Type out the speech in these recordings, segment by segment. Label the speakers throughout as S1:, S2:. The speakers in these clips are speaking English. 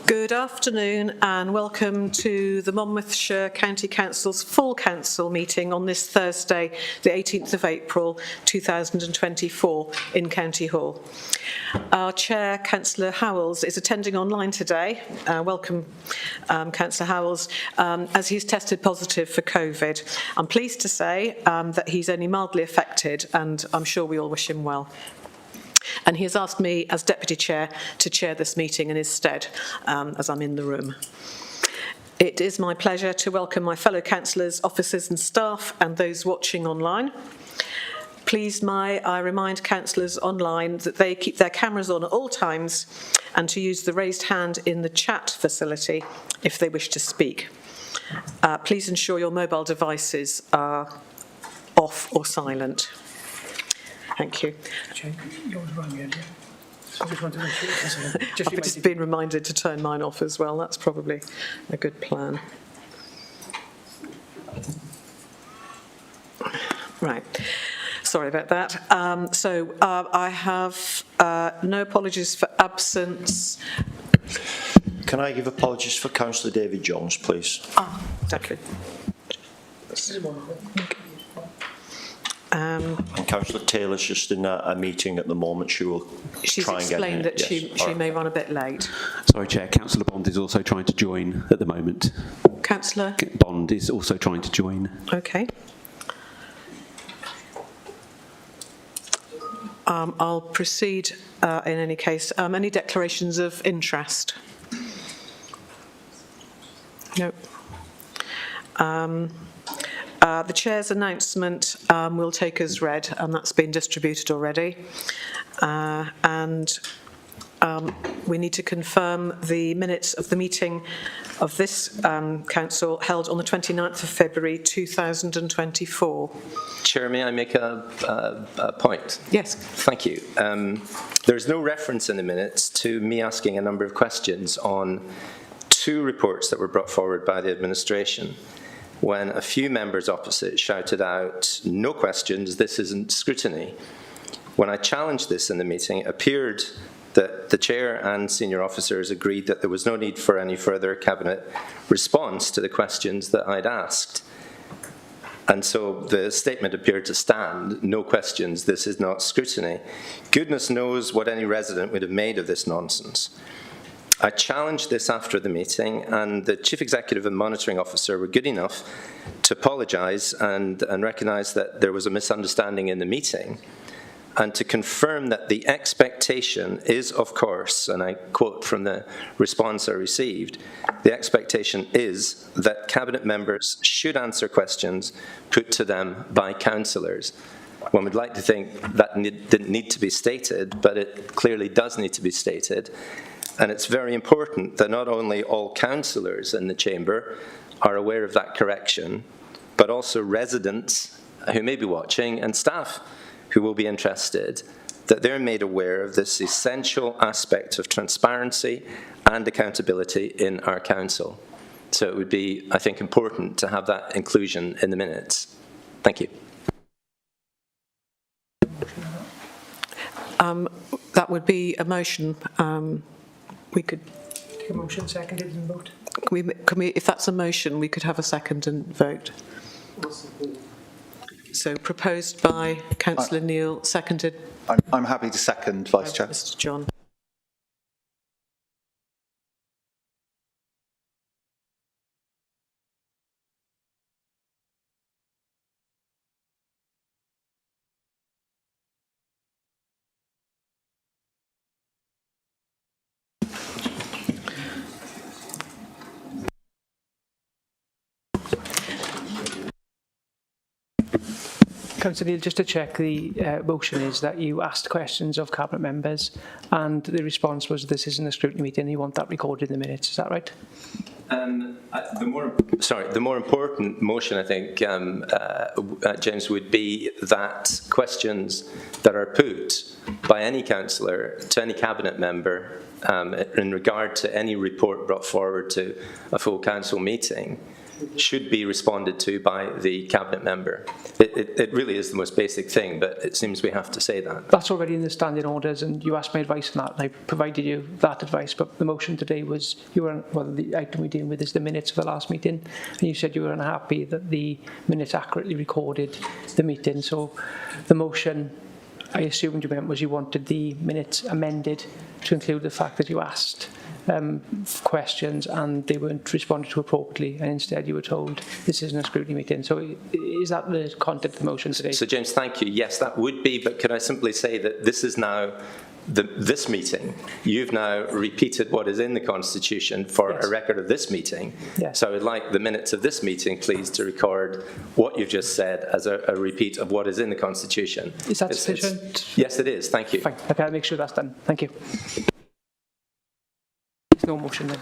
S1: Good afternoon and welcome to the Monmouthshire County Council's full council meeting on this Thursday, the 18th of April 2024 in County Hall. Our Chair, Councillor Howells, is attending online today. Welcome, Councillor Howells, as he's tested positive for COVID. I'm pleased to say that he's only mildly affected and I'm sure we all wish him well. And he has asked me, as Deputy Chair, to chair this meeting in his stead, as I'm in the room. It is my pleasure to welcome my fellow councillors, officers and staff, and those watching online. Please, I remind councillors online that they keep their cameras on at all times and to use the raised hand in the chat facility if they wish to speak. Please ensure your mobile devices are off or silent. Thank you. I've just been reminded to turn mine off as well. That's probably a good plan. Right. Sorry about that. I have no apologies for absence.
S2: Can I give apologies for Councillor David Jones, please?
S1: Exactly.
S2: And Councillor Taylor's just in a meeting at the moment. She will try and get
S1: explained that she may run a bit late.
S3: Sorry, Chair. Councillor Bond is also trying to join at the moment.
S1: Councillor
S3: Bond is also trying to join.
S1: Okay. I'll proceed in any case. Any declarations of interest? No. The Chair's announcement will take as read, and that's been distributed already. We need to confirm the minutes of the meeting of this Council held on the 29th of February 2024.
S4: Chair, may I make a point?
S1: Yes.
S4: Thank you. There's no reference in the minutes to me asking a number of questions on two reports that were brought forward by the administration, when a few members opposite shouted out, "No questions, this isn't scrutiny." When I challenged this in the meeting, it appeared that the Chair and senior officers agreed that there was no need for any further Cabinet response to the questions that I'd asked. And so the statement appeared to stand, "No questions, this is not scrutiny." Goodness knows what any resident would have made of this nonsense. I challenged this after the meeting, and the Chief Executive and Monitoring Officer were good enough to apologise and recognise that there was a misunderstanding in the meeting, and to confirm that the expectation is, of course, and I quote from the response I received, the expectation is that Cabinet members should answer questions put to them by councillors. One would like to think that didn't need to be stated, but it clearly does need to be stated. And it's very important that not only all councillors in the chamber are aware of that correction, but also residents who may be watching and staff who will be interested, that they're made aware of this essential aspect of transparency and accountability in our council. So it would be, I think, important to have that inclusion in the minutes. Thank you.
S1: That would be a motion. We could
S5: take a motion, seconded and vote.
S1: Can we, if that's a motion, we could have a second and vote. So proposed by Councillor Neil, seconded.
S6: I'm happy to second, Vice Chair.
S1: Mr. John.
S5: Councillor Neil, just to check, the motion is that you asked questions of Cabinet members and the response was this isn't a scrutiny meeting, you want that recorded in the minutes, is that right?
S4: The more important motion, I think, James, would be that questions that are put by any councillor to any Cabinet member in regard to any report brought forward to a full council meeting should be responded to by the cabinet member. It really is the most basic thing, but it seems we have to say that.
S5: That's already in the standing orders, and you asked my advice on that, and I provided you that advice. But the motion today was the item we're dealing with is the minutes of the last meeting, and you said you were unhappy that the minutes accurately recorded the meeting. So the motion, I assumed you meant, was you wanted the minutes amended to include the fact that you asked questions and they weren't responded to appropriately, and instead you were told this isn't a scrutiny meeting. So is that the content of the motion today?
S4: So James, thank you. Yes, that would be, but could I simply say that this is now this meeting. You've now repeated what is in the Constitution for a record of this meeting.
S5: Yes.
S4: So I would like the minutes of this meeting, please, to record what you've just said as a repeat of what is in the Constitution.
S5: Is that sufficient?
S4: Yes, it is. Thank you.
S5: Fine. Okay, I'll make sure that's done. Thank you. There's no motion then.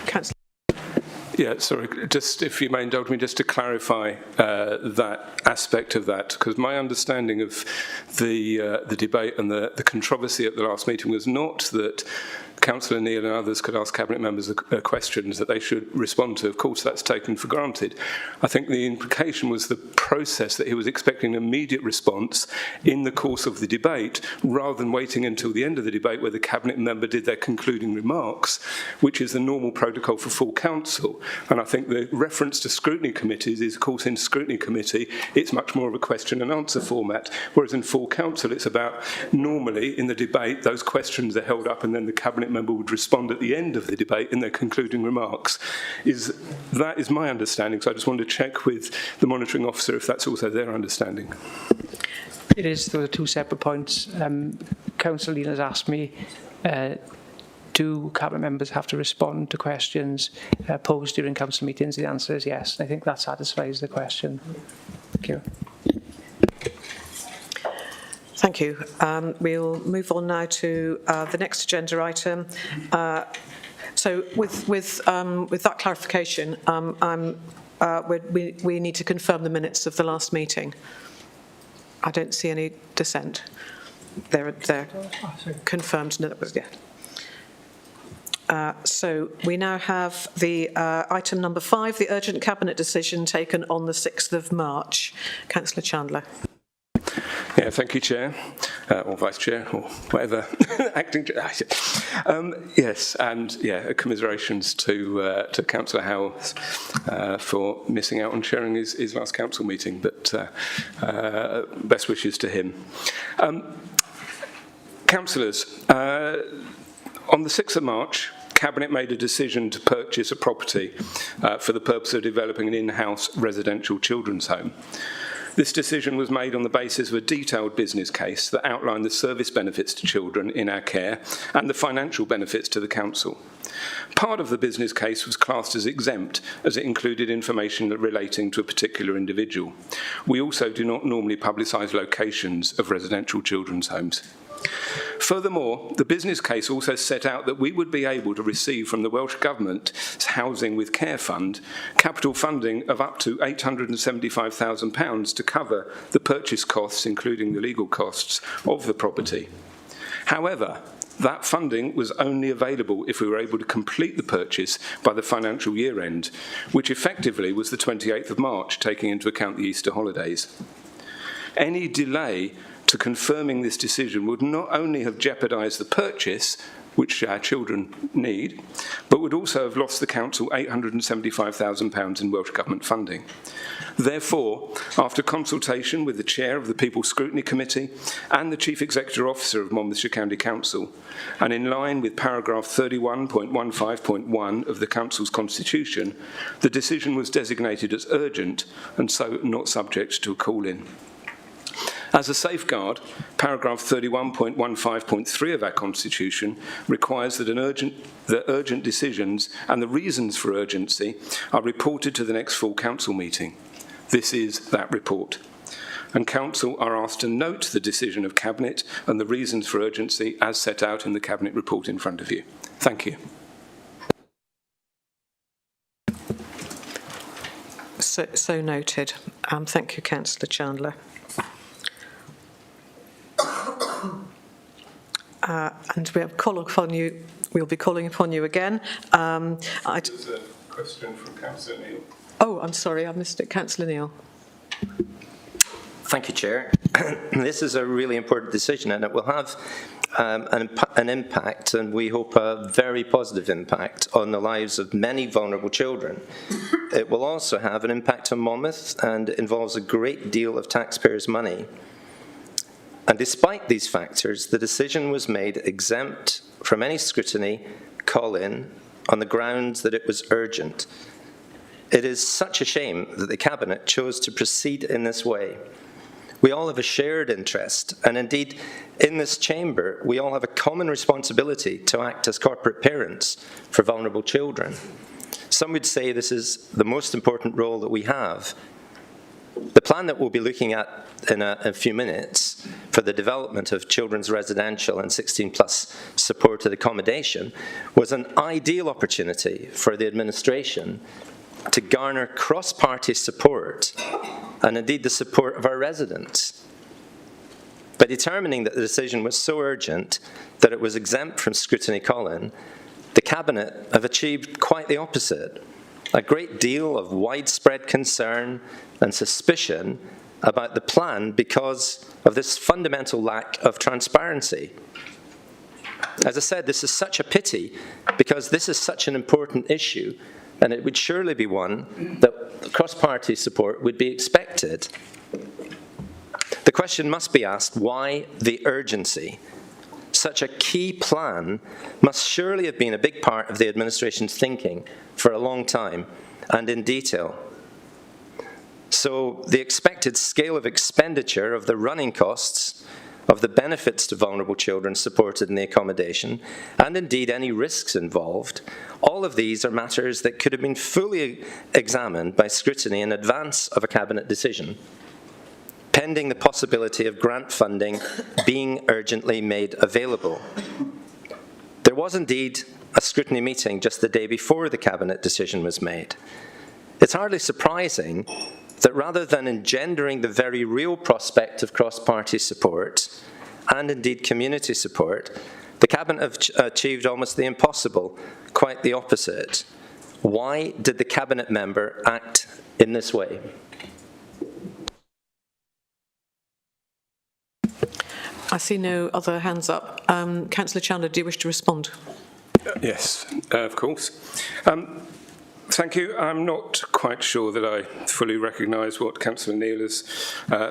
S1: Councillor.
S7: Yeah, sorry, just if you may indulge me just to clarify that aspect of that, because my understanding of the debate and the controversy at the last meeting was not that Councillor Neil and others could ask Cabinet members questions that they should respond to. Of course, that's taken for granted. I think the implication was the process that he was expecting an immediate response in the course of the debate, rather than waiting until the end of the debate where the Cabinet member did their concluding remarks, which is the normal protocol for full council. And I think the reference to scrutiny committees is, of course, in scrutiny committee, it's much more of a question and answer format, whereas in full council, it's about normally in the debate, those questions are held up and then the Cabinet member would respond at the end of the debate in their concluding remarks. That is my understanding, so I just wanted to check with the monitoring officer if that's also their understanding.
S5: It is, there are two separate points. Councillor Lean has asked me, do Cabinet members have to respond to questions posed during council meetings? The answer is yes. I think that satisfies the question. Thank you.
S1: Thank you. We'll move on now to the next agenda item. So with that clarification, we need to confirm the minutes of the last meeting. I don't see any dissent. They're confirmed. No, that was, yeah. So we now have the item number 5, the urgent cabinet decision taken on the 6th of March. Councillor Chandler.
S7: Yeah, thank you, Chair, or Vice Chair, or whatever, acting Chair. Yes, and yeah, commiserations to Councillor Howells for missing out on chairing his last council meeting, but best wishes to him. Councillors, on the 6th of March, Cabinet made a decision to purchase a property for the purpose of developing an in-house residential children's home. This decision was made on the basis of a detailed business case that outlined the service benefits to children in our care and the financial benefits to the council. Part of the business case was classed as exempt, as it included information relating to a particular individual. We also do not normally publicise locations of residential children's homes. Furthermore, the business case also set out that we would be able to receive from the Welsh Government's Housing with Care Fund capital funding of up to £875,000 to cover the purchase costs, including the legal costs, of the property. However, that funding was only available if we were able to complete the purchase by the financial year end, which effectively was the 28th of March, taking into account the Easter holidays. Any delay to confirming this decision would not only have jeopardised the purchase, which our children need, but would also have lost the council £875,000 in Welsh Government funding. Therefore, after consultation with the chair of the People's Scrutiny Committee and the Chief Executive Officer of Monmouthshire County Council, and in line with paragraph 31.15.1 of the council's constitution, the decision was designated as urgent and so not subject to a call-in. As a safeguard, paragraph 31.15.3 of our Constitution requires that urgent decisions and the reasons for urgency are reported to the next full council meeting. This is that report. And council are asked to note the decision of Cabinet and the reasons for urgency as set out in the Cabinet report in front of you. Thank you.
S1: So noted. Thank you, Councillor Chandler. and we'll be calling upon you again.
S7: There's a question from Councillor Neil.
S1: Oh, I'm sorry, I missed it. Councillor Neil.
S4: Thank you, Chair. This is a really important decision, and it will have an impact, and we hope a very positive impact, on the lives of many vulnerable children. It will also have an impact on Monmouth and involves a great deal of taxpayers' money. And despite these factors, the decision was made exempt from any scrutiny call-in on the grounds that it was urgent. It is such a shame that the Cabinet chose to proceed in this way. We all have a shared interest, and indeed, in this chamber, we all have a common responsibility to act as corporate parents for vulnerable children. Some would say this is the most important role that we have. The plan that we'll be looking at in a few minutes for the development of children's residential and 16-plus supported accommodation was an ideal opportunity for the administration to garner cross-party support and indeed the support of our residents. By determining that the decision was so urgent that it was exempt from scrutiny call-in, the Cabinet have achieved quite the opposite. A great deal of widespread concern and suspicion about the plan because of this fundamental lack of transparency. As I said, this is such a pity because this is such an important issue, and it would surely be one that cross-party support would be expected. The question must be asked, why the urgency? Such a key plan must surely have been a big part of the administration's thinking for a long time and in detail. So the expected scale of expenditure of the running costs of the benefits to vulnerable children supported in the accommodation, and indeed any risks involved, all of these are matters that could have been fully examined by scrutiny in advance of a Cabinet decision, pending the possibility of grant funding being urgently made available. There was indeed a scrutiny meeting just the day before the Cabinet decision was made. It's hardly surprising that rather than engendering the very real prospect of cross-party support, and indeed community support, the Cabinet have achieved almost the impossible, quite the opposite. Why did the Cabinet member act in this way?
S1: I see no other hands up. Councillor Chandler, do you wish to respond?
S7: Yes, of course. Thank you. I'm not quite sure that I fully recognise what Councillor Neil is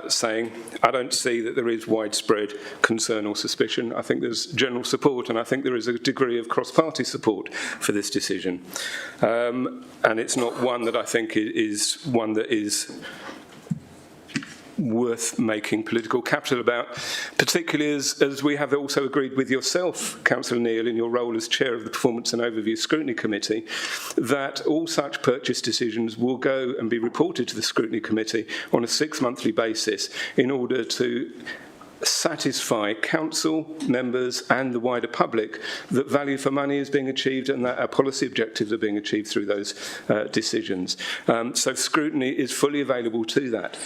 S7: saying. I don't see that there is widespread concern or suspicion. I think there's general support, and I think there is a degree of cross-party support for this decision. And it's not one that I think is one that is worth making political capital about, particularly as we have also agreed with yourself, Councillor Neil, in your role as Chair of the Performance and Overview Scrutiny Committee, that all such purchase decisions will go and be reported to the Scrutiny Committee on a 6-monthly basis in order to satisfy council members and the wider public that value for money is being achieved and that our policy objectives are being achieved through those decisions. So scrutiny is fully available to that.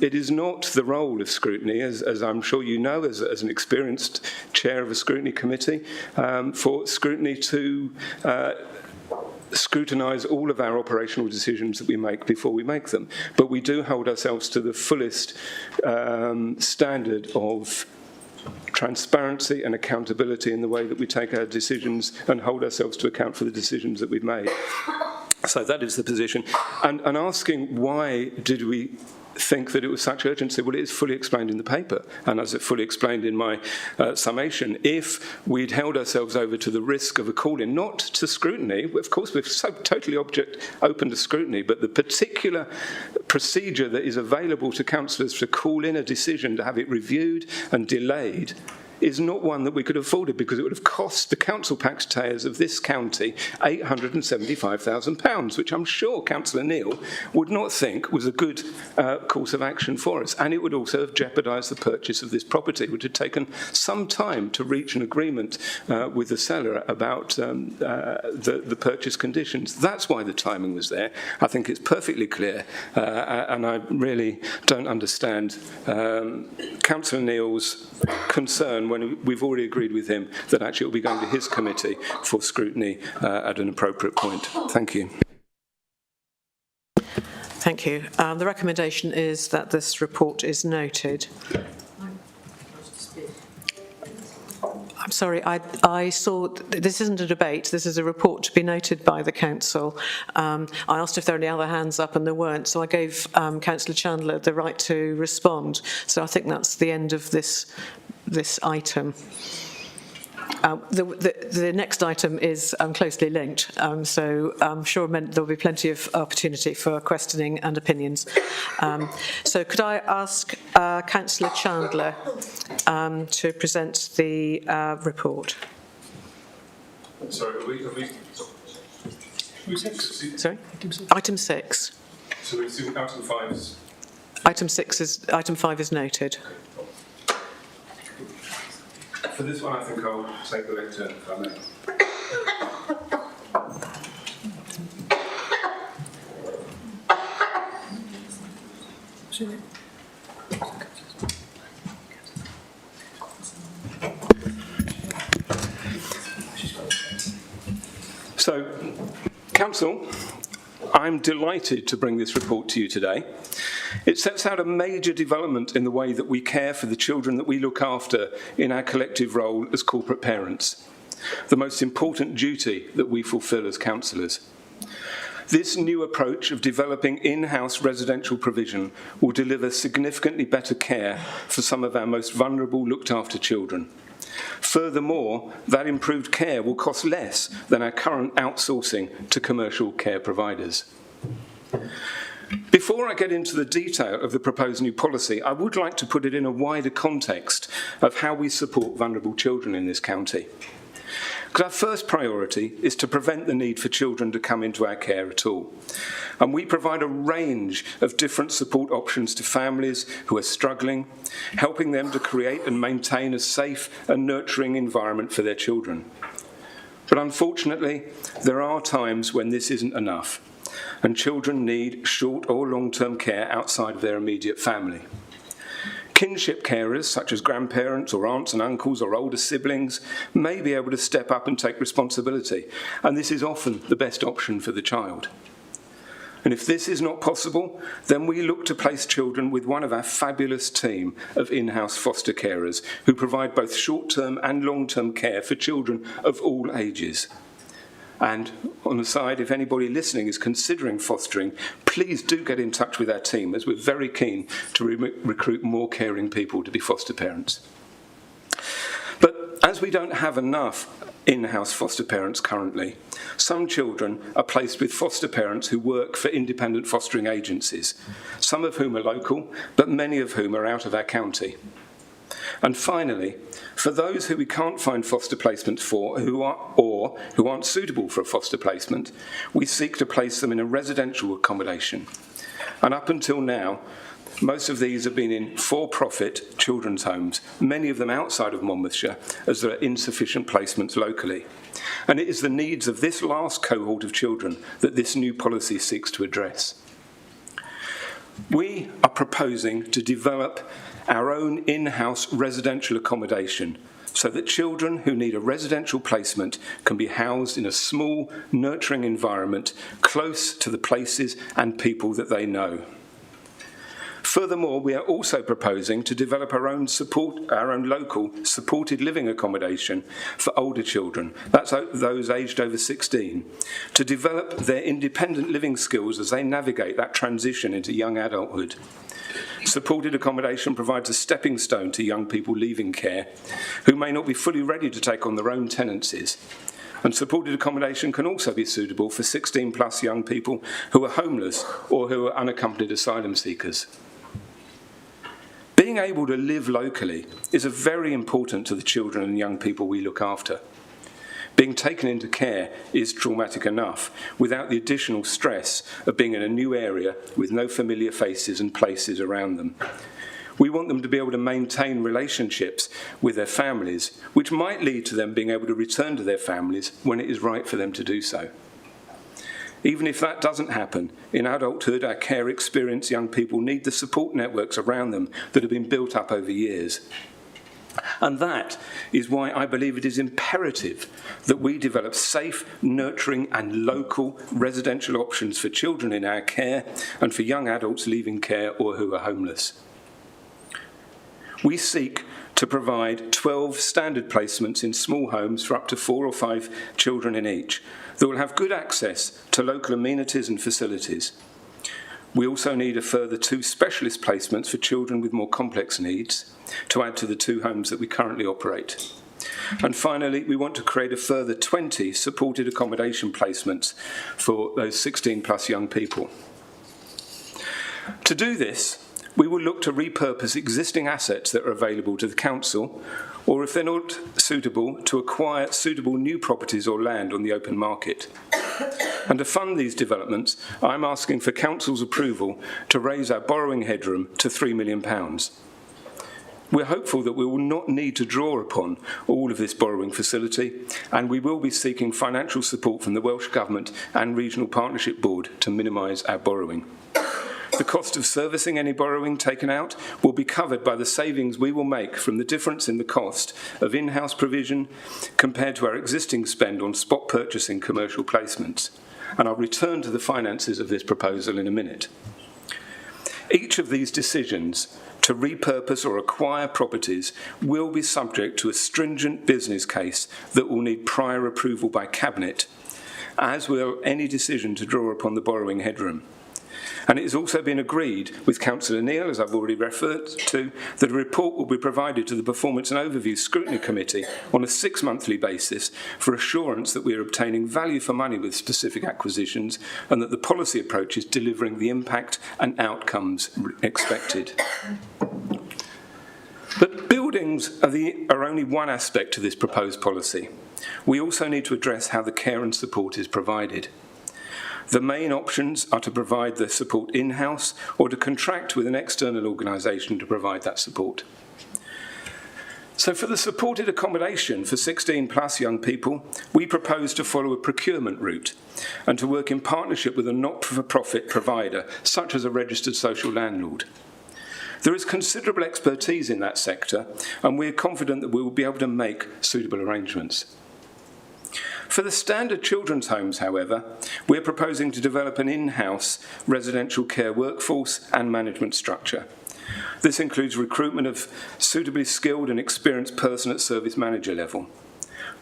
S7: It is not the role of scrutiny, as I'm sure you know, as an experienced chair of a scrutiny committee, for scrutiny to scrutinise all of our operational decisions that we make before we make them. But we do hold ourselves to the fullest standard of transparency and accountability in the way that we take our decisions and hold ourselves to account for the decisions that we've made. So that is the position. And asking why did we think that it was such urgency, well, it is fully explained in the paper, and as it fully explained in my summation, if we'd held ourselves over to the risk of a call-in, not to scrutiny, of course we're so totally open to scrutiny, but the particular procedure that is available to councillors to call in a decision to have it reviewed and delayed is not one that we could have afforded, because it would have cost the council taxpayers of this county £875,000, which I'm sure Councillor Neil would not think was a good course of action for us. And it would also have jeopardised the purchase of this property, which had taken some time to reach an agreement with the seller about the purchase conditions. That's why the timing was there. I think it's perfectly clear, and I really don't understand Councillor Neil's concern when we've already agreed with him that actually it will be going to his committee for scrutiny at an appropriate point. Thank you.
S1: Thank you. The recommendation is that this report is noted. I'm sorry, I saw, this isn't a debate, this is a report to be noted by the council. I asked if there are any other hands up and there weren't, so I gave Councillor Chandler the right to respond. So I think that's the end of this item. The next item is closely linked, so I'm sure there will be plenty of opportunity for questioning and opinions. So could I ask Councillor Chandler to present the report?
S7: Sorry, are we
S1: Sorry? Item 6.
S7: So we see item 5 is...
S1: Item 5 is noted.
S7: For this one, I think I'll take the lectern, if I may. So, Council, I'm delighted to bring this report to you today. It sets out a major development in the way that we care for the children that we look after in our collective role as corporate parents, the most important duty that we fulfil as councillors. This new approach of developing in-house residential provision will deliver significantly better care for some of our most vulnerable looked after children. Furthermore, that improved care will cost less than our current outsourcing to commercial care providers. Before I get into the detail of the proposed new policy, I would like to put it in a wider context of how we support vulnerable children in this county. Because our first priority is to prevent the need for children to come into our care at all. And we provide a range of different support options to families who are struggling, helping them to create and maintain a safe and nurturing environment for their children. But unfortunately, there are times when this isn't enough, and children need short or long-term care outside of their immediate family. Kinship carers, such as grandparents or aunts and uncles or older siblings, may be able to step up and take responsibility, and this is often the best option for the child. And if this is not possible, then we look to place children with one of our fabulous team of in-house foster carers who provide both short-term and long-term care for children of all ages. And on the side, if anybody listening is considering fostering, please do get in touch with our team, as we're very keen to recruit more caring people to be foster parents. But as we don't have enough in-house foster parents currently, some children are placed with foster parents who work for independent fostering agencies, some of whom are local, but many of whom are out of our county. And finally, for those who we can't find foster placements for who aren't suitable for a foster placement, we seek to place them in a residential accommodation. And up until now, most of these have been in for-profit children's homes, many of them outside of Monmouthshire, as there are insufficient placements locally. And it is the needs of this last cohort of children that this new policy seeks to address. We are proposing to develop our own in-house residential accommodation so that children who need a residential placement can be housed in a small, nurturing environment close to the places and people that they know. Furthermore, we are also proposing to develop our own local supported living accommodation for older children, that's those aged over 16, to develop their independent living skills as they navigate that transition into young adulthood. Supported accommodation provides a stepping stone to young people leaving care, who may not be fully ready to take on their own tenancies. And supported accommodation can also be suitable for 16+ young people who are homeless or who are unaccompanied asylum seekers. Being able to live locally is very important to the children and young people we look after. Being taken into care is traumatic enough without the additional stress of being in a new area with no familiar faces and places around them. We want them to be able to maintain relationships with their families, which might lead to them being able to return to their families when it is right for them to do so. Even if that doesn't happen, in adulthood, our care experienced young people need the support networks around them that have been built up over years. And that is why I believe it is imperative that we develop safe, nurturing and local residential options for children in our care and for young adults leaving care or who are homeless. We seek to provide 12 standard placements in small homes for up to 4 or 5 children in each that will have good access to local amenities and facilities. We also need a further 2 specialist placements for children with more complex needs to add to the 2 homes that we currently operate. And finally, we want to create a further 20 supported accommodation placements for those 16 plus young people. To do this, we will look to repurpose existing assets that are available to the council, or if they're not suitable, to acquire suitable new properties or land on the open market. And to fund these developments, I'm asking for council's approval to raise our borrowing headroom to £3 million. We're hopeful that we will not need to draw upon all of this borrowing facility, and we will be seeking financial support from the Welsh Government and Regional Partnership Board to minimise our borrowing. The cost of servicing any borrowing taken out will be covered by the savings we will make from the difference in the cost of in-house provision compared to our existing spend on spot purchasing commercial placements. And I'll return to the finances of this proposal in a minute. Each of these decisions to repurpose or acquire properties will be subject to a stringent business case that will need prior approval by Cabinet, as will any decision to draw upon the borrowing headroom. And it has also been agreed with Councillor Neil, as I've already referred to, that a report will be provided to the Performance and Overview Scrutiny Committee on a 6-monthly basis for assurance that we are obtaining value for money with specific acquisitions and that the policy approach is delivering the impact and outcomes expected. But buildings are only one aspect to this proposed policy. We also need to address how the care and support is provided. The main options are to provide the support in-house or to contract with an external organisation to provide that support. So for the supported accommodation for 16 plus young people, we propose to follow a procurement route and to work in partnership with a not-for-profit provider, such as a registered social landlord. There is considerable expertise in that sector, and we are confident that we will be able to make suitable arrangements. For the standard children's homes, however, we are proposing to develop an in-house residential care workforce and management structure. This includes recruitment of suitably skilled and experienced person at service manager level.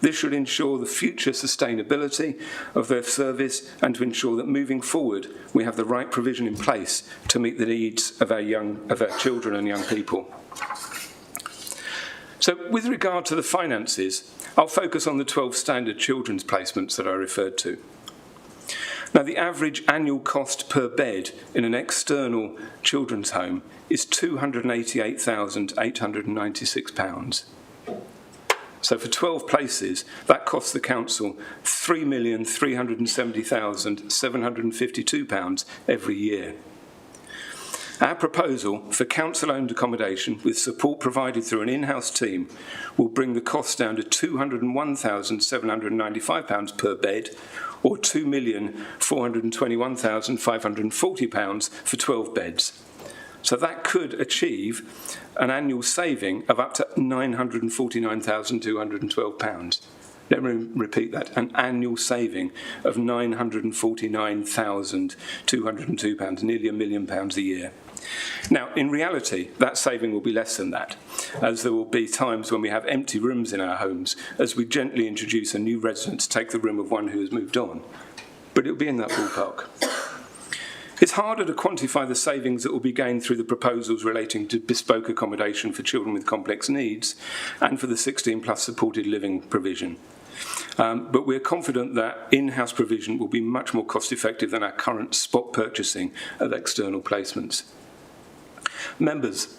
S7: This should ensure the future sustainability of their service and to ensure that moving forward we have the right provision in place to meet the needs of our children and young people. So with regard to the finances, I'll focus on the 12 standard children's placements that I referred to. Now, the average annual cost per bed in an external children's home is £288,896. So for 12 places, that costs the council £3,370,752 every year. Our proposal for council-owned accommodation with support provided through an in-house team will bring the cost down to £201,795 per bed or £2,421,540 for 12 beds. So that could achieve an annual saving of up to £949,212. Let me repeat that, an annual saving of £949,202, nearly £1 million a year. Now, in reality, that saving will be less than that, as there will be times when we have empty rooms in our homes as we gently introduce a new resident to take the room of one who has moved on. But it will be in that ballpark. It's harder to quantify the savings that will be gained through the proposals relating to bespoke accommodation for children with complex needs and for the 16 plus supported living provision. But we're confident that in-house provision will be much more cost effective than our current spot purchasing of external placements. Members,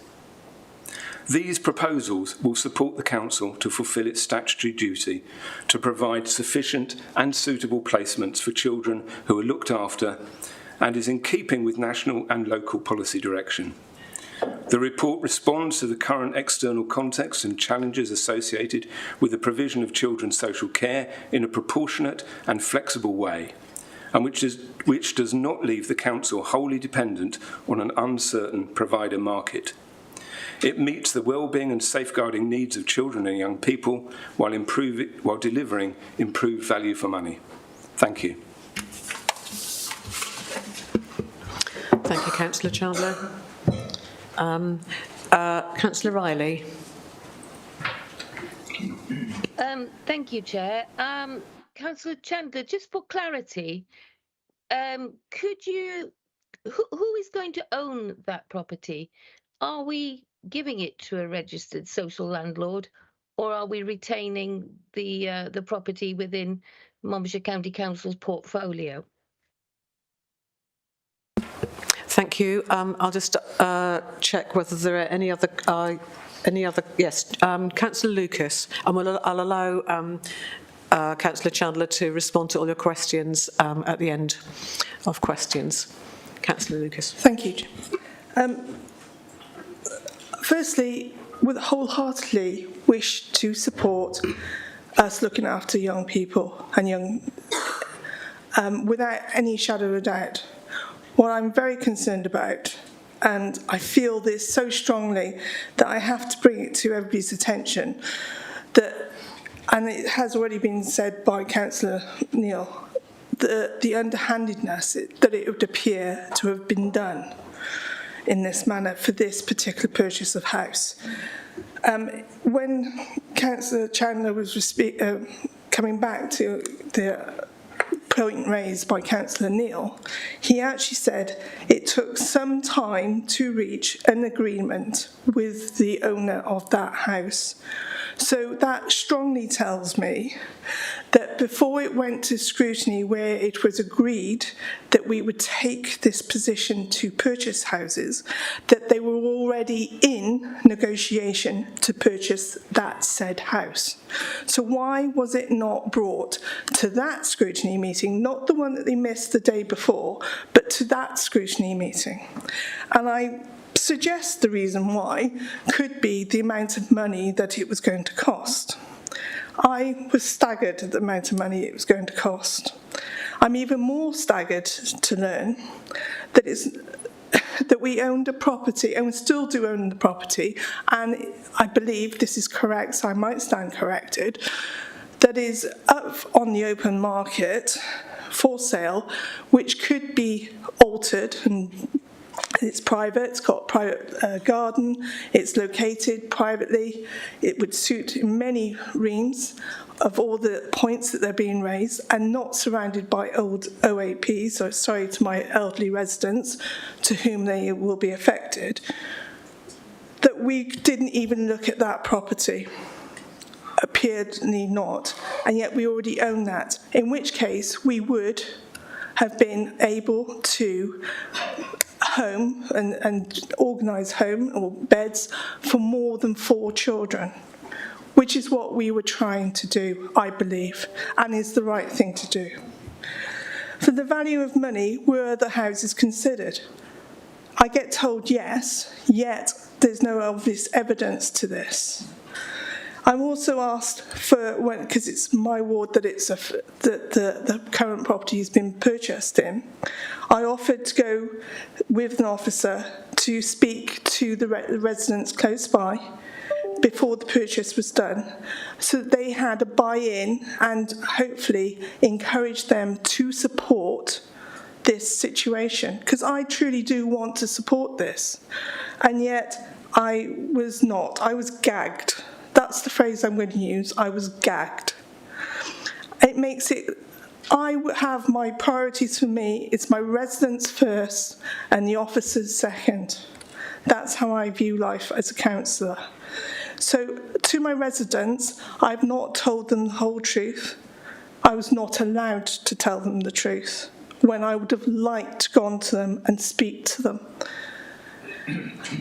S7: these proposals will support the Council to fulfil its statutory duty to provide sufficient and suitable placements for children who are looked after and is in keeping with national and local policy direction. The report responds to the current external context and challenges associated with the provision of children's social care in a proportionate and flexible way, and which does not leave the Council wholly dependent on an uncertain provider market. It meets the well-being and safeguarding needs of children and young people while delivering improved value for money. Thank you.
S1: Thank you, Councillor Chandler. Councillor Riley.
S8: Thank you, Chair. Councillor Chandler, just for clarity, could you, who is going to own that property? Are we giving it to a registered social landlord, or are we retaining the property within Monmouthshire County Council's portfolio?
S1: Thank you. I'll just check whether there are any other. Yes, Councillor Lucas, and I'll allow Councillor Chandler to respond to all your questions at the end of questions. Councillor Lucas.
S9: Thank you. Firstly, would wholeheartedly wish to support us looking after young people and without any shadow of a doubt. What I'm very concerned about, and I feel this so strongly that I have to bring it to everybody's attention, and it has already been said by Councillor Neil, the underhandedness that it would appear to have been done in this manner for this particular purchase of house. When Councillor Chandler was coming back to the point raised by Councillor Neil, he actually said it took some time to reach an agreement with the owner of that house. So that strongly tells me that before it went to scrutiny, where it was agreed that we would take this position to purchase houses, that they were already in negotiation to purchase that said house. So why was it not brought to that scrutiny meeting, not the one that they missed the day before, but to that scrutiny meeting? And I suggest the reason why could be the amount of money that it was going to cost. I was staggered at the amount of money it was going to cost. I'm even more staggered to learn that we owned a property, and we still do own the property, and I believe this is correct, so I might stand corrected, that is up on the open market for sale, which could be altered, and it's private, it's got a private garden, it's located privately, it would suit in many reams of all the points that they're being raised, and not surrounded by old OAP, so sorry to my elderly residents to whom they will be affected, that we didn't even look at that property. Apparently not, and yet we already own that, in which case we would have been able to home and organise home or beds for more than 4 children, which is what we were trying to do, I believe, and is the right thing to do. For the value of money, were the houses considered? I get told yes, yet there's no obvious evidence to this. I'm also asked for, because it's my ward that the current property has been purchased in, I offered to go with an officer to speak to the residents close by before the purchase was done, so that they had a buy-in and hopefully encourage them to support this situation, because I truly do want to support this, and yet I was not. I was gagged. That's the phrase I'm going to use. I was gagged. It makes it, I have my priorities for me, it's my residents first and the officers second. That's how I view life as a councillor. So to my residents, I've not told them the whole truth. I was not allowed to tell them the truth when I would have liked to go on to them and speak to them.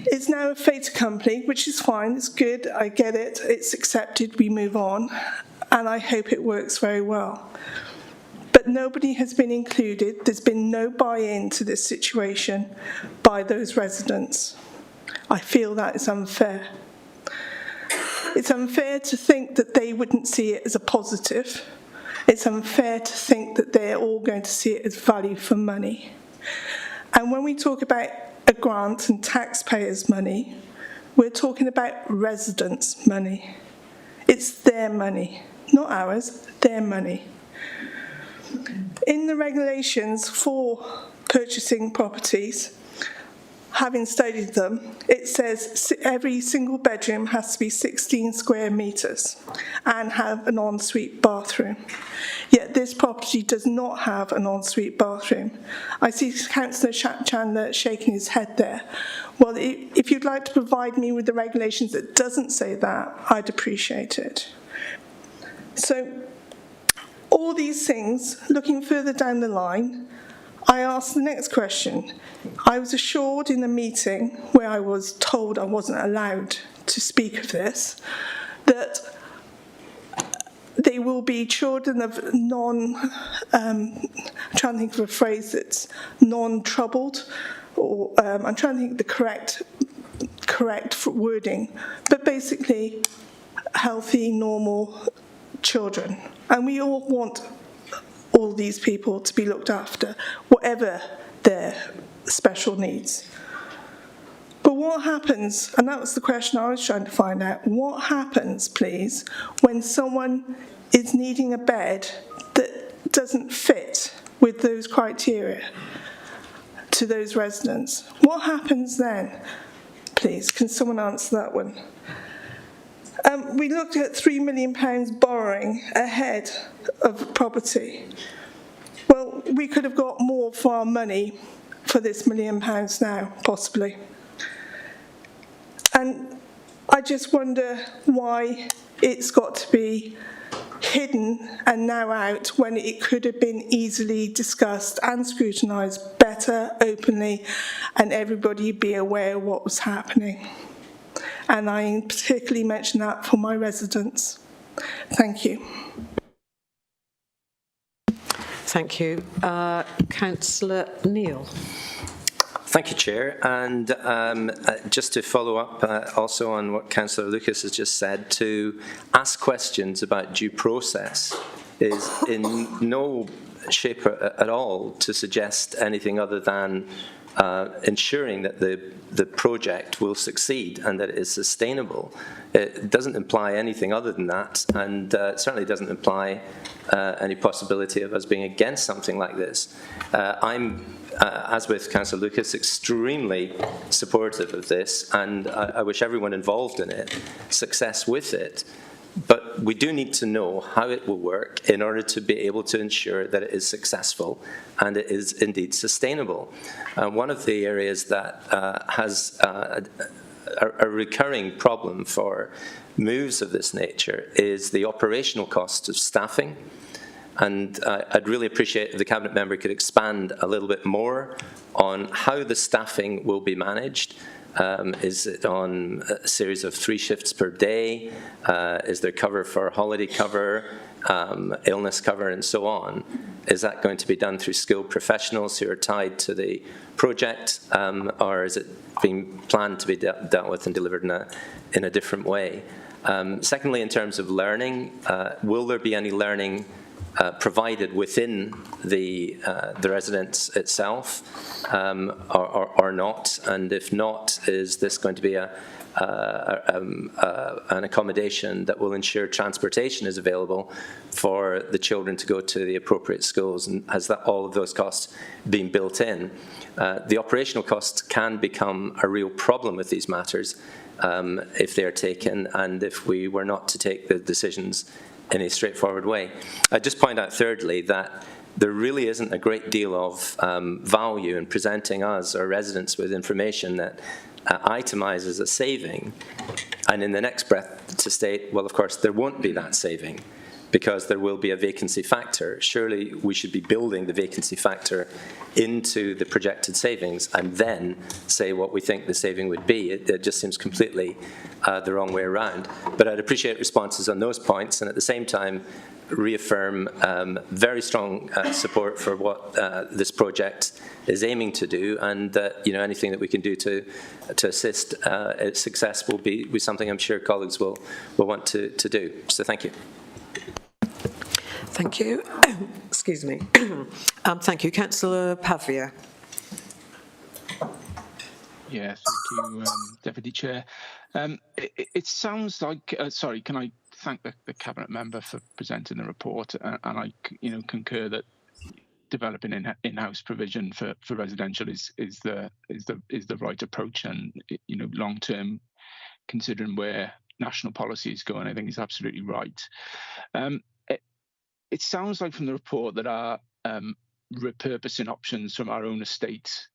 S9: It's now a fait accompli, which is fine, it's good, I get it, it's accepted, we move on, and I hope it works very well. But nobody has been included, there's been no buy-in to this situation by those residents. I feel that is unfair. It's unfair to think that they wouldn't see it as a positive. It's unfair to think that they're all going to see it as value for money. And when we talk about a grant and taxpayers' money, we're talking about residents' money. It's their money, not ours, their money. In the regulations for purchasing properties, having studied them, it says every single bedroom has to be 16 square metres and have an ensuite bathroom. Yet this property does not have an ensuite bathroom. I see Councillor Chandler shaking his head there. Well, if you'd like to provide me with the regulations that doesn't say that, I'd appreciate it. So, all these things, looking further down the line, I asked the next question. I was assured in a meeting where I was told I wasn't allowed to speak of this, that they will be children of I'm trying to think of a phrase that's non-troubled, or I'm trying to think of the correct wording, but basically healthy, normal children. And we all want all these people to be looked after, whatever their special needs. But what happens, and that was the question I was trying to find out, what happens, please, when someone is needing a bed that doesn't fit with those criteria to those residents? What happens then? Please, can someone answer that one? We looked at £3 million borrowing ahead of property. Well, we could have got more for our money for this £1 million now, possibly. And I just wonder why it's got to be hidden and now out when it could have been easily discussed and scrutinised better, openly, and everybody be aware of what was happening. And I particularly mention that for my residents. Thank you.
S1: Thank you. Councillor Neil.
S4: Thank you, Chair. And just to follow up also on what Councillor Lucas has just said, to ask questions about due process is in no shape at all to suggest anything other than ensuring that the project will succeed and that it is sustainable. It doesn't imply anything other than that, and it certainly doesn't imply any possibility of us being against something like this. I'm, as with Councillor Lucas, extremely supportive of this, and I wish everyone involved in it success with it. But we do need to know how it will work in order to be able to ensure that it is successful and it is indeed sustainable. One of the areas that has a recurring problem for moves of this nature is the operational cost of staffing. And I'd really appreciate if the Cabinet member could expand a little bit more on how the staffing will be managed. Is it on a series of 3 shifts per day? Is there cover for holiday cover, illness cover, and so on? Is that going to be done through skilled professionals who are tied to the project, or is it being planned to be dealt with and delivered in a different way? Secondly, in terms of learning, will there be any learning provided within the residence itself, or not? And if not, is this going to be an accommodation that will ensure transportation is available for the children to go to the appropriate schools? And has all of those costs been built in? The operational costs can become a real problem with these matters if they are taken, and if we were not to take the decisions in a straightforward way. I'd just point out thirdly that there really isn't a great deal of value in presenting us, our residents, with information that itemises a saving, and in the next breath to state, well, of course, there won't be that saving because there will be a vacancy factor. Surely we should be building the vacancy factor into the projected savings and then say what we think the saving would be. It just seems completely the wrong way around. But I'd appreciate responses on those points, and at the same time reaffirm very strong support for what this project is aiming to do, and that anything that we can do to assist its success will be something I'm sure colleagues will want to do. So thank you.
S1: Thank you. Excuse me. Thank you. Councillor Pavia.
S10: Yeah, thank you, Deputy Chair. It sounds like, sorry, can I thank the Cabinet member for presenting the report, and I concur that developing in-house provision for residential is the right approach, and long term, considering where national policy is going, I think is absolutely right. It sounds like from the report that our repurposing options from our own estate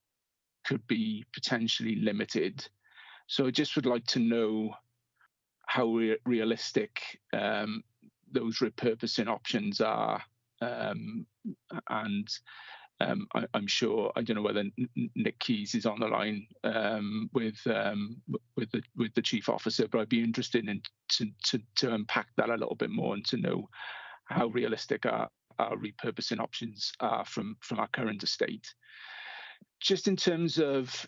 S10: could be potentially limited. So I just would like to know how realistic those repurposing options are, and I'm sure, I don't know whether Nick Keys is on the line with the chief officer, but I'd be interested in to unpack that a little bit more and to know how realistic our repurposing options are from our current estate. Just in terms of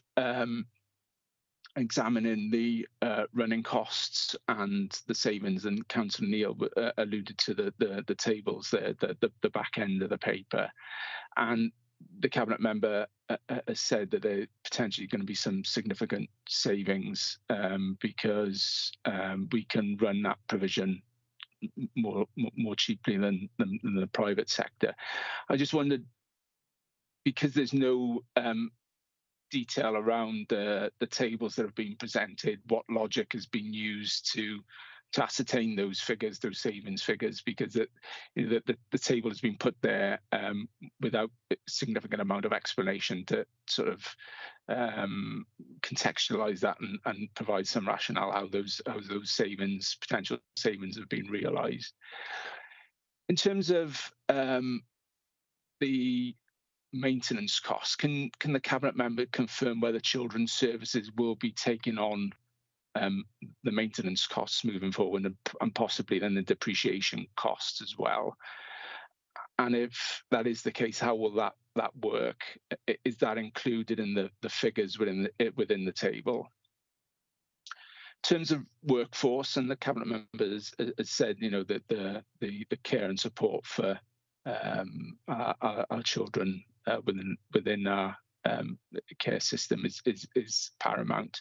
S10: examining the running costs and the savings, and Councillor Neil alluded to the tables there, the back end of the paper, and the Cabinet member has said that there potentially going to be some significant savings because we can run that provision more cheaply than the private sector. I just wondered, because there's no detail around the tables that have been presented, what logic has been used to ascertain those figures, those savings figures, because the table has been put there without a significant amount of explanation to sort of contextualize that and provide some rationale how those potential savings have been realized. In terms of the maintenance costs, can the Cabinet member confirm whether Children's Services will be taking on the maintenance costs moving forward, and possibly then the depreciation costs as well? And if that is the case, how will that work? Is that included in the figures within the table? In terms of workforce, and the Cabinet member has said, that the care and support for our children within our care system is paramount,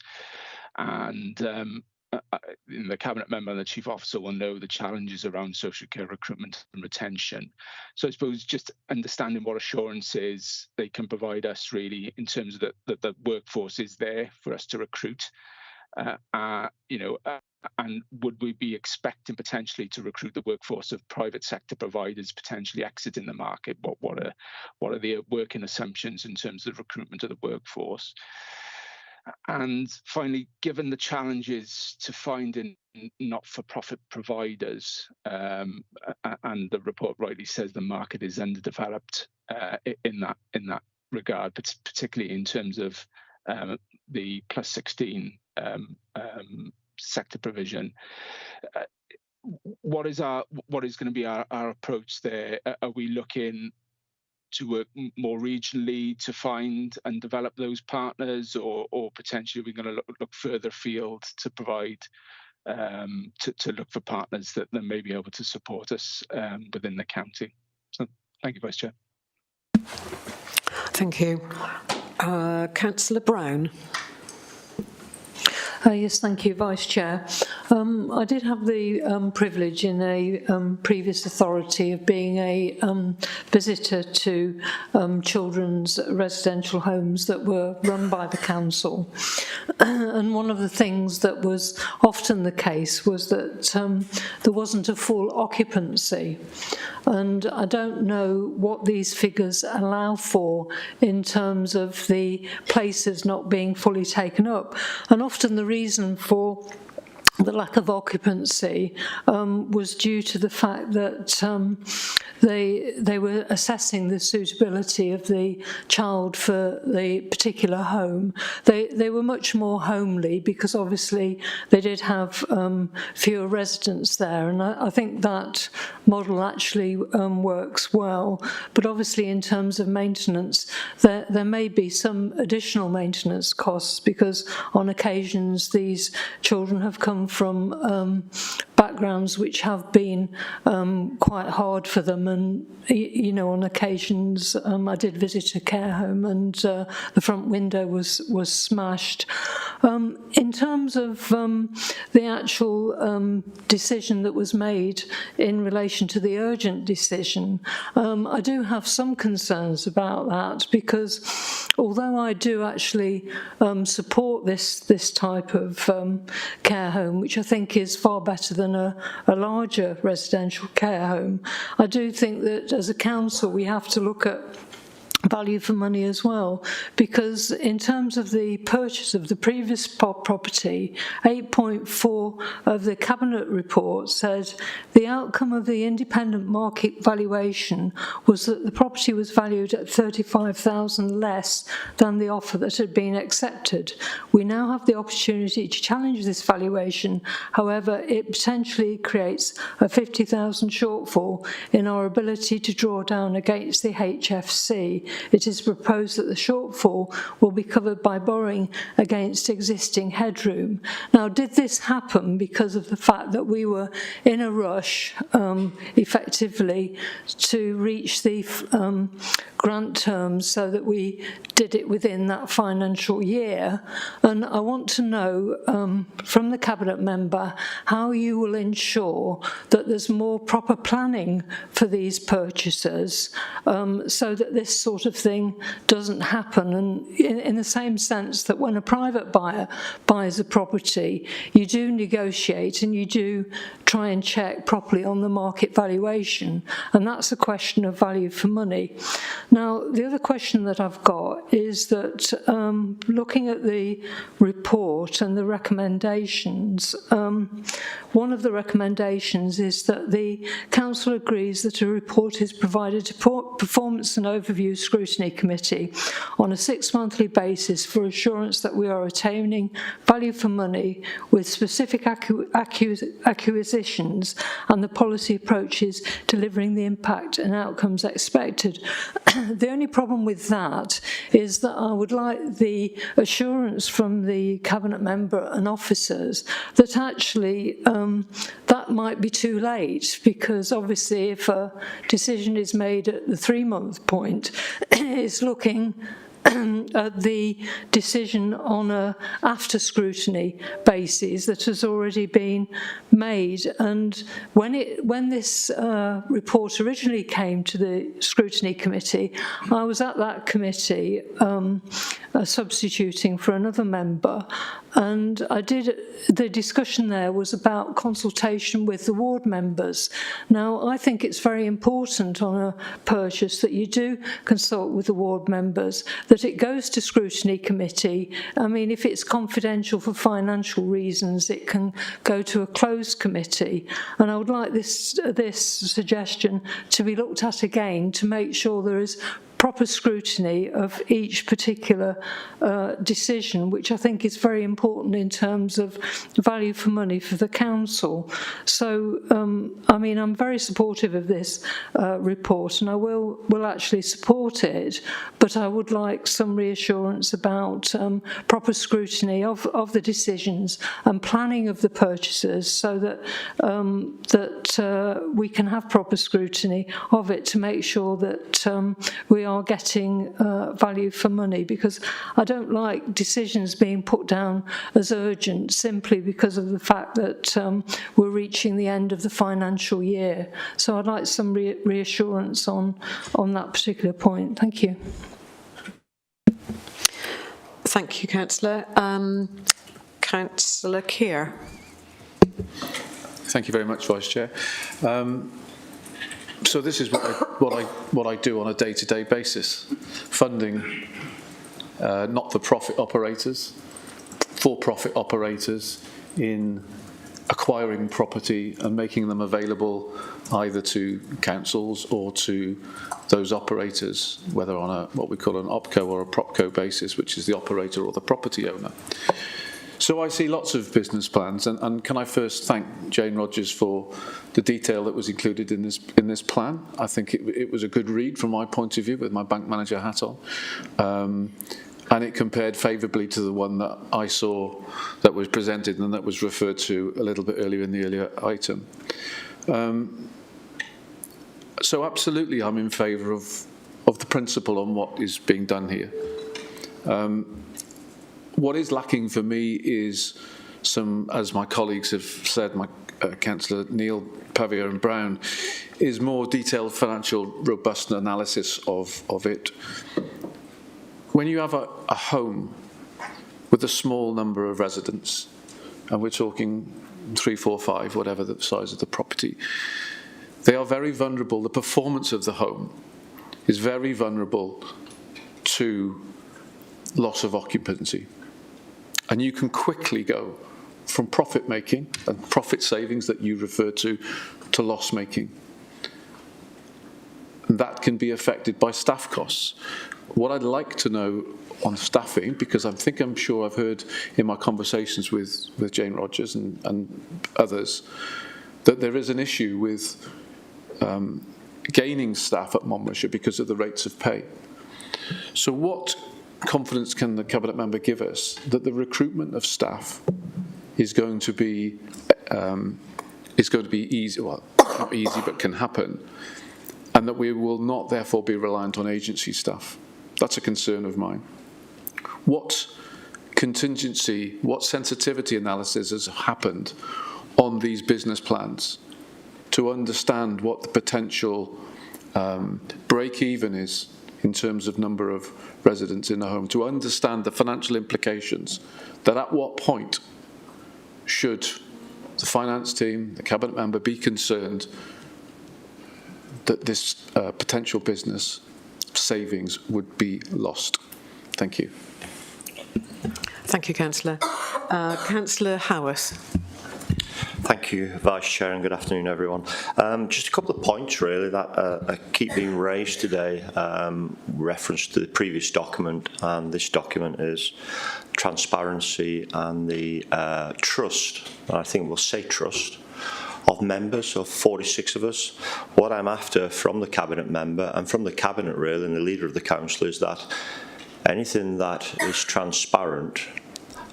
S10: and the Cabinet member and the Chief Officer will know the challenges around social care recruitment and retention. So I suppose just understanding what assurances they can provide us, really, in terms of that the workforce is there for us to recruit, and would we be expecting potentially to recruit the workforce of private sector providers potentially exiting the market? What are the working assumptions in terms of recruitment of the workforce? And finally, given the challenges to finding not-for-profit providers, and the report rightly says the market is underdeveloped in that regard, but particularly in terms of the plus 16 sector provision, what is going to be our approach there? Are we looking to work more regionally to find and develop those partners, or potentially we're going to look further afield to provide to look for partners that may be able to support us within the county? So thank you, Vice Chair.
S1: Thank you. Councillor Brown.
S11: Yes, thank you, Vice Chair. I did have the privilege in a previous authority of being a visitor to children's residential homes that were run by the council. And one of the things that was often the case was that there wasn't a full occupancy. And I don't know what these figures allow for in terms of the places not being fully taken up. And often the reason for the lack of occupancy was due to the fact that they were assessing the suitability of the child for the particular home. They were much more homely because obviously they did have fewer residents there, and I think that model actually works well. But obviously in terms of maintenance, there may be some additional maintenance costs because on occasions these children have come from backgrounds which have been quite hard for them, and you know, on occasions I did visit a care home and the front window was smashed. In terms of the actual decision that was made in relation to the urgent decision, I do have some concerns about that, because although I do actually support this type of care home, which I think is far better than a larger residential care home, I do think that as a council we have to look at value for money as well, because in terms of the purchase of the previous property, 8.4 of the Cabinet report said the outcome of the independent market valuation was that the property was valued at 35,000 less than the offer that had been accepted. We now have the opportunity to challenge this valuation. However, it potentially creates a 50,000 shortfall in our ability to draw down against the HFC. It is proposed that the shortfall will be covered by borrowing against existing headroom. Now, did this happen because of the fact that we were in a rush, effectively, to reach the grant terms so that we did it within that financial year? And I want to know from the Cabinet member how you will ensure that there's more proper planning for these purchases, so that this sort of thing doesn't happen. And in the same sense that when a private buyer buys a property, you do negotiate and you do try and check properly on the market valuation, and that's a question of value for money. Now, the other question that I've got is that looking at the report and the recommendations, one of the recommendations is that the Council agrees that a report is provided to Performance and Overview Scrutiny Committee on a 6-monthly basis for assurance that we are attaining value for money with specific acquisitions and the policy approaches delivering the impact and outcomes expected. The only problem with that is that I would like the assurance from the Cabinet member and officers that actually that might be too late, because obviously if a decision is made at the 3-month point, it's looking at the decision on a after scrutiny basis that has already been made. And when this report originally came to the scrutiny committee, I was at that committee substituting for another member, and the discussion there was about consultation with the ward members. Now, I think it's very important on a purchase that you do consult with the ward members, that it goes to scrutiny committee. I mean, if it's confidential for financial reasons, it can go to a closed committee. And I would like this suggestion to be looked at again to make sure there is proper scrutiny of each particular decision, which I think is very important in terms of value for money for the council. So, I mean, I'm very supportive of this report, and I will actually support it, but I would like some reassurance about proper scrutiny of the decisions and planning of the purchases, so that we can have proper scrutiny of it to make sure that we are getting value for money, because I don't like decisions being put down as urgent simply because of the fact that we're reaching the end of the financial year. So I'd like some reassurance on that particular point. Thank you.
S1: Thank you, Councillor. Councillor Keir.
S12: Thank you very much, Vice Chair. So this is what I do on a day-to-day basis: funding not-for-profit operators, for-profit operators in acquiring property and making them available either to councils or to those operators, whether on a what we call an OPCO or a PropCo basis, which is the operator or the property owner. So I see lots of business plans, and can I first thank Jane Rogers for the detail that was included in this plan. I think it was a good read from my point of view, with my bank manager hat on. and it compared favourably to the one that I saw that was presented and that was referred to a little bit earlier in the earlier item. So absolutely I'm in favour of the principle on what is being done here. What is lacking for me is some, as my colleagues have said, Councillor Neil, Pavia and Brown, is more detailed financial robust analysis of it. When you have a home with a small number of residents, and we're talking 3, 4, 5, whatever the size of the property, they are very vulnerable. The performance of the home is very vulnerable to loss of occupancy. And you can quickly go from profit making and profit savings that you refer to loss making. And that can be affected by staff costs. What I'd like to know on staffing, because I'm sure I've heard in my conversations with Jane Rogers and others, that there is an issue with gaining staff at Monmouthshire because of the rates of pay. So what confidence can the Cabinet Member give us that the recruitment of staff is going to be easy, well, not easy, but can happen, and that we will not therefore be reliant on agency staff? That's a concern of mine. What contingency, what sensitivity analysis has happened on these business plans to understand what the potential break-even is in terms of number of residents in a home, to understand the financial implications, that at what point should the finance team, the Cabinet Member be concerned that this potential business savings would be lost? Thank you.
S1: Thank you, Councillor. Councillor Howarth.
S2: Thank you, Vice Chair, and good afternoon, everyone. Just a couple of points, really, that keep being raised today, reference to the previous document, and this document is transparency and the trust, and I think we'll say trust, of members, of 46 of us. What I'm after from the Cabinet Member, and from the Cabinet, really, and the Leader of the Council, is that anything that is transparent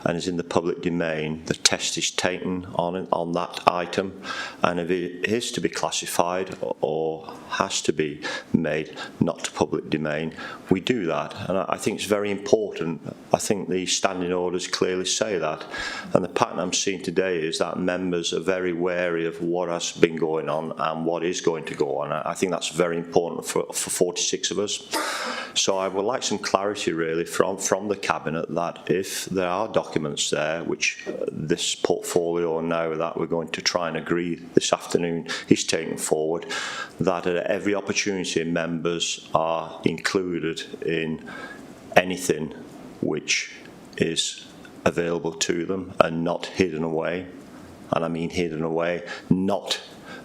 S2: and is in the public domain, the test is taken on that item, and if it is to be classified or has to be made not to public domain, we do that. And I think it's very important. I think the standing orders clearly say that, and the pattern I'm seeing today is that members are very wary of what has been going on and what is going to go on. I think that's very important for 46 of us. So I would like some clarity, really, from the Cabinet, that if there are documents there, which this portfolio now that we're going to try and agree this afternoon is taken forward, that at every opportunity members are included in anything which is available to them and not hidden away. And I mean hidden away, not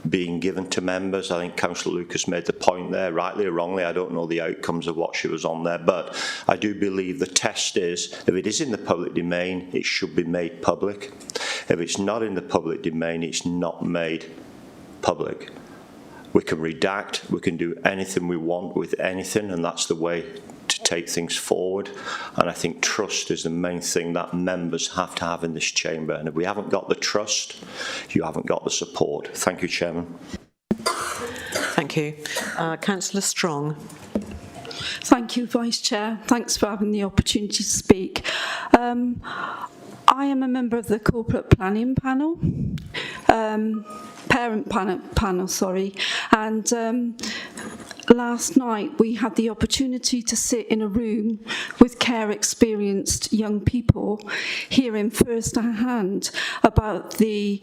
S2: being given to members. I think Councillor Lucas made the point there, rightly or wrongly. I don't know the outcomes of what she was on there, but I do believe the test is, if it is in the public domain, it should be made public. If it's not in the public domain, it's not made public. We can redact, we can do anything we want with anything, and that's the way to take things forward. And I think trust is the main thing that members have to have in this chamber, and if we haven't got the trust, you haven't got the support. Thank you, Chairman.
S1: Thank you. Councillor Strong.
S13: Thank you, Vice Chair. Thanks for having the opportunity to speak. I am a member of the corporate planning panel, parent panel, sorry, and last night we had the opportunity to sit in a room with care experienced young people, hearing first hand about the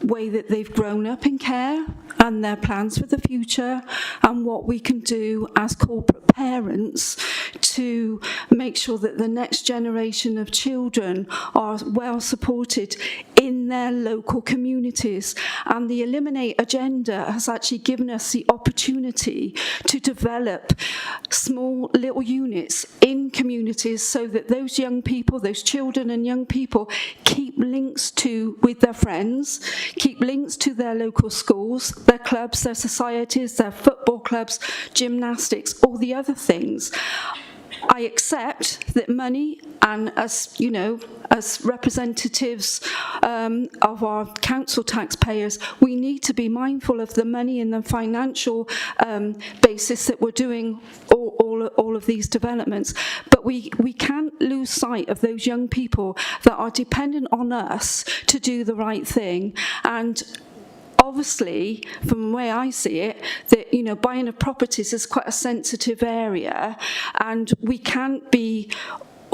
S13: way that they've grown up in care and their plans for the future, and what we can do as corporate parents to make sure that the next generation of children are well supported in their local communities. And the Eliminate agenda has actually given us the opportunity to develop small little units in communities so that those young people, those children and young people, keep links with their friends, keep links to their local schools, their clubs, their societies, their football clubs, gymnastics, all the other things. I accept that money, and as you know, as representatives of our council taxpayers, we need to be mindful of the money and the financial basis that we're doing all of these developments. But we can't lose sight of those young people that are dependent on us to do the right thing. And obviously, from the way I see it, that buying of properties is quite a sensitive area, and we can't be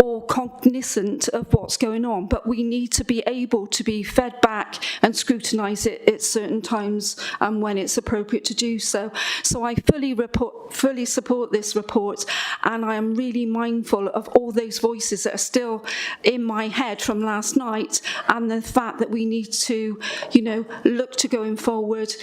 S13: all cognizant of what's going on, but we need to be able to be fed back and scrutinise it at certain times and when it's appropriate to do so. So I fully support this report, and I am really mindful of all those voices that are still in my head from last night, and the fact that we need to, look to going forward.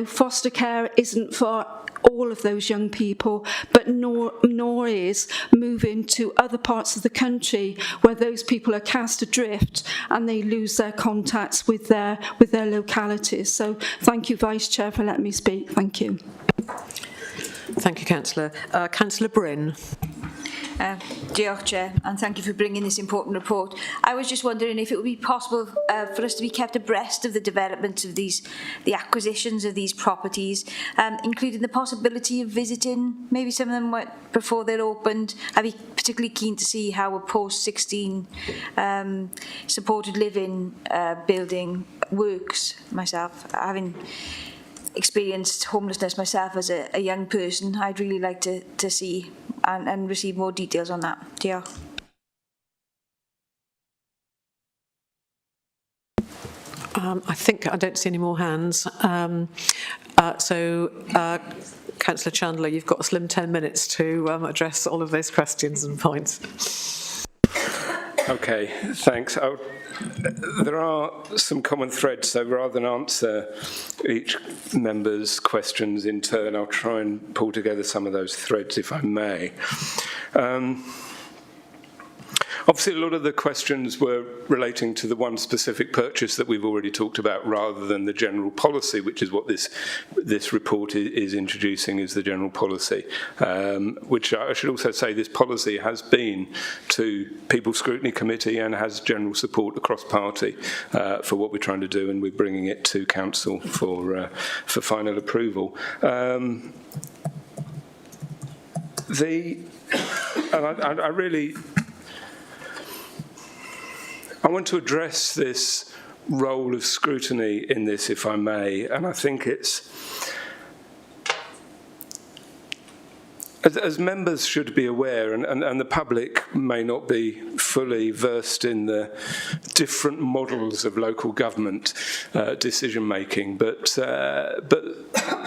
S13: Foster care isn't for all of those young people, but nor is moving to other parts of the country where those people are cast adrift and they lose their contacts with their localities. So thank you, Vice Chair, for letting me speak. Thank you.
S1: Thank you, Councillor. Councillor Bryn.
S14: Diolch, Chair, and thank you for bringing this important report. I was just wondering if it would be possible for us to be kept abreast of the development of the acquisitions of these properties, including the possibility of visiting maybe some of them before they're opened. I'd be particularly keen to see how a post-16 supported living building works myself. Having experienced homelessness myself as a young person, I'd really like to see and receive more details on that. Diolch.
S1: I don't see any more hands. Councillor Chandler, you've got a slim 10 minutes to address all of those questions and points.
S7: Okay, thanks. There are some common threads, so rather than answer each member's questions in turn, I'll try and pull together some of those threads, if I may. Obviously, a lot of the questions were relating to the one specific purchase that we've already talked about, rather than the general policy, which is what this report is introducing, is the general policy. Which I should also say, this policy has been to People's Scrutiny Committee and has general support across party for what we're trying to do, and we're bringing it to Council for final approval. I want to address this role of scrutiny in this, if I may, and I think it's, as members should be aware, and the public may not be fully versed in the different models of local government decision-making, but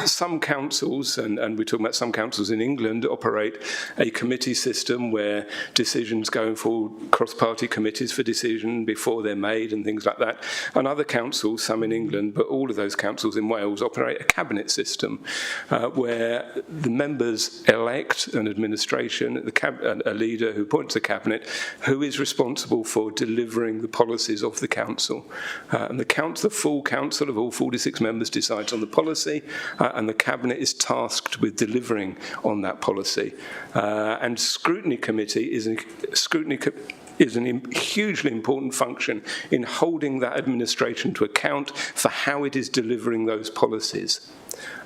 S7: some councils, and we're talking about some councils in England, operate a committee system where decisions go forward cross-party committees for decision before they're made and things like that. And other councils, some in England, but all of those councils in Wales, operate a cabinet system where the members elect an administration, a leader who appoints a cabinet, who is responsible for delivering the policies of the council. And the full council of all 46 members decides on the policy, and the cabinet is tasked with delivering on that policy. And scrutiny committee is a hugely important function in holding that administration to account for how it is delivering those policies.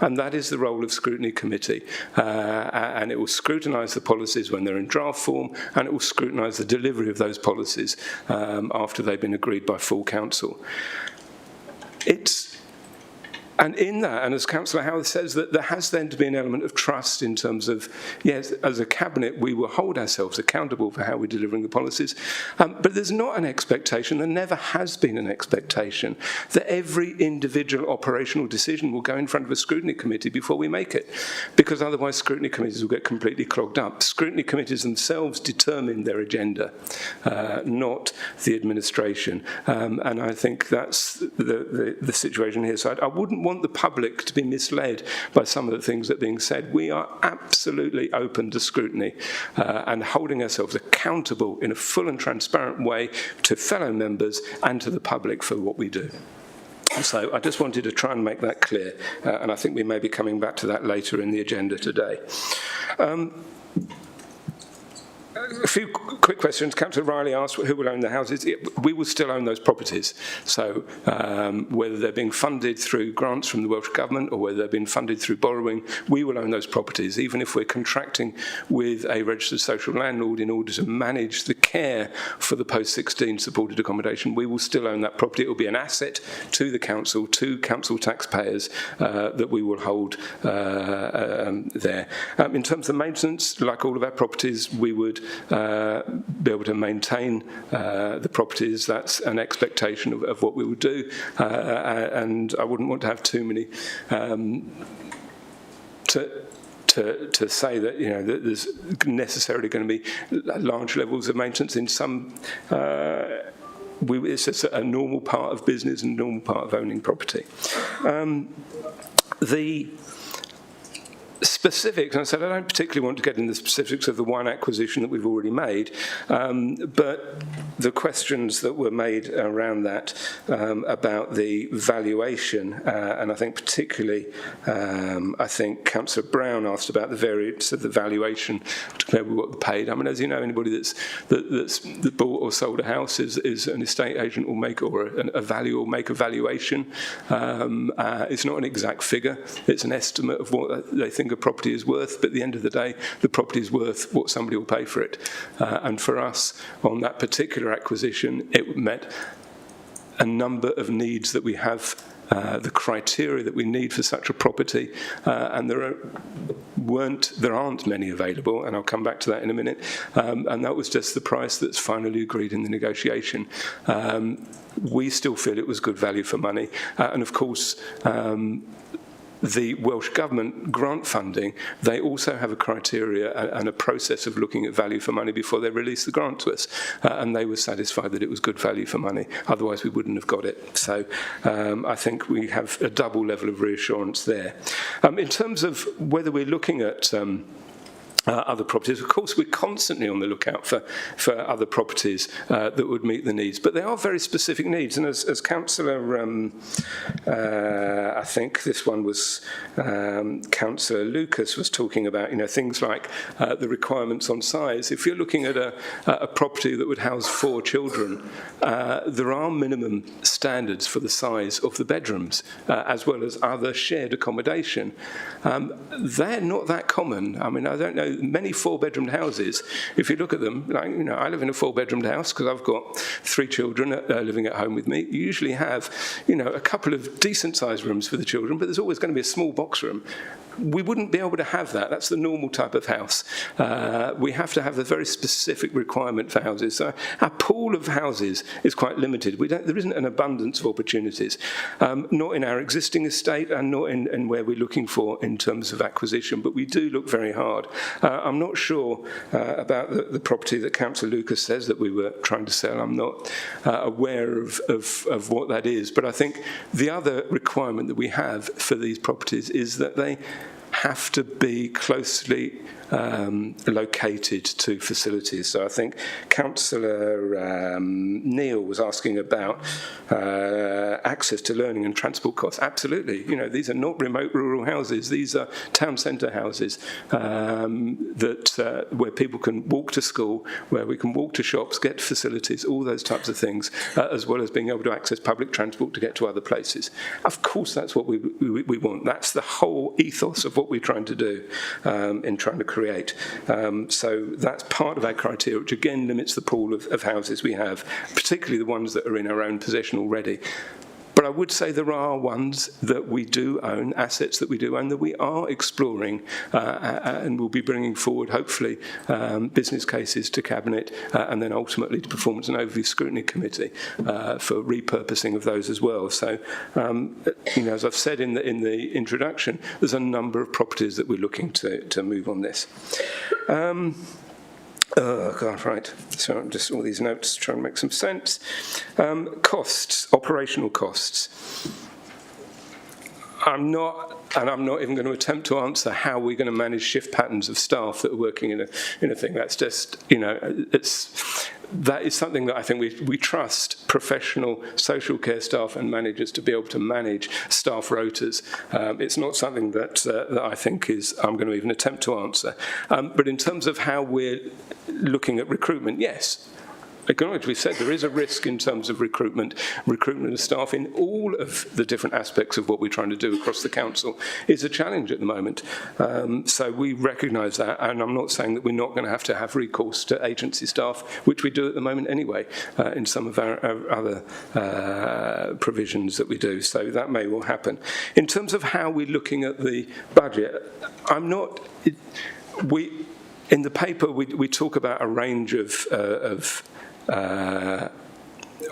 S7: And that is the role of scrutiny committee. And it will scrutinise the policies when they're in draft form, and it will scrutinise the delivery of those policies after they've been agreed by full council. And in that, and as Councillor Howard says, that there has then to be an element of trust in terms of, yes, as a cabinet, we will hold ourselves accountable for how we're delivering the policies. But there's not an expectation, there never has been an expectation, that every individual operational decision will go in front of a scrutiny committee before we make it, because otherwise scrutiny committees will get completely clogged up. Scrutiny committees themselves determine their agenda, not the administration. And I think that's the situation here. So I wouldn't want the public to be misled by some of the things that are being said. We are absolutely open to scrutiny and holding ourselves accountable in a full and transparent way to fellow members and to the public for what we do. So I just wanted to try and make that clear, and I think we may be coming back to that later in the agenda today. a few quick questions. Councillor Riley asked who will own the houses. We will still own those properties. So whether they're being funded through grants from the Welsh Government or whether they're being funded through borrowing, we will own those properties, even if we're contracting with a registered social landlord in order to manage the care for the post-16 supported accommodation. We will still own that property. It will be an asset to the council, to council taxpayers that we will hold there. In terms of maintenance, like all of our properties, we would be able to maintain the properties. That's an expectation of what we would do, and I wouldn't want to have too many to say that that there's necessarily going to be large levels of maintenance. In some, it's just a normal part of business and a normal part of owning property. The specifics, and I said I don't particularly want to get into the specifics of the one acquisition that we've already made, but the questions that were made around that about the valuation, and I think particularly, I think Councillor Brown asked about the variance of the valuation compared with what they paid. I mean, as you know, anybody that's bought or sold a house is an estate agent will make, or a value will make a valuation. It's not an exact figure; it's an estimate of what they think a property is worth, but at the end of the day, the property is worth what somebody will pay for it. And for us, on that particular acquisition, it met a number of needs that we have, the criteria that we need for such a property, and there aren't many available, and I'll come back to that in a minute, and that was just the price that's finally agreed in the negotiation. We still feel it was good value for money, and of course, the Welsh Government grant funding, they also have a criteria and a process of looking at value for money before they release the grant to us, and they were satisfied that it was good value for money, otherwise we wouldn't have got it. So I think we have a double level of reassurance there. In terms of whether we're looking at other properties, of course, we're constantly on the lookout for other properties that would meet the needs, but they are very specific needs. And as Councillor, I think this one was Councillor Lucas was talking about, things like the requirements on size. If you're looking at a property that would house 4 children, there are minimum standards for the size of the bedrooms, as well as other shared accommodation. They're not that common. I mean, I don't know. Many 4-bedroomed houses, if you look at them, like, I live in a 4-bedroomed house because I've got 3 children living at home with me. You usually have, a couple of decent-sized rooms for the children, but there's always going to be a small box room. We wouldn't be able to have that. That's the normal type of house. We have to have a very specific requirement for houses. So our pool of houses is quite limited. There isn't an abundance of opportunities, not in our existing estate and not in where we're looking for in terms of acquisition, but we do look very hard. I'm not sure about the property that Councillor Lucas says that we were trying to sell. I'm not aware of what that is, but I think the other requirement that we have for these properties is that they have to be closely located to facilities. So I think Councillor Neil was asking about access to learning and transport costs. Absolutely. These are not remote rural houses. These are town centre houses where people can walk to school, where we can walk to shops, get facilities, all those types of things, as well as being able to access public transport to get to other places. Of course, that's what we want. That's the whole ethos of what we're trying to do in trying to create. So that's part of our criteria, which again limits the pool of houses we have, particularly the ones that are in our own possession already. But I would say there are ones that we do own, assets that we do own, that we are exploring and will be bringing forward, hopefully, business cases to Cabinet and then ultimately to Performance and Overview Scrutiny Committee for repurposing of those as well. So, as I've said in the introduction, there's a number of properties that we're looking to move on this. Oh, God, right. So I'm just all these notes trying to make some sense. Costs, operational costs. I'm not even going to attempt to answer how we're going to manage shift patterns of staff that are working in a thing. That's just, that is something that I think we trust professional social care staff and managers to be able to manage staff rotas. It's not something that I think I'm going to even attempt to answer. But in terms of how we're looking at recruitment, yes. Acknowledge, we've said there is a risk in terms of recruitment of staff in all of the different aspects of what we're trying to do across the council is a challenge at the moment. So we recognise that, and I'm not saying that we're not going to have recourse to agency staff, which we do at the moment anyway, in some of our other provisions that we do. So that may well happen. In terms of how we're looking at the budget, in the paper we talk about a range of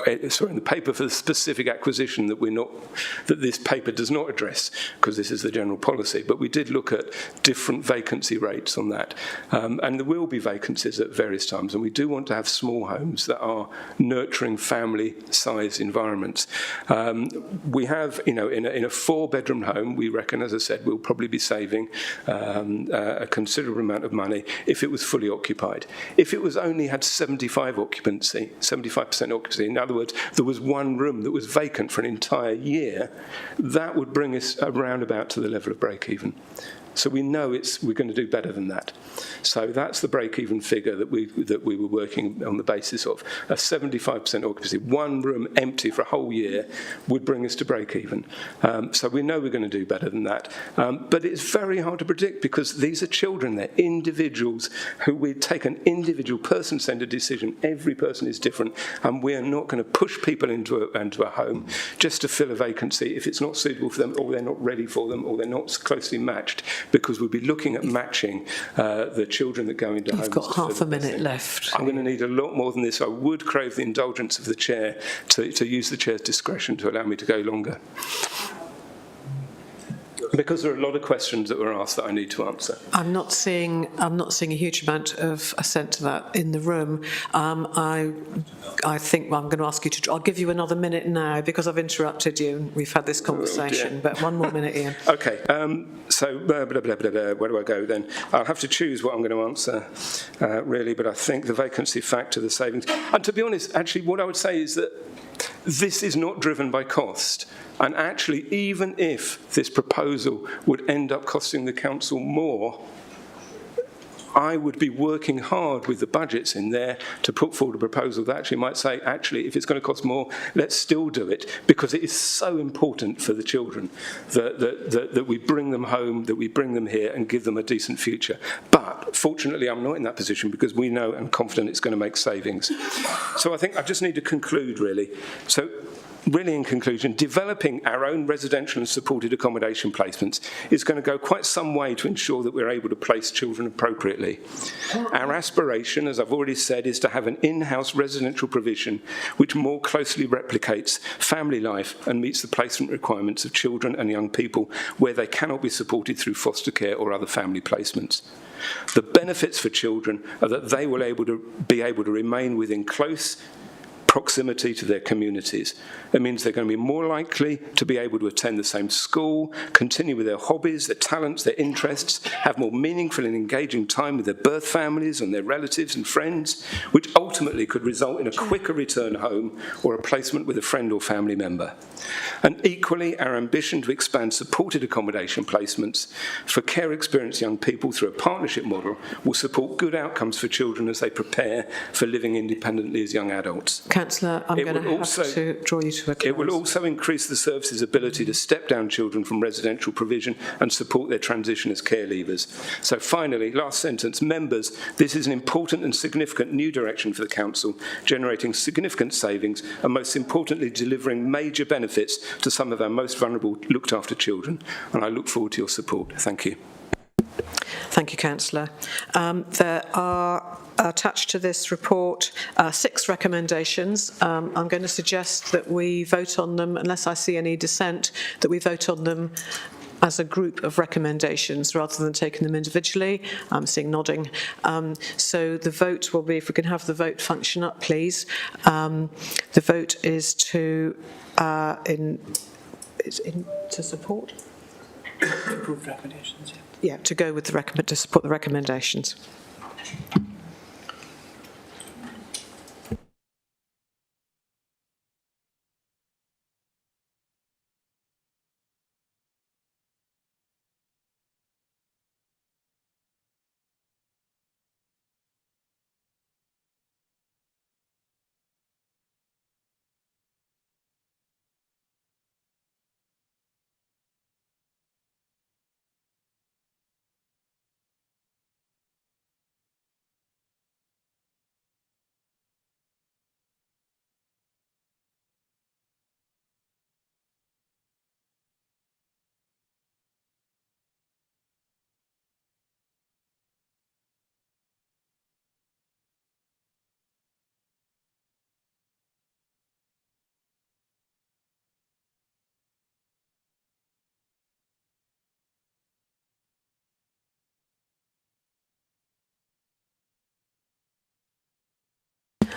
S7: in the paper for the specific acquisition that this paper does not address, because this is the general policy, but we did look at different vacancy rates on that. And there will be vacancies at various times, and we do want to have small homes that are nurturing family-sized environments. We have, in a 4-bedroom home, we reckon, as I said, we'll probably be saving a considerable amount of money if it was fully occupied. If it was only had 75% occupancy, in other words, there was one room that was vacant for an entire year, that would bring us around about to the level of break-even. So we know we're going to do better than that. So that's the break-even figure that we were working on the basis of. A 75% occupancy, one room empty for a whole year, would bring us to break-even. So we know we're going to do better than that. But it's very hard to predict, because these are children, they're individuals who we take an individual person-centered decision. Every person is different, and we are not going to push people into a home just to fill a vacancy if it's not suitable for them, or they're not ready for them, or they're not closely matched, because we'll be looking at matching the children that go into homes.
S1: You've got half a minute left.
S7: I'm going to need a lot more than this. I would crave the indulgence of the chair to use the chair's discretion to allow me to go longer, because there are a lot of questions that were asked that I need to answer.
S1: I'm not seeing a huge amount of assent to that in the room. I think I'm going to ask you to. I'll give you another minute now, because I've interrupted you. We've had this conversation, but one more minute, Ian.
S7: Okay. So where do I go then? I'll have to choose what I'm going to answer, really. But I think the vacancy factor, the savings, and to be honest, actually, what I would say is that this is not driven by cost. And actually, even if this proposal would end up costing the council more, I would be working hard with the budgets in there to put forward a proposal that actually might say, actually, if it's going to cost more, let's still do it, because it is so important for the children that we bring them home, that we bring them here and give them a decent future. But fortunately, I'm not in that position, because we know and confident it's going to make savings. So I think I just need to conclude, really. So really, in conclusion, developing our own residential and supported accommodation placements is going to go quite some way to ensure that we're able to place children appropriately. Our aspiration, as I've already said, is to have an in-house residential provision which more closely replicates family life and meets the placement requirements of children and young people where they cannot be supported through foster care or other family placements. The benefits for children are that they will be able to remain within close proximity to their communities. It means they're going to be more likely to be able to attend the same school, continue with their hobbies, their talents, their interests, have more meaningful and engaging time with their birth families and their relatives and friends, which ultimately could result in a quicker return home or a placement with a friend or family member. And equally, our ambition to expand supported accommodation placements for care experienced young people through a partnership model will support good outcomes for children as they prepare for living independently as young adults.
S1: Councillor, I'm going to have to draw you to a close.
S7: It will also increase the service's ability to step down children from residential provision and support their transition as care leavers. So finally, last sentence, members, this is an important and significant new direction for the council, generating significant savings and most importantly delivering major benefits to some of our most vulnerable looked after children. And I look forward to your support. Thank you.
S1: Thank you, Councillor. There are attached to this report 6 recommendations. I'm going to suggest that we vote on them, unless I see any dissent, that we vote on them as a group of recommendations rather than taking them individually. I'm seeing nodding. So the vote will be, if we can have the vote function up, please. The vote is to support?
S5: Approved recommendations, yeah.
S1: Yeah, to go with the to support the recommendations.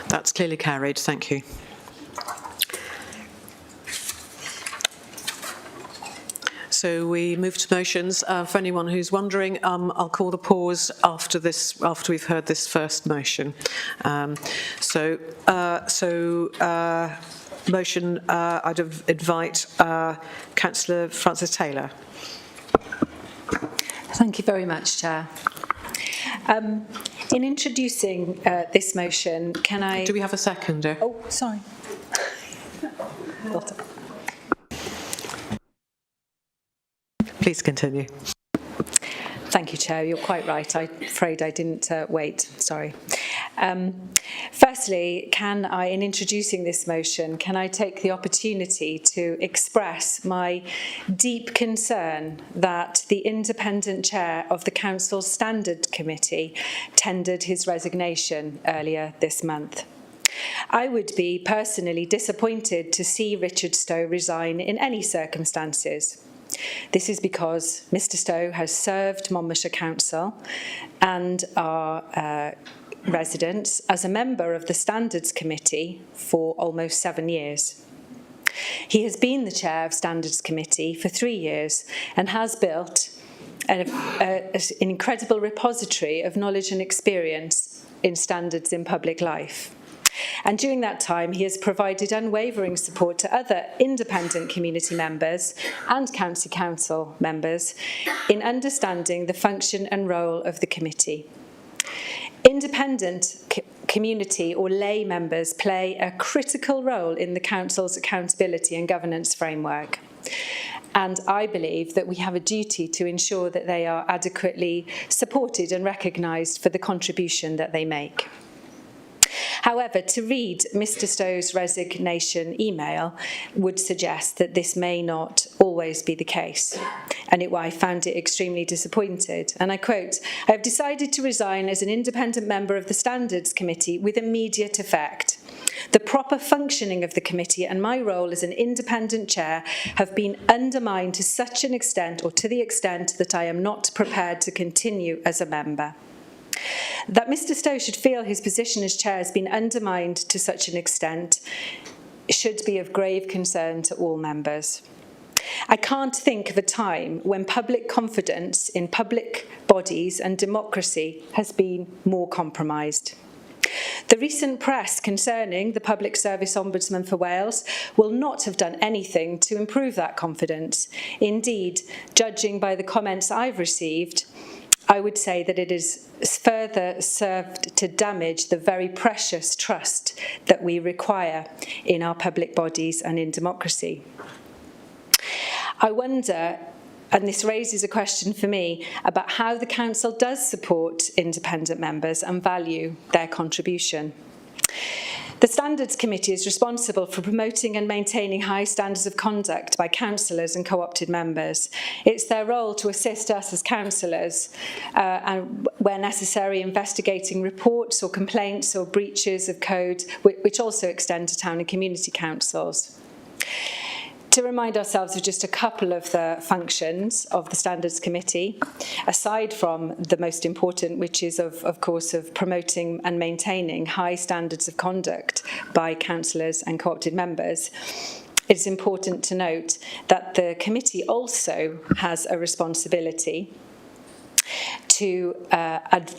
S1: That's clearly carried. Thank you. So we move to motions. For anyone who's wondering, I'll call the pause after we've heard this first motion. Motion, I'd invite Councillor Frances Taylor.
S15: Thank you very much, Chair. In introducing this motion, can I...
S1: Do we have a seconder?
S15: Oh, sorry.
S1: Please continue.
S15: Thank you, Chair. You're quite right. I'm afraid I didn't wait. Sorry. Firstly, in introducing this motion, can I take the opportunity to express my deep concern that the independent chair of the Council's Standard Committee tendered his resignation earlier this month. I would be personally disappointed to see Richard Stowe resign in any circumstances. This is because Mr Stowe has served Monmouthshire Council and our residents as a member of the Standards Committee for almost 7 years. He has been the chair of Standards Committee for 3 years and has built an incredible repository of knowledge and experience in standards in public life. And during that time, he has provided unwavering support to other independent community members and county council members in understanding the function and role of the committee. Independent community or lay members play a critical role in the council's accountability and governance framework. And I believe that we have a duty to ensure that they are adequately supported and recognised for the contribution that they make. However, to read Mr Stowe's resignation email would suggest that this may not always be the case. And I found it extremely disappointed. And I quote, "I have decided to resign as an independent member of the Standards Committee with immediate effect. The proper functioning of the committee and my role as an independent chair have been undermined to such an extent, or to the extent, that I am not prepared to continue as a member." That Mr Stowe should feel his position as chair has been undermined to such an extent should be of grave concern to all members. I can't think of a time when public confidence in public bodies and democracy has been more compromised. The recent press concerning the Public Service Ombudsman for Wales will not have done anything to improve that confidence. Indeed, judging by the comments I've received, I would say that it is further served to damage the very precious trust that we require in our public bodies and in democracy. I wonder, and this raises a question for me, about how the Council does support independent members and value their contribution. The Standards Committee is responsible for promoting and maintaining high standards of conduct by councillors and co-opted members. It's their role to assist us as councillors and, where necessary, investigating reports or complaints or breaches of code, which also extend to town and community councils. To remind ourselves of just a couple of the functions of the Standards Committee, aside from the most important, which is of course of promoting and maintaining high standards of conduct by councillors and co-opted members, it's important to note that the committee also has a responsibility to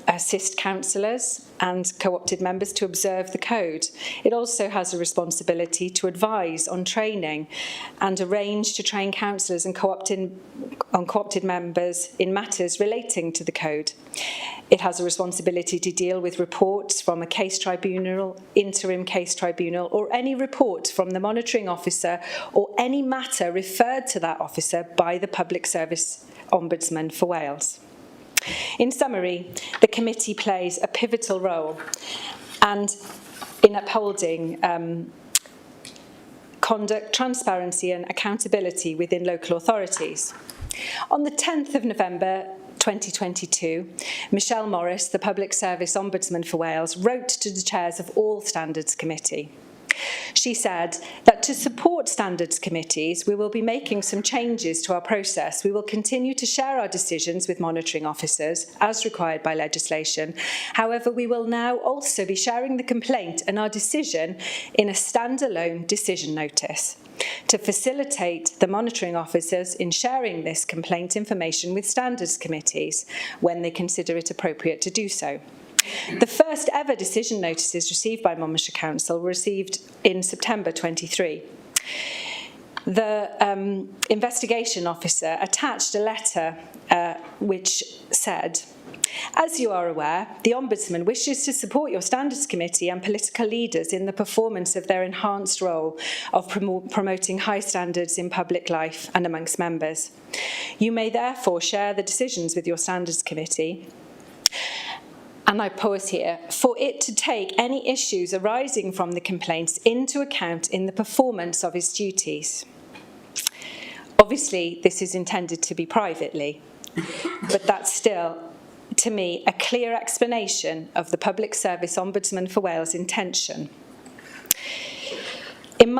S15: assist councillors and co-opted members to observe the code. It also has a responsibility to advise on training and arrange to train councillors and co-opted members in matters relating to the code. It has a responsibility to deal with reports from a case tribunal, interim case tribunal, or any report from the monitoring officer or any matter referred to that officer by the Public Service Ombudsman for Wales. In summary, the committee plays a pivotal role and in upholding conduct, transparency and accountability within local authorities. On the 10th of November 2022, Michelle Morris, the Public Service Ombudsman for Wales, wrote to the chairs of all Standards Committee. She said that to support standards committees, we will be making some changes to our process. We will continue to share our decisions with monitoring officers as required by legislation. However, we will now also be sharing the complaint and our decision in a standalone decision notice to facilitate the monitoring officers in sharing this complaint information with standards committees when they consider it appropriate to do so. The first ever decision notices received by Monmouthshire Council were received in September 23. The investigation officer attached a letter which said, "As you are aware, the Ombudsman wishes to support your Standards Committee and political leaders in the performance of their enhanced role of promoting high standards in public life and amongst members. You may therefore share the decisions with your Standards Committee," and I pause here, "for it to take any issues arising from the complaints into account in the performance of its duties." Obviously, this is intended to be privately, but that's still, to me, a clear explanation of the Public Service Ombudsman for Wales' intention. In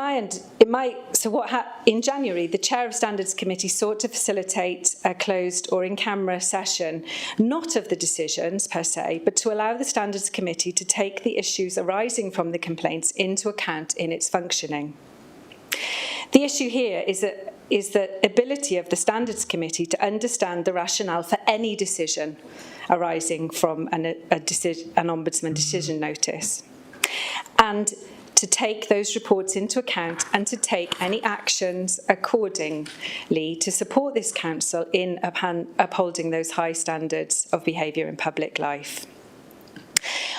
S15: January, the Chair of Standards Committee sought to facilitate a closed or in-camera session, not of the decisions per se, but to allow the Standards Committee to take the issues arising from the complaints into account in its functioning. The issue here is the ability of the Standards Committee to understand the rationale for any decision arising from an Ombudsman decision notice, and to take those reports into account and to take any actions accordingly to support this council in upholding those high standards of behaviour in public life.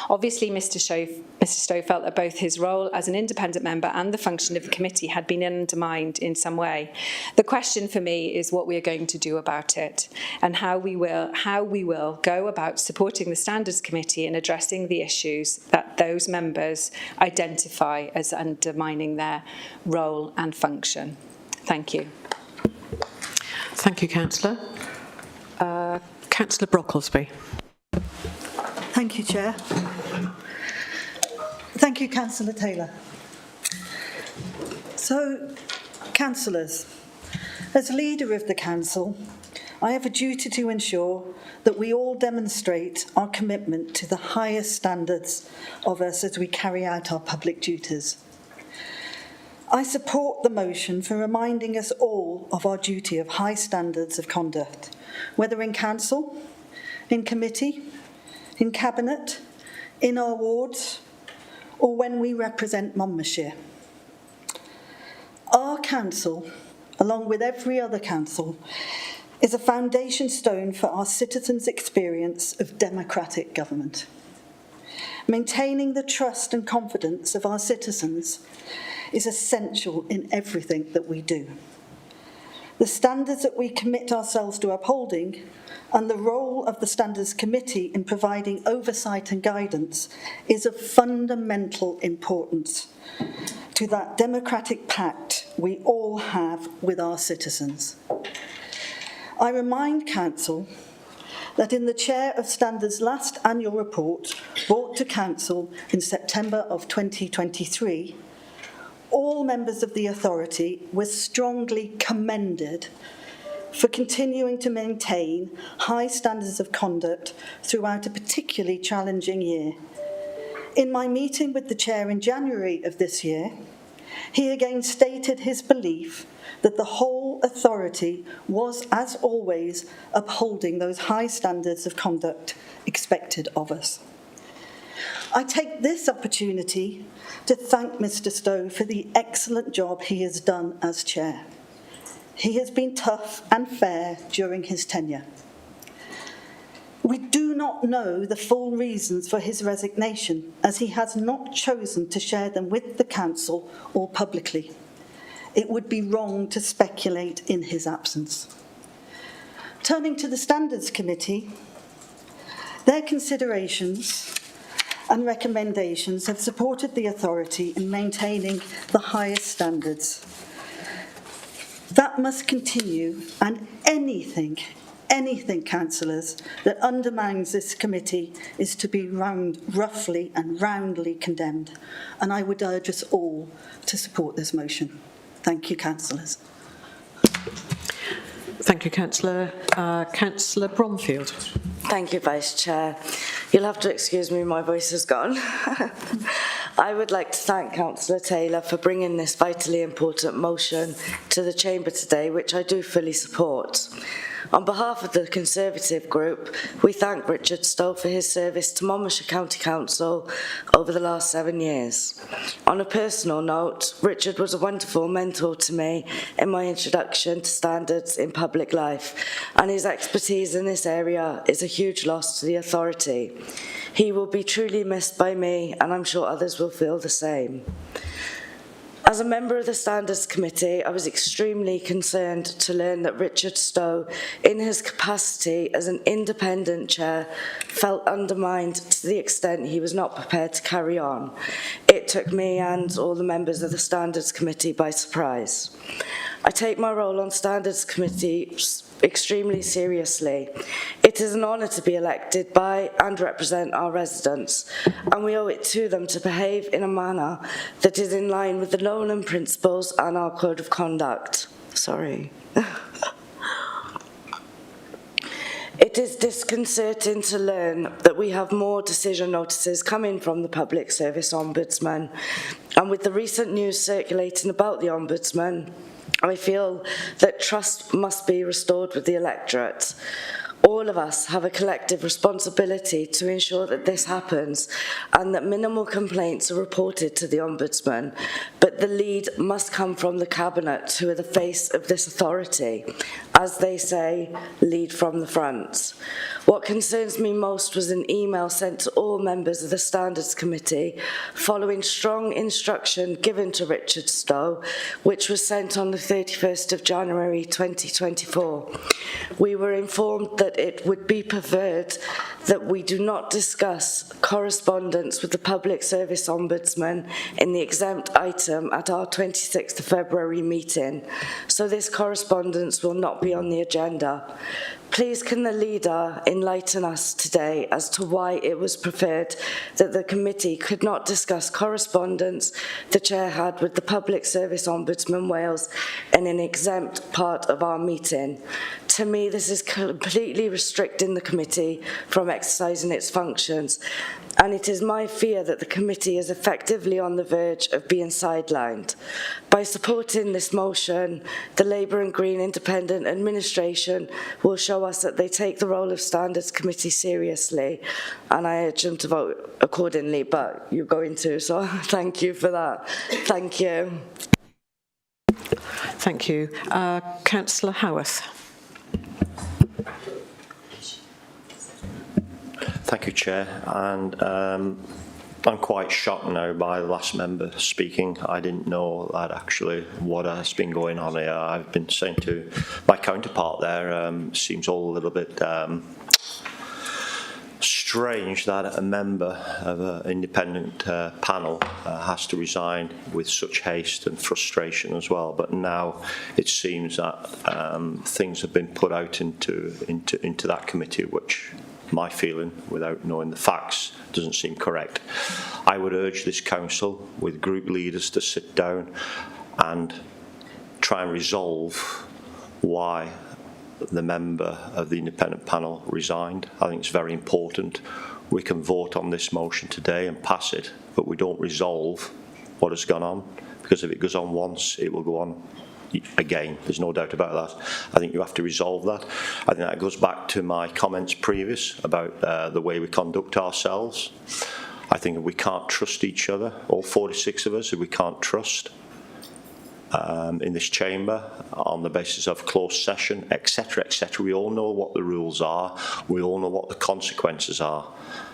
S15: Obviously, Mr Stowe felt that both his role as an independent member and the function of the committee had been undermined in some way. The question for me is what we are going to do about it and how we will go about supporting the Standards Committee in addressing the issues that those members identify as undermining their role and function. Thank you.
S1: Thank you, Councillor. Councillor Brocklesby.
S16: Thank you, Chair. Thank you, Councillor Taylor. So, councillors, as leader of the council, I have a duty to ensure that we all demonstrate our commitment to the highest standards of us as we carry out our public duties. I support the motion for reminding us all of our duty of high standards of conduct, whether in council, in committee, in cabinet, in our wards, or when we represent Monmouthshire. Our council, along with every other council, is a foundation stone for our citizens' experience of democratic government. Maintaining the trust and confidence of our citizens is essential in everything that we do. The standards that we commit ourselves to upholding and the role of the Standards Committee in providing oversight and guidance is of fundamental importance to that democratic pact we all have with our citizens. I remind Council that in the Chair of Standards' last annual report brought to Council in September of 2023, all members of the authority were strongly commended for continuing to maintain high standards of conduct throughout a particularly challenging year. In my meeting with the Chair in January of this year, he again stated his belief that the whole authority was, as always, upholding those high standards of conduct expected of us. I take this opportunity to thank Mr Stowe for the excellent job he has done as Chair. He has been tough and fair during his tenure. We do not know the full reasons for his resignation, as he has not chosen to share them with the Council or publicly. It would be wrong to speculate in his absence. Turning to the Standards Committee, their considerations and recommendations have supported the authority in maintaining the highest standards. That must continue, and anything anything, councillors, that undermines this committee is to be roughly and roundly condemned. And I would urge us all to support this motion. Thank you, councillors.
S1: Thank you, Councillor. Councillor Bromfield.
S17: Thank you, Vice Chair. You'll have to excuse me, my voice is gone. I would like to thank Councillor Taylor for bringing this vitally important motion to the Chamber today, which I do fully support. On behalf of the Conservative group, we thank Richard Stowe for his service to Monmouthshire County Council over the last 7 years. On a personal note, Richard was a wonderful mentor to me in my introduction to standards in public life, and his expertise in this area is a huge loss to the authority. He will be truly missed by me, and I'm sure others will feel the same. As a member of the Standards Committee, I was extremely concerned to learn that Richard Stowe, in his capacity as an independent chair, felt undermined to the extent he was not prepared to carry on. It took me and all the members of the Standards Committee by surprise. I take my role on Standards Committee extremely seriously. It is an honour to be elected by and represent our residents, and we owe it to them to behave in a manner that is in line with the Nolan principles and our code of conduct. Sorry. It is disconcerting to learn that we have more decision notices coming from the Public Service Ombudsman, and with the recent news circulating about the Ombudsman, I feel that trust must be restored with the electorate. All of us have a collective responsibility to ensure that this happens and that minimal complaints are reported to the Ombudsman, but the lead must come from the Cabinet, who are the face of this authority. As they say, lead from the front. What concerns me most was an email sent to all members of the Standards Committee following strong instruction given to Richard Stowe, which was sent on the 31st of January 2024. We were informed that it would be preferred that we do not discuss correspondence with the Public Service Ombudsman in the exempt item at our 26th of February meeting, so this correspondence will not be on the agenda. Please can the leader enlighten us today as to why it was preferred that the committee could not discuss correspondence the chair had with the Public Service Ombudsman Wales in an exempt part of our meeting. To me, this is completely restricting the committee from exercising its functions, and it is my fear that the committee is effectively on the verge of being sidelined. By supporting this motion, the Labour and Green Independent Administration will show us that they take the role of Standards Committee seriously, and I urge them to vote accordingly, but you're going to, so thank you for that. Thank you.
S1: Thank you. Councillor Howarth.
S2: Thank you, Chair. And I'm quite shocked now by the last member speaking. I didn't know that actually what has been going on here. I've been saying to my counterpart there, seems all a little bit strange that a member of an independent panel has to resign with such haste and frustration as well. But now it seems that things have been put out into that committee, which my feeling, without knowing the facts, doesn't seem correct. I would urge this council, with group leaders, to sit down and try and resolve why the member of the independent panel resigned. I think it's very important. We can vote on this motion today and pass it, but we don't resolve what has gone on, because if it goes on once, it will go on again. There's no doubt about that. I think you have to resolve that. I think that goes back to my comments previous about the way we conduct ourselves. I think if we can't trust each other, all 46 of us, if we can't trust in this chamber on the basis of closed session, etc., etc., we all know what the rules are, we all know what the consequences are.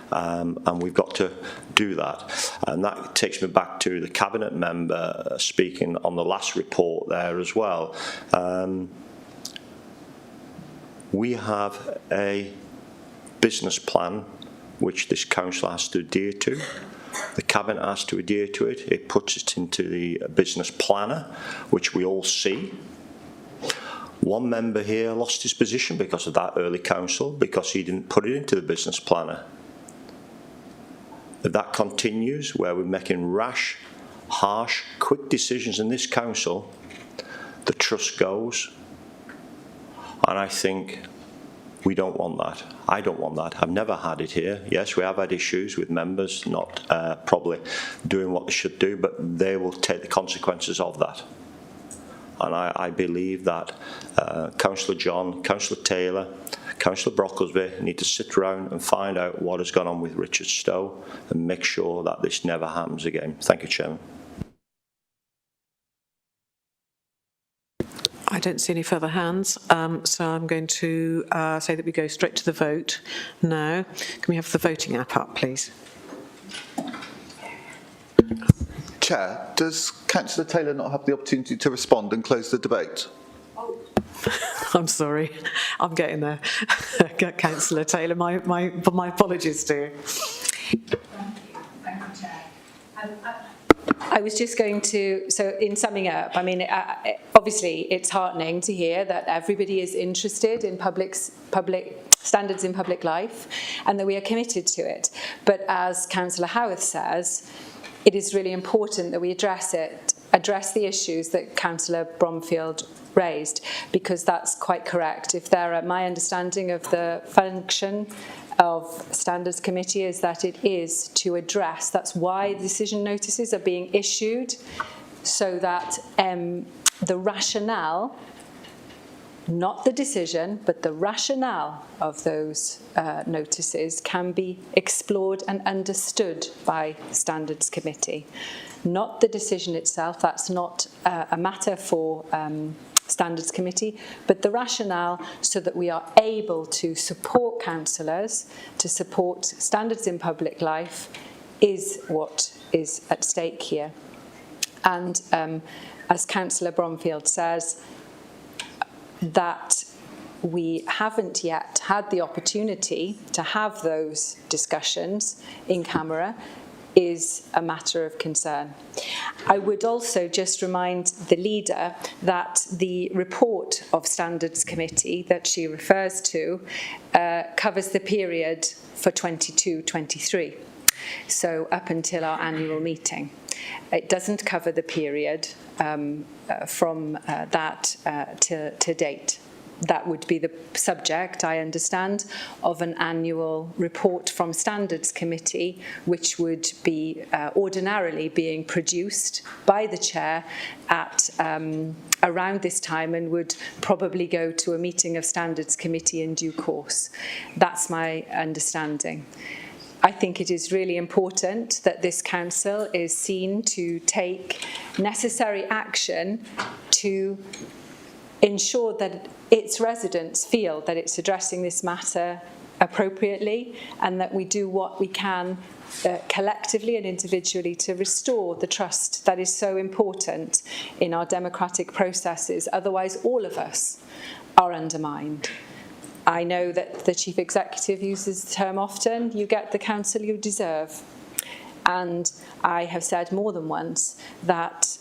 S2: And we've got to do that. And that takes me back to the Cabinet member speaking on the last report there as well. We have a business plan which this council has to adhere to. The Cabinet has to adhere to it. It puts it into the business planner, which we all see. One member here lost his position because of that early council, because he didn't put it into the business planner. If that continues, where we're making rash, harsh, quick decisions in this council, the trust goes. And I think we don't want that. I don't want that. I've never had it here. Yes, we have had issues with members not probably doing what they should do, but they will take the consequences of that. And I believe that Councillor John, Councillor Taylor, Councillor Brocklesby need to sit around and find out what has gone on with Richard Stowe and make sure that this never happens again. Thank you, Chairman.
S1: I don't see any further hands, so I'm going to say that we go straight to the vote now. Can we have the voting app up, please?
S6: Chair, does Councillor Taylor not have the opportunity to respond and close the debate?
S1: I'm sorry, I'm getting there. Councillor Taylor, my apologies to you.
S15: Thank you, Chair. I was just going to, so in summing up, I mean, obviously it's heartening to hear that everybody is interested in public standards in public life and that we are committed to it. But as Councillor Howarth says, it is really important that we address the issues that Councillor Bromfield raised, because that's quite correct. If there are, my understanding of the function of Standards Committee is that it is to address, that's why decision notices are being issued, so that the rationale, not the decision, but the rationale of those notices can be explored and understood by Standards Committee. Not the decision itself, that's not a matter for Standards Committee, but the rationale so that we are able to support councillors, to support standards in public life, is what is at stake here. And as Councillor Bromfield says, that we haven't yet had the opportunity to have those discussions in camera is a matter of concern. I would also just remind the leader that the report of Standards Committee that she refers to covers the period for 22-23, so up until our annual meeting. It doesn't cover the period from that to date. That would be the subject, I understand, of an annual report from Standards Committee, which would be ordinarily being produced by the Chair at around this time and would probably go to a meeting of Standards Committee in due course. That's my understanding. I think it is really important that this council is seen to take necessary action to ensure that its residents feel that it's addressing this matter appropriately, and that we do what we can collectively and individually to restore the trust that is so important in our democratic processes. Otherwise, all of us are undermined. I know that the Chief Executive uses the term often, you get the council you deserve. And I have said more than once that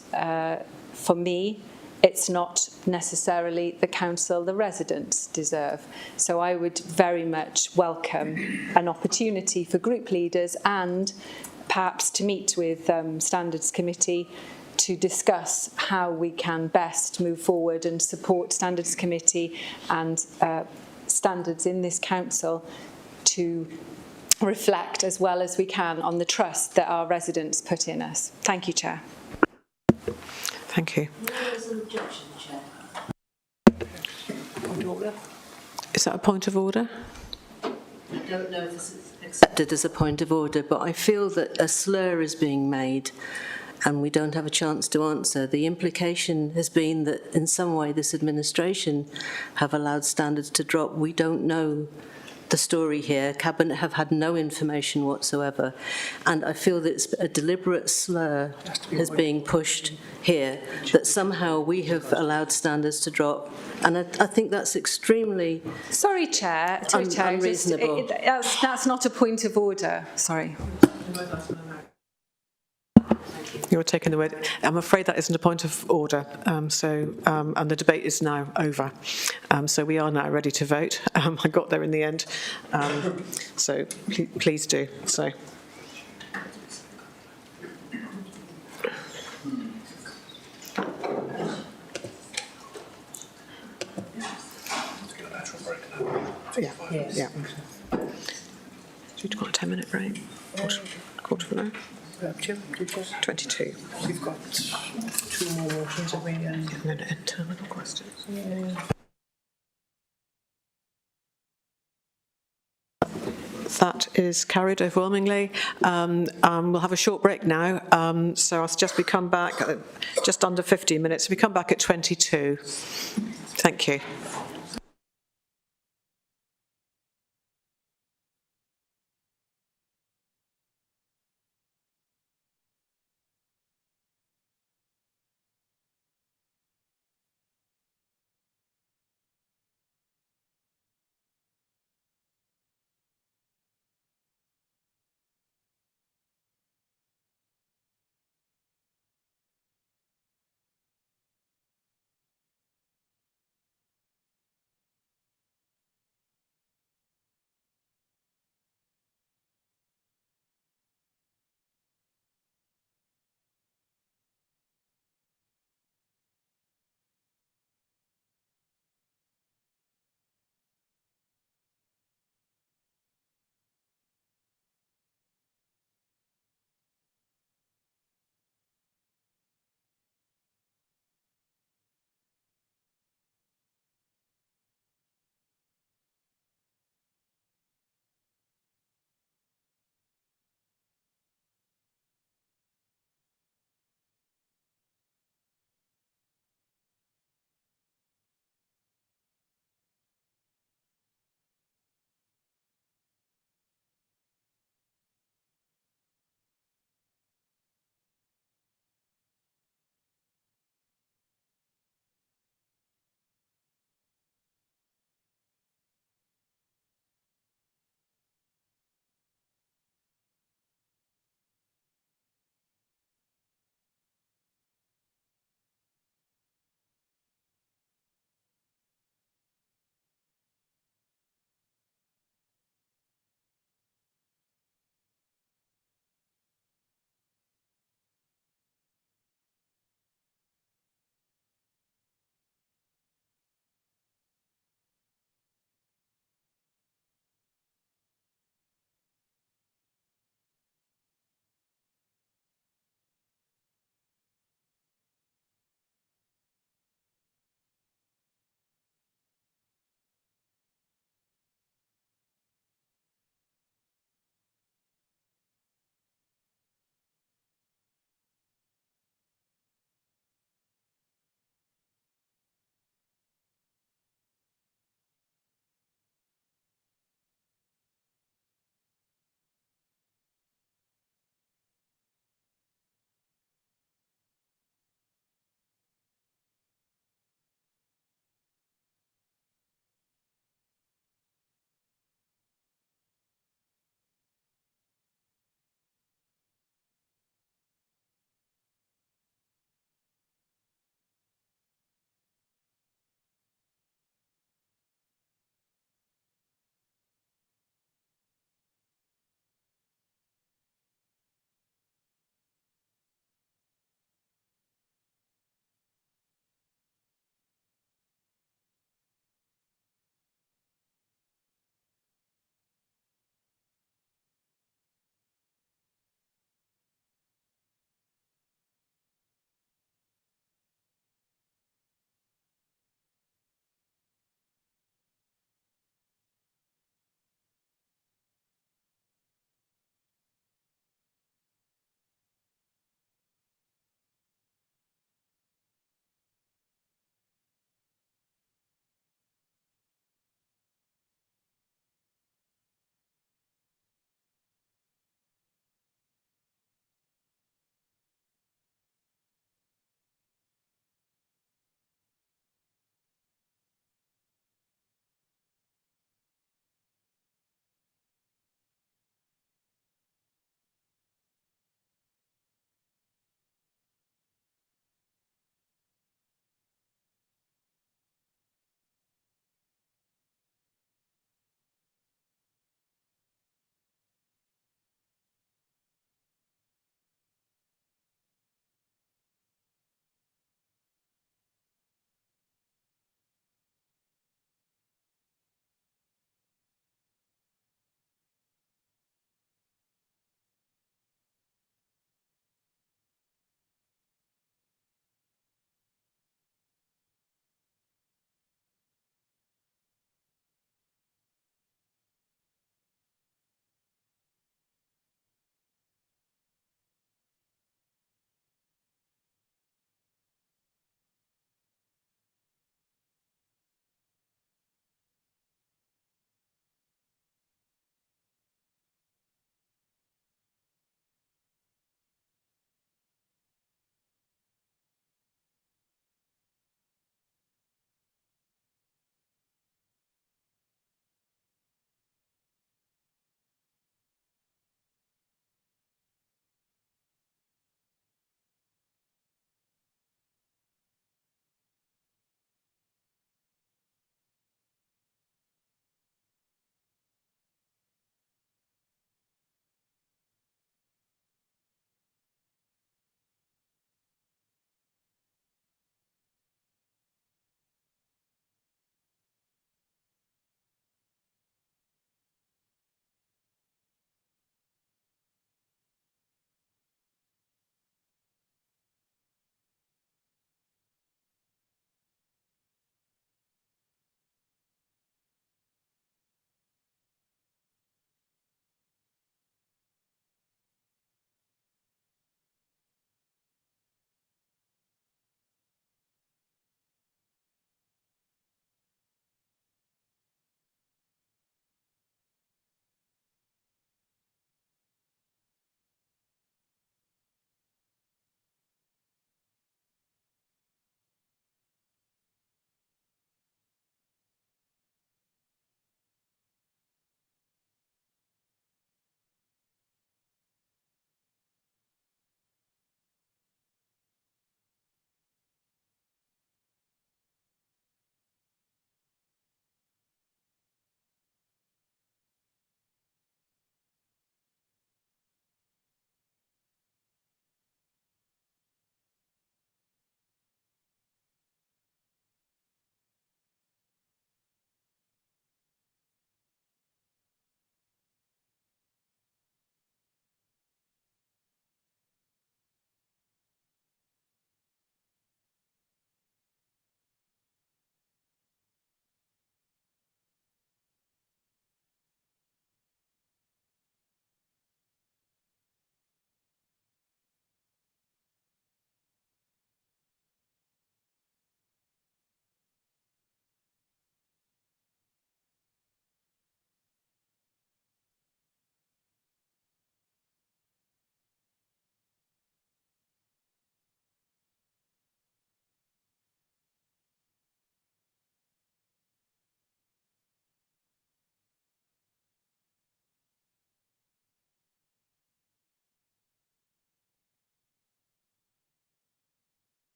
S15: for me, it's not necessarily the council the residents deserve. So I would very much welcome an opportunity for group leaders and perhaps to meet with Standards Committee to discuss how we can best move forward and support Standards Committee and standards in this council to reflect as well as we can on the trust that our residents put in us. Thank you, Chair.
S1: Thank you. Is that a point of order?
S18: I don't know if this is accepted as a point of order, but I feel that a slur is being made and we don't have a chance to answer. The implication has been that in some way this administration have allowed standards to drop. We don't know the story here. Cabinet have had no information whatsoever, and I feel that it's a deliberate slur is being pushed here, that somehow we have allowed standards to drop, and I think that's extremely
S15: Sorry, Chair.
S18: unreasonable.
S15: That's not a point of order. Sorry.
S1: You're taking the word. I'm afraid that isn't a point of order. And the debate is now over. So we are now ready to vote. I got there in the end. So please do. So. Yeah. So you've got a 10-minute break. Quarter of an hour. 22.
S5: We've got 2 more motions, have we?
S1: And then terminal questions. That is carried overwhelmingly. We'll have a short break now. So I'll suggest we come back just under 15 minutes. We come back at 22. Thank you.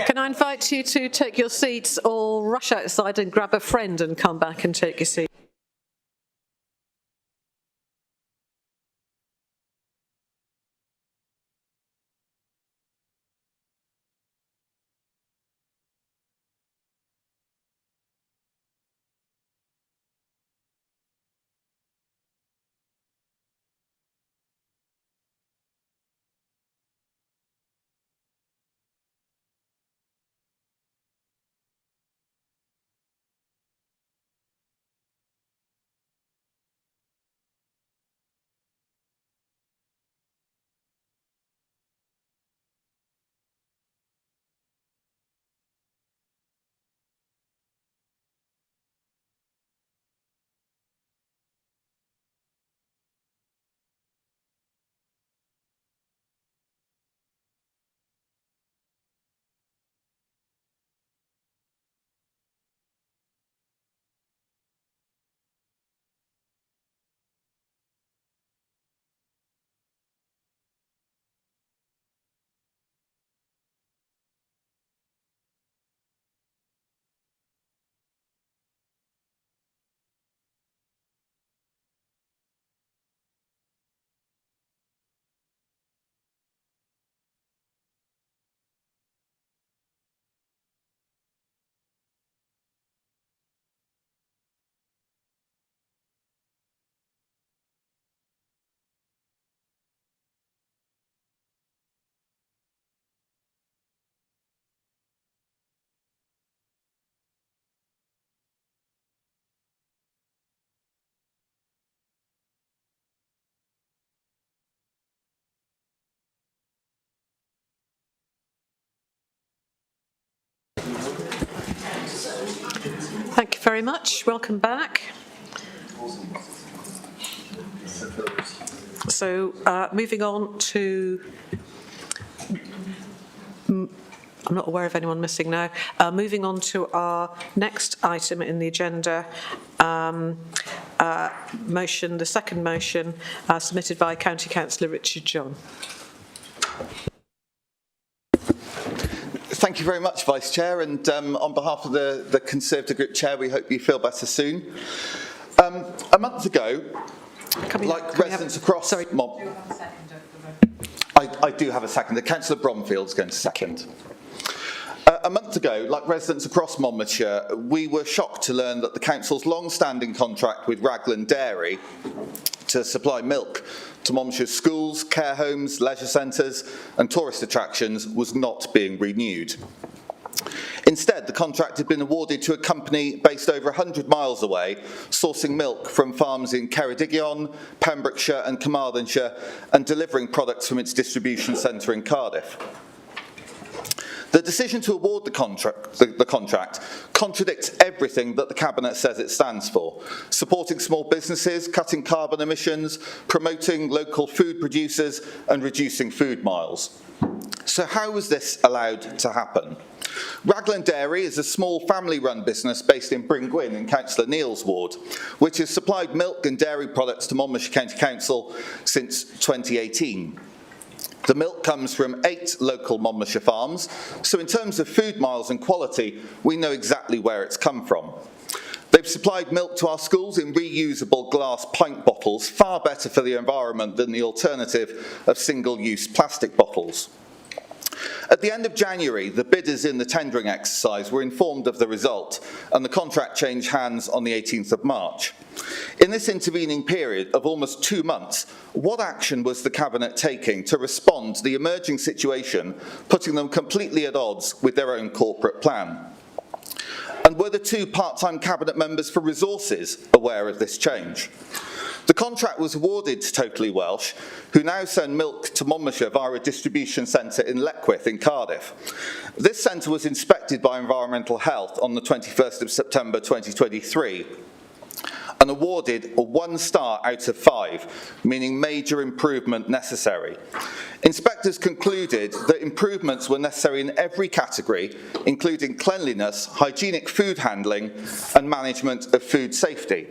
S1: Can I invite you to take your seats or rush outside and grab a friend and come back and take your seat? Thank you very much. Welcome back. So moving on to, I'm not aware of anyone missing now, moving on to our next item in the agenda, motion, the second motion submitted by County Councillor Richard John.
S6: Thank you very much, Vice Chair, and on behalf of the Conservative Group Chair, we hope you feel better soon. A month ago, like residents across... Sorry. I do have a second. Councillor Bromfield's going to second. A month ago, like residents across Monmouthshire, we were shocked to learn that the council's long-standing contract with Raglan Dairy to supply milk to Monmouthshire's schools, care homes, leisure centres and tourist attractions was not being renewed. Instead, the contract had been awarded to a company based over 100 miles away, sourcing milk from farms in Ceredigion, Pembrokeshire and Carmarthenshire, and delivering products from its distribution centre in Cardiff. The decision to award the contract contradicts everything that the Cabinet says it stands for: supporting small businesses, cutting carbon emissions, promoting local food producers and reducing food miles. So how was this allowed to happen? Raglan Dairy is a small family-run business based in Bryn-Gwyn in Councillor Neil's ward, which has supplied milk and dairy products to Monmouthshire County Council since 2018. The milk comes from 8 local Monmouthshire farms, so in terms of food miles and quality, we know exactly where it's come from. They've supplied milk to our schools in reusable glass pint bottles, far better for the environment than the alternative of single-use plastic bottles. At the end of January, the bidders in the tendering exercise were informed of the result, and the contract changed hands on the 18th of March. In this intervening period of almost 2 months, what action was the Cabinet taking to respond to the emerging situation, putting them completely at odds with their own corporate plan? And were the 2 part-time Cabinet members for Resources aware of this change? The contract was awarded to Totally Welsh, who now send milk to Monmouthshire via a distribution centre in Leckwith in Cardiff. This centre was inspected by Environmental Health on the 21st of September 2023 and awarded a 1 star out of 5, meaning major improvement necessary. Inspectors concluded that improvements were necessary in every category, including cleanliness, hygienic food handling and management of food safety.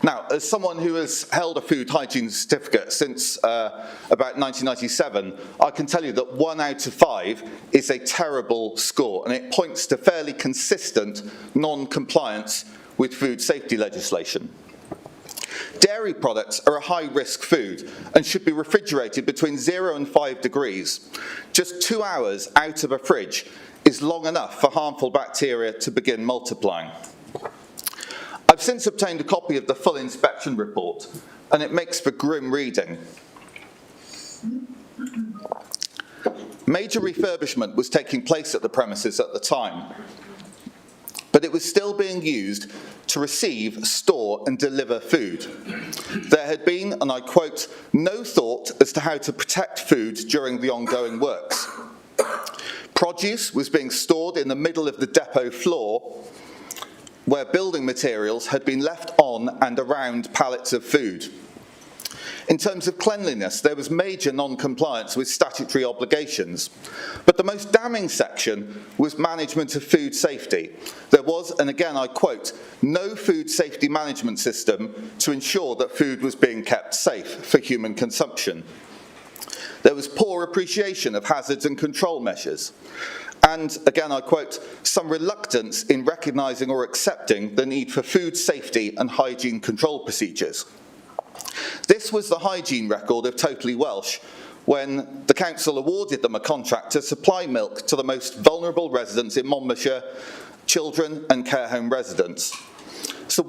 S6: Now, as someone who has held a food hygiene certificate since about 1997, I can tell you that 1 out of 5 is a terrible score, and it points to fairly consistent non-compliance with food safety legislation. Dairy products are a high-risk food and should be refrigerated between 0 and 5 degrees. Just 2 hours out of a fridge is long enough for harmful bacteria to begin multiplying. I've since obtained a copy of the full inspection report, and it makes for grim reading. Major refurbishment was taking place at the premises at the time, but it was still being used to receive, store and deliver food. There had been, and I quote, no thought as to how to protect food during the ongoing works. Produce was being stored in the middle of the depot floor, where building materials had been left on and around pallets of food. In terms of cleanliness, there was major non-compliance with statutory obligations, but the most damning section was management of food safety. There was, and again I quote, no food safety management system to ensure that food was being kept safe for human consumption. There was poor appreciation of hazards and control measures. And, again I quote, some reluctance in recognising or accepting the need for food safety and hygiene control procedures. This was the hygiene record of Totally Welsh when the council awarded them a contract to supply milk to the most vulnerable residents in Monmouthshire, children and care home residents. So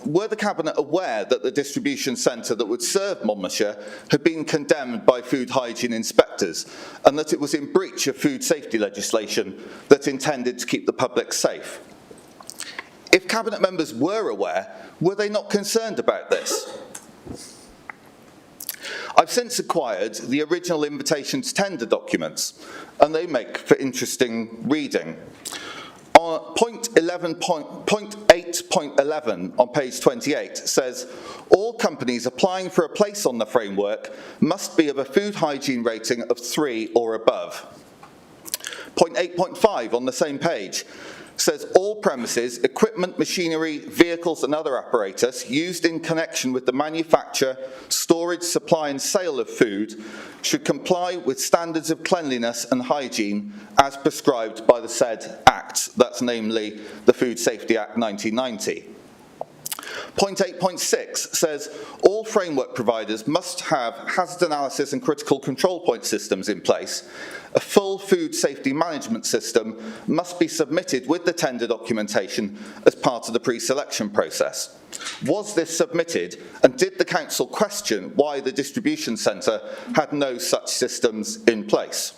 S6: were the Cabinet aware that the distribution centre that would serve Monmouthshire had been condemned by food hygiene inspectors and that it was in breach of food safety legislation that intended to keep the public safe? If Cabinet members were aware, were they not concerned about this? I've since acquired the original invitation to tender documents, and they make for interesting reading. Point 8.11 on page 28 says, all companies applying for a place on the framework must be of a food hygiene rating of 3 or above. Point 8.5 on the same page says all premises, equipment, machinery, vehicles and other apparatus used in connection with the manufacture, storage, supply and sale of food should comply with standards of cleanliness and hygiene as prescribed by the said Act, that's namely the Food Safety Act 1990. Point 8.6 says all framework providers must have hazard analysis and critical control point systems in place. A full food safety management system must be submitted with the tender documentation as part of the pre-selection process. Was this submitted, and did the council question why the distribution centre had no such systems in place?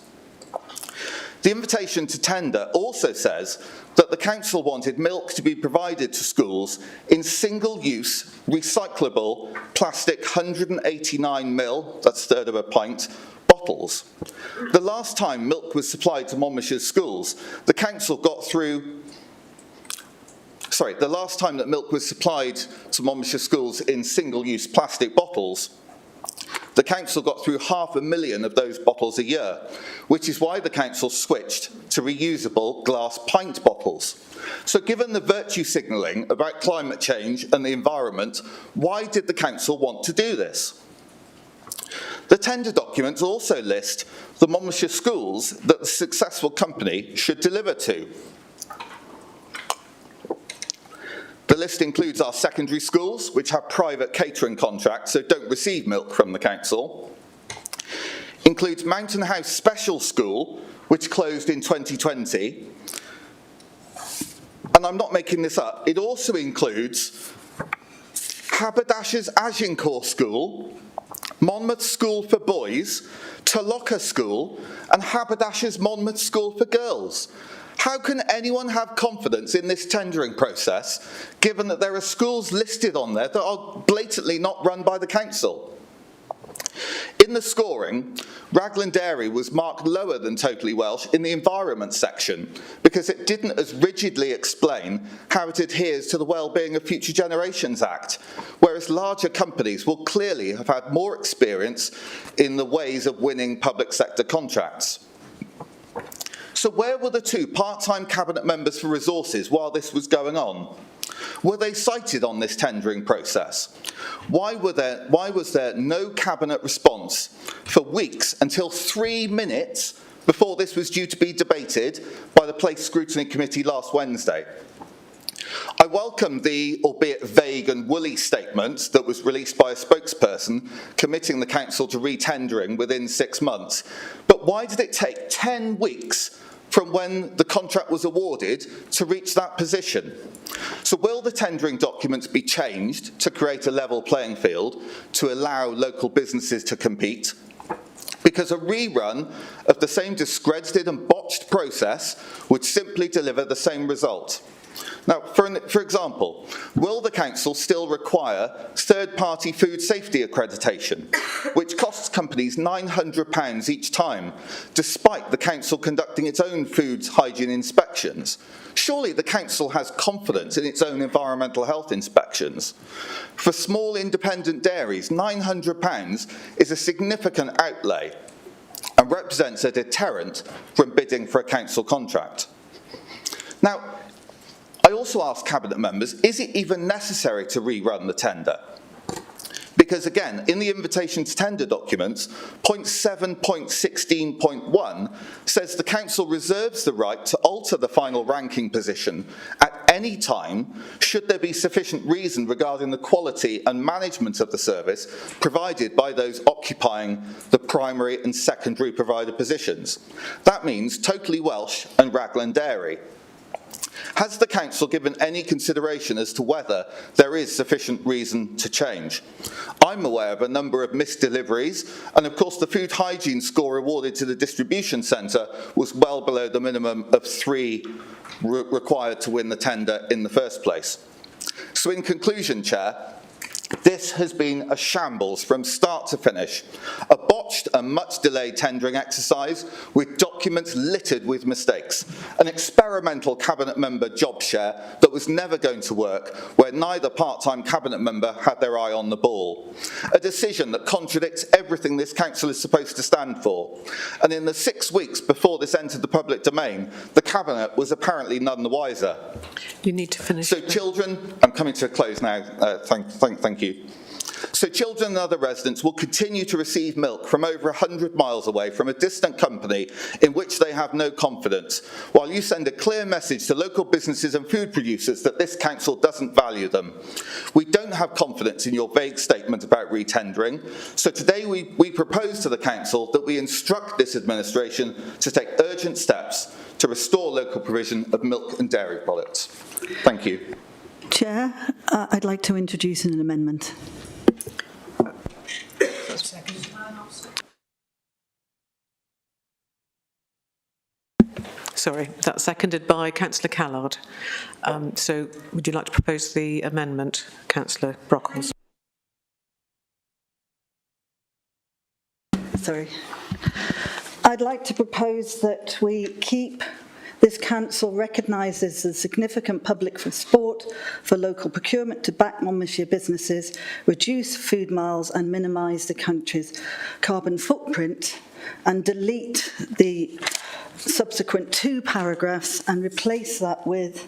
S6: The invitation to tender also says that the council wanted milk to be provided to schools in single-use, recyclable, plastic 189ml, that's a third of a pint, bottles. The last time milk was supplied to Monmouthshire schools, the council got through the last time that milk was supplied to Monmouthshire schools in single-use plastic bottles, the council got through 500,000 of those bottles a year, which is why the council switched to reusable glass pint bottles. So given the virtue signalling about climate change and the environment, why did the council want to do this? The tender documents also list the Monmouthshire schools that the successful company should deliver to. The list includes our secondary schools, which have private catering contracts, so don't receive milk from the council. Includes Mountain House Special School, which closed in 2020. And I'm not making this up, it also includes Haberdashers Agincourt School, Monmouth School for Boys, Toloka School, and Haberdashers Monmouth School for Girls. How can anyone have confidence in this tendering process, given that there are schools listed on there that are blatantly not run by the council? In the scoring, Raglan Dairy was marked lower than Totally Welsh in the environment section because it didn't as rigidly explain how it adheres to the Wellbeing of Future Generations Act, whereas larger companies will clearly have had more experience in the ways of winning public sector contracts. So where were the two part-time cabinet members for resources while this was going on? Were they cited on this tendering process? Why was there no Cabinet response for weeks until 3 minutes before this was due to be debated by the Place Scrutiny Committee last Wednesday? I welcome the, albeit vague and woolly statement that was released by a spokesperson committing the Council to re-tendering within 6 months. But why did it take 10 weeks from when the contract was awarded to reach that position? So will the tendering documents be changed to create a level playing field to allow local businesses to compete? Because a rerun of the same discredited and botched process would simply deliver the same result. Now, for example, will the Council still require third-party food safety accreditation, which costs companies £900 each time, despite the Council conducting its own food hygiene inspections? Surely the Council has confidence in its own environmental health inspections. For small independent dairies, £900 is a significant outlay and represents a deterrent from bidding for a Council contract. Now, I also ask Cabinet members, is it even necessary to rerun the tender? Because again, in the invitation to tender documents, point 7.16.1 says the Council reserves the right to alter the final ranking position at any time should there be sufficient reason regarding the quality and management of the service provided by those occupying the primary and secondary provider positions. That means Totally Welsh and Raglan Dairy. Has the Council given any consideration as to whether there is sufficient reason to change? I'm aware of a number of missed deliveries, and of course the food hygiene score awarded to the distribution centre was well below the minimum of 3 required to win the tender in the first place. So in conclusion, Chair, this has been a shambles from start to finish, a botched and much delayed tendering exercise with documents littered with mistakes, an experimental Cabinet member job share that was never going to work, where neither part-time Cabinet member had their eye on the ball, a decision that contradicts everything this Council is supposed to stand for, and in the 6 weeks before this entered the public domain, the Cabinet was apparently none the wiser.
S1: You need to finish.
S6: So children, I'm coming to a close now, thank you. So children and other residents will continue to receive milk from over 100 miles away from a distant company in which they have no confidence, while you send a clear message to local businesses and food producers that this Council doesn't value them. We don't have confidence in your vague statement about re-tendering, so today we propose to the Council that we instruct this administration to take urgent steps to restore local provision of milk and dairy products. Thank you.
S16: Chair, I'd like to introduce an amendment.
S1: Sorry, that's seconded by Councillor Callard. So would you like to propose the amendment, Councillor Brockles?
S16: Sorry. I'd like to propose that we keep this Council recognises the significant public support for local procurement to back Monmouthshire businesses, reduce food miles and minimise the country's carbon footprint, and delete the subsequent 2 paragraphs and replace that with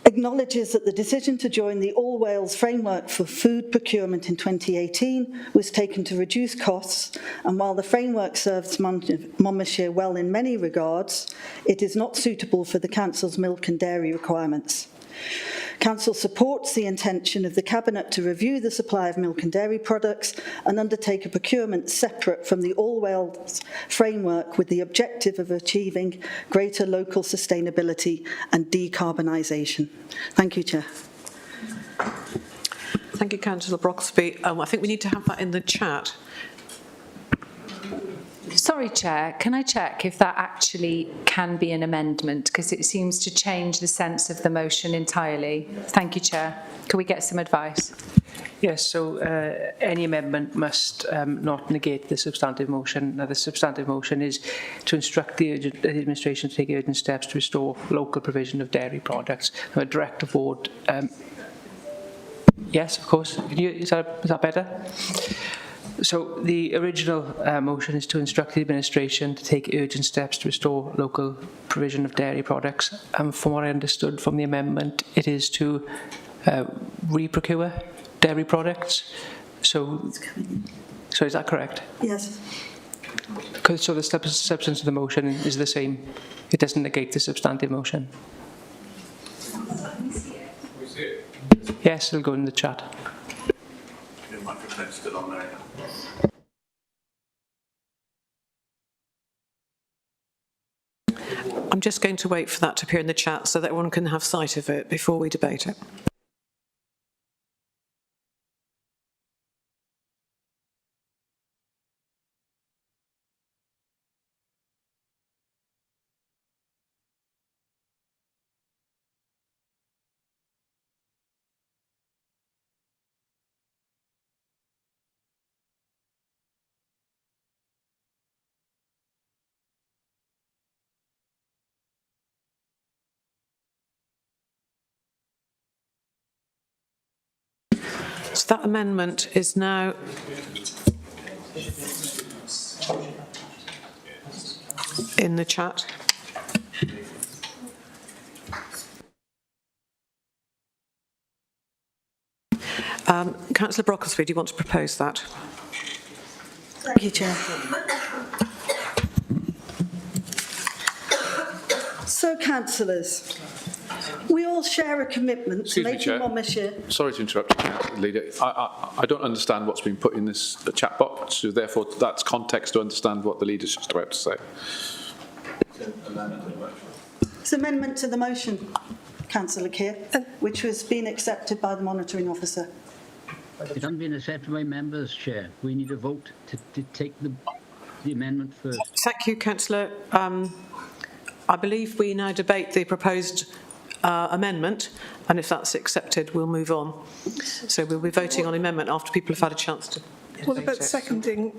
S16: acknowledges that the decision to join the All Wales Framework for Food Procurement in 2018 was taken to reduce costs, and while the framework serves Monmouthshire well in many regards, it is not suitable for the Council's milk and dairy requirements. Council supports the intention of the Cabinet to review the supply of milk and dairy products and undertake a procurement separate from the All Wales framework with the objective of achieving greater local sustainability and decarbonisation. Thank you, Chair.
S1: Thank you, Councillor Broxby. I think we need to have that in the chat.
S15: Sorry, Chair, can I check if that actually can be an amendment? Because it seems to change the sense of the motion entirely. Thank you, Chair. Can we get some advice?
S5: Yes, so any amendment must not negate the substantive motion. Now, the substantive motion is to instruct the administration to take urgent steps to restore local provision of dairy products. Now, a direct vote. Yes, of course. Is that better? So the original motion is to instruct the administration to take urgent steps to restore local provision of dairy products. And from what I understood from the amendment, it is to re-procure dairy products. So is that correct?
S16: Yes.
S5: So the substance of the motion is the same. It doesn't negate the substantive motion. Yes, it'll go in the chat.
S1: I'm just going to wait for that to appear in the chat so that everyone can have sight of it before we debate it. So that amendment is now in the chat. Councillor Brocklesby, do you want to propose that?
S16: Thank you, Chair. So, councillors, we all share a commitment to
S12: Excuse me,
S16: making
S12: Chair.
S16: Monmouthshire.
S12: Sorry to interrupt you, Councillor Leader. I don't understand what's been put in this chat box, so therefore that's context to understand what the leader's just about to say.
S16: It's an amendment to the motion, Councillor Keir, which was being accepted by the monitoring officer.
S19: It hasn't been accepted by members, Chair. We need a vote to take the amendment first.
S1: Thank you, Councillor. I believe we now debate the proposed amendment, and if that's accepted, we'll move on. So we'll be voting on the amendment after people have had a chance to
S9: What
S1: debate
S9: about
S1: it.
S9: seconding?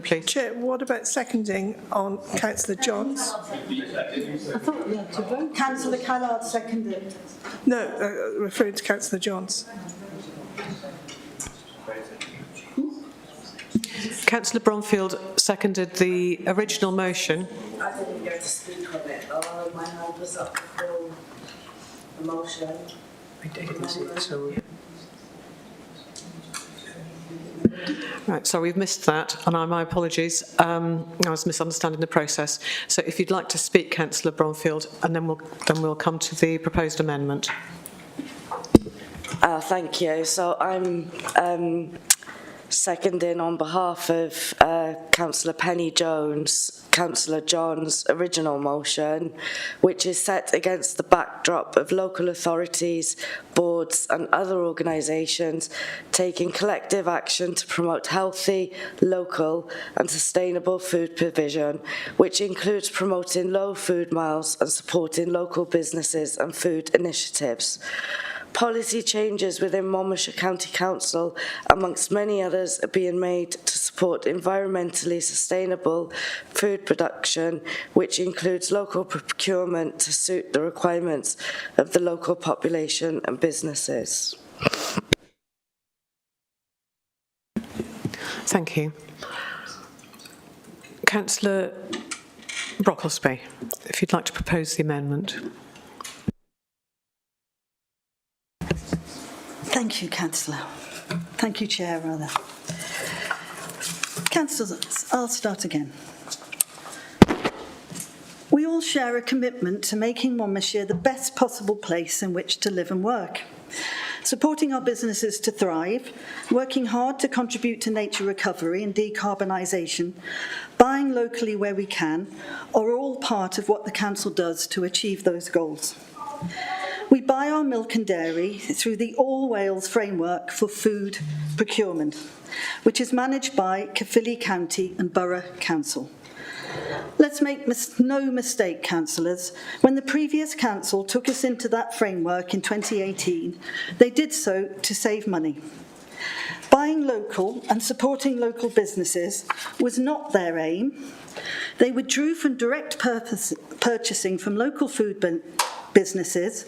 S1: Please.
S9: Chair, what about seconding on Councillor Johns?
S16: I thought we had to vote. Councillor Callard seconded.
S9: No, referring to Councillor Johns.
S1: Councillor Bromfield seconded the original motion.
S17: I didn't get to speak on it. My hand was up before the motion.
S5: I didn't see it, so...
S1: Right, sorry, we've missed that, and my apologies. I was misunderstanding the process. So if you'd like to speak, Councillor Bromfield, and then we'll come to the proposed amendment.
S17: Thank you. So I'm seconding on behalf of Councillor Penny Jones, Councillor John's original motion, which is set against the backdrop of local authorities, boards and other organisations taking collective action to promote healthy, local and sustainable food provision, which includes promoting low food miles and supporting local businesses and food initiatives. Policy changes within Monmouthshire County Council, amongst many others, are being made to support environmentally sustainable food production, which includes local procurement to suit the requirements of the local population and businesses.
S1: Thank you. Councillor Brocklesby, if you'd like to propose the amendment.
S16: Thank you, Councillor. Thank you, Chair, rather. Councillors, I'll start again. We all share a commitment to making Monmouthshire the best possible place in which to live and work. Supporting our businesses to thrive, working hard to contribute to nature recovery and decarbonisation, buying locally where we can, are all part of what the Council does to achieve those goals. We buy our milk and dairy through the All Wales Framework for Food Procurement, which is managed by Caerphilly County and Borough Council. Let's make no mistake, councillors, when the previous council took us into that framework in 2018, they did so to save money. Buying local and supporting local businesses was not their aim. They withdrew from direct purchasing from local food businesses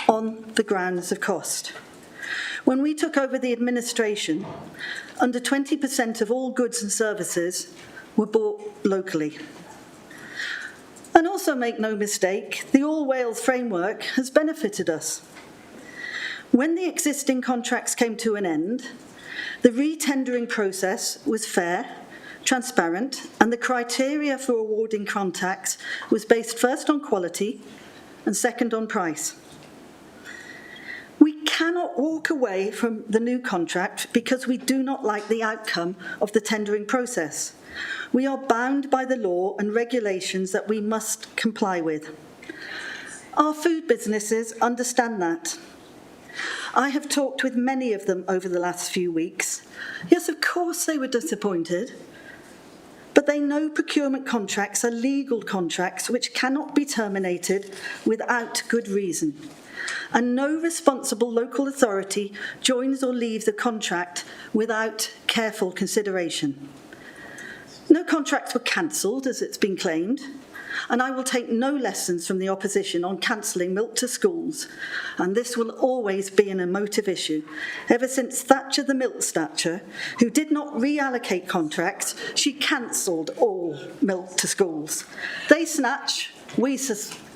S16: on the grounds of cost. When we took over the administration, under 20% of all goods and services were bought locally. And also make no mistake, the All Wales framework has benefited us. When the existing contracts came to an end, the re-tendering process was fair, transparent, and the criteria for awarding contracts was based first on quality and second on price. We cannot walk away from the new contract because we do not like the outcome of the tendering process. We are bound by the law and regulations that we must comply with. Our food businesses understand that. I have talked with many of them over the last few weeks. Yes, of course they were disappointed, but they know procurement contracts are legal contracts which cannot be terminated without good reason. And no responsible local authority joins or leaves a contract without careful consideration. No contracts were cancelled, as it's been claimed, and I will take no lessons from the opposition on cancelling milk to schools, and this will always be an emotive issue. Ever since Thatcher the milk snatcher, who did not reallocate contracts, she cancelled all milk to schools. They snatch, we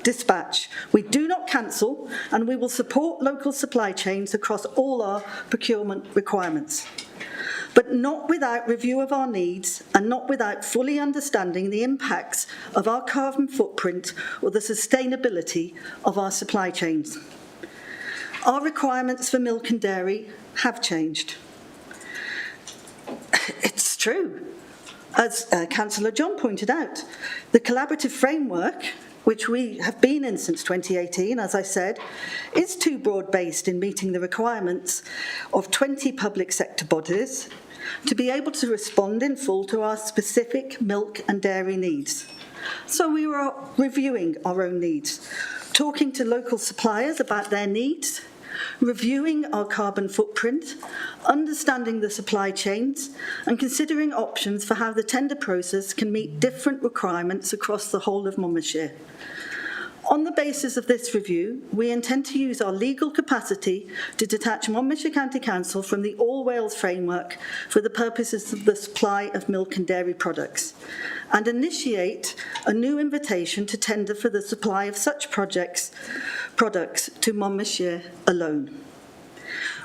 S16: dispatch. We do not cancel, and we will support local supply chains across all our procurement requirements. But not without review of our needs and not without fully understanding the impacts of our carbon footprint or the sustainability of our supply chains. Our requirements for milk and dairy have changed. It's true. As Councillor John pointed out, the collaborative framework, which we have been in since 2018, as I said, is too broad-based in meeting the requirements of 20 public sector bodies to be able to respond in full to our specific milk and dairy needs. So we were reviewing our own needs, talking to local suppliers about their needs, reviewing our carbon footprint, understanding the supply chains, and considering options for how the tender process can meet different requirements across the whole of Monmouthshire. On the basis of this review, we intend to use our legal capacity to detach Monmouthshire County Council from the All Wales framework for the purposes of the supply of milk and dairy products, and initiate a new invitation to tender for the supply of such products to Monmouthshire alone.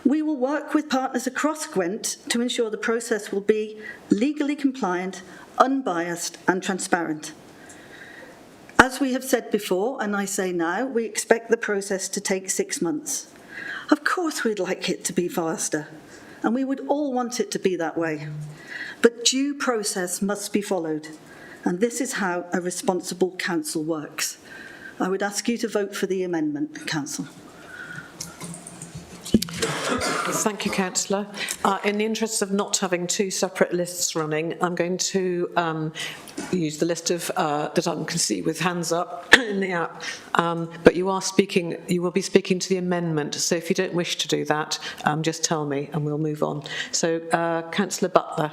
S16: We will work with partners across Gwent to ensure the process will be legally compliant, unbiased and transparent. As we have said before, and I say now, we expect the process to take 6 months. Of course we'd like it to be faster, and we would all want it to be that way. But due process must be followed, and this is how a responsible council works. I would ask you to vote for the amendment, Council.
S1: Thank you, Councillor. In the interest of not having two separate lists running, I'm going to use the list of that I can see with hands up in the app. But you will be speaking to the amendment. So if you don't wish to do that, just tell me and we'll move on. So, Councillor Butler.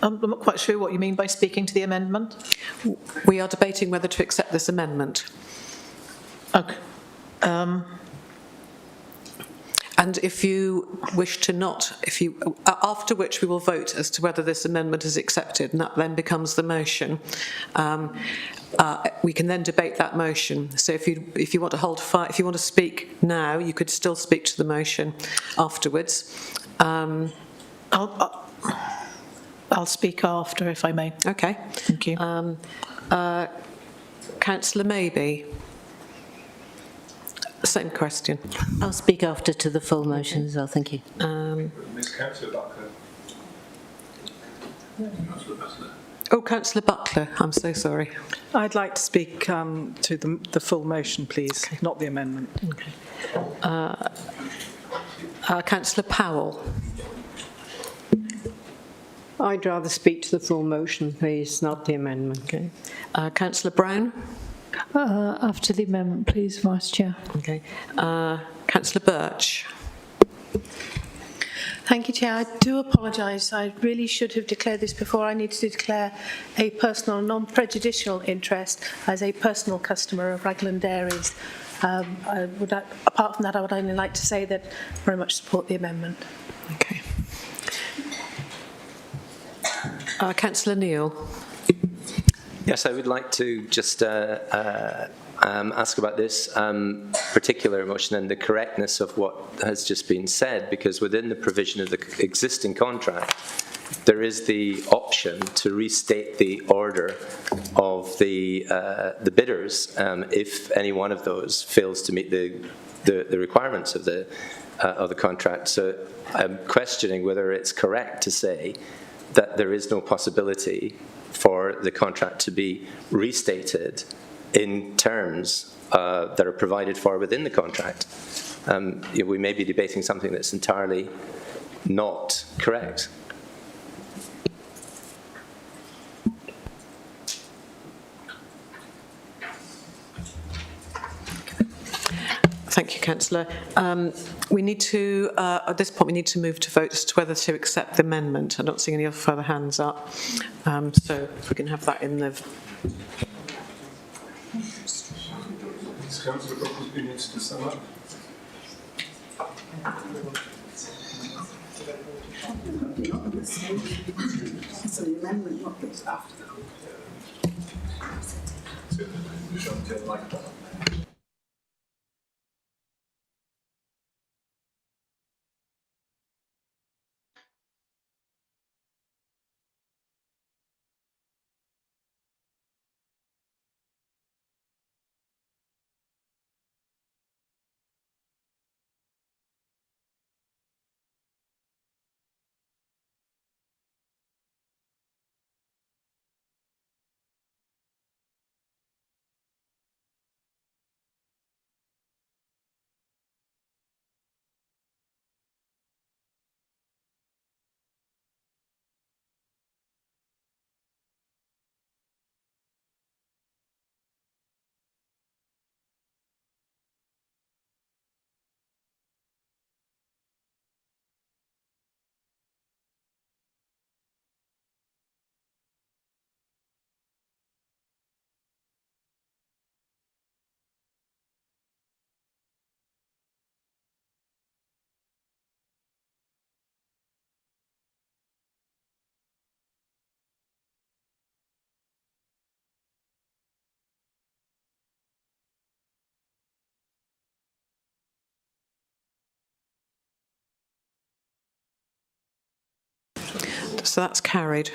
S20: I'm not quite sure what you mean by speaking to the amendment.
S1: We are debating whether to accept this amendment.
S20: Okay.
S1: And if you wish to not, after which we will vote as to whether this amendment is accepted, and that then becomes the motion. We can then debate that motion. So if you want to hold fire, if you want to speak now, you could still speak to the motion afterwards.
S20: I'll speak after, if I may.
S1: Okay.
S20: Thank you.
S1: Councillor Maybe. Same question.
S18: I'll speak after to the full motion as well, thank you.
S7: Ms. Councillor Butler.
S1: Oh, Councillor Butler, I'm so sorry.
S21: I'd like to speak to the full motion, please, okay. Not the amendment.
S1: Okay. Councillor Powell.
S22: I'd rather speak to the full motion, please, not the amendment.
S1: Okay. Councillor Brown?
S11: After the amendment, please, Vice Chair.
S1: Okay. Councillor Birch?
S3: Thank you, Chair. I do apologise. I really should have declared this before. I need to declare a personal, non-prejudicial interest as a personal customer of Raglan Dairies. Apart from that, I would only like to say that I very much support the amendment.
S1: Okay. Councillor Neil.
S4: Yes, I would like to just ask about this particular motion and the correctness of what has just been said, because within the provision of the existing contract, there is the option to restate the order of the bidders if any one of those fails to meet the requirements of the contract. So I'm questioning whether it's correct to say that there is no possibility for the contract to be restated in terms that are provided for within the contract. We may be debating something that's entirely not correct.
S1: Thank you, Councillor. We need to, at this point, we need to move to vote as to whether to accept the amendment. I don't see any other further hands up. So if we can have that in the...
S7: Councillor Brooklyn needs to sum up.
S16: So the amendment, not this after.
S1: So that's carried.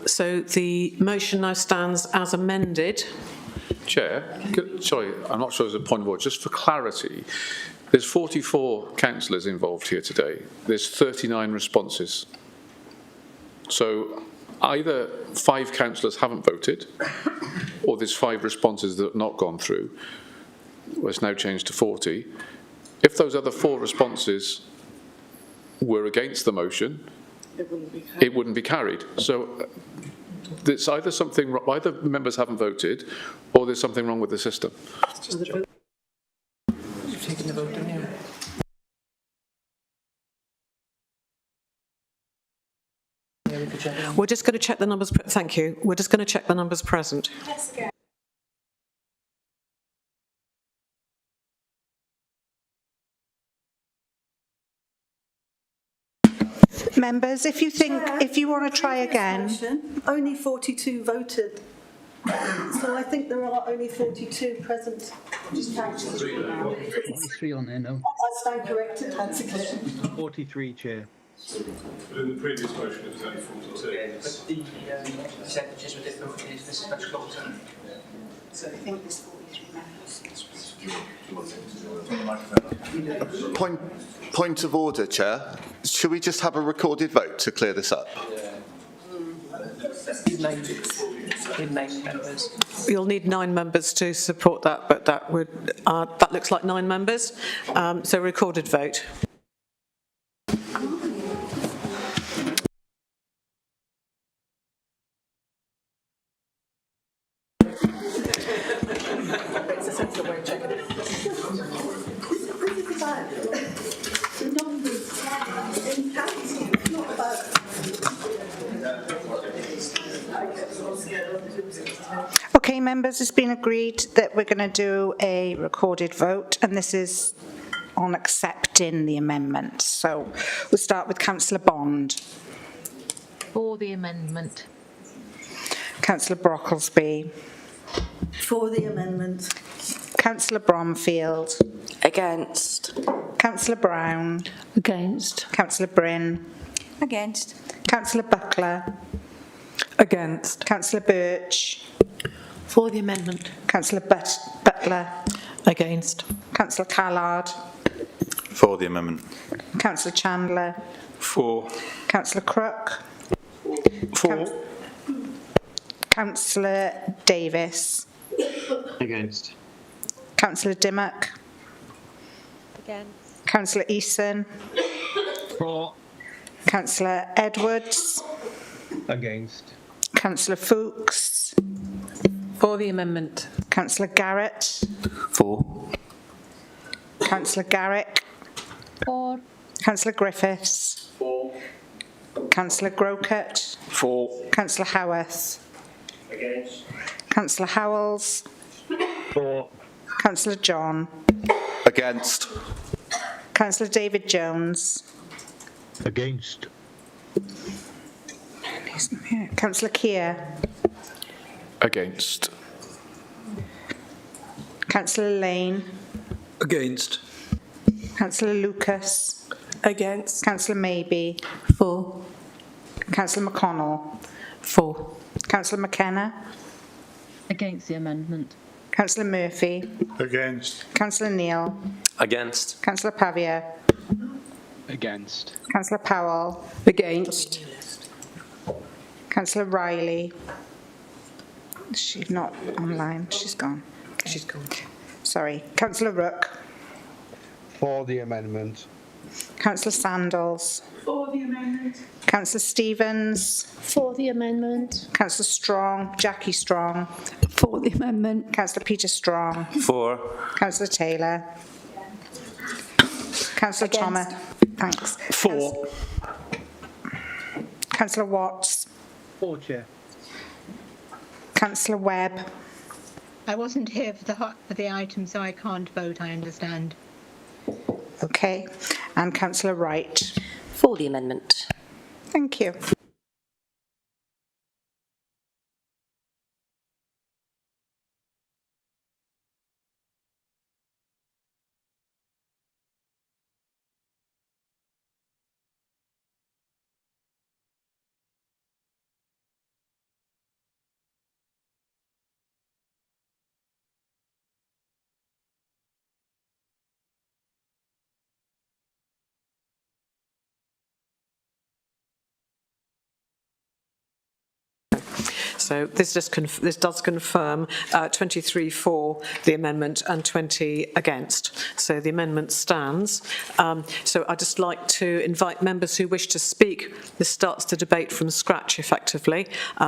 S1: So the motion now stands as amended.
S12: Chair, sorry, I'm not sure there's a point of order. Just for clarity, there's 44 councillors involved here today. There's 39 responses. So either 5 councillors haven't voted, or there's 5 responses that have not gone through. Well, it's now changed to 40. If those other 4 responses were against the motion, it wouldn't be carried. So there's either either members haven't voted, or there's something wrong with the system.
S1: You've taken the vote, didn't you? We're just going to check the numbers. Thank you. We're just going to check the numbers present.
S16: Members, if you want to try again. Only 42 voted. So I think there are only 42 present. Just councillors.
S19: 43 on there, no.
S16: I stand corrected, Councillor.
S19: 43, Chair.
S7: But in the previous motion, it was only 42.
S5: But the percentages were different. This is much closer.
S16: So I think there's 43 members.
S6: Point of order, Chair. Should we just have a recorded vote to clear this up?
S5: Nine members.
S1: You'll need 9 members to support that, but that looks like 9 members. So recorded vote.
S16: It's a sensible way of checking it.
S8: Members, it's been agreed that we're going to do a recorded vote, and this is on accepting the amendment. So we'll start with Councillor Bond.
S10: For the amendment.
S8: Councillor Brocklesby.
S16: For the amendment.
S8: Councillor Bromfield.
S17: Against.
S8: Councillor Brown.
S11: Against.
S8: Councillor Bryn.
S14: Against.
S8: Councillor Buckler.
S21: Against.
S8: Councillor Birch.
S21: For the amendment.
S8: Councillor Butler.
S21: Against.
S8: Councillor Callard.
S23: For the amendment.
S8: Councillor Chandler.
S7: For.
S8: Councillor Crook.
S7: For.
S8: Councillor Davis.
S23: Against.
S8: Councillor Dimmock.
S10: Against.
S8: Councillor Eason.
S23: For.
S8: Councillor Edwards.
S23: Against.
S8: Councillor Fuchs.
S21: For the amendment.
S8: Councillor Garrett.
S23: For.
S8: Councillor Garrick.
S10: For.
S8: Councillor Griffiths.
S23: For.
S8: Councillor Grocott.
S7: For.
S8: Councillor Howarth.
S23: Against.
S8: Councillor Howells.
S23: For.
S8: Councillor John.
S6: Against.
S8: Councillor David Jones.
S23: Against.
S8: Councillor Keir.
S12: Against.
S8: Councillor Lane.
S23: Against.
S8: Councillor Lucas.
S9: Against.
S8: Councillor Maybe.
S18: For.
S8: Councillor McConnell.
S21: For.
S8: Councillor McKenna.
S10: Against the amendment.
S8: Councillor Murphy.
S23: Against.
S8: Councillor Neal.
S4: Against.
S8: Councillor Pavia.
S23: Against.
S8: Councillor Powell.
S22: Against.
S8: Councillor Riley. She's not online. She's gone.
S21: She's gone.
S8: Sorry. Councillor Rook.
S23: For the amendment.
S8: Councillor Sandals.
S16: For the amendment.
S8: Councillor Stevens.
S10: For the amendment.
S8: Councillor Strong. Jackie Strong.
S13: For the amendment.
S8: Councillor Peter Strong.
S4: For.
S8: Councillor Taylor. Councillor Thomas. Thanks.
S7: For.
S8: Councillor Watts.
S23: For, Chair.
S8: Councillor Webb.
S10: I wasn't here for the item, so I can't vote, I understand.
S8: Okay. And Councillor Wright.
S18: For the amendment.
S8: Thank you.
S1: So this does confirm 23 for the amendment and 20 against. So the amendment stands. So I'd just like to invite members who wish to speak. This starts the debate from scratch, effectively.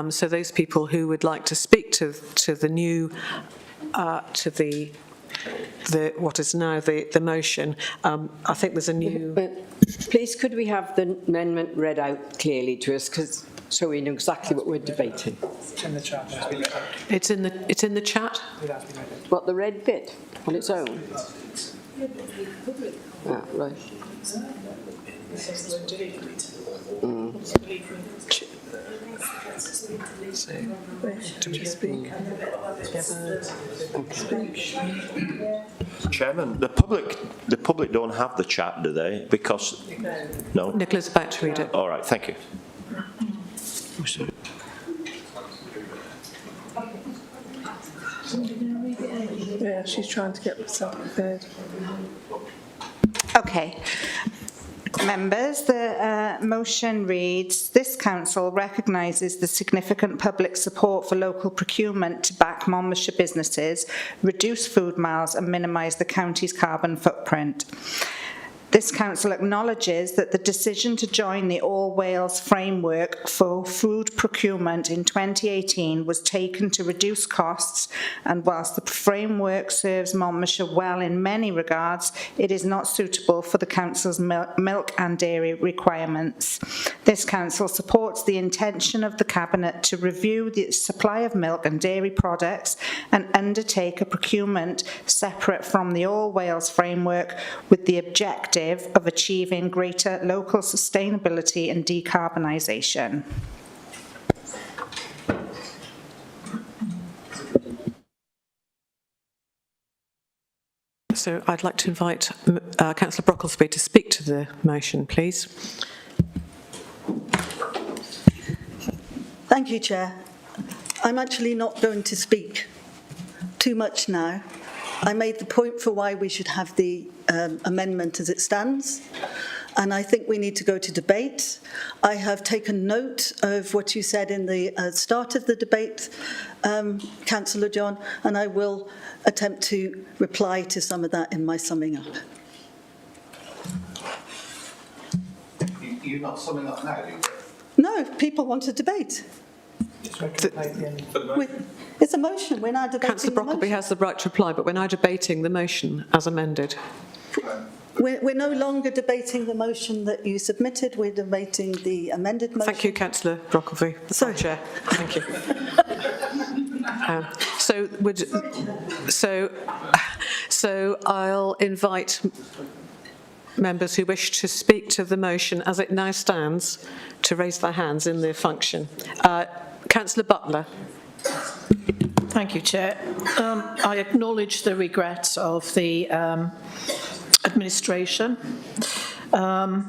S1: So those people who would like to speak to the new what is now the motion. I think there's a new.
S22: Please, could we have the amendment read out clearly to us, so we know exactly what we're debating?
S5: It's in the chat.
S1: It's in the chat.
S22: What, the red bit on its own? Ah, right.
S1: Do we speak?
S2: Chairman, the public don't have the chat, do they? Because no.
S1: Nicola's about to read it.
S2: All right, thank you.
S9: Yeah, she's trying to get herself prepared.
S8: Okay. Members, the motion reads, this council recognises the significant public support for local procurement to back Monmouthshire businesses, reduce food miles and minimise the county's carbon footprint. This council acknowledges that the decision to join the All Wales framework for food procurement in 2018 was taken to reduce costs, and whilst the framework serves Monmouthshire well in many regards, it is not suitable for the council's milk and dairy requirements. This council supports the intention of the Cabinet to review the supply of milk and dairy products and undertake a procurement separate from the All Wales framework with the objective of achieving greater local sustainability and decarbonisation.
S1: So I'd like to invite Councillor Brocklesby to speak to the motion, please.
S16: Thank you, Chair. I'm actually not going to speak too much now. I made the point for why we should have the amendment as it stands, and I think we need to go to debate. I have taken note of what you said in the start of the debate, Councillor John, and I will attempt to reply to some of that in my summing up.
S6: You're not summing up now, are you?
S16: No, people want to debate. It's a motion. We're now debating
S1: Councillor
S16: the
S1: Brockleby
S16: motion.
S1: has the right to reply, but we're now debating the motion as amended.
S16: We're no longer debating the motion that you submitted. We're debating the amended motion.
S1: Thank you, Councillor Brockleby. Sorry, Chair. Thank you. So I'll invite members who wish to speak to the motion as it now stands to raise their hands in their function. Councillor Butler.
S3: Thank you, Chair. I acknowledge the regrets of the administration, but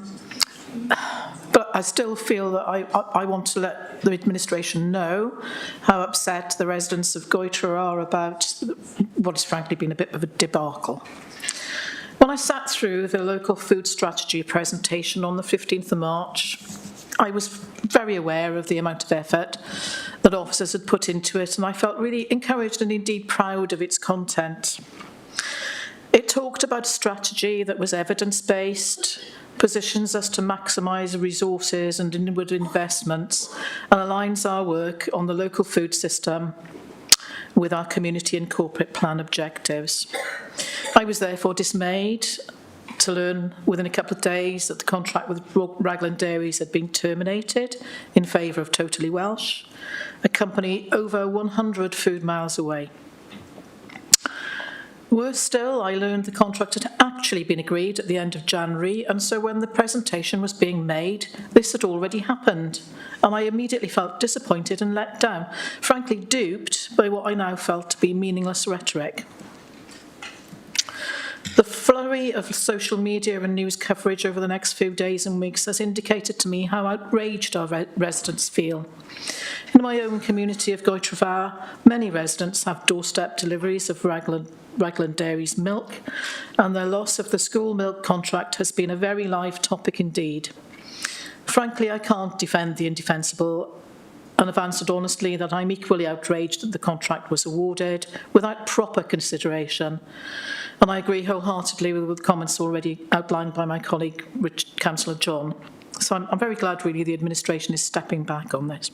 S3: I still feel that I want to let the administration know how upset the residents of Goitra are about what has frankly been a bit of a debacle. When I sat through the local food strategy presentation on the 15th of March, I was very aware of the amount of effort that officers had put into it, and I felt really encouraged and indeed proud of its content. It talked about a strategy that was evidence-based, positions us to maximise resources and inward investments, and aligns our work on the local food system with our community and corporate plan objectives. I was therefore dismayed to learn within a couple of days that the contract with Raglan Dairies had been terminated in favour of Totally Welsh, a company over 100 food miles away. Worse still, I learned the contract had actually been agreed at the end of January, and so when the presentation was being made, this had already happened, and I immediately felt disappointed and let down, frankly duped by what I now felt to be meaningless rhetoric. The flurry of social media and news coverage over the next few days and weeks has indicated to me how outraged our residents feel. In my own community of Goitrefar, many residents have doorstep deliveries of Raglan Dairies milk, and their loss of the school milk contract has been a very live topic indeed. Frankly, I can't defend the indefensible, and have answered honestly that I'm equally outraged that the contract was awarded without proper consideration. And I agree wholeheartedly with the comments already outlined by my colleague, Councillor John. So I'm very glad, really, the administration is stepping back on this.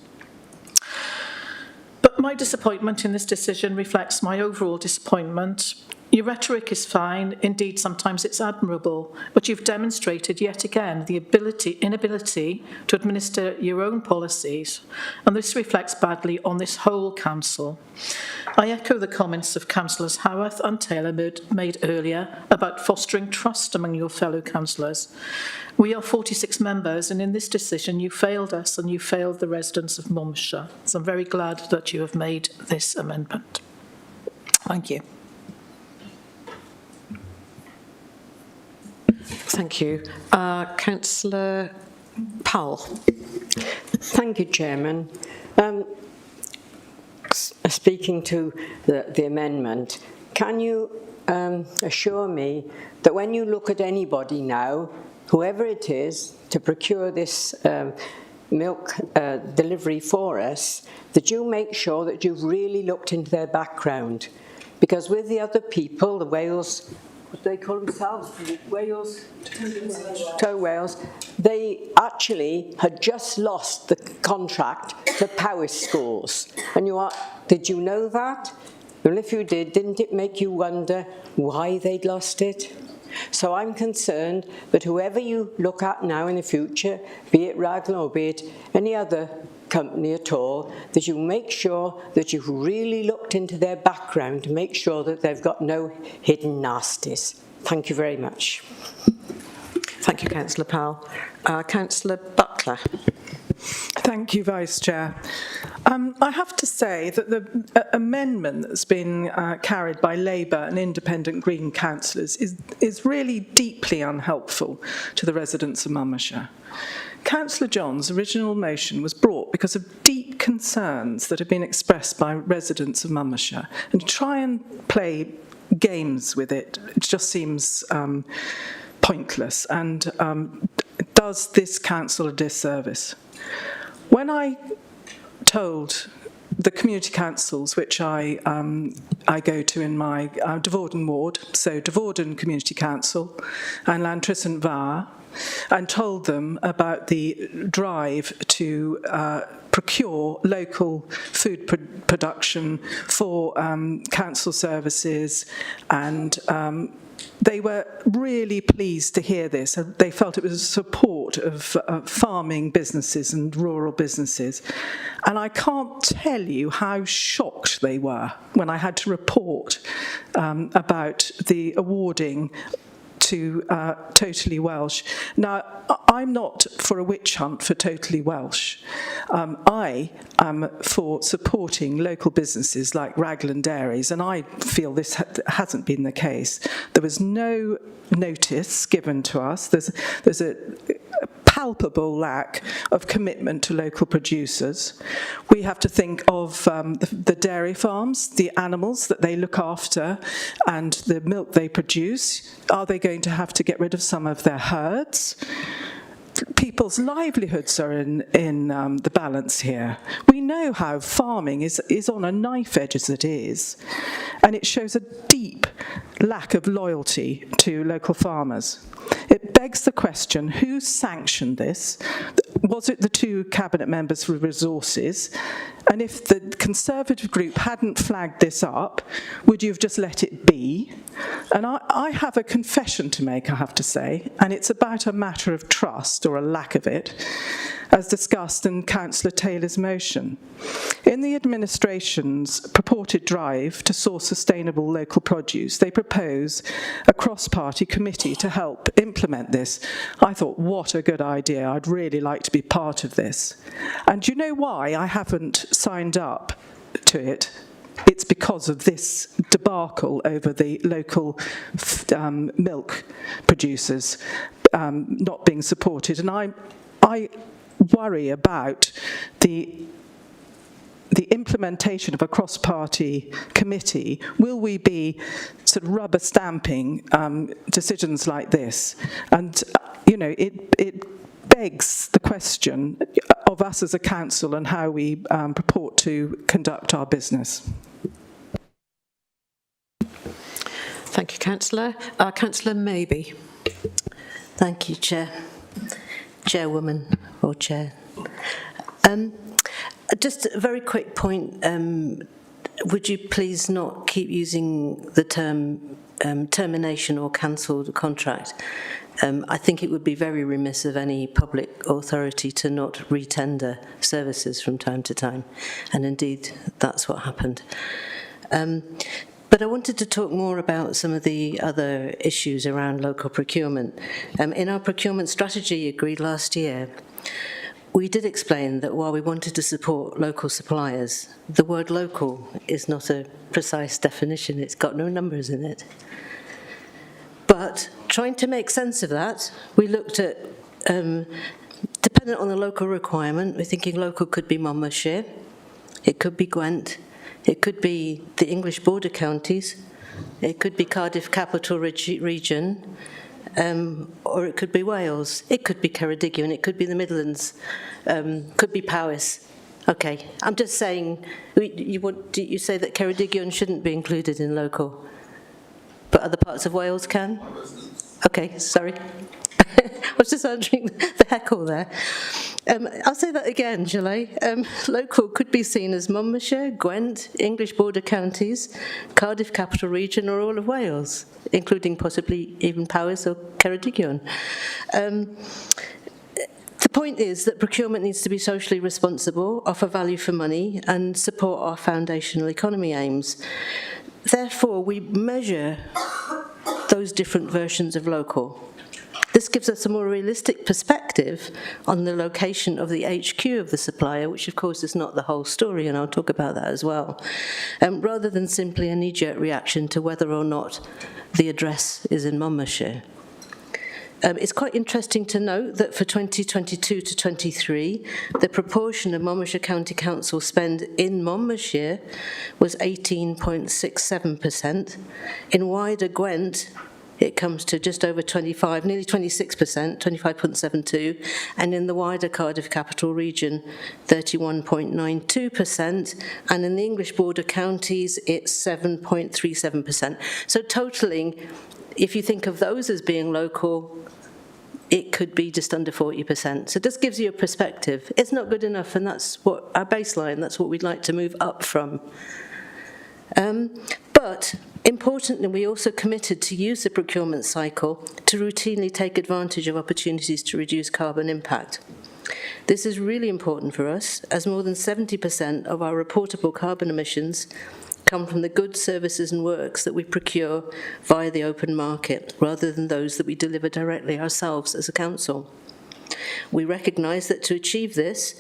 S3: But my disappointment in this decision reflects my overall disappointment. Your rhetoric is fine, indeed sometimes it's admirable, but you've demonstrated yet again the inability to administer your own policies, and this reflects badly on this whole council. I echo the comments of Councillors Howarth and Taylor made earlier about fostering trust among your fellow councillors. We are 46 members, and in this decision you failed us and you failed the residents of Monmouthshire. So I'm very glad that you have made this amendment. Thank you.
S1: Thank you. Councillor Powell.
S22: Thank you, Chairman. Speaking to the amendment, can you assure me that when you look at anybody now, whoever it is, to procure this milk delivery for us, that you make sure that you've really looked into their background? Because with the other people, the Wales what they call themselves, Wales, Tow Wales, they actually had just lost the contract to Powys schools. And did you know that? Well, if you did, didn't it make you wonder why they'd lost it? So I'm concerned that whoever you look at now in the future, be it Raglan or be it any other company at all, that you make sure that you've really looked into their background to make sure that they've got no hidden nasties. Thank you very much.
S1: Thank you, Councillor Powell. Councillor Butler.
S21: Thank you, Vice Chair. I have to say that the amendment that's been carried by Labour and independent Green councillors is really deeply unhelpful to the residents of Monmouthshire. Councillor John's original motion was brought because of deep concerns that have been expressed by residents of Monmouthshire, and to try and play games with it just seems pointless and does this council a disservice. When I told the community councils which I go to in my Devorden ward, so Devorden Community Council and Llantrys and Var, and told them about the drive to procure local food production for council services, and they were really pleased to hear this. They felt it was a support of farming businesses and rural businesses. And I can't tell you how shocked they were when I had to report about the awarding to Totally Welsh. Now, I'm not for a witch hunt for Totally Welsh. I am for supporting local businesses like Raglan Dairies, and I feel this hasn't been the case. There was no notice given to us. There's a palpable lack of commitment to local producers. We have to think of the dairy farms, the animals that they look after, and the milk they produce. Are they going to have to get rid of some of their herds? People's livelihoods are in the balance here. We know how farming is on a knife edge as it is, and it shows a deep lack of loyalty to local farmers. It begs the question, who sanctioned this? Was it the two cabinet members for resources? And if the Conservative group hadn't flagged this up, would you have just let it be? And I have a confession to make, I have to say, and it's about a matter of trust, or a lack of it, as discussed in Councillor Taylor's motion. In the administration's purported drive to source sustainable local produce, they propose a cross-party committee to help implement this. I thought, what a good idea. I'd really like to be part of this. And do you know why I haven't signed up to it? It's because of this debacle over the local milk producers not being supported. And I worry about the implementation of a cross-party committee. Will we be sort of rubber stamping decisions like this? And, you know, it begs the question of us as a council and how we purport to conduct our business.
S1: Thank you, Councillor. Councillor Maybe.
S18: Thank you, Chair. Chairwoman or Chair. Just a very quick point. Would you please not keep using the term termination or cancelled contract? I think it would be very remiss of any public authority to not retender services from time to time, and indeed that's what happened. But I wanted to talk more about some of the other issues around local procurement. In our procurement strategy agreed last year, we did explain that while we wanted to support local suppliers, the word local is not a precise definition, it's got no numbers in it. But trying to make sense of that, we looked at, dependent on the local requirement, we're thinking local could be Monmouthshire, it could be Gwent, it could be the English border counties, it could be Cardiff Capital Region, or it could be Wales, it could be Ceredigion, it could be the Midlands, could be Powys. Okay, I'm just saying, you say that Ceredigion shouldn't be included in local. but other parts of Wales can? Okay, sorry. I was just answering the heckle there. I'll say that again, shall I? Local could be seen as Monmouthshire, Gwent, English border counties, Cardiff capital region, or all of Wales, including possibly even Powys or Ceredigion. The point is that procurement needs to be socially responsible, offer value for money, and support our foundational economy aims. Therefore, we measure those different versions of local. This gives us a more realistic perspective on the location of the HQ of the supplier, which of course is not the whole story, and I'll talk about that as well, rather than simply a knee-jerk reaction to whether or not the address is in Monmouthshire. It's quite interesting to note that for 2022 to 23, the proportion of Monmouthshire County Council spend in Monmouthshire was 18.67%. In wider Gwent, it comes to just over 25, nearly 26%, 25.72, and in the wider Cardiff capital region, 31.92%, and in the English border counties, it's 7.37%. So totaling, if you think of those as being local, it could be just under 40%. So this gives you a perspective. It's not good enough, and that's what our baseline, that's what we'd like to move up from. But importantly, we also committed to use the procurement cycle to routinely take advantage of opportunities to reduce carbon impact. This is really important for us, as more than 70% of our reportable carbon emissions come from the goods, services and works that we procure via the open market, rather than those that we deliver directly ourselves as a council. We recognise that to achieve this,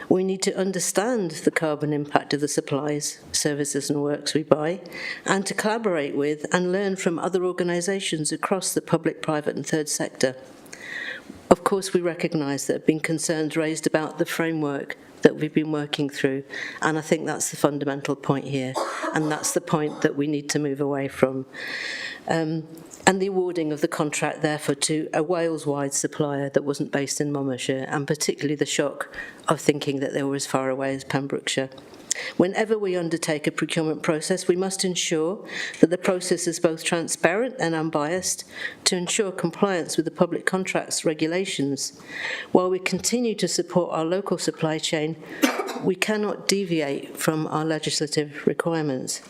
S18: we need to understand the carbon impact of the supplies, services and works we buy, and to collaborate with and learn from other organisations across the public, private and third sector. Of course, we recognise there have been concerns raised about the framework that we've been working through, and I think that's the fundamental point here, and that's the point that we need to move away from. And the awarding of the contract, therefore, to a Wales-wide supplier that wasn't based in Monmouthshire, and particularly the shock of thinking that they were as far away as Pembrokeshire. Whenever we undertake a procurement process, we must ensure that the process is both transparent and unbiased to ensure compliance with the public contracts regulations. While we continue to support our local supply chain, we cannot deviate from our legislative requirements.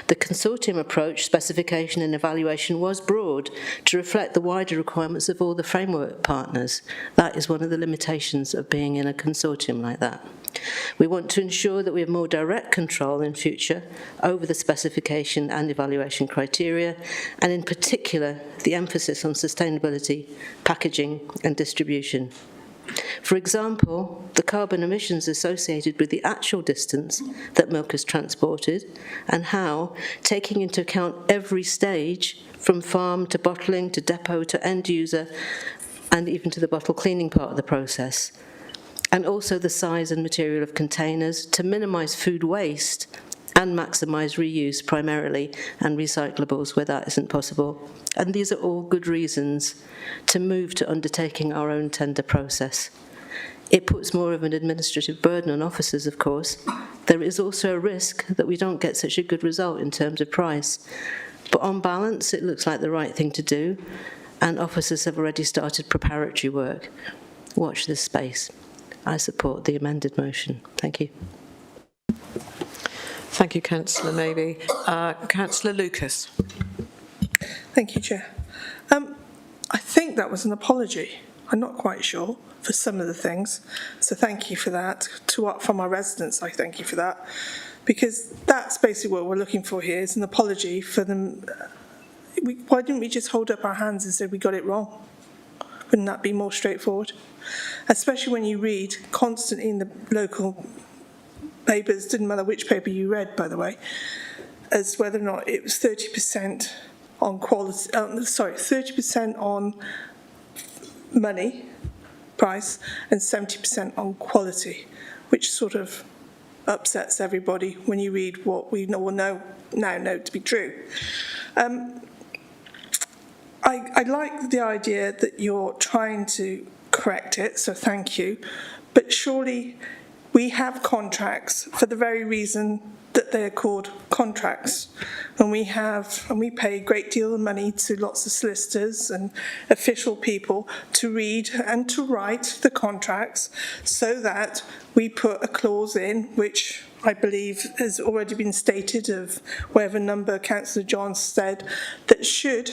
S18: The consortium approach, specification and evaluation was broad to reflect the wider requirements of all the framework partners. That is one of the limitations of being in a consortium like that. We want to ensure that we have more direct control in future over the specification and evaluation criteria, and in particular, the emphasis on sustainability, packaging and distribution. For example, the carbon emissions associated with the actual distance that milk is transported, and how, taking into account every stage, from farm to bottling to depot to end user, and even to the bottle cleaning part of the process, and also the size and material of containers to minimise food waste and maximise reuse primarily, and recyclables where that isn't possible. And these are all good reasons to move to undertaking our own tender process. It puts more of an administrative burden on officers, of course. There is also a risk that we don't get such a good result in terms of price. But on balance, it looks like the right thing to do, and officers have already started preparatory work. Watch this space. I support the amended motion. Thank you.
S1: Thank you, Councillor Mabey. Councillor Lucas.
S9: Thank you, Chair. I think that was an apology. I'm not quite sure for some of the things. So thank you for that. From our residents, I thank you for that. Because that's basically what we're looking for here, is an apology for them. Why didn't we just hold up our hands and say we got it wrong? Wouldn't that be more straightforward? Especially when you read constantly in the local papers, didn't matter which paper you read, by the way, as whether or not it was 30% on quality, 30% on money, price, and 70% on quality, which sort of upsets everybody when you read what we now know to be true. I like the idea that you're trying to correct it, so thank you, but surely we have contracts for the very reason that they're called contracts. And we pay a great deal of money to lots of solicitors and official people to read and to write the contracts so that we put a clause in which I believe has already been stated of whatever number Councillor Johns said, that should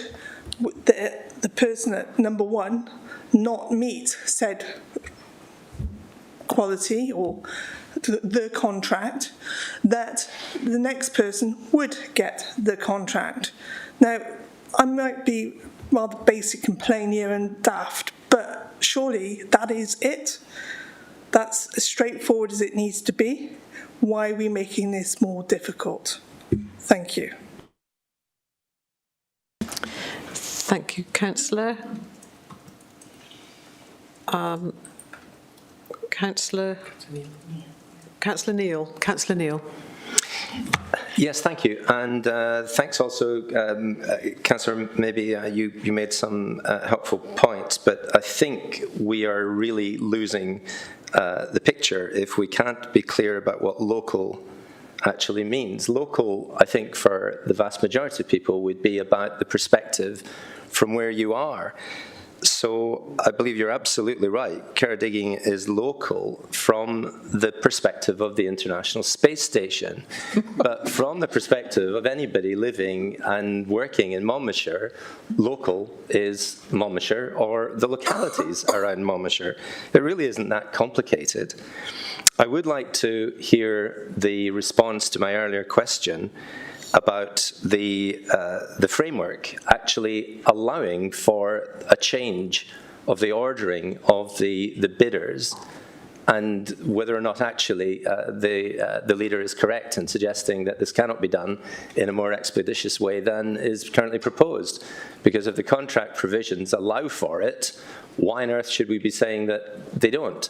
S9: the person at number one not meet said quality or the contract, that the next person would get the contract. Now, I might be rather basic and plain here and daft, but surely that is it. That's as straightforward as it needs to be. Why are we making this more difficult? Thank you.
S1: Thank you, Councillor. Councillor Neil. Councillor Neil.
S4: Yes, thank you. And thanks also, Councillor, maybe you made some helpful points, but I think we are really losing the picture if we can't be clear about what local actually means. Local, I think, for the vast majority of people would be about the perspective from where you are. So I believe you're absolutely right. Ceredigion is local from the perspective of the International Space Station. But from the perspective of anybody living and working in Monmouthshire, local is Monmouthshire or the localities around Monmouthshire. It really isn't that complicated. I would like to hear the response to my earlier question about the framework actually allowing for a change of the ordering of the bidders, and whether or not actually the leader is correct in suggesting that this cannot be done in a more expeditious way than is currently proposed. Because if the contract provisions allow for it, why on earth should we be saying that they don't?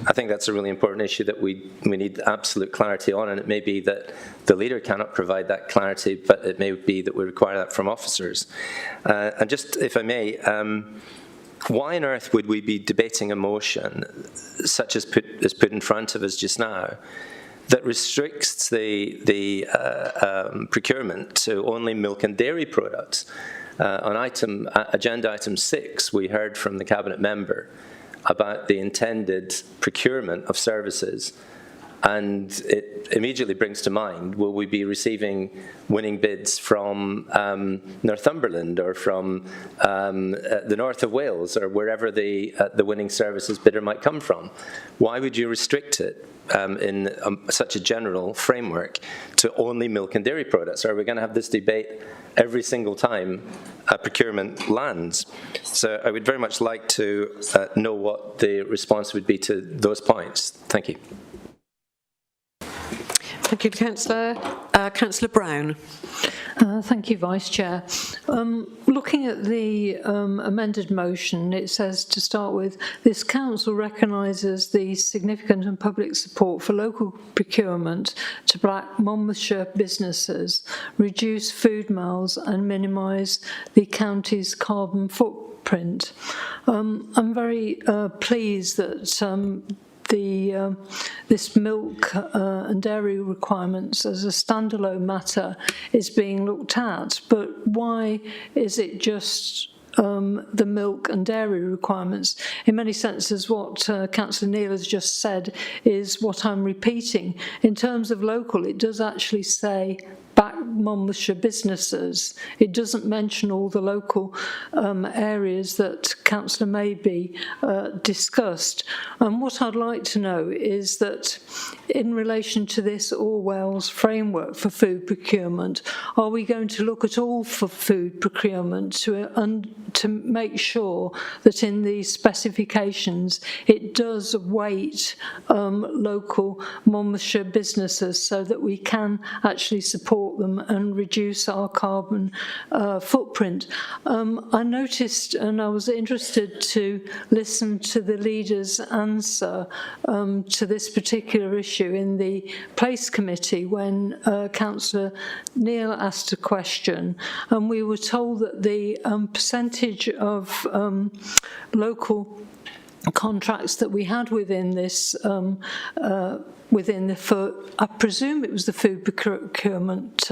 S4: I think that's a really important issue that we need absolute clarity on, and it may be that the leader cannot provide that clarity, but it may be that we require that from officers. And just, if I may, why on earth would we be debating a motion such as put in front of us just now that restricts the procurement to only milk and dairy products? On agenda item 6, we heard from the Cabinet member about the intended procurement of services, and it immediately brings to mind, will we be receiving winning bids from Northumberland or from the north of Wales or wherever the winning services bidder might come from? Why would you restrict it in such a general framework to only milk and dairy products? Are we going to have this debate every single time a procurement lands? So I would very much like to know what the response would be to those points. Thank you.
S1: Thank you, Councillor. Councillor Brown.
S11: Thank you, Vice Chair. Looking at the amended motion, it says to start with, this council recognises the significant and public support for local procurement to black Monmouthshire businesses, reduce food miles and minimise the county's carbon footprint. I'm very pleased that this milk and dairy requirements as a standalone matter is being looked at, but why is it just the milk and dairy requirements? In many senses, what Councillor Neil has just said is what I'm repeating. In terms of local, it does actually say back Monmouthshire businesses. It doesn't mention all the local areas that Councillor Maybe discussed. And what I'd like to know is that in relation to this All Wales framework for food procurement, are we going to look at all for food procurement to make sure that in these specifications it does weight local Monmouthshire businesses so that we can actually support them and reduce our carbon footprint? I noticed, and I was interested to listen to the leader's answer to this particular issue in the Place Committee when Councillor Neil asked a question, and we were told that the percentage of local contracts that we had within this I presume it was the food procurement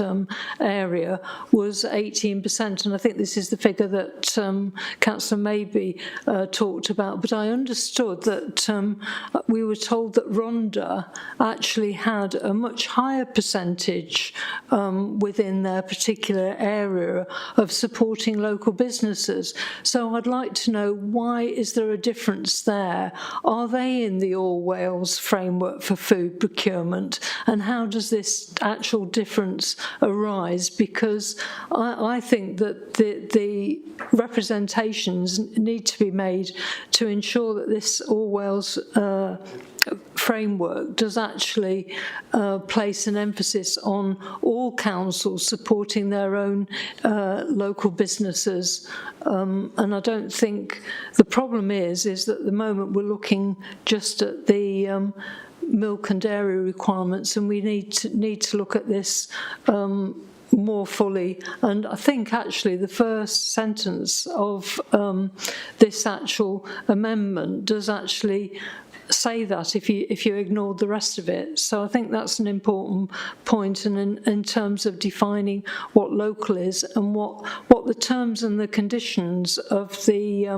S11: area, was 18%, and I think this is the figure that Councillor Maybe talked about, but I understood that we were told that Rhondda actually had a much higher percentage within their particular area of supporting local businesses. So I'd like to know, why is there a difference there? Are they in the All Wales framework for food procurement, and how does this actual difference arise? Because I think that the representations need to be made to ensure that this All Wales framework does actually place an emphasis on all councils supporting their own local businesses. And I don't think the problem is that at the moment we're looking just at the milk and dairy requirements, and we need to look at this more fully. And I think actually the first sentence of this actual amendment does actually say that if you ignored the rest of it. So I think that's an important point, and in terms of defining what local is and what the terms and the conditions of the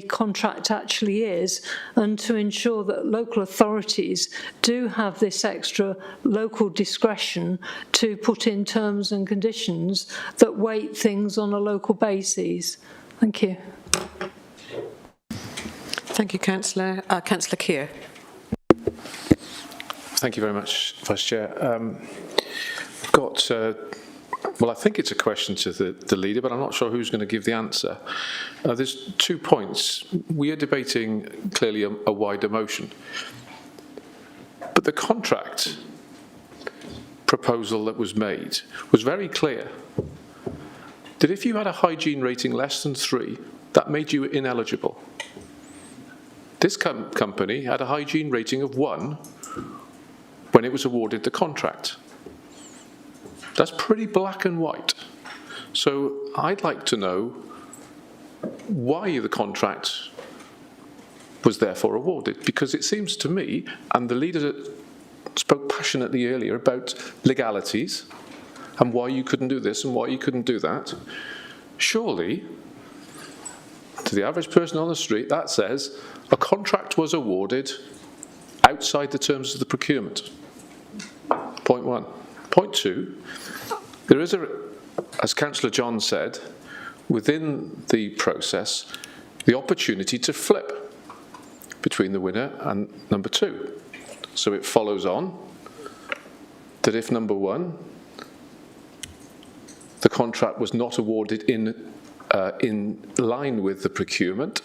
S11: contract actually is, and to ensure that local authorities do have this extra local discretion to put in terms and conditions that weight things on a local basis. Thank you.
S1: Thank you, Councillor. Councillor Keir.
S12: Thank you very much, Vice Chair. Got, well, I think it's a question to the leader, but I'm not sure who's going to give the answer. There's 2 points. We are debating clearly a wider motion, but the contract proposal that was made was very clear that if you had a hygiene rating less than 3, that made you ineligible. This company had a hygiene rating of 1 when it was awarded the contract. That's pretty black and white. So I'd like to know why the contract was therefore awarded, because it seems to me, and the leader spoke passionately earlier about legalities and why you couldn't do this and why you couldn't do that. Surely, to the average person on the street, that says a contract was awarded outside the terms of the procurement. Point 1. Point 2, there is, as Councillor John said, within the process, the opportunity to flip between the winner and number 2. So it follows on that if number 1, the contract was not awarded in line with the procurement,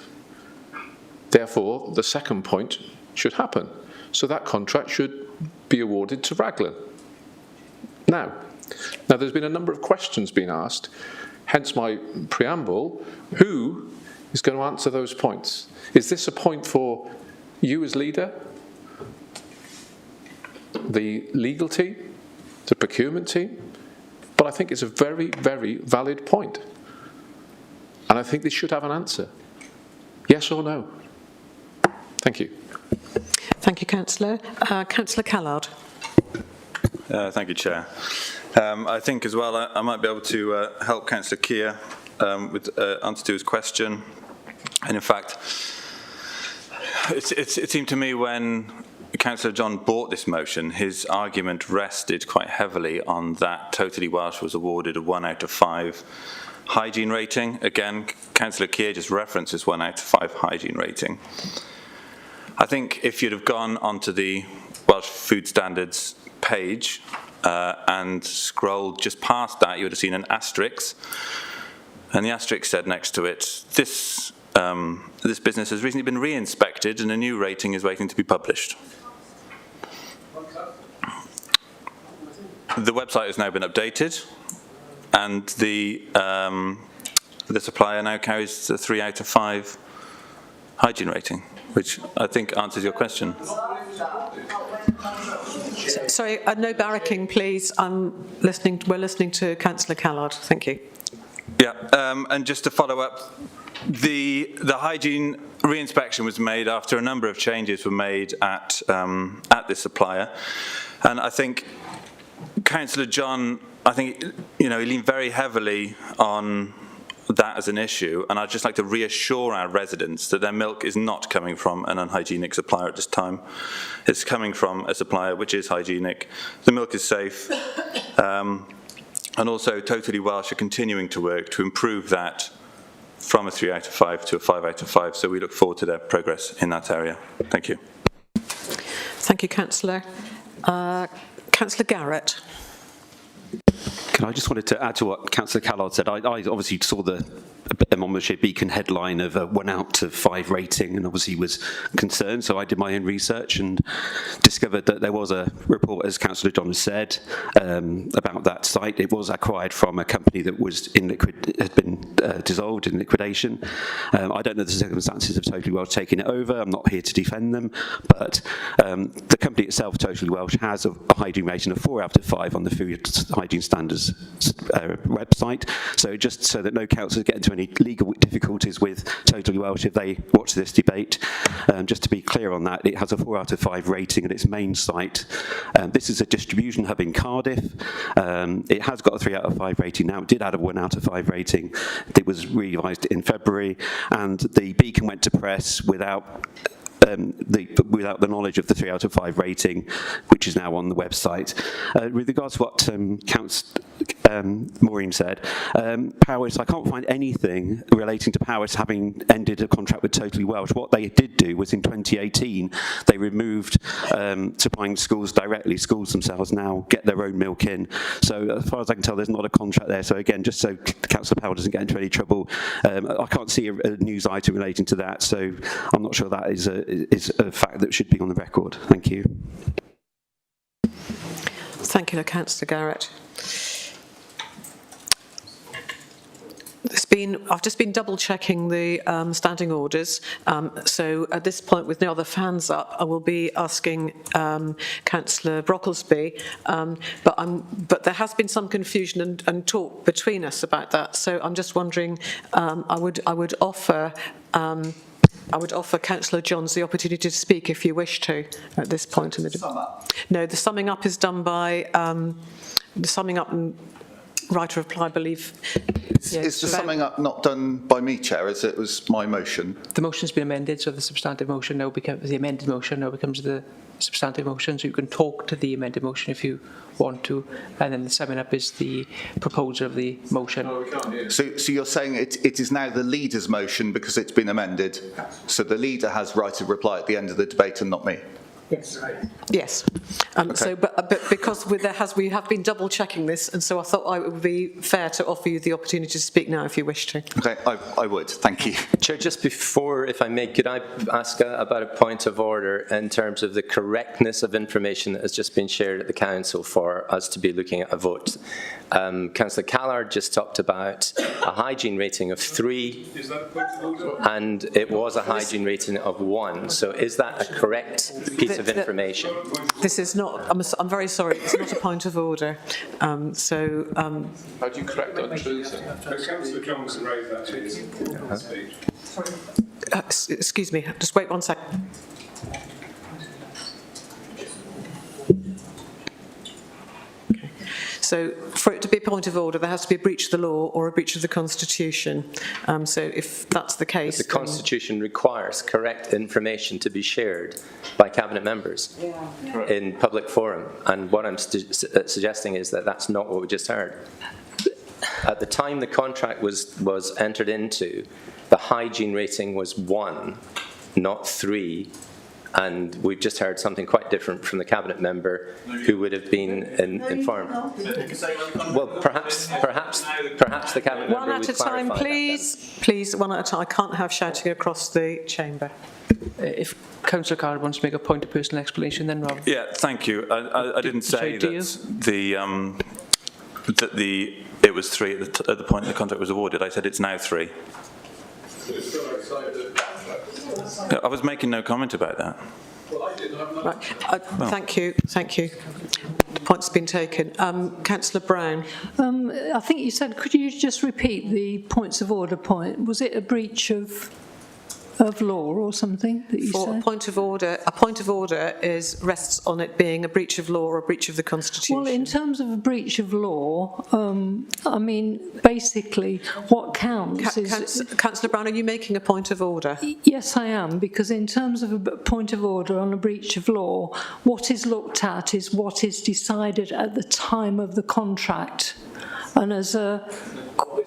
S12: therefore the second point should happen. So that contract should be awarded to Raglan. Now there's been a number of questions being asked, hence my preamble. Who is going to answer those points? Is this a point for you as leader, the legal team, the procurement team? But I think it's a very, very valid point. And I think they should have an answer. Yes or no? Thank you.
S1: Thank you, Councillor. Councillor Callard.
S15: Thank you, Chair. I think as well I might be able to help Councillor Keir with answer to his question. And in fact, it seemed to me when Councillor John brought this motion, his argument rested quite heavily on that Totally Welsh was awarded a 1 out of 5 hygiene rating. Again, Councillor Keir just references 1 out of 5 hygiene rating. I think if you'd have gone onto the Welsh Food Standards page and scrolled just past that, you would have seen an asterisk, and the asterisk said next to it, this business has recently been re-inspected and a new rating is waiting to be published. The website has now been updated, and the supplier now carries the 3 out of 5 hygiene rating, which I think answers your question.
S1: Sorry, no barracking, please. We're listening to Councillor Callard. Thank you.
S15: Yeah, and just to follow up, The hygiene re-inspection was made after a number of changes were made at this supplier, and I think Councillor John, he leaned very heavily on that as an issue, and I'd just like to reassure our residents that their milk is not coming from an unhygienic supplier at this time. It's coming from a supplier which is hygienic. The milk is safe, and also Totally Welsh are continuing to work to improve that from a 3 out of 5 to a 5 out of 5, so we look forward to their progress in that area. Thank you.
S1: Thank you, Councillor. Councillor Garrett.
S17: I just wanted to add to what Councillor Callard said. I obviously saw the Monmouthshire Beacon headline of a 1 out of 5 rating, and obviously was concerned. So I did my own research and discovered that there was a report, as Councillor John has said, about that site. It was acquired from a company that was had been dissolved in liquidation. I don't know the circumstances of Totally Welsh taking it over. I'm not here to defend them, but the company itself, Totally Welsh, has a hygiene rating of 4 out of 5 on the Food Hygiene Standards website. So just so that no councillors get into any legal difficulties with Totally Welsh if they watch this debate, just to be clear on that, it has a 4 out of 5 rating at its main site. This is a distribution hub in Cardiff. It has got a 3 out of 5 rating now. It did add a 1 out of 5 rating. It was revised in February, and the Beacon went to press without the knowledge of the 3 out of 5 rating, which is now on the website. With regards to what Maureen said, Powys, I can't find anything relating to Powys having ended a contract with Totally Welsh. What they did do was in 2018, they removed supplying schools directly. Schools themselves now get their own milk in. So as far as I can tell, there's not a contract there. So again, just so Councillor Powell doesn't get into any trouble, I can't see a news item relating to that. So I'm not sure that is a fact that should be on the record. Thank you.
S1: Thank you, Councillor Garrett. I've just been double checking the standing orders. So at this point, with no other hands up, I will be asking Councillor Brocklesby. But there has been some confusion and talk between us about that. So I'm just wondering. I would offer Councillor Johns the opportunity to speak if you wish to at this point in the debate. No, the summing up is done by the summing up and right of reply, I believe.
S6: Is the summing up not done by me, Chair, as it was my motion?
S5: The motion's been amended, so the substantive motion now becomes the amended motion now becomes the substantive motion. So you can talk to the amended motion if you want to, and then the summing up is the proposer of the motion.
S6: So you're saying it is now the leader's motion because it's been amended. So the leader has right of reply at the end of the debate and not me.
S1: Yes. Yes.
S6: Okay.
S1: So, but because we have been double checking this, and so I thought it would be fair to offer you the opportunity to speak now if you wish to.
S6: Okay, I would. Thank you.
S4: Chair, just before, if I may, could I ask about a point of order in terms of the correctness of information that has just been shared at the Council for us to be looking at a vote? Councillor Callard just talked about a hygiene rating of 3, and it was a hygiene rating of 1. So is that a correct piece of information?
S1: This is not. I'm very sorry. It's not a point of order.
S12: How do you correct untruths?
S7: Councillor Johnson raised that in his speech.
S1: Excuse me. Just wait 1 second. So for it to be a point of order, there has to be a breach of the law or a breach of the Constitution. So if that's the case...
S4: The Constitution requires correct information to be shared by Cabinet members in public forum. And what I'm suggesting is that that's not what we just heard. At the time the contract was entered into, the hygiene rating was 1, not 3. And we've just heard something quite different from the Cabinet member who would have been informed. Well, perhaps the Cabinet member would clarify that.
S1: One at a time, please. Please, one at a time. I can't have shouting across the chamber.
S5: If Councillor Card wants to make a point of personal explanation, then Rob.
S15: Yeah, thank you. I didn't say that it was 3 at the point the contract was awarded. I said it's now 3. I was making no comment about that.
S1: Right. Thank you. The point's been taken. Councillor Brown.
S11: I think you said, could you just repeat the points of order point? Was it a breach of law or something that you said?
S1: A point of order rests on it being a breach of law or a breach of the Constitution.
S11: Well, in terms of a breach of law, I mean, basically, what counts is...
S1: Councillor Brown, are you making a point of order?
S11: Yes, I am, because in terms of a point of order on a breach of law, what is looked at is what is decided at the time of the contract. And as a,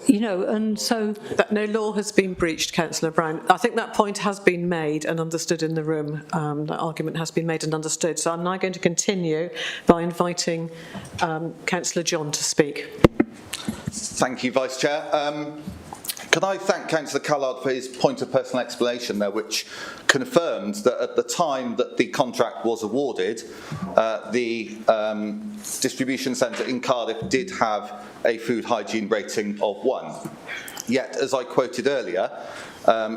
S11: and so...
S1: That no law has been breached, Councillor Brown. I think that point has been made and understood in the room. That argument has been made and understood. So I'm now going to continue by inviting Councillor John to speak.
S6: Thank you, Vice Chair. Can I thank Councillor Callard for his point of personal explanation there, which confirmed that at the time that the contract was awarded, the distribution centre in Cardiff did have a food hygiene rating of 1. Yet, as I quoted earlier,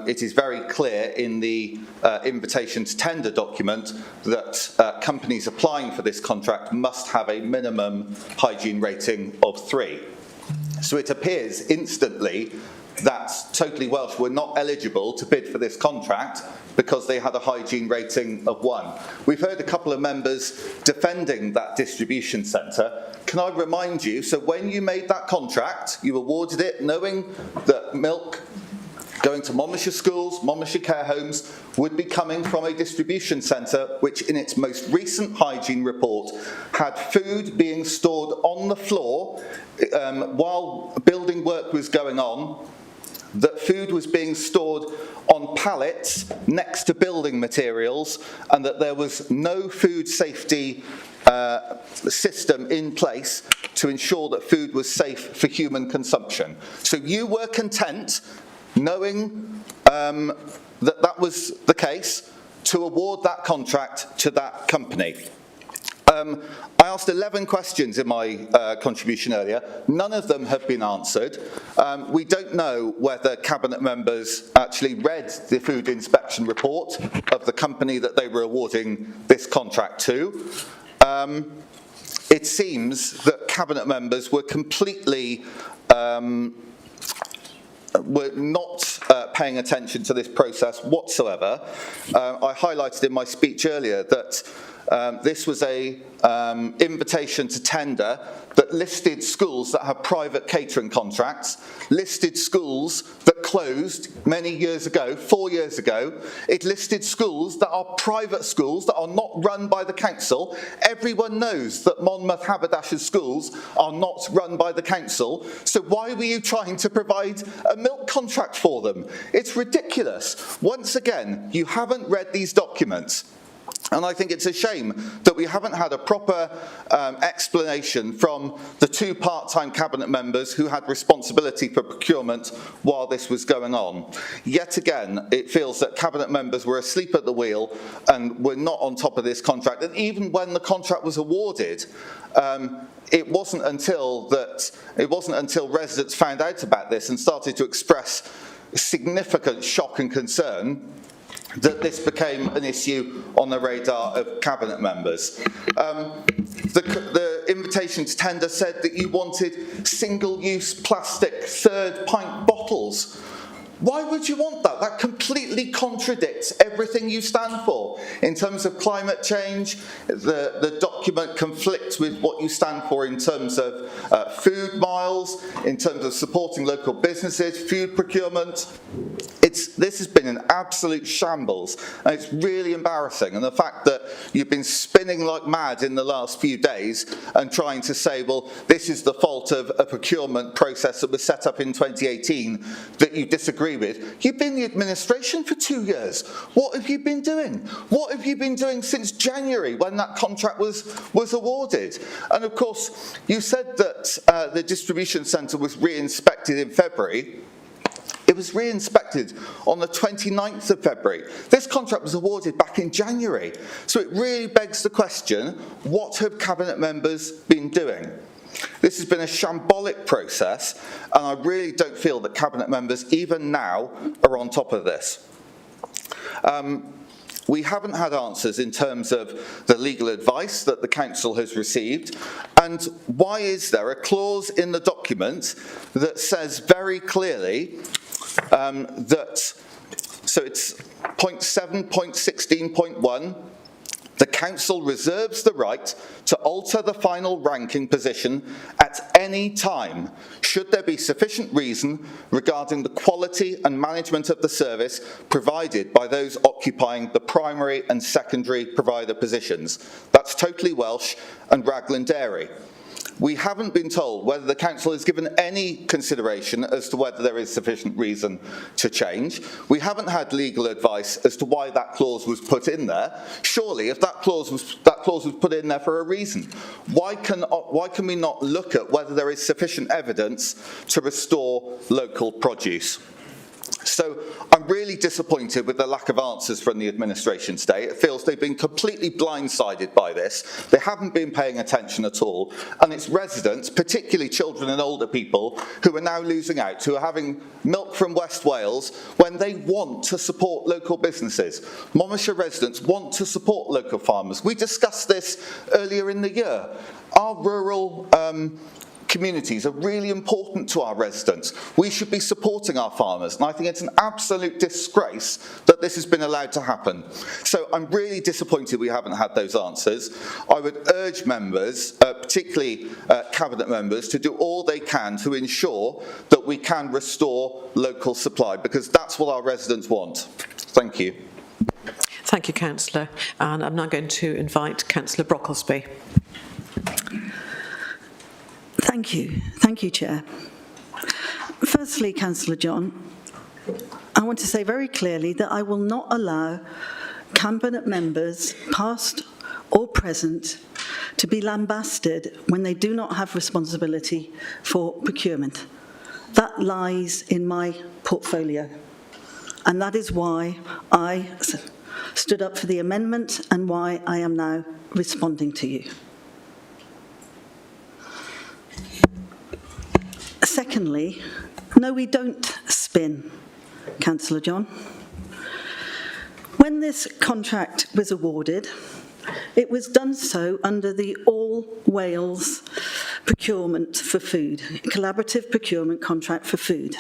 S6: it is very clear in the invitation to tender document that companies applying for this contract must have a minimum hygiene rating of 3. So it appears instantly that Totally Welsh were not eligible to bid for this contract because they had a hygiene rating of 1. We've heard a couple of members defending that distribution centre. Can I remind you, so when you made that contract, you awarded it knowing that milk going to Monmouthshire schools, Monmouthshire care homes would be coming from a distribution centre which in its most recent hygiene report had food being stored on the floor while building work was going on, that food was being stored on pallets next to building materials, and that there was no food safety system in place to ensure that food was safe for human consumption. So you were content, knowing that that was the case, to award that contract to that company. I asked 11 questions in my contribution earlier. None of them have been answered. We don't know whether Cabinet members actually read the food inspection report of the company that they were awarding this contract to. It seems that Cabinet members were completely were not paying attention to this process whatsoever. I highlighted in my speech earlier that this was a invitation to tender that listed schools that have private catering contracts, listed schools that closed many years ago, 4 years ago. It listed schools that are private schools that are not run by the council. Everyone knows that Monmouth Haberdashers schools are not run by the council. So why were you trying to provide a milk contract for them? It's ridiculous. Once again, you haven't read these documents. And I think it's a shame that we haven't had a proper explanation from the 2 part-time Cabinet members who had responsibility for procurement while this was going on. Yet again, it feels that Cabinet members were asleep at the wheel and were not on top of this contract. And even when the contract was awarded, it wasn't until residents found out about this and started to express significant shock and concern that this became an issue on the radar of Cabinet members. The invitation to tender said that you wanted single-use plastic 3rd pint bottles. Why would you want that? That completely contradicts everything you stand for. In terms of climate change, the document conflicts with what you stand for in terms of food miles, in terms of supporting local businesses, food procurement. This has been an absolute shambles, and it's really embarrassing. And the fact that you've been spinning like mad in the last few days and trying to say, well, this is the fault of a procurement process that was set up in 2018 that you disagree with. You've been in the administration for 2 years. What have you been doing? What have you been doing since January when that contract was awarded? And of course, you said that the distribution centre was re-inspected in February. It was re-inspected on the 29th of February. This contract was awarded back in January. So it really begs the question, what have Cabinet members been doing? This has been a shambolic process, and I really don't feel that Cabinet members, even now, are on top of this. we haven't had answers in terms of the legal advice that the council has received, and why is there a clause in the document that says very clearly so it's point 7.16.1, the council reserves the right to alter the final ranking position at any time, should there be sufficient reason regarding the quality and management of the service provided by those occupying the primary and secondary provider positions. That's Totally Welsh and Raglan Dairy. We haven't been told whether the council has given any consideration as to whether there is sufficient reason to change. We haven't had legal advice as to why that clause was put in there. Surely, if that clause was put in there for a reason, why can we not look at whether there is sufficient evidence to restore local produce? So I'm really disappointed with the lack of answers from the administration today. It feels they've been completely blindsided by this. They haven't been paying attention at all. And it's residents, particularly children and older people, who are now losing out, who are having milk from West Wales when they want to support local businesses. Monmouthshire residents want to support local farmers. We discussed this earlier in the year. Our rural communities are really important to our residents. We should be supporting our farmers, and I think it's an absolute disgrace that this has been allowed to happen. So I'm really disappointed we haven't had those answers. I would urge members, particularly cabinet members, to do all they can to ensure that we can restore local supply, because that's what our residents want. Thank you.
S1: Thank you, Councillor. And I'm now going to invite Councillor Brocklesby.
S16: Thank you, Chair. Firstly, Councillor John, I want to say very clearly that I will not allow cabinet members, past or present, to be lambasted when they do not have responsibility for procurement. That lies in my portfolio, and that is why I stood up for the amendment and why I am now responding to you. Secondly, no, we don't spin, Councillor John. When this contract was awarded, it was done so under the All Wales procurement for food, collaborative procurement contract for food.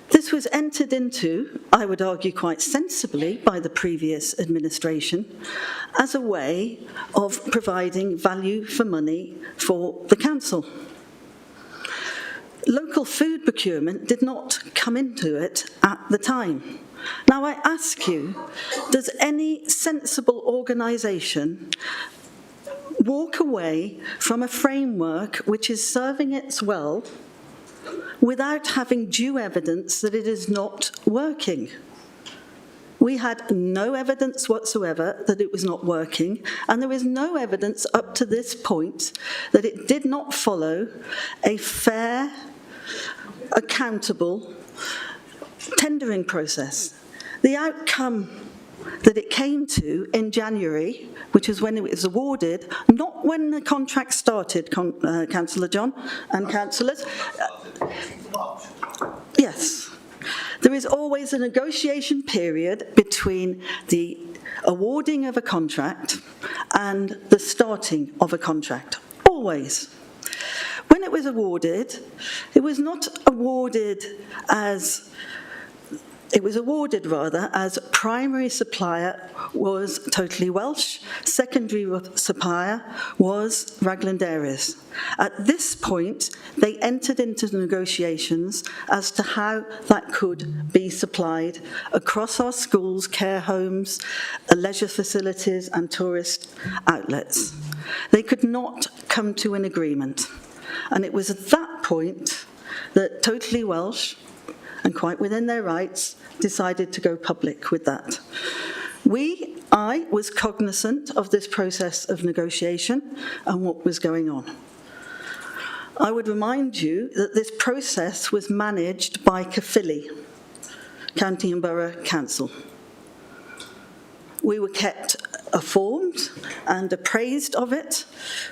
S16: This was entered into, I would argue quite sensibly, by the previous administration as a way of providing value for money for the council. Local food procurement did not come into it at the time. Now I ask you, does any sensible organisation walk away from a framework which is serving its well without having due evidence that it is not working? We had no evidence whatsoever that it was not working, and there is no evidence up to this point that it did not follow a fair, accountable tendering process. The outcome that it came to in January, which is when it was awarded, not when the contract started, Councillor John and councillors. Yes. There is always a negotiation period between the awarding of a contract and the starting of a contract. Always. When it was awarded, it was not awarded as, it was awarded rather as primary supplier was Totally Welsh, secondary supplier was Raglan Dairies. At this point, they entered into negotiations as to how that could be supplied across our schools, care homes, leisure facilities and tourist outlets. They could not come to an agreement. And it was at that point that Totally Welsh, and quite within their rights, decided to go public with that. I was cognizant of this process of negotiation and what was going on. I would remind you that this process was managed by Caerphilly, County and Borough Council. We were kept informed and appraised of it,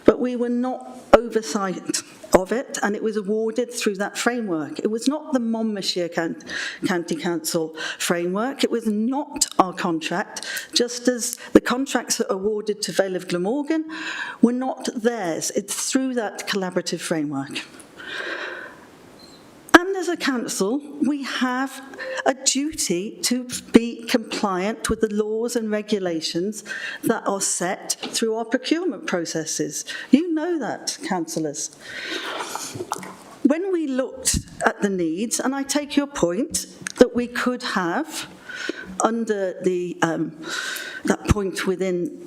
S16: but we were not oversight of it, and it was awarded through that framework. It was not the Monmouthshire County Council framework. It was not our contract, just as the contracts that were awarded to Vale of Glamorgan were not theirs. It's through that collaborative framework. And as a council, we have a duty to be compliant with the laws and regulations that are set through our procurement processes. You know that, councillors. When we looked at the needs, and I take your point that we could have, under the that point within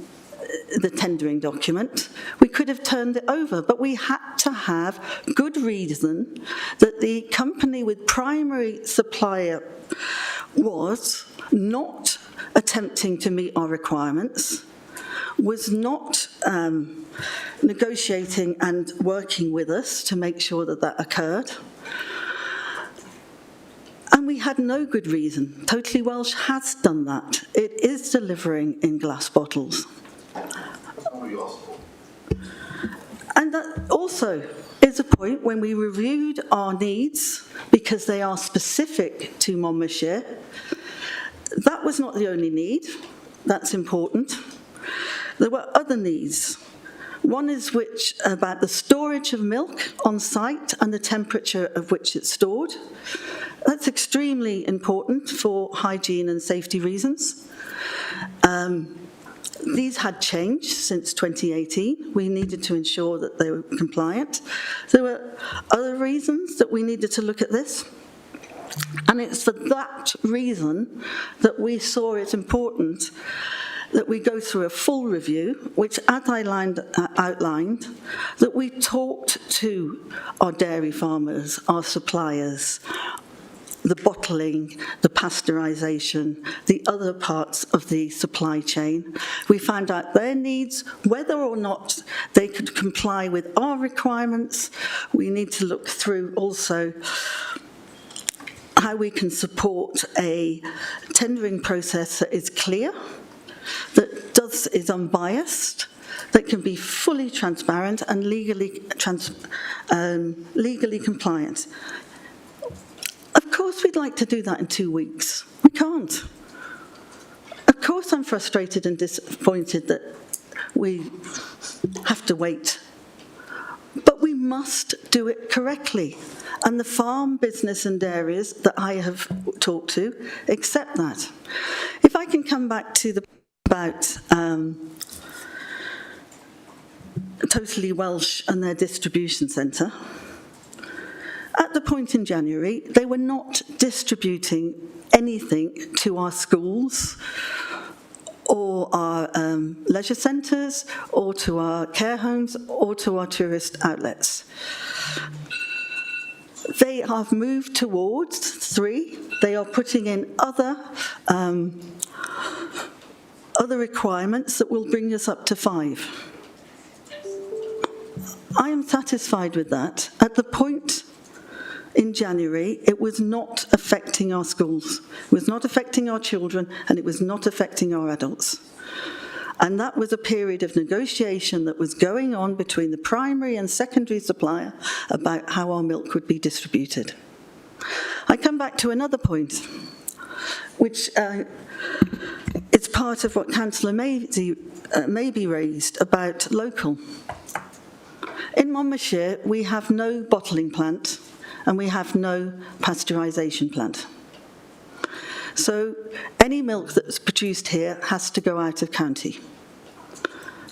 S16: the tendering document, we could have turned it over, but we had to have good reason that the company with primary supplier was not attempting to meet our requirements, was not negotiating and working with us to make sure that that occurred. And we had no good reason. Totally Welsh has done that. It is delivering in glass bottles. And that also is a point when we reviewed our needs, because they are specific to Monmouthshire. That was not the only need. That's important. There were other needs. One is about the storage of milk on site and the temperature of which it's stored. That's extremely important for hygiene and safety reasons. These had changed since 2018. We needed to ensure that they were compliant. There were other reasons that we needed to look at this. And it's for that reason that we saw it important that we go through a full review, which, as I outlined, that we talked to our dairy farmers, our suppliers, the bottling, the pasteurisation, the other parts of the supply chain. We found out their needs, whether or not they could comply with our requirements. We need to look through also how we can support a tendering process that is clear, that is unbiased, that can be fully transparent and legally compliant. Of course we'd like to do that in 2 weeks. We can't. Of course I'm frustrated and disappointed that we have to wait. But we must do it correctly. And the farm, business and dairies that I have talked to accept that. If I can come back to about Totally Welsh and their distribution centre. At the point in January, they were not distributing anything to our schools or our leisure centres or to our care homes or to our tourist outlets. They have moved towards 3. They are putting in other requirements that will bring us up to 5. I am satisfied with that. At the point in January, it was not affecting our schools, it was not affecting our children, and it was not affecting our adults. And that was a period of negotiation that was going on between the primary and secondary supplier about how our milk would be distributed. I come back to another point, which is part of what Councillor Maybe raised about local. In Monmouthshire, we have no bottling plant and we have no pasteurisation plant. So any milk that's produced here has to go out of county.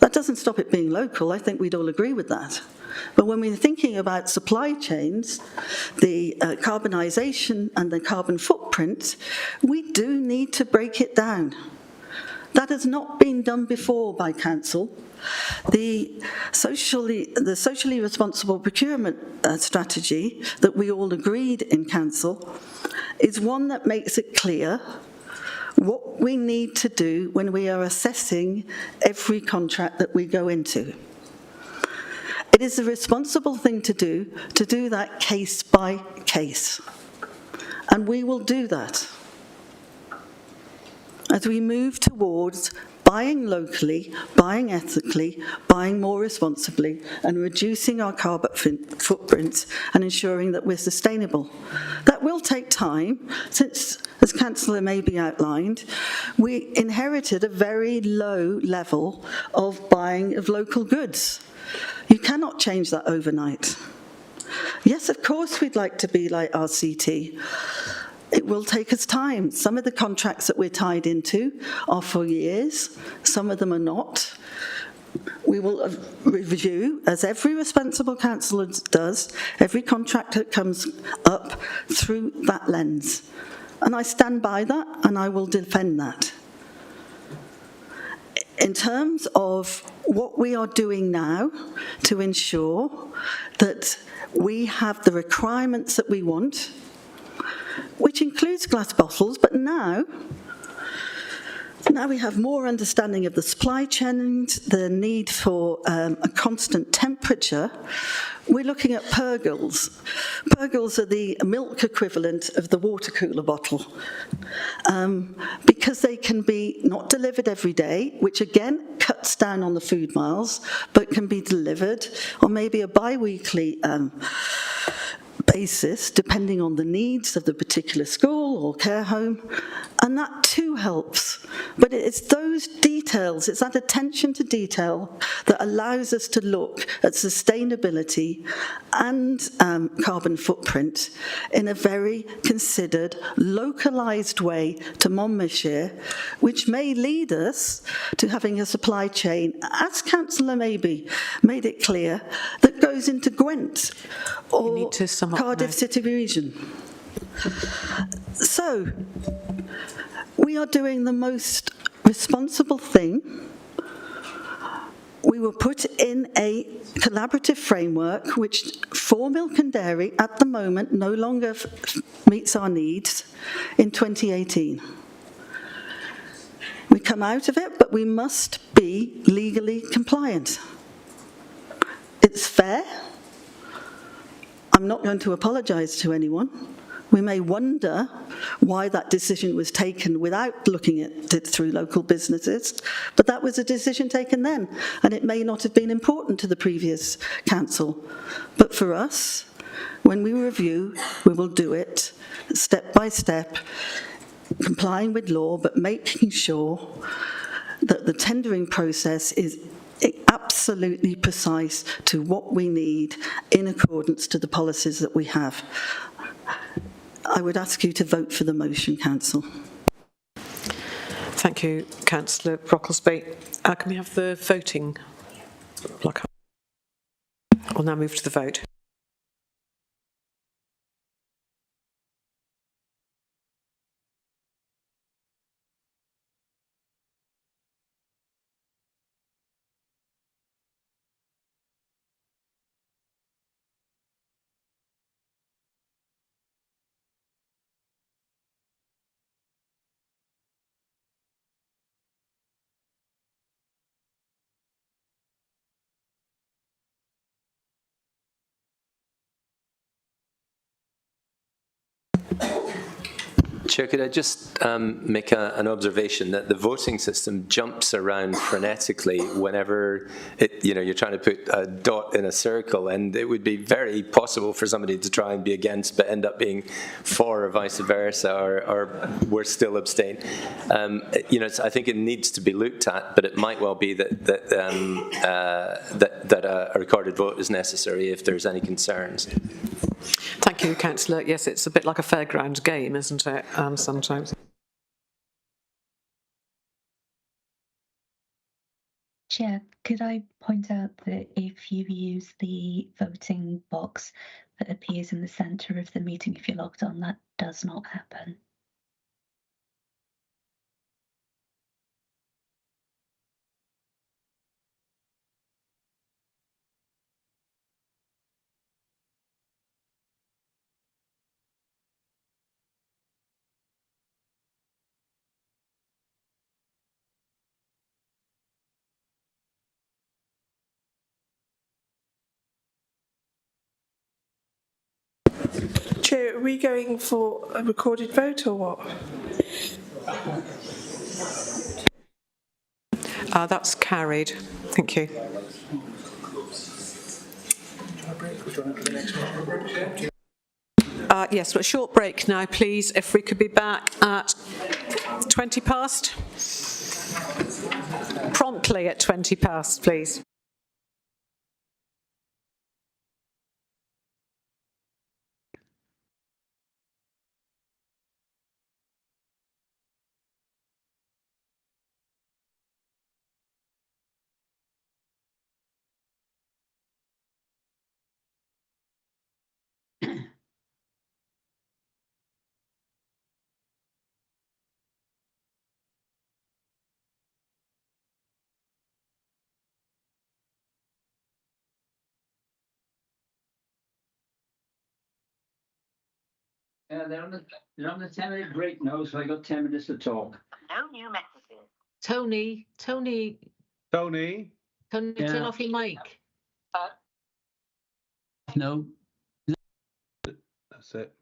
S16: That doesn't stop it being local. I think we'd all agree with that. But when we're thinking about supply chains, the carbonisation and the carbon footprint, we do need to break it down. That has not been done before by council. The socially responsible procurement strategy that we all agreed in council is one that makes it clear what we need to do when we are assessing every contract that we go into. It is a responsible thing to do that case by case. And we will do that as we move towards buying locally, buying ethically, buying more responsibly, and reducing our carbon footprint and ensuring that we're sustainable. That will take time, since, as Councillor Maybe outlined, we inherited a very low level of buying of local goods. You cannot change that overnight. Yes, of course we'd like to be like RCT. It will take us time. Some of the contracts that we're tied into are for years, some of them are not. We will review, as every responsible councillor does, every contract that comes up through that lens. And I stand by that, and I will defend that. In terms of what we are doing now to ensure that we have the requirements that we want, which includes glass bottles, but now we have more understanding of the supply chain, the need for a constant temperature. We're looking at Pergols. Pergols are the milk equivalent of the water cooler bottle, because they can be not delivered every day, which again cuts down on the food miles, but can be delivered on maybe a bi-weekly basis, depending on the needs of the particular school or care home, and that too helps. But it's those details, it's that attention to detail that allows us to look at sustainability and carbon footprint in a very considered, localised way to Monmouthshire, which may lead us to having a supply chain, as Councillor Maybe made it clear, that goes into Gwent or Cardiff City region. So, we are doing the most responsible thing. We were put in a collaborative framework which, for milk and dairy, at the moment, no longer meets our needs in 2018. We come out of it, but we must be legally compliant. It's fair. I'm not going to apologise to anyone. We may wonder why that decision was taken without looking at it through local businesses, but that was a decision taken then, and it may not have been important to the previous council. But for us, when we review, we will do it step by step, complying with law, but making sure that the tendering process is absolutely precise to what we need in accordance to the policies that we have. I would ask you to vote for the motion, Council.
S1: Thank you, Councillor Brocklesby. Can we have the voting block up? We'll now move to the vote.
S4: Chair, could I just make an observation that the voting system jumps around frenetically whenever you're trying to put a dot in a circle, and it would be very possible for somebody to try and be against but end up being for or vice versa, or we're still abstain. I think it needs to be looked at, but it might well be that a recorded vote is necessary if there's any concerns.
S1: Thank you, Councillor. Yes, it's a bit like a fairground game, isn't it, sometimes?
S14: Chair, could I point out that if you use the voting box that appears in the centre of the meeting, if you're logged on, that does not happen.
S9: Chair, are we going for a recorded vote or what?
S1: That's carried. Thank you. Yes, so a short break now, please. If we could be back at 20 past. Promptly at 20 past, please.
S13: They're on the 10-minute break now, so I got 10 minutes to talk.
S19: No new messages.
S20: Tony,
S13: Tony?
S20: turn
S13: Yeah.
S20: off your mic.
S13: No.
S23: That's it.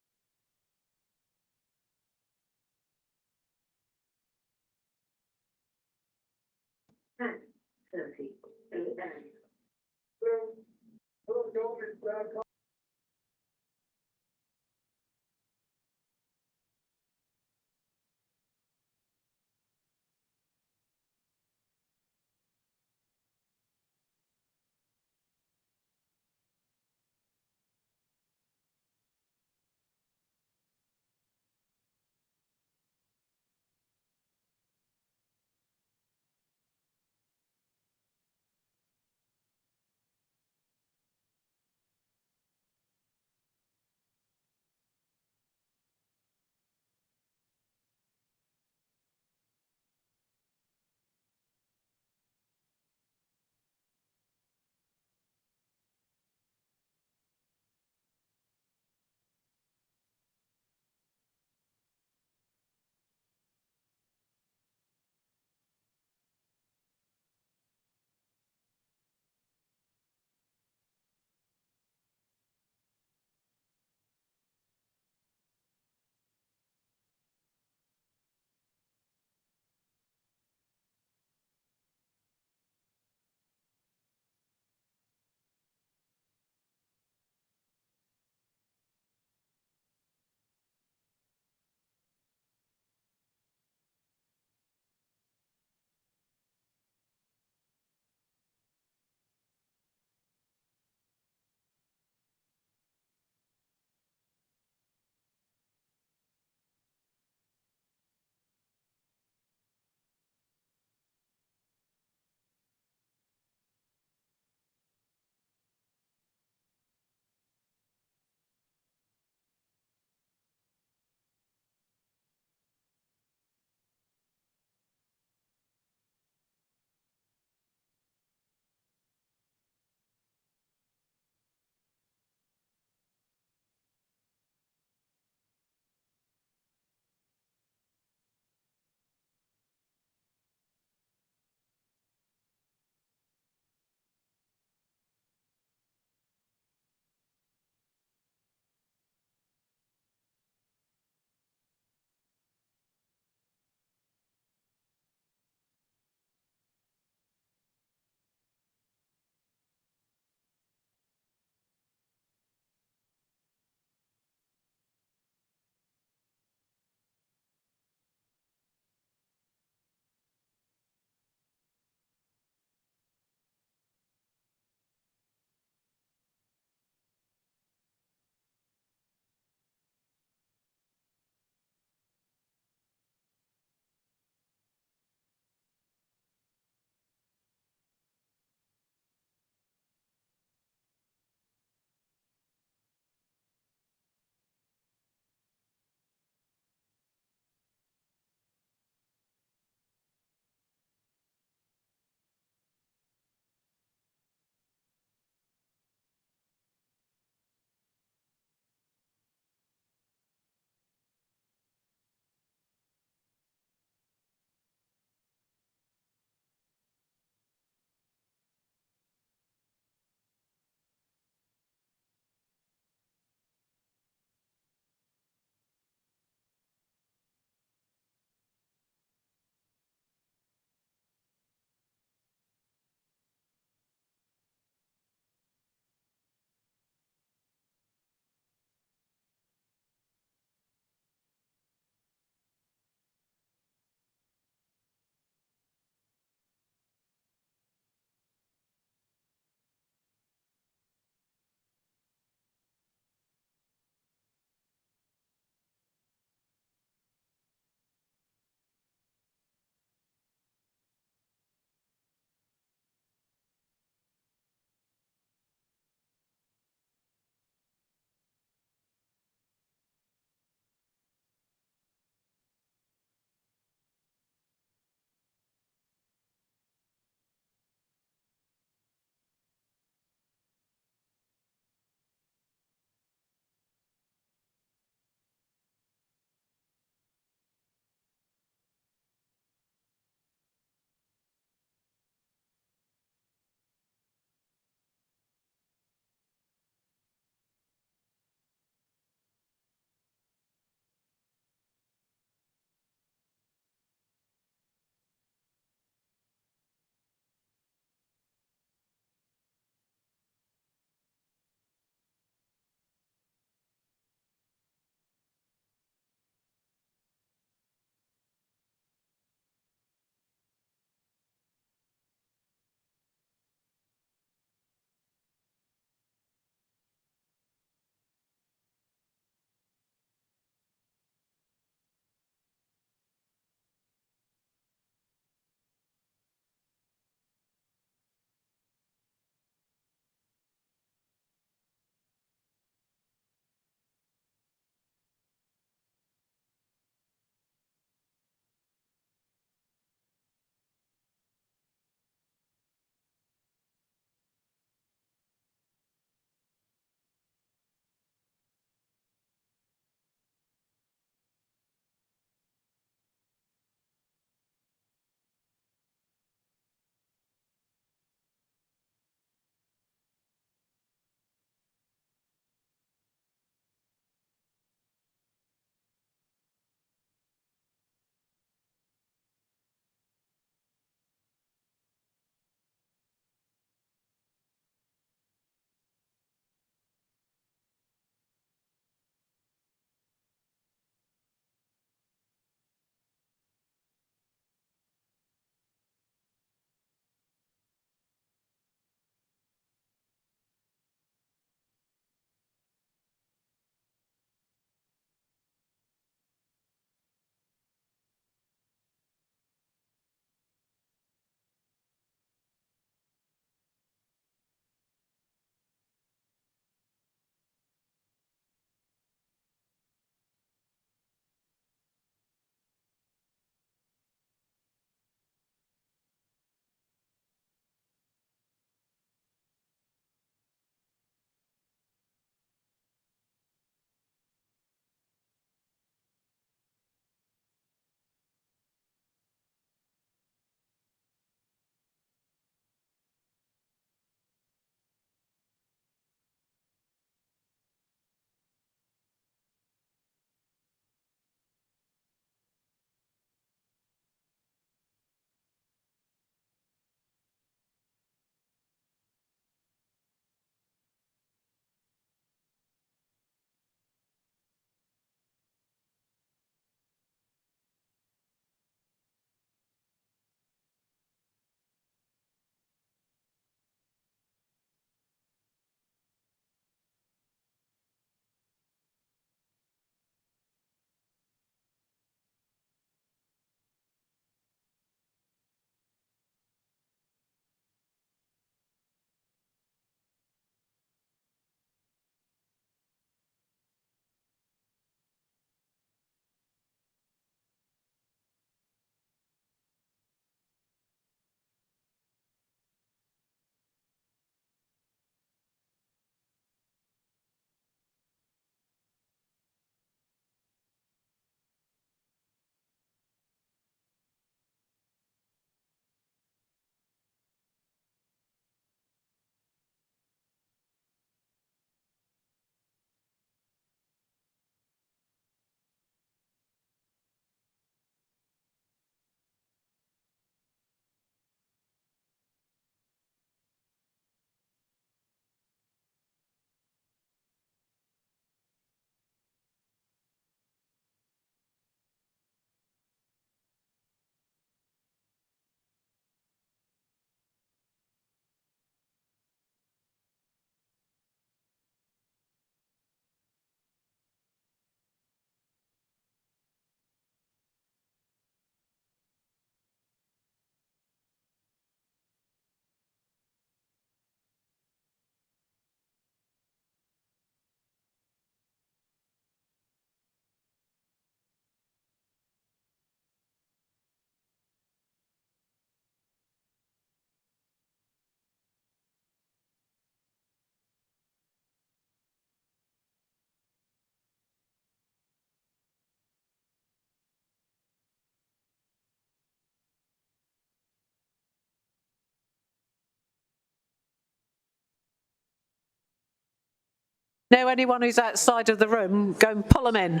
S1: know anyone who's outside of the room, go and pull them in.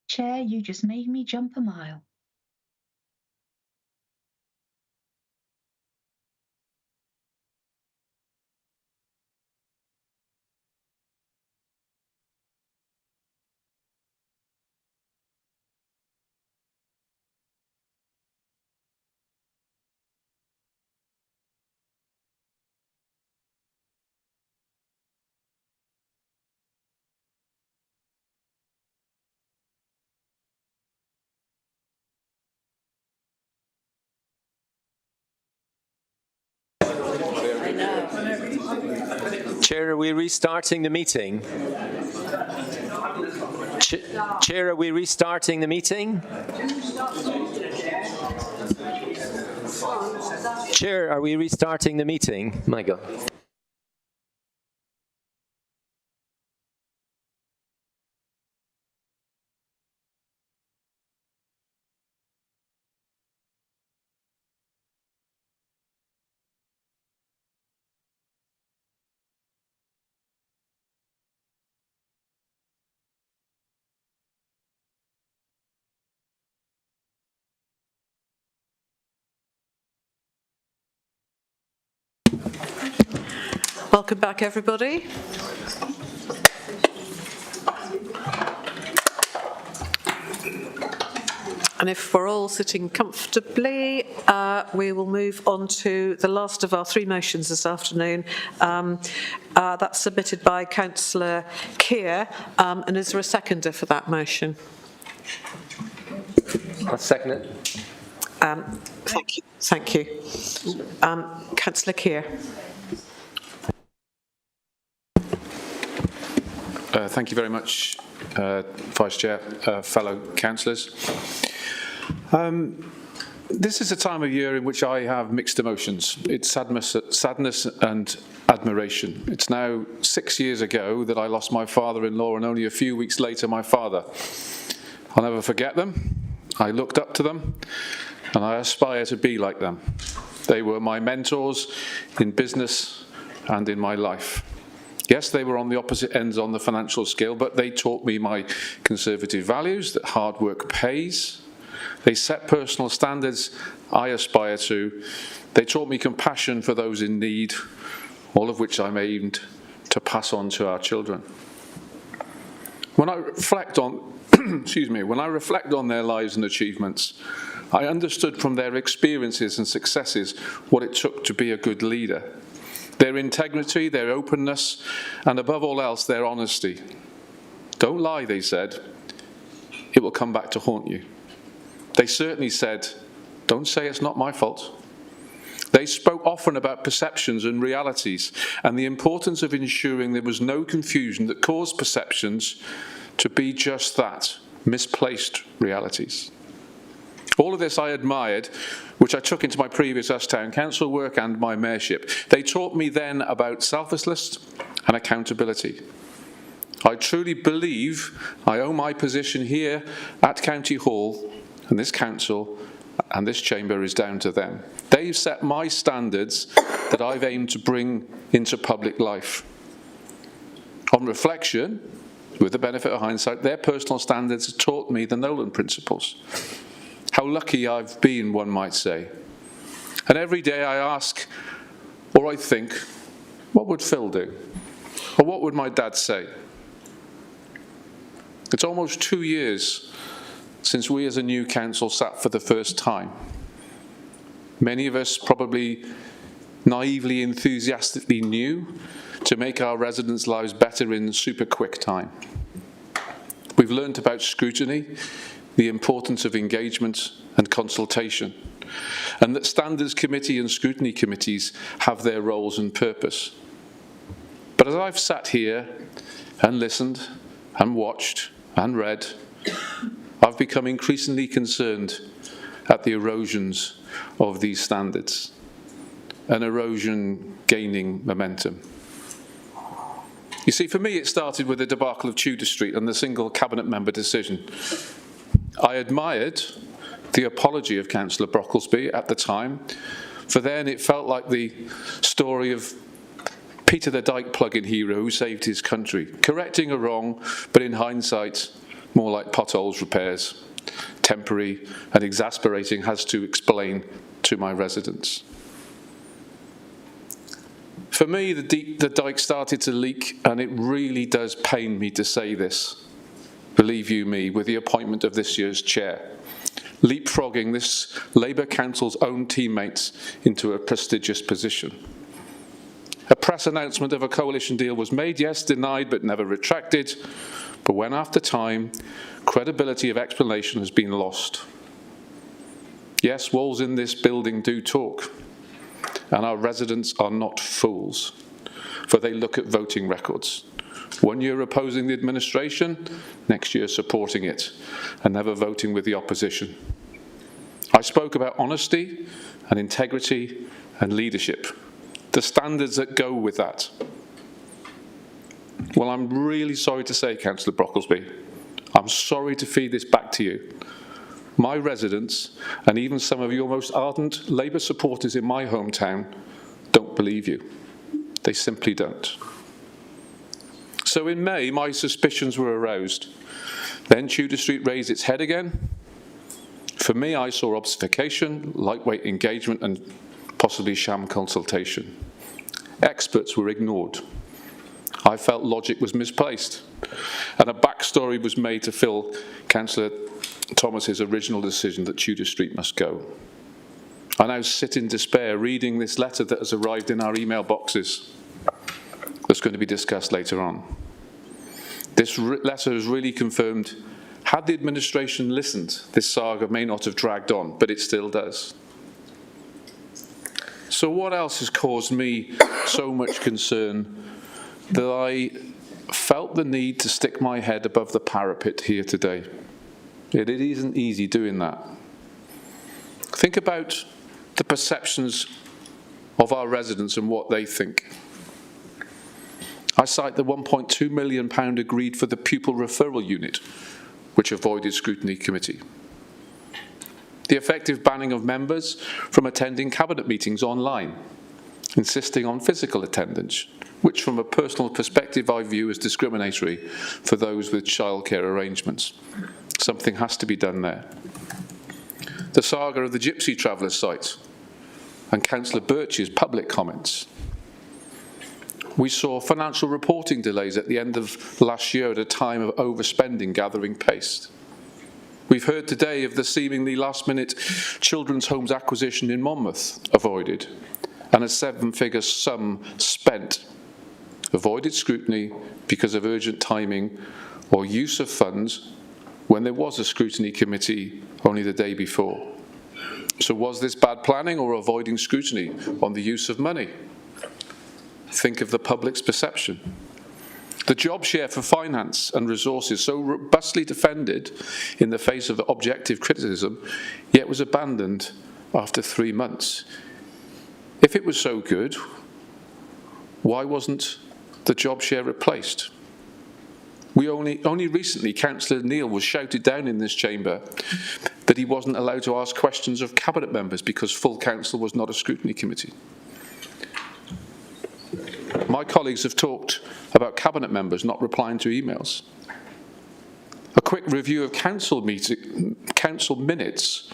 S14: Chair, you just made me jump a mile.
S4: Chair, are we restarting the meeting? Chair, are we restarting the meeting? Chair, are we restarting the meeting? My God.
S1: Welcome back, everybody. And if we're all sitting comfortably, we will move on to the last of our three motions this afternoon. That's submitted by Councillor Keir. And is there a seconder for that motion?
S4: I'll second it.
S1: Thank you. Thank you. Councillor Keir.
S12: Thank you very much, Vice Chair, fellow councillors. This is a time of year in which I have mixed emotions. It's sadness and admiration. It's now 6 years ago that I lost my father-in-law, and only a few weeks later my father. I'll never forget them. I looked up to them, and I aspire to be like them. They were my mentors in business and in my life. Yes, they were on the opposite ends on the financial scale, but they taught me my conservative values, that hard work pays. They set personal standards I aspire to. They taught me compassion for those in need, all of which I'm aimed to pass on to our children. When I reflect on, when I reflect on their lives and achievements, I understood from their experiences and successes what it took to be a good leader. Their integrity, their openness, and above all else, their honesty. Don't lie, they said. It will come back to haunt you. They certainly said, don't say it's not my fault. They spoke often about perceptions and realities and the importance of ensuring there was no confusion that caused perceptions to be just that, misplaced realities. All of this I admired, which I took into my previous Town Council work and my mayorship. They taught me then about selflessness and accountability. I truly believe I owe my position here at County Hall, and this council and this chamber is down to them. They've set my standards that I've aimed to bring into public life. On reflection, with the benefit of hindsight, their personal standards have taught me the Nolan principles. How lucky I've been, one might say. And every day I ask, or I think, what would Phil do? Or what would my dad say? It's almost 2 years since we as a new council sat for the first time. Many of us probably naively, enthusiastically knew to make our residents' lives better in super quick time. We've learned about scrutiny, the importance of engagement and consultation, and that Standards Committee and Scrutiny Committees have their roles and purpose. But as I've sat here and listened and watched and read, I've become increasingly concerned at the erosions of these standards, an erosion gaining momentum. You see, for me, it started with the debacle of Tudor Street and the single cabinet member decision. I admired the apology of Councillor Brocklesby at the time For then it felt like the story of Peter the Dyke plug-in hero who saved his country, correcting a wrong, but in hindsight, more like potholes repairs, temporary and exasperating, has to explain to my residents. For me, the dike started to leak, and it really does pain me to say this, believe you me, with the appointment of this year's chair, leapfrogging this Labour Council's own teammates into a prestigious position. A press announcement of a coalition deal was made, yes, denied, but never retracted. But when after time, credibility of explanation has been lost. Yes, walls in this building do talk, and our residents are not fools, for they look at voting records. 1 year opposing the administration, next year supporting it, and never voting with the opposition. I spoke about honesty and integrity and leadership, the standards that go with that. Well, I'm really sorry to say, Councillor Brocklesby, I'm sorry to feed this back to you. My residents, and even some of your most ardent Labour supporters in my hometown, don't believe you. They simply don't. So in May, my suspicions were aroused. Then Tudor Street raised its head again. For me, I saw obfuscation, lightweight engagement, and possibly sham consultation. Experts were ignored. I felt logic was misplaced, and a backstory was made to fill Councillor Thomas's original decision that Tudor Street must go. I now sit in despair reading this letter that has arrived in our email boxes that's going to be discussed later on. This letter has really confirmed, had the administration listened, this saga may not have dragged on, but it still does. So what else has caused me so much concern that I felt the need to stick my head above the parapet here today? It isn't easy doing that. Think about the perceptions of our residents and what they think. I cite the £1.2 million agreed for the pupil referral unit, which avoided scrutiny committee. The effective banning of members from attending cabinet meetings online, insisting on physical attendance, which from a personal perspective I view as discriminatory for those with childcare arrangements. Something has to be done there. The saga of the Gypsy Travellers site and Councillor Birch's public comments. We saw financial reporting delays at the end of last year at a time of overspending gathering pace. We've heard today of the seemingly last-minute children's homes acquisition in Monmouth avoided, and a seven-figure sum spent. Avoided scrutiny because of urgent timing or use of funds when there was a scrutiny committee only the day before. So was this bad planning or avoiding scrutiny on the use of money? Think of the public's perception. The job share for finance and resources, so robustly defended in the face of objective criticism, yet was abandoned after 3 months. If it was so good, why wasn't the job share replaced? Only recently, Councillor Neil was shouted down in this chamber that he wasn't allowed to ask questions of cabinet members because full council was not a scrutiny committee. My colleagues have talked about cabinet members not replying to emails. A quick review of council minutes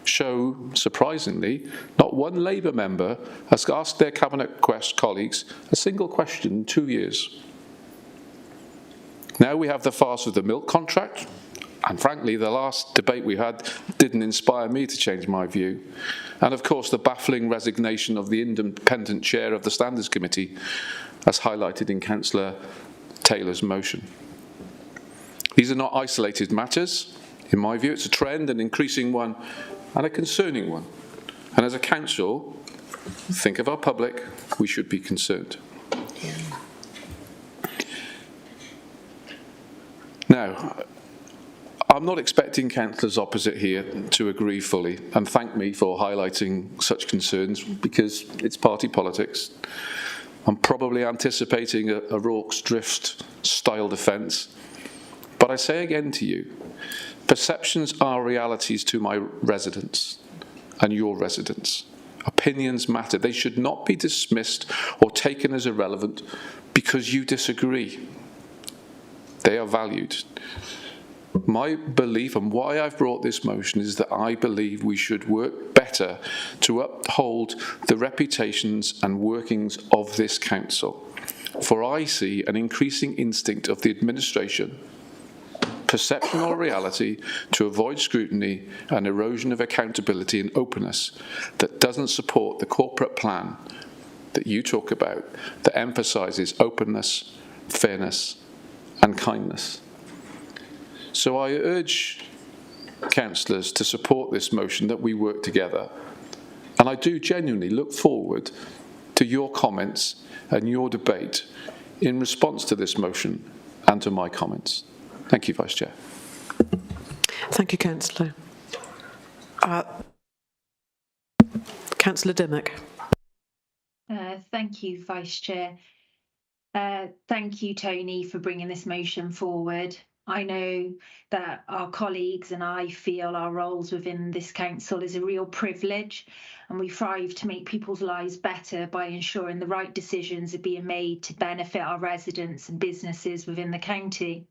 S12: show, surprisingly, not one Labour member has asked their cabinet colleagues a single question in 2 years. Now we have the farce of the milk contract, and frankly, the last debate we had didn't inspire me to change my view. And of course, the baffling resignation of the independent chair of the Standards Committee, as highlighted in Councillor Taylor's motion. These are not isolated matters. In my view, it's a trend, an increasing one, and a concerning one. And as a council, think of our public, we should be concerned. Now, I'm not expecting councillors opposite here to agree fully and thank me for highlighting such concerns because it's party politics. I'm probably anticipating a Rorke's Drift style defence. But I say again to you, perceptions are realities to my residents and your residents. Opinions opinions matter. They should not be dismissed or taken as irrelevant because you disagree. They are valued. My belief and why I've brought this motion is that I believe we should work better to uphold the reputations and workings of this council. For I see an increasing instinct of the administration, perception or reality, to avoid scrutiny and erosion of accountability and openness that doesn't support the corporate plan that you talk about, that emphasises openness, fairness and kindness. So I urge councillors to support this motion, that we work together. And I do genuinely look forward to your comments and your debate in response to this motion and to my comments. Thank you, Vice Chair.
S1: Thank you, Councillor. Councillor Dimmock.
S2: Thank you, Vice Chair. Thank you, Tony, for bringing this motion forward. I know that our colleagues and I feel our roles within this council is a real privilege, and we strive to make people's lives better by ensuring the right decisions are being made to benefit our residents and businesses within the county.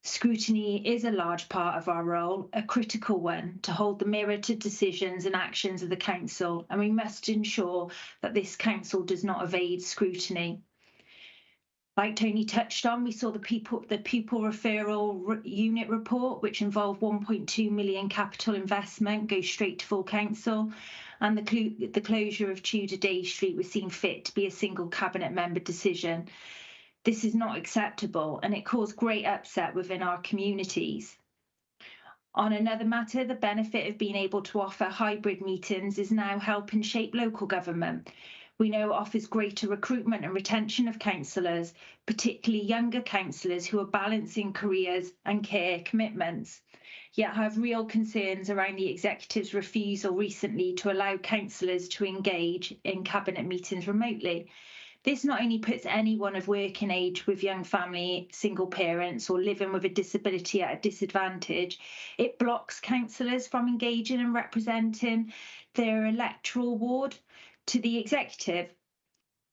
S2: Scrutiny is a large part of our role, a critical one, to hold the mirror to decisions and actions of the council, and we must ensure that this council does not evade scrutiny. Like Tony touched on, we saw the pupil referral unit report, which involved 1.2 million capital investment, go straight to full council, and the closure of Tudor Day Street was seen fit to be a single cabinet member decision. This is not acceptable, and it caused great upset within our communities. On another matter, the benefit of being able to offer hybrid meetings is now helping shape local government. We know it offers greater recruitment and retention of councillors, particularly younger councillors who are balancing careers and care commitments. Yet I have real concerns around the Executive's refusal recently to allow councillors to engage in cabinet meetings remotely. This not only puts anyone of working age with young family, single parents or living with a disability at a disadvantage, it blocks councillors from engaging and representing their electoral ward to the Executive.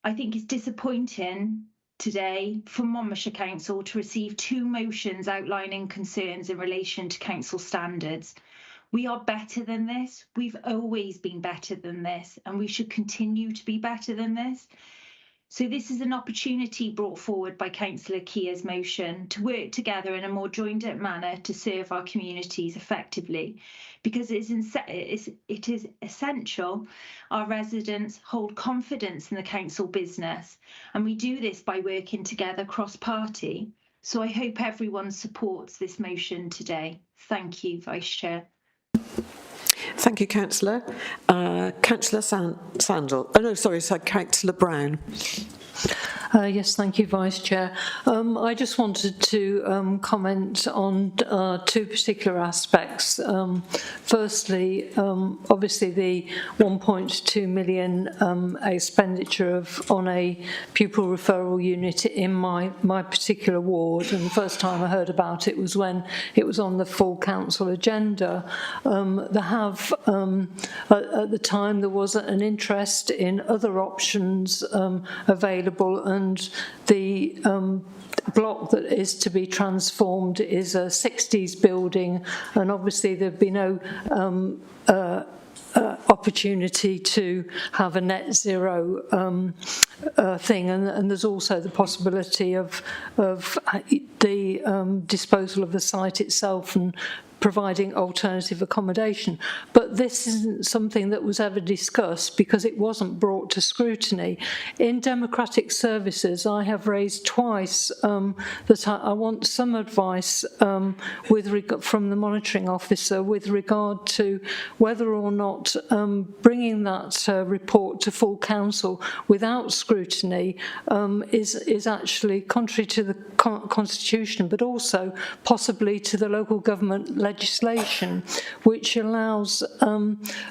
S2: I think it's disappointing today for Monmouthshire Council to receive 2 motions outlining concerns in relation to council standards. We are better than this. We've always been better than this, and we should continue to be better than this. So this is an opportunity brought forward by Councillor Keir's motion to work together in a more joined-up manner to serve our communities effectively, because it is essential our residents hold confidence in the council business, and we do this by working together cross-party. So I hope everyone supports this motion today. Thank you, Vice Chair.
S1: Thank you, Councillor. Councillor Sandal. Oh, no, sorry, Councillor Brown.
S11: Yes, thank you, Vice Chair. I just wanted to comment on 2 particular aspects. Firstly, obviously the 1.2 million expenditure on a pupil referral unit in my particular ward, and the first time I heard about it was when it was on the full council agenda. At the time there was an interest in other options available, and the block that is to be transformed is a 60s building, and obviously there'd be no opportunity to have a net zero thing, and there's also the possibility of the disposal of the site itself and providing alternative accommodation. But this isn't something that was ever discussed because it wasn't brought to scrutiny. In Democratic Services, I have raised twice that I want some advice from the monitoring officer with regard to whether or not bringing that report to full council without scrutiny is actually contrary to the Constitution, but also possibly to the local government legislation, which allows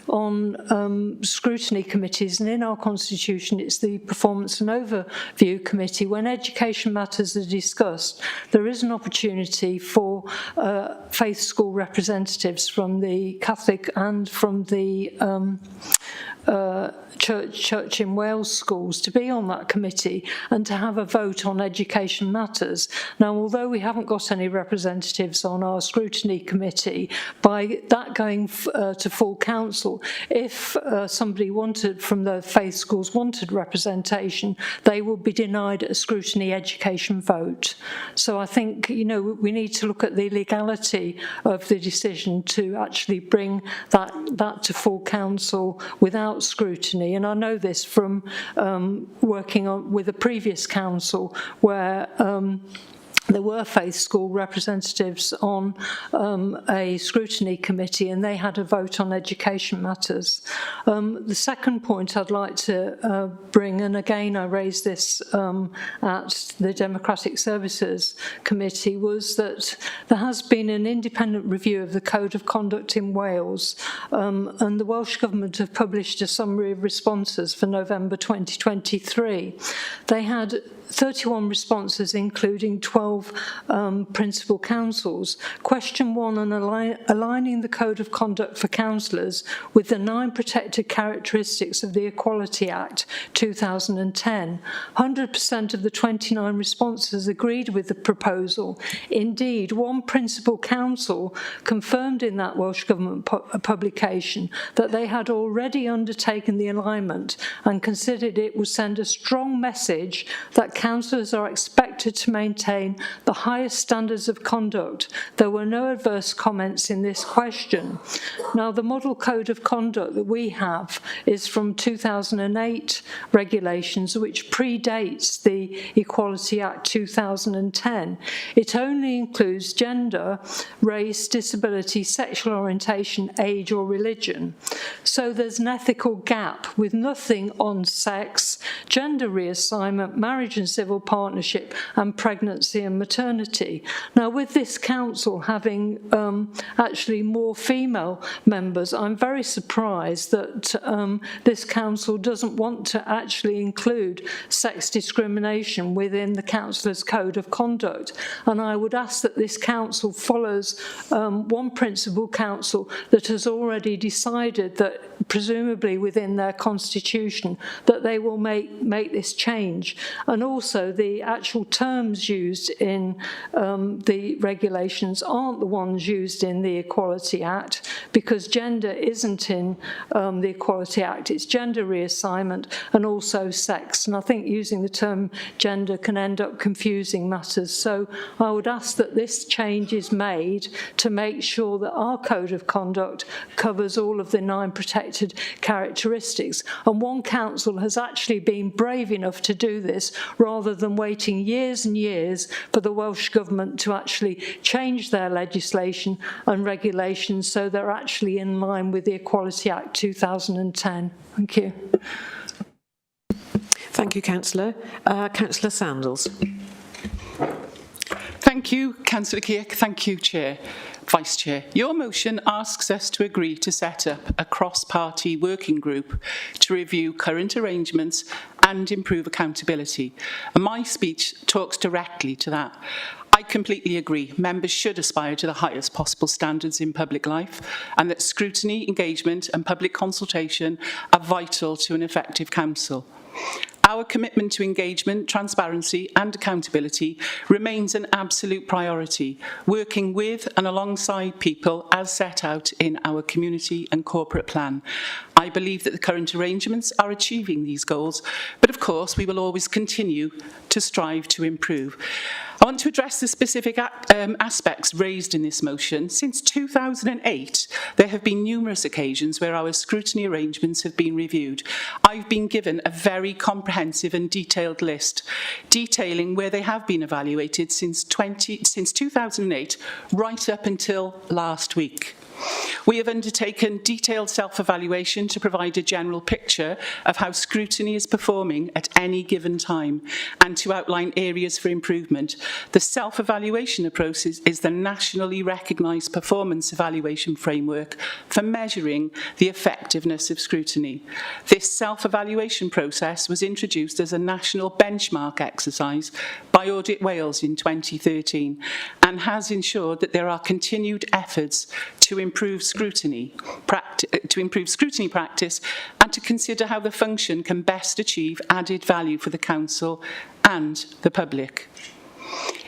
S11: on scrutiny committees, and in our Constitution it's the Performance and Overview Committee. When education matters are discussed, there is an opportunity for faith school representatives from the Catholic and from the Church in Wales schools to be on that committee and to have a vote on education matters. Now, although we haven't got any representatives on our scrutiny committee, by that going to full council, if somebody wanted from the faith schools wanted representation, they will be denied a scrutiny education vote. So I think, you know, we need to look at the legality of the decision to actually bring that to full council without scrutiny. And I know this from working with a previous council where there were faith school representatives on a scrutiny committee, and they had a vote on education matters. The second point I'd like to bring, and again I raised this at the Democratic Services Committee, was that there has been an independent review of the Code of Conduct in Wales, and the Welsh Government have published a summary of responses for November 2023. They had 31 responses, including 12 principal councils. Question 1 on aligning the Code of Conduct for councillors with the 9 protected characteristics of the Equality Act 2010. 100% of the 29 responses agreed with the proposal. Indeed, one principal council confirmed in that Welsh Government publication that they had already undertaken the alignment and considered it would send a strong message that councillors are expected to maintain the highest standards of conduct. There were no adverse comments in this question. Now, the model code of conduct that we have is from 2008 regulations, which predates the Equality Act 2010. It only includes gender, race, disability, sexual orientation, age or religion. So there's an ethical gap with nothing on sex, gender reassignment, marriage and civil partnership, and pregnancy and maternity. Now, with this council having actually more female members, I'm very surprised that this council doesn't want to actually include sex discrimination within the councillors' code of conduct. And I would ask that this council follows one principal council that has already decided that, presumably within their constitution, that they will make this change. And also the actual terms used in the regulations aren't the ones used in the Equality Act, because gender isn't in the Equality Act. It's gender reassignment and also sex. And I think using the term gender can end up confusing matters. So I would ask that this change is made to make sure that our code of conduct covers all of the 9 protected characteristics. And one council has actually been brave enough to do this rather than waiting years and years for the Welsh Government to actually change their legislation and regulations so they're actually in line with the Equality Act 2010. Thank you.
S1: Thank you, Councillor. Councillor Sandals.
S8: Thank you, Councillor Keirk. Thank you, Chair. Vice Chair, your motion asks us to agree to set up a cross-party working group to review current arrangements and improve accountability. And my speech talks directly to that. I completely agree. Members should aspire to the highest possible standards in public life, and that scrutiny, engagement and public consultation are vital to an effective council. Our commitment to engagement, transparency and accountability remains an absolute priority, working with and alongside people as set out in our community and corporate plan. I believe that the current arrangements are achieving these goals, but of course we will always continue to strive to improve. I want to address the specific aspects raised in this motion. Since 2008, there have been numerous occasions where our scrutiny arrangements have been reviewed. I've been given a very comprehensive and detailed list detailing where they have been evaluated since 2008, right up until last week. We have undertaken detailed self-evaluation to provide a general picture of how scrutiny is performing at any given time and to outline areas for improvement. The self-evaluation approach is the nationally recognised performance evaluation framework for measuring the effectiveness of scrutiny. This self-evaluation process was introduced as a national benchmark exercise by Audit Wales in 2013 and has ensured that there are continued efforts to improve scrutiny practice and to consider how the function can best achieve added value for the Council and the public.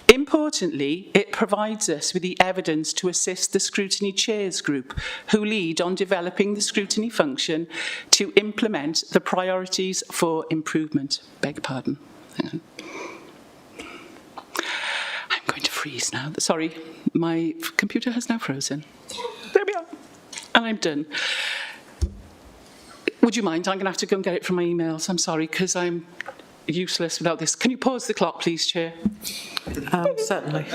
S8: Importantly, it provides us with the evidence to assist the Scrutiny Chairs Group, who lead on developing the scrutiny function to implement the priorities for improvement. Beg your pardon. Hang on. I'm going to freeze now. Sorry, my computer has now frozen. There we are. And I'm done. Would you mind? I'm going to have to go and get it from my emails. I'm sorry, because I'm useless without this. Can you pause the clock, please, Chair?
S1: Certainly.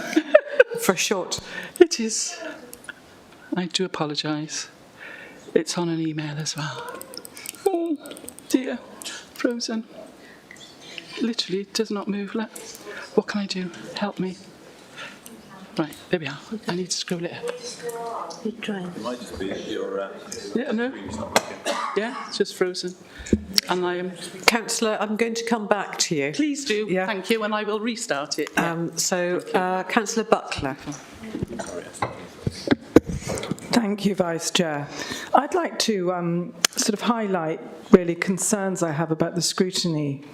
S1: For a short.
S8: It is. I do apologise. It's on an email as well. Oh, dear. Frozen. Literally, it does not move. What can I do? Help me. Right, there we are. I need to scroll it up.
S18: You're trying.
S15: It might just be your...
S8: Yeah, no. Yeah, it's just frozen. And I am...
S1: Councillor, I'm going to come back to you.
S8: Please do. Yeah. Thank you, and I will restart it. Yeah.
S1: Councillor Butler.
S21: Thank you, Vice Chair. I'd like to sort of highlight really concerns I have about the scrutiny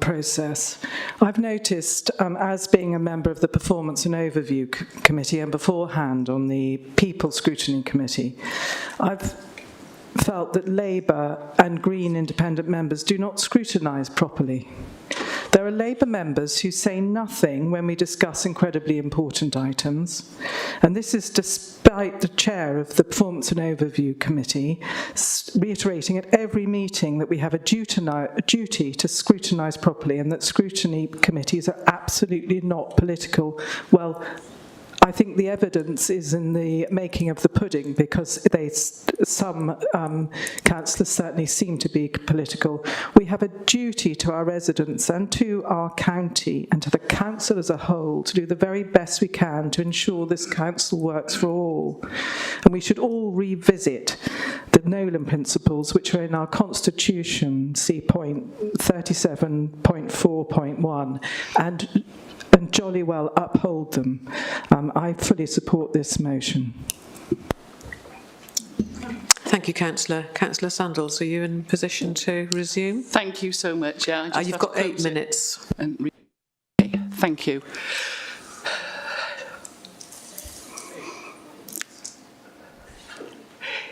S21: process. I've noticed, as being a member of the Performance and Overview Committee and beforehand on the People Scrutiny Committee, I've felt that Labour and Green independent members do not scrutinise properly. There are Labour members who say nothing when we discuss incredibly important items, and this is despite the chair of the Performance and Overview Committee reiterating at every meeting that we have a duty to scrutinise properly and that scrutiny committees are absolutely not political. Well, I think the evidence is in the making of the pudding, because some councillors certainly seem to be political. We have a duty to our residents and to our county and to the council as a whole to do the very best we can to ensure this council works for all. And we should all revisit the Nolan principles, which are in our constitution, see point 37.4.1, and jolly well uphold them. I fully support this motion.
S1: Thank you, Councillor. Councillor Sandals, are you in position to resume?
S8: Thank you so much. Yeah,
S1: you've got 8 minutes.
S8: Thank you.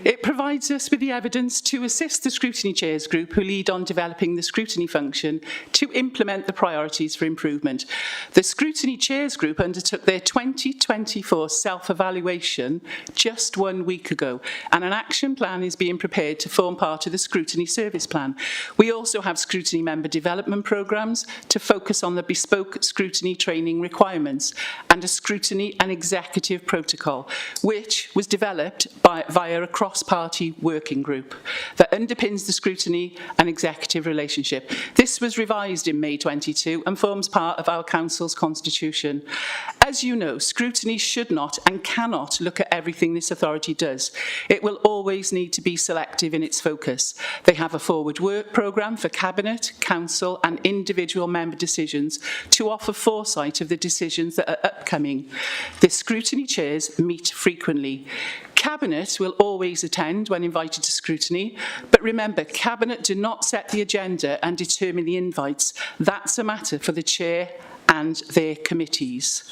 S8: It provides us with the evidence to assist the Scrutiny Chairs Group, who lead on developing the scrutiny function, to implement the priorities for improvement. The Scrutiny Chairs Group undertook their 2024 self-evaluation just 1 week ago, and an action plan is being prepared to form part of the Scrutiny Service Plan. We also have scrutiny member development programmes to focus on the bespoke scrutiny training requirements, and a scrutiny and executive protocol, which was developed via a cross-party working group that underpins the scrutiny and executive relationship. This was revised in May 22 and forms part of our council's constitution. As you know, scrutiny should not and cannot look at everything this authority does. It will always need to be selective in its focus. They have a forward work programme for Cabinet, Council and individual member decisions to offer foresight of the decisions that are upcoming. The scrutiny chairs meet frequently. Cabinet will always attend when invited to scrutiny, but remember, Cabinet do not set the agenda and determine the invites. That's a matter for the chair and their committees.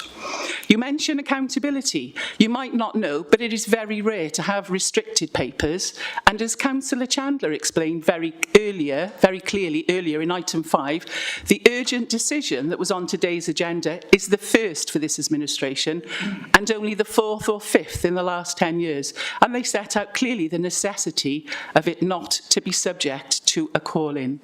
S8: You mention accountability. You might not know, but it is very rare to have restricted papers. And as Councillor Chandler explained very clearly earlier in item 5, the urgent decision that was on today's agenda is the first for this administration and only the 4th or 5th in the last 10 years. And they set out clearly the necessity of it not to be subject to a call-in.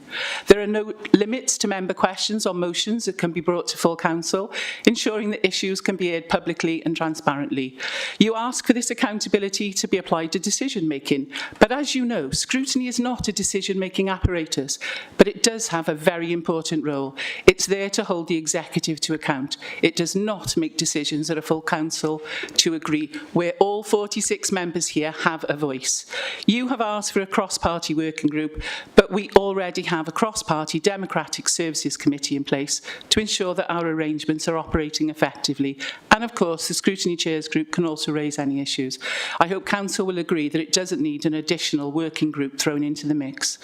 S8: There are no limits to member questions or motions that can be brought to full council, ensuring that issues can be aired publicly and transparently. You ask for this accountability to be applied to decision making, but as you know, scrutiny is not a decision making apparatus, but it does have a very important role. It's there to hold the executive to account. It does not make decisions at a full council to agree, where all 46 members here have a voice. You have asked for a cross-party working group, but we already have a cross-party Democratic Services Committee in place to ensure that our arrangements are operating effectively, And of course, the Scrutiny Chairs Group can also raise any issues. I hope Council will agree that it doesn't need an additional working group thrown into the mix.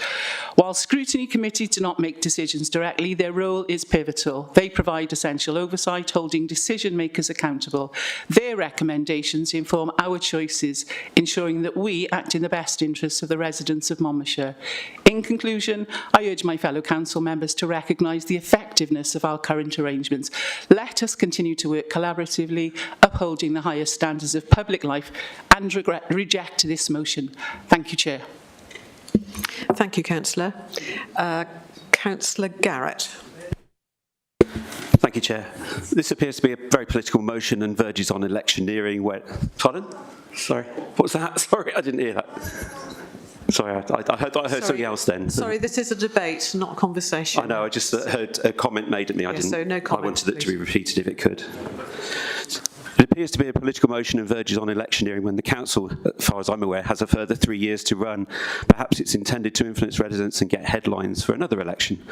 S8: While Scrutiny Committees do not make decisions directly, their role is pivotal. They provide essential oversight, holding decision makers accountable. Their recommendations inform our choices, ensuring that we act in the best interests of the residents of Monmouthshire. In conclusion, I urge my fellow council members to recognise the effectiveness of our current arrangements. Let us continue to work collaboratively, upholding the highest standards of public life, and reject this motion. Thank you, Chair.
S1: Thank you, Councillor. Councillor Garrett.
S17: Thank you, Chair. This appears to be a very political motion and verges on electioneering. Pardon? Sorry. What was that? Sorry, I didn't hear that. Sorry, I heard something else then.
S1: Sorry, this is a debate, not a conversation.
S17: I know, I just heard a comment made at me.
S1: So no comment,
S17: I wanted it to
S1: please.
S17: be repeated if it could. It appears to be a political motion and verges on electioneering when the council, as far as I'm aware, has a further 3 years to run. Perhaps it's intended to influence residents and get headlines for another election.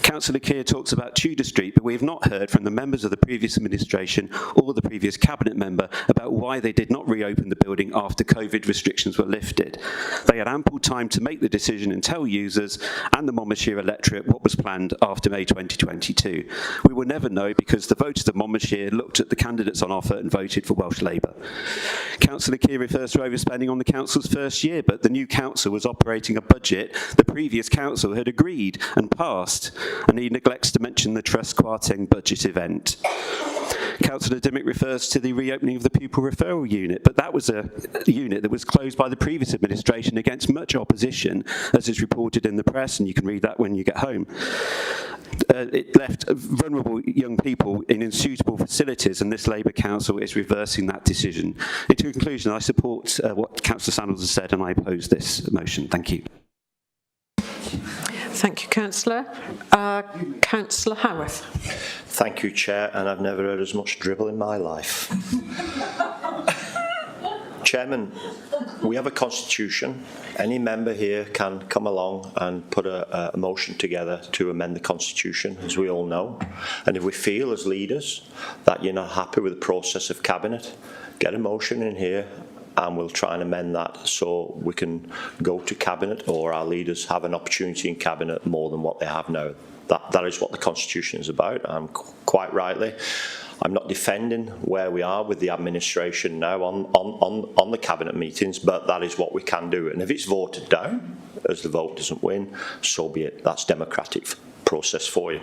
S17: Councillor Keir talks about Tudor Street, but we have not heard from the members of the previous administration or the previous cabinet member about why they did not reopen the building after COVID restrictions were lifted. They had ample time to make the decision and tell users and the Monmouthshire electorate what was planned after May 2022. We will never know because the voters of Monmouthshire looked at the candidates on offer and voted for Welsh Labour. Councillor Keir refers to overspending on the council's first year, but the new council was operating a budget the previous council had agreed and passed, and he neglects to mention the Trust Kwarteng budget event. Councillor Dimmick refers to the reopening of the pupil referral unit, but that was a unit that was closed by the previous administration against much opposition, as is reported in the press, and you can read that when you get home. It left vulnerable young people in unsuitable facilities, and this Labour Council is reversing that decision. In conclusion, I support what Councillor Sandals has said, and I oppose this motion. Thank you.
S1: Thank you, Councillor. Councillor Howarth.
S3: Thank you, Chair, and I've never heard as much dribble in my life. Chairman, we have a constitution. Any member here can come along and put a motion together to amend the constitution, as we all know. And if we feel as leaders that you're not happy with the process of cabinet, get a motion in here and we'll try and amend that so we can go to cabinet, or our leaders have an opportunity in cabinet more than what they have now. That is what the constitution is about. Quite rightly, I'm not defending where we are with the administration now on the cabinet meetings, but that is what we can do. And if it's voted down, as the vote doesn't win, so be it. That's democratic process for you.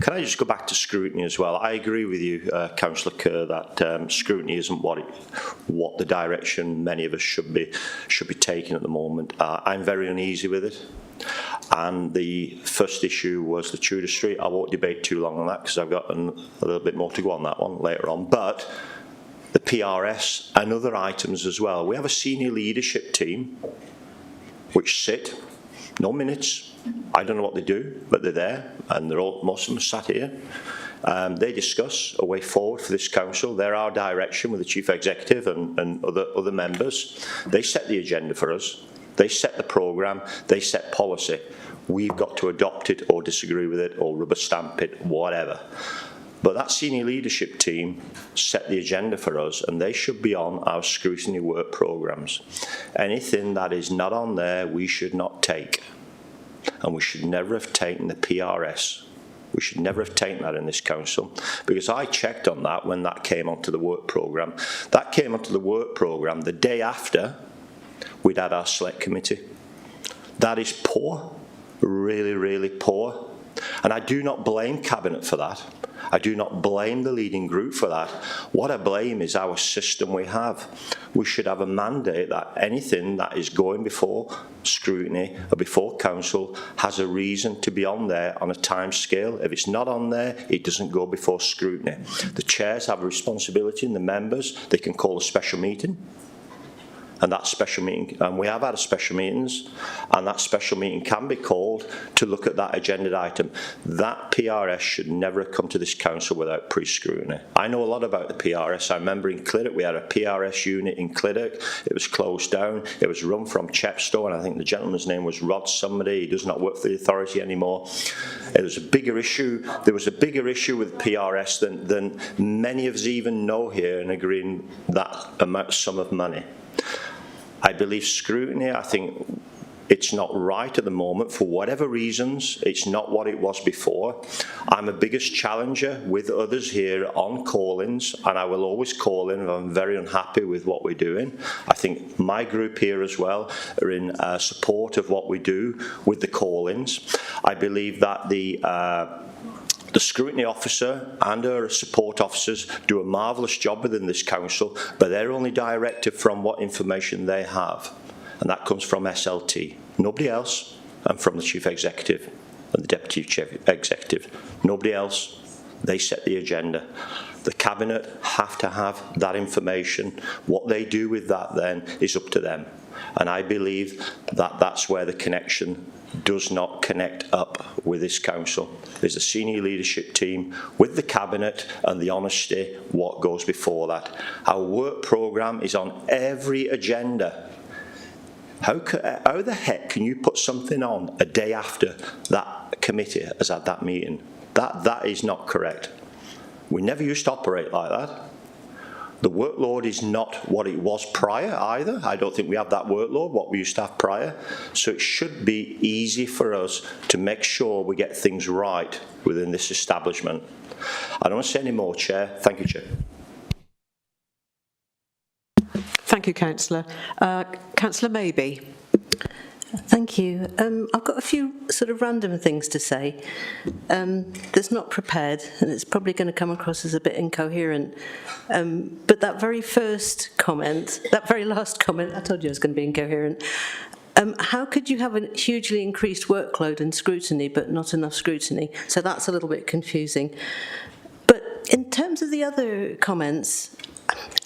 S3: Can I just go back to scrutiny as well? I agree with you, Councillor Kerr, that scrutiny isn't what the direction many of us should be taking at the moment. I'm very uneasy with it. And the first issue was the Tudor Street. I won't debate too long on that because I've got a little bit more to go on that one later on. But the PRS and other items as well. We have a senior leadership team which sit, no minutes. I don't know what they do, but they're there, and most of them are sat here. They discuss a way forward for this council. They're our direction with the chief executive and other members. They set the agenda for us. They set the programme. They set policy. We've got to adopt it or disagree with it or rubber stamp it, whatever. But that senior leadership team set the agenda for us, and they should be on our scrutiny work programmes. Anything that is not on there, we should not take. And we should never have taken the PRS. We should never have taken that in this council, because I checked on that when that came onto the work programme. That came onto the work programme the day after we'd had our select committee. That is poor, really, really poor. And I do not blame Cabinet for that. I do not blame the leading group for that. What I blame is our system we have. We should have a mandate that anything that is going before scrutiny or before council has a reason to be on there on a time scale. If it's not on there, it doesn't go before scrutiny. The chairs have a responsibility, and the members, they can call a special meeting. and that special meeting, and we have had special meetings, and that special meeting can be called to look at that agenda item. That PRS should never have come to this council without pre-scrutiny. I know a lot about the PRS. I remember in Cliddork, we had a PRS unit in Cliddork. It was closed down. It was run from Chepstow, and I think the gentleman's name was Rod somebody. He does not work for the authority anymore. It was a bigger issue. There was a bigger issue with PRS than many of us even know here in agreeing that sum of money. I believe scrutiny, I think it's not right at the moment for whatever reasons. It's not what it was before. I'm a biggest challenger with others here on call-ins, and I will always call in if I'm very unhappy with what we're doing. I think my group here as well are in support of what we do with the call-ins. I believe that the scrutiny officer and our support officers do a marvellous job within this council, but they're only directed from what information they have, and that comes from SLT. Nobody else, and from the chief executive and the deputy chief executive. Nobody else. They set the agenda. The cabinet have to have that information. What they do with that then is up to them, and I believe that that's where the connection does not connect up with this council. There's a senior leadership team with the cabinet and the honesty what goes before that. Our work programme is on every agenda. How the heck can you put something on a day after that committee has had that meeting? That is not correct. We never used to operate like that. The workload is not what it was prior either. I don't think we have that workload, what we used to have prior. So it should be easy for us to make sure we get things right within this establishment. I don't want to say any more, Chair. Thank you, Chair.
S1: Thank you, Councillor. Councillor Maybe.
S18: Thank you. I've got a few sort of random things to say. That's not prepared, and it's probably going to come across as a bit incoherent. But that very first comment, that very last comment, I told you I was going to be incoherent. How could you have a hugely increased workload and scrutiny, but not enough scrutiny? So that's a little bit confusing. But in terms of the other comments,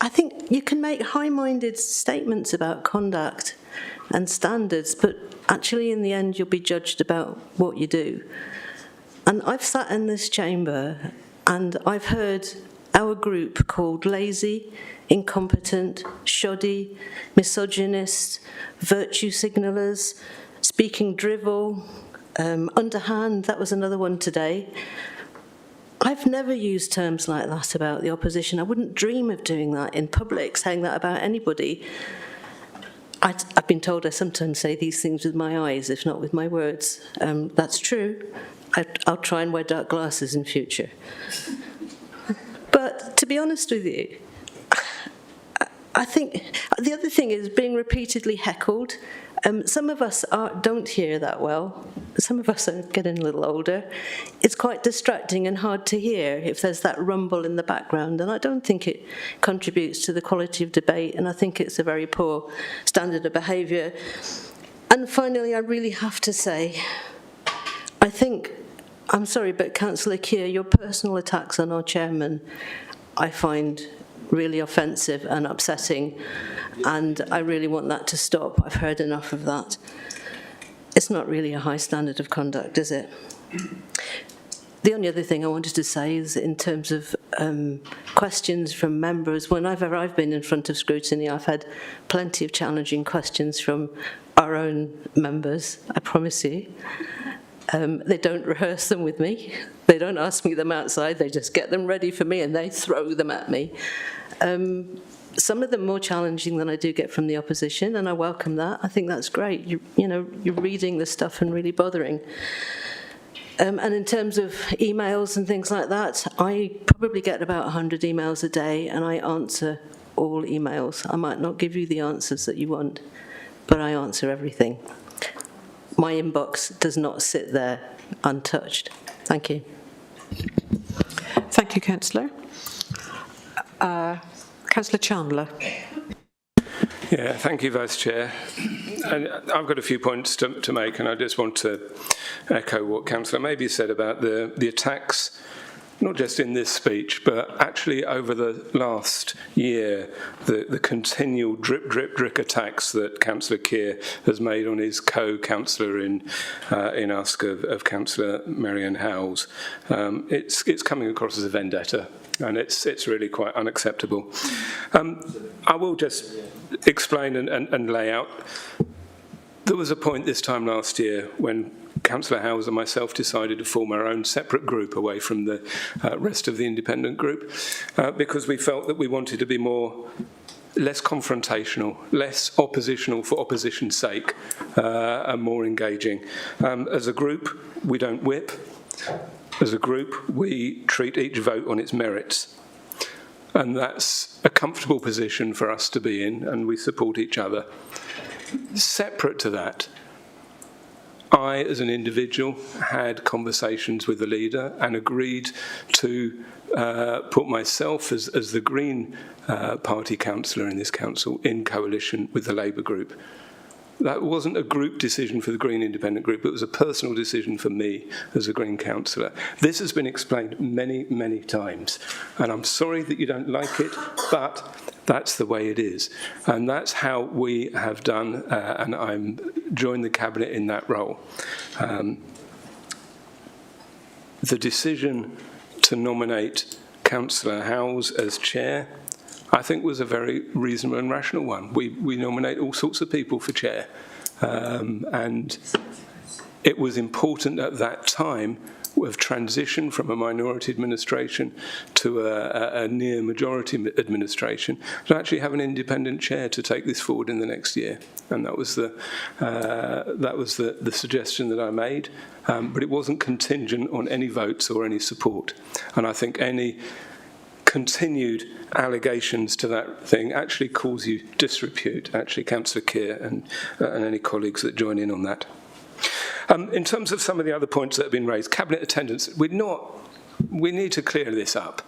S18: I think you can make high-minded statements about conduct and standards, but actually in the end you'll be judged about what you do. And I've sat in this chamber and I've heard our group called lazy, incompetent, shoddy, misogynist, virtue signallers, speaking drivel, underhand, that was another one today. I've never used terms like that about the opposition. I wouldn't dream of doing that in public, saying that about anybody. I've been told I sometimes say these things with my eyes, if not with my words. That's true. I'll try and wear dark glasses in future. But to be honest with you, I think the other thing is being repeatedly heckled. Some of us don't hear that well. Some of us are getting a little older. It's quite distracting and hard to hear if there's that rumble in the background, and I don't think it contributes to the quality of debate, and I think it's a very poor standard of behaviour. And finally, I really have to say, I'm sorry, but Councillor Keir, your personal attacks on our chairman, I find really offensive and upsetting, and I really want that to stop. I've heard enough of that. It's not really a high standard of conduct, is it? The only other thing I wanted to say is in terms of questions from members, whenever I've been in front of scrutiny, I've had plenty of challenging questions from our own members, I promise you. They don't rehearse them with me. They don't ask me them outside. They just get them ready for me and they throw them at me. Some of them more challenging than I do get from the opposition, and I welcome that. I think that's great. You're reading the stuff and really bothering. And in terms of emails and things like that, I probably get about 100 emails a day, and I answer all emails. I might not give you the answers that you want, but I answer everything. My inbox does not sit there untouched. Thank you.
S1: Thank you, Councillor. Councillor Chandler.
S7: Yeah, thank you, Vice Chair. And I've got a few points to make, and I just want to echo what Councillor Maybe said about the attacks not just in this speech, but actually over the last year, the continual drip attacks that Councillor Keir has made on his co-councillor in Usk of Councillor Marianne Howells, it's coming across as a vendetta, and it's really quite unacceptable. I will just explain and lay out. There was a point this time last year when Councillor Howells and myself decided to form our own separate group away from the rest of the independent group because we felt that we wanted to be less confrontational, less oppositional for opposition's sake, and more engaging. As a group, we don't whip. As a group, we treat each vote on its merits. And that's a comfortable position for us to be in, and we support each other. Separate to that, I, as an individual, had conversations with the leader and agreed to put myself as the Green Party councillor in this council in coalition with the Labour group. That wasn't a group decision for the Green Independent Group, it was a personal decision for me as a Green councillor. This has been explained many, many times, and I'm sorry that you don't like it, but that's the way it is. And that's how we have done, and I'm joined the Cabinet in that role. The decision to nominate Councillor Howells as chair, I think, was a very reasonable and rational one. We nominate all sorts of people for chair, and it was important at that time of transition from a minority administration to a near majority administration to actually have an independent chair to take this forward in the next year, and that was the suggestion that I made, but it wasn't contingent on any votes or any support, and I think any continued allegations to that thing actually cause you disrepute, actually, Councillor Keir and any colleagues that join in on that. In terms of some of the other points that have been raised, Cabinet attendance, we need to clear this up.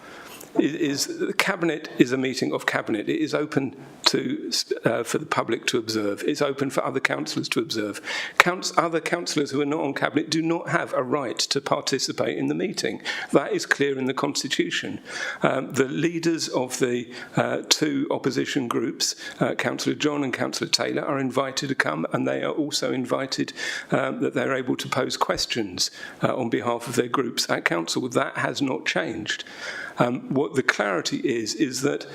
S7: The Cabinet is a meeting of Cabinet. It is open for the public to observe. It's open for other councillors to observe. Other councillors who are not on Cabinet do not have a right to participate in the meeting. That is clear in the Constitution. The leaders of the two opposition groups, Councillor John and Councillor Taylor, are invited to come, and they are also invited that they're able to pose questions on behalf of their groups at Council. That has not changed. What the clarity is that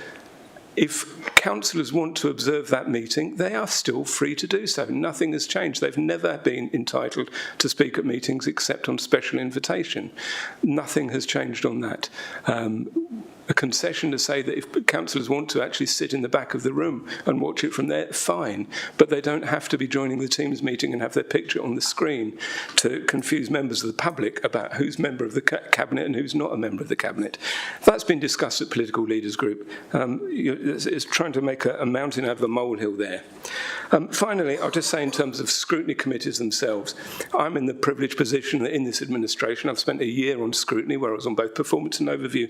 S7: if councillors want to observe that meeting, they are still free to do so. Nothing has changed. They've never been entitled to speak at meetings except on special invitation. Nothing has changed on that. A concession to say that if councillors want to actually sit in the back of the room and watch it from there, fine, but they don't have to be joining the Teams meeting and have their picture on the screen to confuse members of the public about who's member of the Cabinet and who's not a member of the Cabinet. That's been discussed at Political Leaders Group. It's trying to make a mountain out of a molehill there. Finally, I'll just say in terms of scrutiny committees themselves, I'm in the privileged position that in this administration I've spent a year on scrutiny where I was on both performance and overview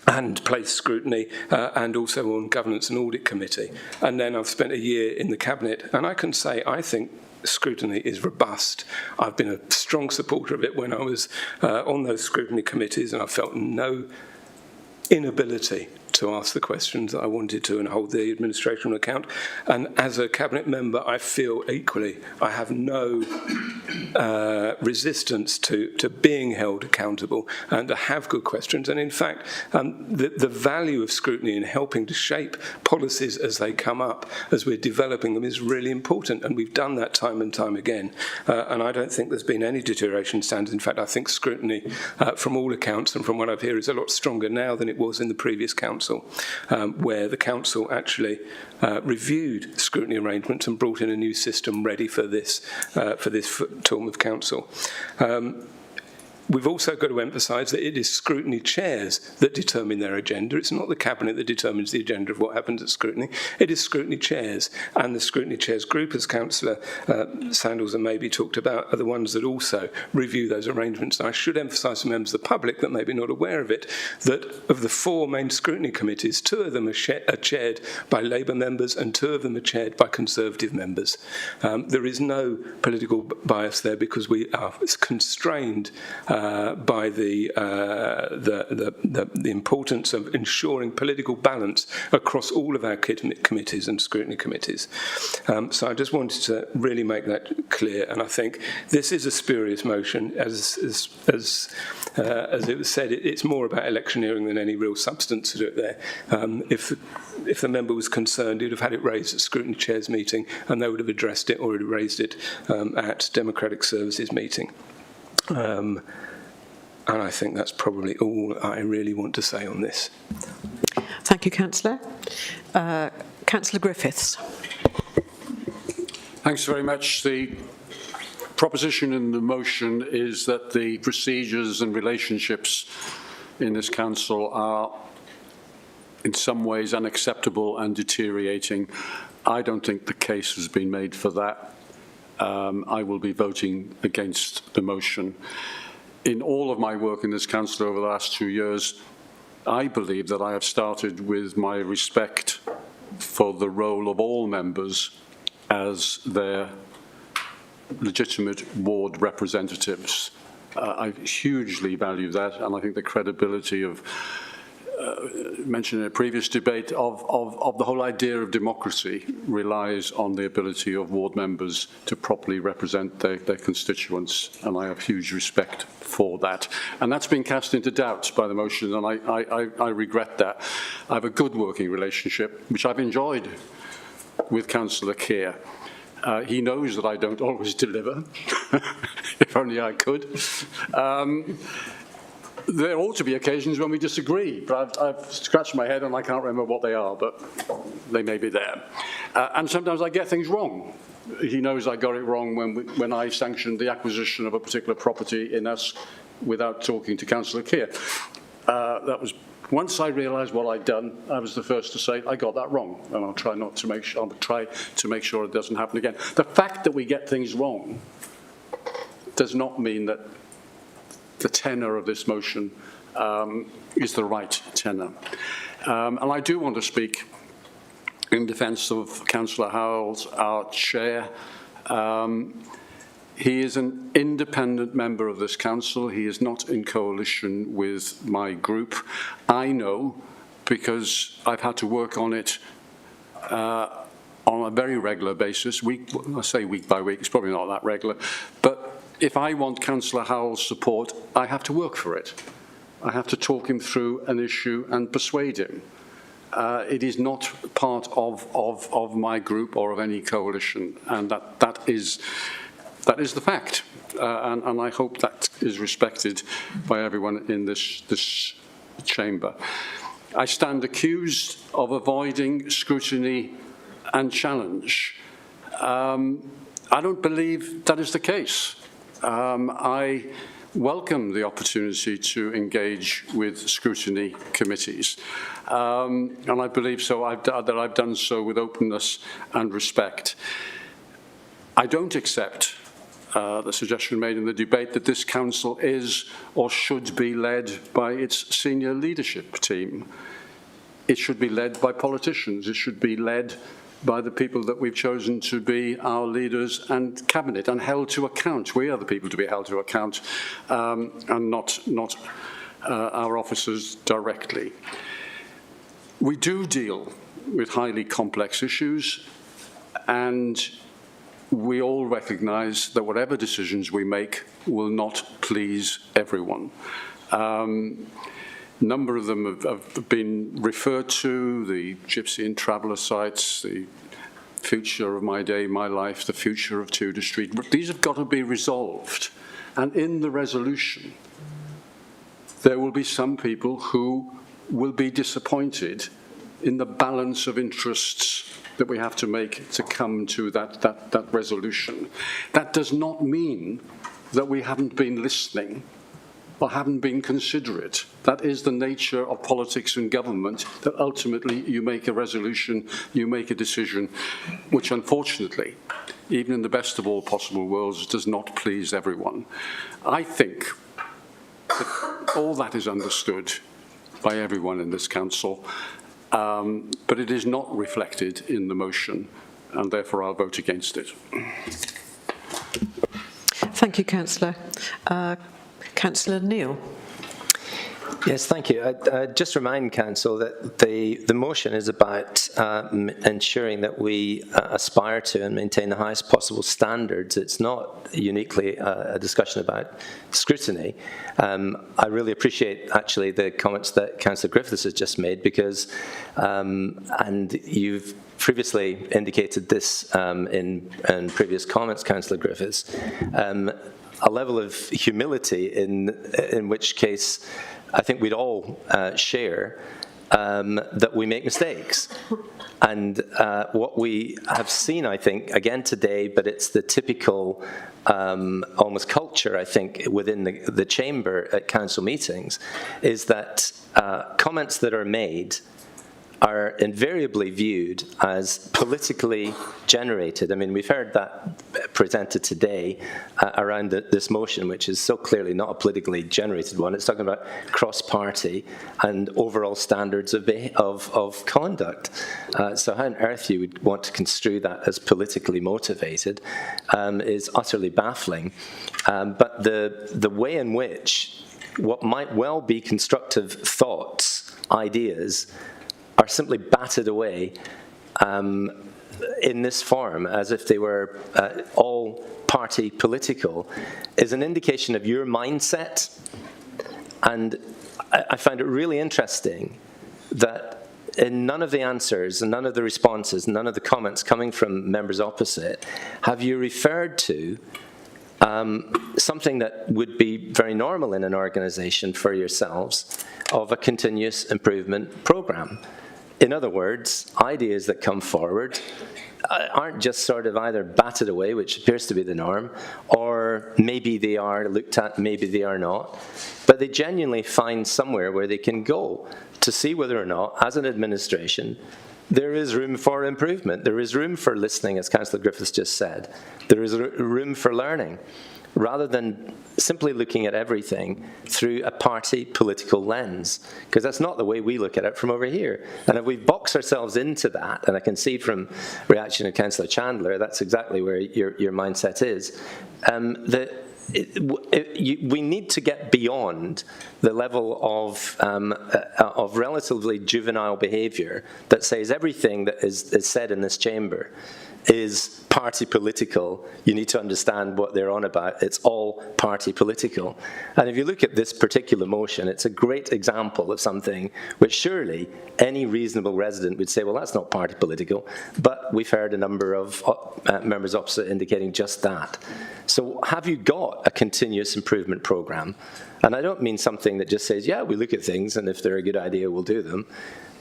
S7: and place scrutiny, and also on Governance and Audit Committee. And then I've spent a year in the Cabinet, and I can say I think scrutiny is robust. I've been a strong supporter of it when I was on those scrutiny committees, and I felt no inability to ask the questions that I wanted to and hold the administration on account. And as a Cabinet member, I feel equally, I have no resistance to being held accountable and to have good questions. And in fact, the value of scrutiny in helping to shape policies as they come up, as we're developing them, is really important. And we've done that time and time again. And I don't think there's been any deterioration in standards. In fact, I think scrutiny, from all accounts and from what I've heard, is a lot stronger now than it was in the previous council, where the council actually reviewed scrutiny arrangements and brought in a new system ready for this term of council. We've also got to emphasise that it is scrutiny chairs that determine their agenda. It's not the Cabinet that determines the agenda of what happens at scrutiny. It is scrutiny chairs. And the scrutiny chairs group, as Councillor Sandals and maybe talked about, are the ones that also review those arrangements. And I should emphasise to members of the public that may be not aware of it, that of the four main scrutiny committees, two of them are chaired by Labour members and two of them are chaired by Conservative members. There is no political bias there because we are constrained by the importance of ensuring political balance across all of our committees and scrutiny committees. So I just wanted to really make that clear, and I think this is a spurious motion. As it was said, it's more about electioneering than any real substance to it there. If the member was concerned, he'd have had it raised at Scrutiny Chair's meeting, and they would have addressed it or raised it at Democratic Services meeting. And I think that's probably all I really want to say on this.
S1: Thank you, Councillor. Councillor Griffiths.
S10: Thanks very much. The proposition in the motion is that the procedures and relationships in this council are in some ways unacceptable and deteriorating. I don't think the case has been made for that. I will be voting against the motion. In all of my work in this council over the last 2 years, I believe that I have started with my respect for the role of all members as their legitimate ward representatives. I hugely value that, and I think the credibility of mentioned in a previous debate of the whole idea of democracy relies on the ability of ward members to properly represent their constituents, and I have huge respect for that. And that's been cast into doubt by the motion, and I regret that. I have a good working relationship, which I've enjoyed with Councillor Keir. He knows that I don't always deliver, if only I could. There ought to be occasions when we disagree, but I've scratched my head and I can't remember what they are, but they may be there. And sometimes I get things wrong. He knows I got it wrong when I sanctioned the acquisition of a particular property in us without talking to Councillor Keir. That was once I realised what I'd done, I was the first to say I got that wrong, and I'll try to make sure it doesn't happen again. The fact that we get things wrong does not mean that the tenor of this motion is the right tenor. And I do want to speak in defence of Councillor Howells, our chair. He is an independent member of this council. He is not in coalition with my group. I know, because I've had to work on it on a very regular basis. I say week by week, it's probably not that regular, but if I want Councillor Howell's support, I have to work for it. I have to talk him through an issue and persuade him. It is not part of my group or of any coalition, and that is the fact. And I hope that is respected by everyone in this chamber. I stand accused of avoiding scrutiny and challenge. I don't believe that is the case. I welcome the opportunity to engage with scrutiny committees, and I believe that I've done so with openness and respect. I don't accept the suggestion made in the debate that this council is or should be led by its senior leadership team. It should be led by politicians. It should be led by the people that we've chosen to be our leaders and cabinet and held to account. We are the people to be held to account, and not our officers directly. We do deal with highly complex issues, and we all recognise that whatever decisions we make will not please everyone. A number of them have been referred to: the Gypsy and Traveller sites, the future of My Day, My Life, the future of Tudor Street. These have got to be resolved. And in the resolution, there will be some people who will be disappointed in the balance of interests that we have to make to come to that resolution. That does not mean that we haven't been listening or haven't been considerate. That is the nature of politics and government, that ultimately you make a resolution, you make a decision, which unfortunately, even in the best of all possible worlds, does not please everyone. I think that all that is understood by everyone in this council, but it is not reflected in the motion, and therefore I'll vote against it.
S1: Thank you, Councillor. Councillor Neil.
S4: Yes, thank you. I just remind Council that the motion is about ensuring that we aspire to and maintain the highest possible standards. It's not uniquely a discussion about scrutiny. I really appreciate actually the comments that Councillor Griffiths has just made, because, and you've previously indicated this in previous comments, Councillor Griffiths, a level of humility in which case I think we'd all share that we make mistakes. And what we have seen, I think, again today, but it's the typical almost culture, I think, within the chamber at council meetings, is that comments that are made are invariably viewed as politically generated. I mean, we've heard that presented today around this motion, which is so clearly not a politically generated one. It's talking about cross-party and overall standards of conduct. So how on earth you would want to construe that as politically motivated is utterly baffling. But the way in which what might well be constructive thoughts, ideas, are simply battered away in this form as if they were all party political is an indication of your mindset. And I find it really interesting that in none of the answers and none of the responses, none of the comments coming from members opposite, have you referred to something that would be very normal in an organisation for yourselves of a continuous improvement programme. In other words, ideas that come forward aren't just sort of either batted away, which appears to be the norm, or maybe they are looked at, maybe they are not, but they genuinely find somewhere where they can go to see whether or not, as an administration, there is room for improvement. There is room for listening, as Councillor Griffiths just said. There is room for learning, rather than simply looking at everything through a party political lens, because that's not the way we look at it from over here. And if we box ourselves into that, and I can see from reaction of Councillor Chandler, that's exactly where your mindset is, we need to get beyond the level of relatively juvenile behaviour that says everything that is said in this chamber is party political. You need to understand what they're on about. It's all party political. And if you look at this particular motion, it's a great example of something which surely any reasonable resident would say, well, that's not party political. But we've heard a number of members opposite indicating just that. So have you got a continuous improvement programme? And I don't mean something that just says, yeah, we look at things and if they're a good idea, we'll do them.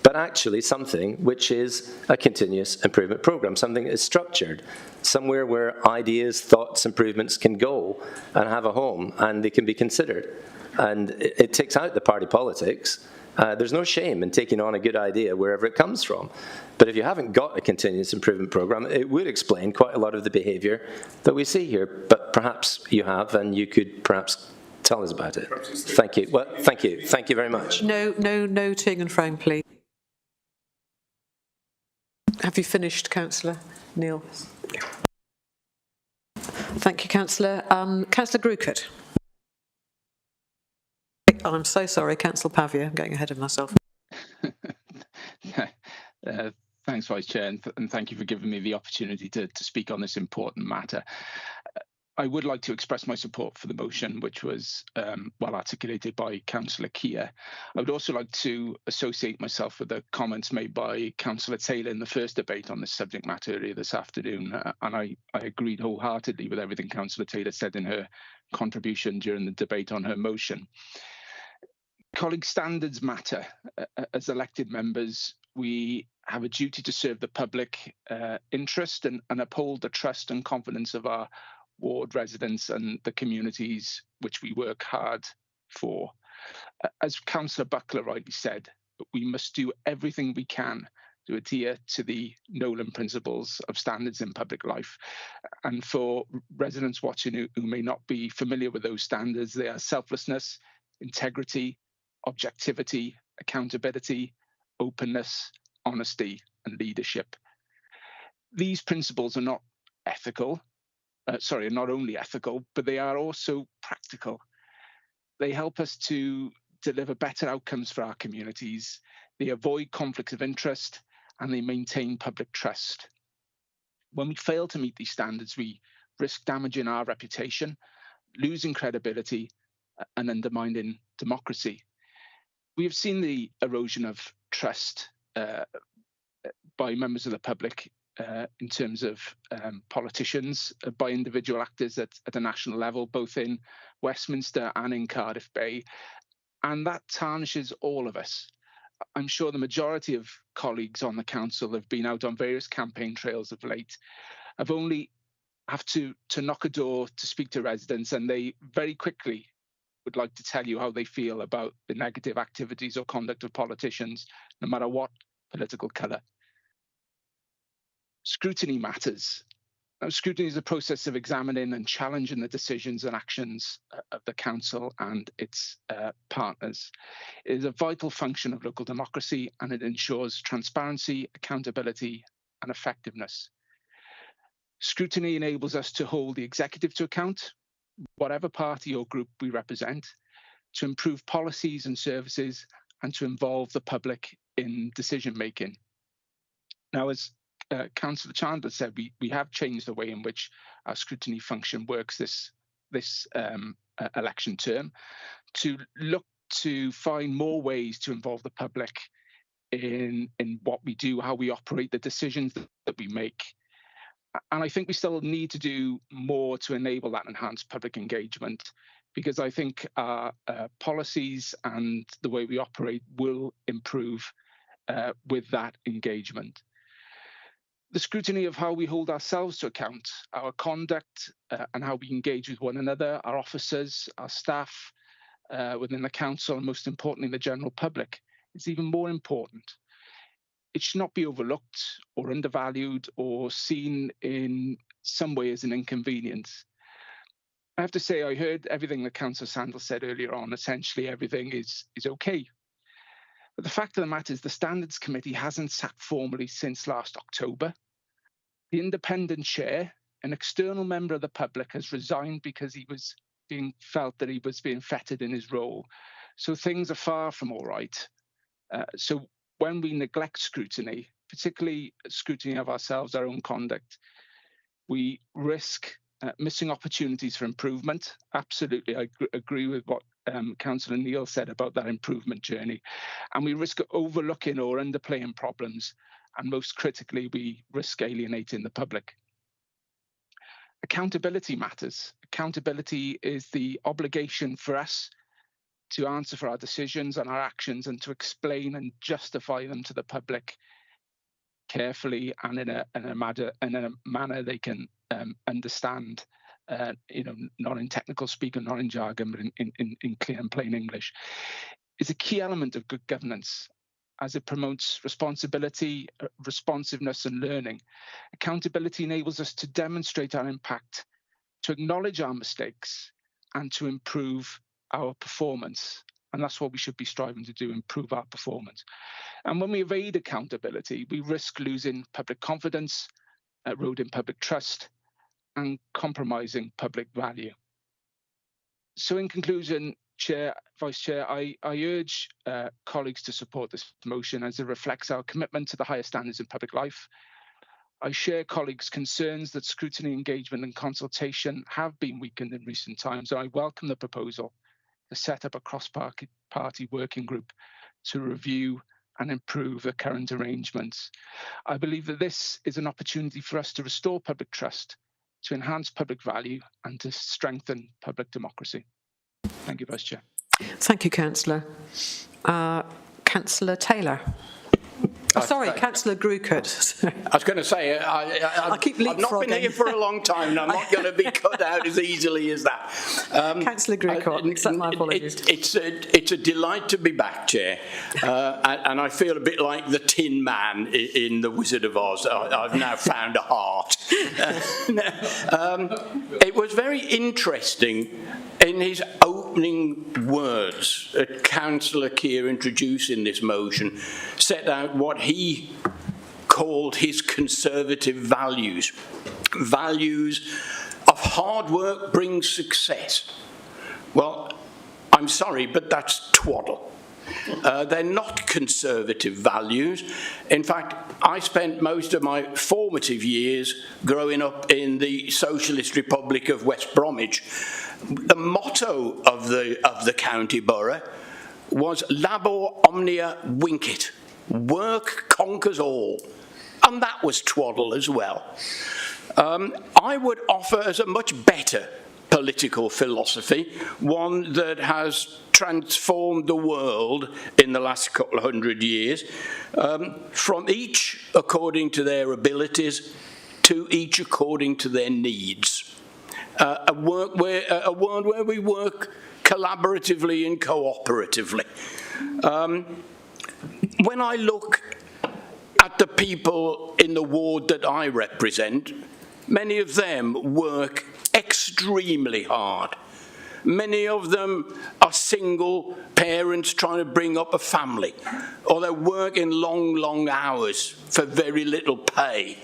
S4: But actually something which is a continuous improvement programme, something that is structured, somewhere where ideas, thoughts, improvements can go and have a home and they can be considered. And it takes out the party politics. There's no shame in taking on a good idea wherever it comes from. But if you haven't got a continuous improvement programme, it would explain quite a lot of the behaviour that we see here. But perhaps you have, and you could perhaps tell us about it. Thank you. Well, thank you. Thank you very much.
S1: No to and froing, please. Have you finished, Councillor Neil? Thank you, Councillor. Councillor Groocock. Oh, I'm so sorry, Councillor Pavia. I'm getting ahead of myself.
S5: Thanks, Vice Chair, and thank you for giving me the opportunity to speak on this important matter. I would like to express my support for the motion, which was well articulated by Councillor Keir. I would also like to associate myself with the comments made by Councillor Taylor in the first debate on this subject matter earlier this afternoon, and I agreed wholeheartedly with everything Councillor Taylor said in her contribution during the debate on her motion. Colleague, standards matter. As elected members, we have a duty to serve the public interest and uphold the trust and confidence of our ward residents and the communities which we work hard for. As Councillor Buckler rightly said, we must do everything we can to adhere to the Nolan principles of standards in public life. And for residents watching who may not be familiar with those standards, they are selflessness, integrity, objectivity, accountability, openness, honesty, and leadership. These principles are not ethical, are not only ethical, but they are also practical. They help us to deliver better outcomes for our communities. They avoid conflicts of interest, and they maintain public trust. When we fail to meet these standards, we risk damaging our reputation, losing credibility, and undermining democracy. We have seen the erosion of trust by members of the public in terms of politicians, by individual actors at a national level, both in Westminster and in Cardiff Bay. And that tarnishes all of us. I'm sure the majority of colleagues on the council have been out on various campaign trails of late. I've only have to knock a door to speak to residents, and they very quickly would like to tell you how they feel about the negative activities or conduct of politicians, no matter what political colour. Scrutiny matters. Now, scrutiny is a process of examining and challenging the decisions and actions of the council and its partners. It is a vital function of local democracy, and it ensures transparency, accountability, and effectiveness. Scrutiny enables us to hold the executive to account, whatever party or group we represent, to improve policies and services, and to involve the public in decision-making. Now, as Councillor Chandler said, we have changed the way in which our scrutiny function works this election term, to look to find more ways to involve the public in what we do, how we operate, the decisions that we make. And I think we still need to do more to enable that enhanced public engagement, because I think our policies and the way we operate will improve with that engagement. The scrutiny of how we hold ourselves to account, our conduct and how we engage with one another, our officers, our staff within the council, and most importantly, the general public, is even more important. It should not be overlooked or undervalued or seen in some way as an inconvenience. I have to say, I heard everything that Councillor Sandal said earlier on. Essentially, everything is okay. But the fact of the matter is the Standards Committee hasn't sat formally since last October. The independent chair, an external member of the public, has resigned because he was felt that he was being fettered in his role. So things are far from all right. So when we neglect scrutiny, particularly scrutiny of ourselves, our own conduct, we risk missing opportunities for improvement. Absolutely, I agree with what Councillor Neil said about that improvement journey. And we risk overlooking or underplaying problems. And most critically, we risk alienating the public. Accountability matters. Accountability is the obligation for us to answer for our decisions and our actions, and to explain and justify them to the public carefully and in a manner they can understand. Not in technical speak and not in jargon, but in clear and plain English. It's a key element of good governance, as it promotes responsibility, responsiveness, and learning. Accountability enables us to demonstrate our impact, to acknowledge our mistakes, and to improve our performance. And that's what we should be striving to do, improve our performance. And when we evade accountability, we risk losing public confidence, eroding public trust, and compromising public value. So in conclusion, Chair, Vice Chair, I urge colleagues to support this motion, as it reflects our commitment to the highest standards in public life. I share colleagues' concerns that scrutiny, engagement and consultation have been weakened in recent times, and I welcome the proposal to set up a cross-party working group to review and improve the current arrangements. I believe that this is an opportunity for us to restore public trust, to enhance public value, and to strengthen public democracy. Thank you, Vice Chair.
S1: Thank you, Councillor. Councillor Taylor. Councillor Grewcoat.
S6: I was going to say, I've not been here for a long time, and I'm not going to be cut out as easily as that.
S1: Councillor Grewcoat, accept my apologies.
S6: It's a delight to be back, Chair, and I feel a bit like the Tin Man in The Wizard of Oz. I've now found a heart. It was very interesting in his opening words that Councillor Keir, introducing this motion, set out what he called his conservative values. Values of hard work brings success. Well, I'm sorry, but that's twaddle. They're not conservative values. In fact, I spent most of my formative years growing up in the Socialist Republic of West Bromwich. The motto of the county borough was Labor Omnia Vincit, work conquers all. And that was twaddle as well. I would offer as a much better political philosophy, one that has transformed the world in the last couple of 100 years, from each according to their abilities to each according to their needs. A world where we work collaboratively and cooperatively. When I look at the people in the ward that I represent, many of them work extremely hard. Many of them are single parents trying to bring up a family, or they're working long, long hours for very little pay.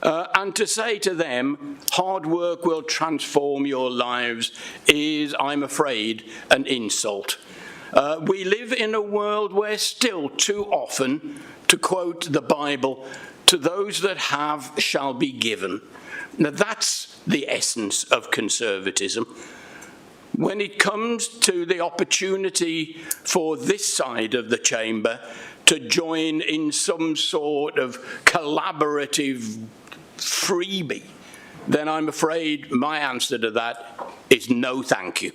S6: And to say to them, hard work will transform your lives is, I'm afraid, an insult. We live in a world where still too often, to quote the Bible, to those that have shall be given. Now that's the essence of conservatism. When it comes to the opportunity for this side of the chamber to join in some sort of collaborative freebie, then I'm afraid my answer to that is no thank you.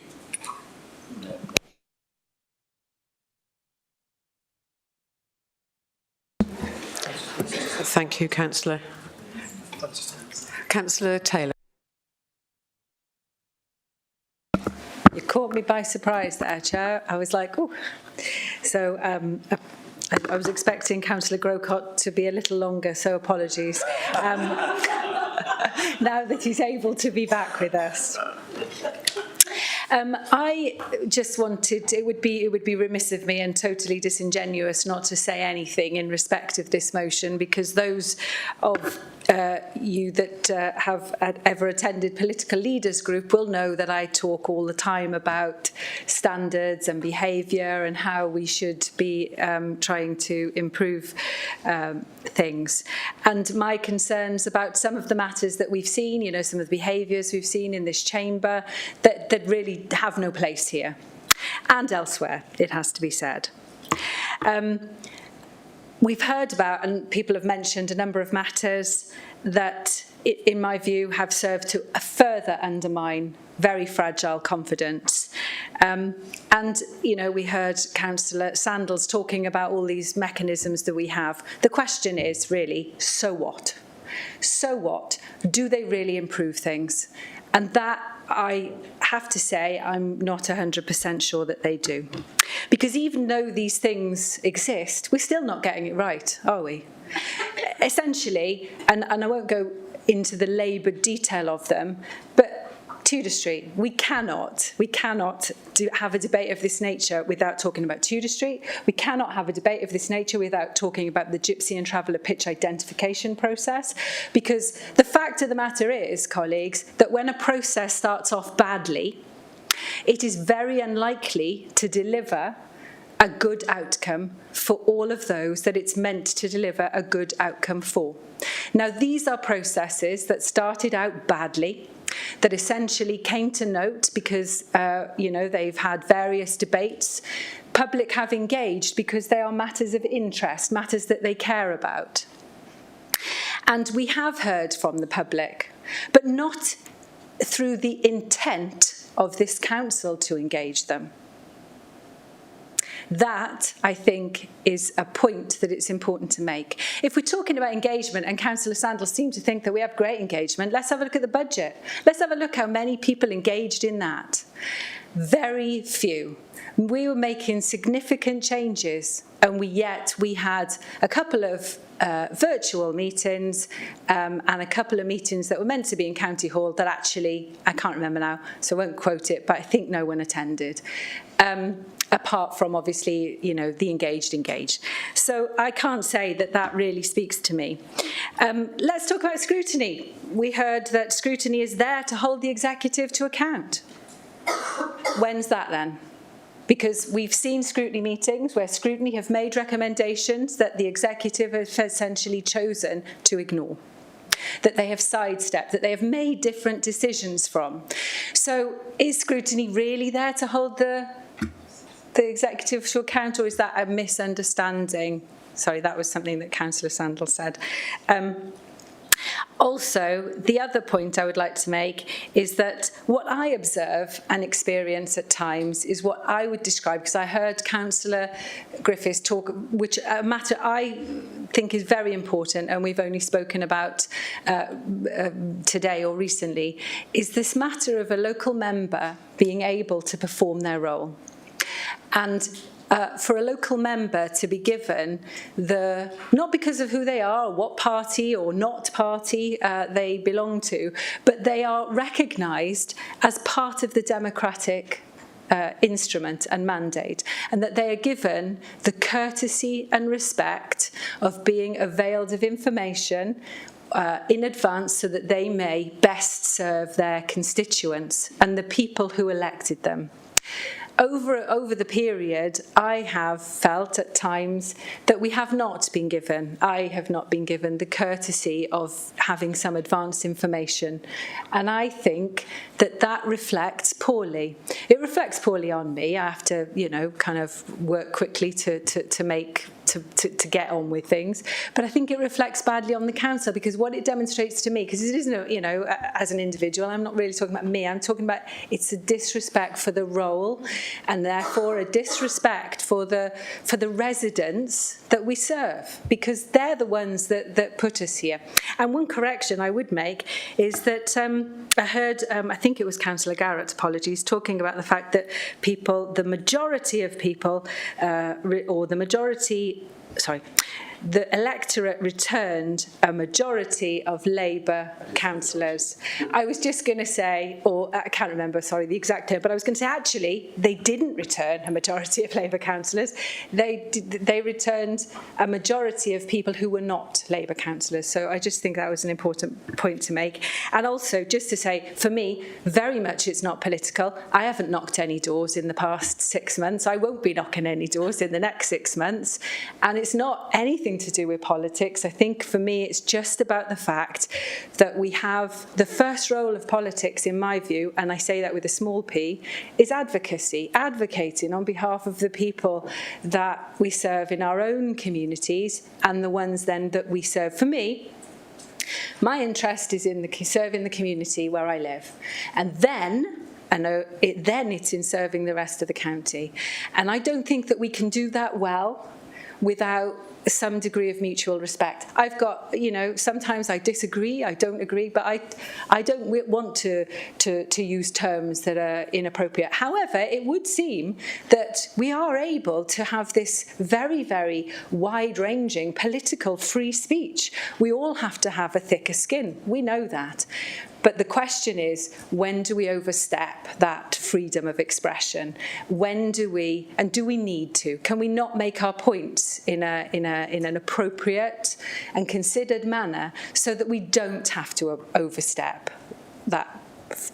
S1: Thank you, Councillor. Councillor Taylor.
S16: You caught me by surprise there, Chair. I was like, oh. So I was expecting Councillor Grocott to be a little longer, so apologies. Now that he's able to be back with us. I just wanted, it would be remiss of me and totally disingenuous not to say anything in respect of this motion, because those of you that have ever attended Political Leaders Group will know that I talk all the time about standards and behaviour and how we should be trying to improve things. And my concerns about some of the matters that we've seen, you know, some of the behaviours we've seen in this chamber that really have no place here. And elsewhere, it has to be said. We've heard about, and people have mentioned, a number of matters that, in my view, have served to further undermine very fragile confidence. And, you know, we heard Councillor Sandals talking about all these mechanisms that we have. The question is really, so what? So what? Do they really improve things? And that, I have to say, I'm not 100% sure that they do. Because even though these things exist, we're still not getting it right, are we? Essentially, and I won't go into the laboured detail of them, but Tudor Street, we cannot have a debate of this nature without talking about Tudor Street. We cannot have a debate of this nature without talking about the Gypsy and Traveller pitch identification process, because the fact of the matter is, colleagues, that when a process starts off badly, it is very unlikely to deliver a good outcome for all of those that it's meant to deliver a good outcome for. Now, these are processes that started out badly, that essentially came to note because, you know, they've had various debates. Public have engaged because they are matters of interest, matters that they care about. And we have heard from the public, but not through the intent of this council to engage them. That, I think, is a point that it's important to make. If we're talking about engagement, and Councillor Sandals seems to think that we have great engagement, let's have a look at the budget. Let's have a look how many people engaged in that. Very few. We were making significant changes, and yet we had a couple of virtual meetings and a couple of meetings that were meant to be in County Hall that actually, I can't remember now, so I won't quote it, but I think no one attended. Apart from, obviously, you know, the engaged. So I can't say that that really speaks to me. Let's talk about scrutiny. We heard that scrutiny is there to hold the executive to account. When's that then? because we've seen scrutiny meetings where scrutiny have made recommendations that the executive has essentially chosen to ignore, that they have sidestepped, that they have made different decisions from. So is scrutiny really there to hold the executive to account, or is that a misunderstanding? Sorry, that was something that Councillor Sandal said. Also, the other point I would like to make is that what I observe and experience at times is what I would describe, because I heard Councillor Griffiths talk, which a matter I think is very important and we've only spoken about today or recently, is this matter of a local member being able to perform their role. And for a local member to be given not because of who they are, or what party or not party they belong to, but they are recognised as part of the democratic instrument and mandate, and that they are given the courtesy and respect of being availed of information in advance so that they may best serve their constituents and the people who elected them. Over the period, I have felt at times that we have not been given, I have not been given the courtesy of having some advance information. And I think that that reflects poorly. It reflects poorly on me. I have to, kind of work quickly to get on with things. But I think it reflects badly on the council, because what it demonstrates to me, because it isn't, as an individual, I'm not really talking about me, I'm talking about it's a disrespect for the role, and therefore a disrespect for the residents that we serve, because they're the ones that put us here. And one correction I would make is that I heard, I think it was Councillor Garrett, apologies, talking about the fact that the majority of people, the electorate returned a majority of Labour councillors. I was just going to say, or I can't remember, the exact term, but I was going to say actually they didn't return a majority of Labour councillors. They returned a majority of people who were not Labour councillors. So I just think that was an important point to make. And also just to say, for me, very much it's not political. I haven't knocked any doors in the past 6 months. I won't be knocking any doors in the next 6 months. And it's not anything to do with politics. I think for me it's just about the fact that we have the first role of politics, in my view, and I say that with a small p, is advocacy, advocating on behalf of the people that we serve in our own communities and the ones then that we serve. For me, my interest is in serving the community where I live, and then it's in serving the rest of the county. And I don't think that we can do that well without some degree of mutual respect. I've got, sometimes I disagree, I don't agree, but I don't want to use terms that are inappropriate. However, it would seem that we are able to have this very, very wide-ranging political free speech. We all have to have a thicker skin. We know that. But the question is, when do we overstep that freedom of expression? When do we, and do we need to? Can we not make our points in an appropriate and considered manner so that we don't have to overstep that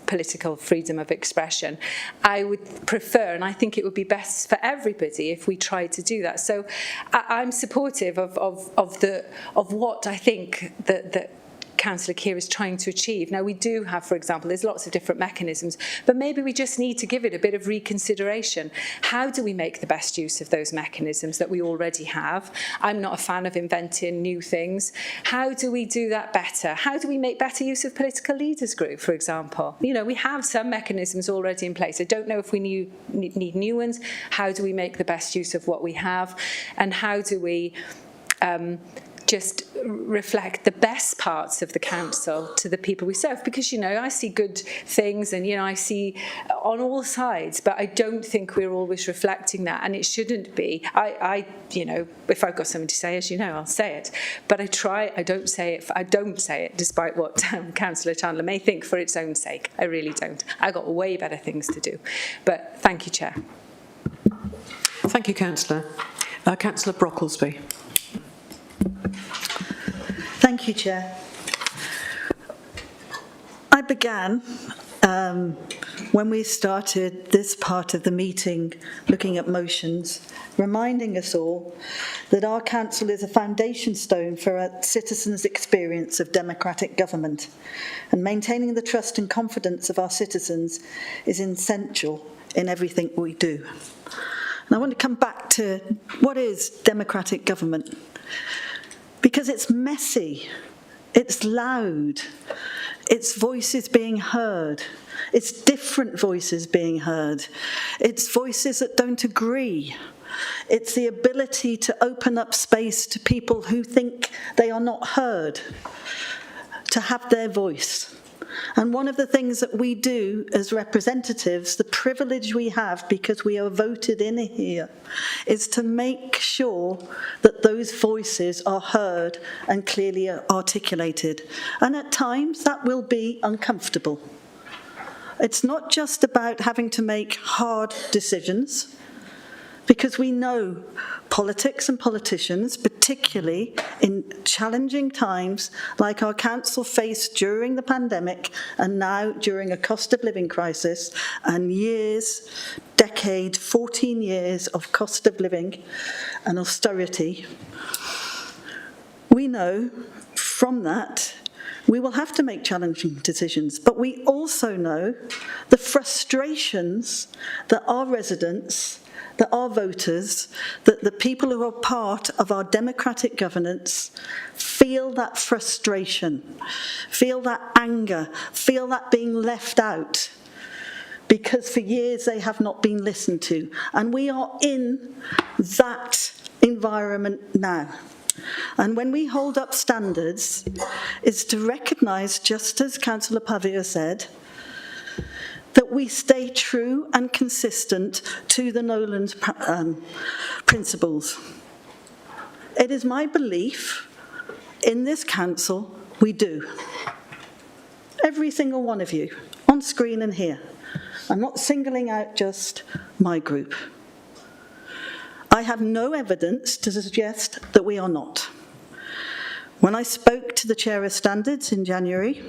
S16: political freedom of expression? I would prefer, and I think it would be best for everybody if we tried to do that. So I'm supportive of what I think that Councillor Keir is trying to achieve. Now, we do have, for example, there's lots of different mechanisms, but maybe we just need to give it a bit of reconsideration. How do we make the best use of those mechanisms that we already have? I'm not a fan of inventing new things. How do we do that better? How do we make better use of political leaders group, for example? We have some mechanisms already in place. I don't know if we need new ones. How do we make the best use of what we have? And how do we just reflect the best parts of the council to the people we serve? Because, I see good things and, I see on all sides, but I don't think we're always reflecting that, and it shouldn't be. I if I've got something to say, as you know, I'll say it, but I don't say it despite what Councillor Chandler may think, for its own sake. I really don't. I've got way better things to do. But thank you, Chair.
S1: Thank you, Councillor. Councillor Brocklesby.
S9: Thank you, Chair. I began when we started this part of the meeting, looking at motions, reminding us all that our council is a foundation stone for our citizens' experience of democratic government, and maintaining the trust and confidence of our citizens is essential in everything we do. And I want to come back to what is democratic government, because it's messy, it's loud, it's voices being heard, it's different voices being heard, it's voices that don't agree. It's the ability to open up space to people who think they are not heard, to have their voice. And one of the things that we do as representatives, the privilege we have because we are voted in here, is to make sure that those voices are heard and clearly articulated. And at times that will be uncomfortable. It's not just about having to make hard decisions, because we know politics and politicians, particularly in challenging times like our council faced during the pandemic and now during a cost of living crisis and decade, 14 years of cost of living and austerity, we know from that we will have to make challenging decisions, but we also know the frustrations that our residents, that our voters, that the people who are part of our democratic governance feel that frustration, feel that anger, feel that being left out, because for years they have not been listened to. And we are in that environment now. And when we hold up standards, is to recognise, just as Councillor Pavia said, that we stay true and consistent to the Nolan principles. It is my belief in this council we do. Every single one of you, on screen and here. I'm not singling out just my group. I have no evidence to suggest that we are not. When I spoke to the Chair of Standards in January,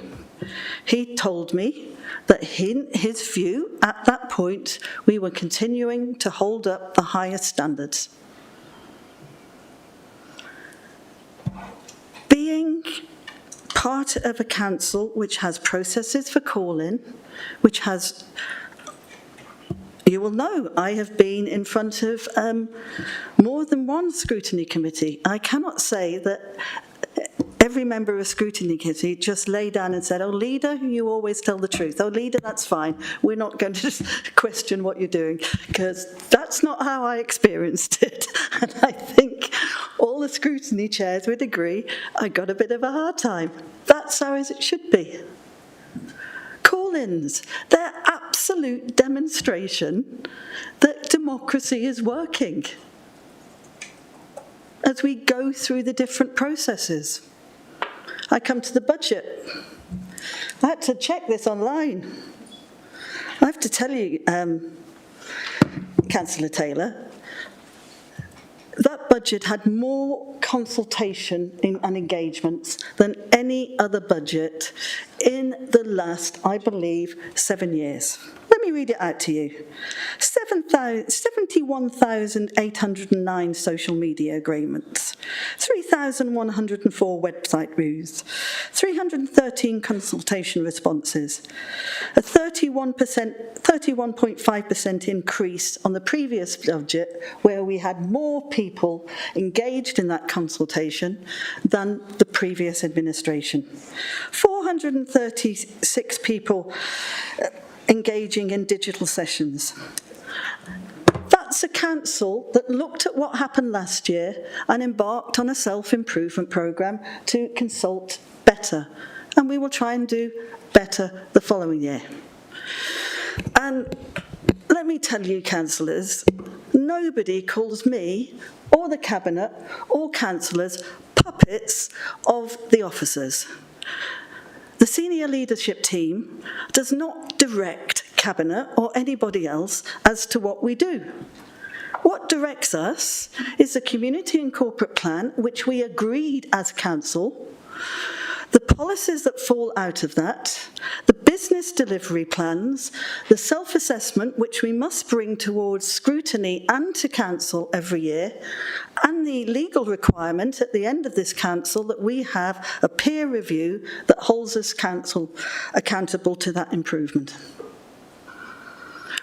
S9: he told me that in his view, at that point, we were continuing to hold up the highest standards. Being part of a council which has processes for call-in, which has, you will know, I have been in front of more than one scrutiny committee. I cannot say that every member of a scrutiny committee just lay down and said, oh, leader, you always tell the truth. Oh, leader, that's fine. We're not going to just question what you're doing, because that's not how I experienced it. And I think all the scrutiny chairs would agree I got a bit of a hard time. That's how it should be. Call-ins, they're absolute demonstration that democracy is working as we go through the different processes. I come to the budget. I had to check this online. I have to tell you, Councillor Taylor, that budget had more consultation and engagements than any other budget in the last, I believe, 7 years. Let me read it out to you. 71,809 social media agreements, 3,104 website views, 313 consultation responses, a 31.5% increase on the previous budget, where we had more people engaged in that consultation than the previous administration. 436 people engaging in digital sessions. That's a council that looked at what happened last year and embarked on a self-improvement programme to consult better. And we will try and do better the following year. And let me tell you, councillors, nobody calls me or the cabinet or councillors puppets of the officers. The senior leadership team does not direct cabinet or anybody else as to what we do. What directs us is the community and corporate plan, which we agreed as council, the policy policies that fall out of that, the business delivery plans, the self-assessment, which we must bring towards scrutiny and to council every year, and the legal requirement at the end of this council that we have a peer review that holds us council accountable to that improvement.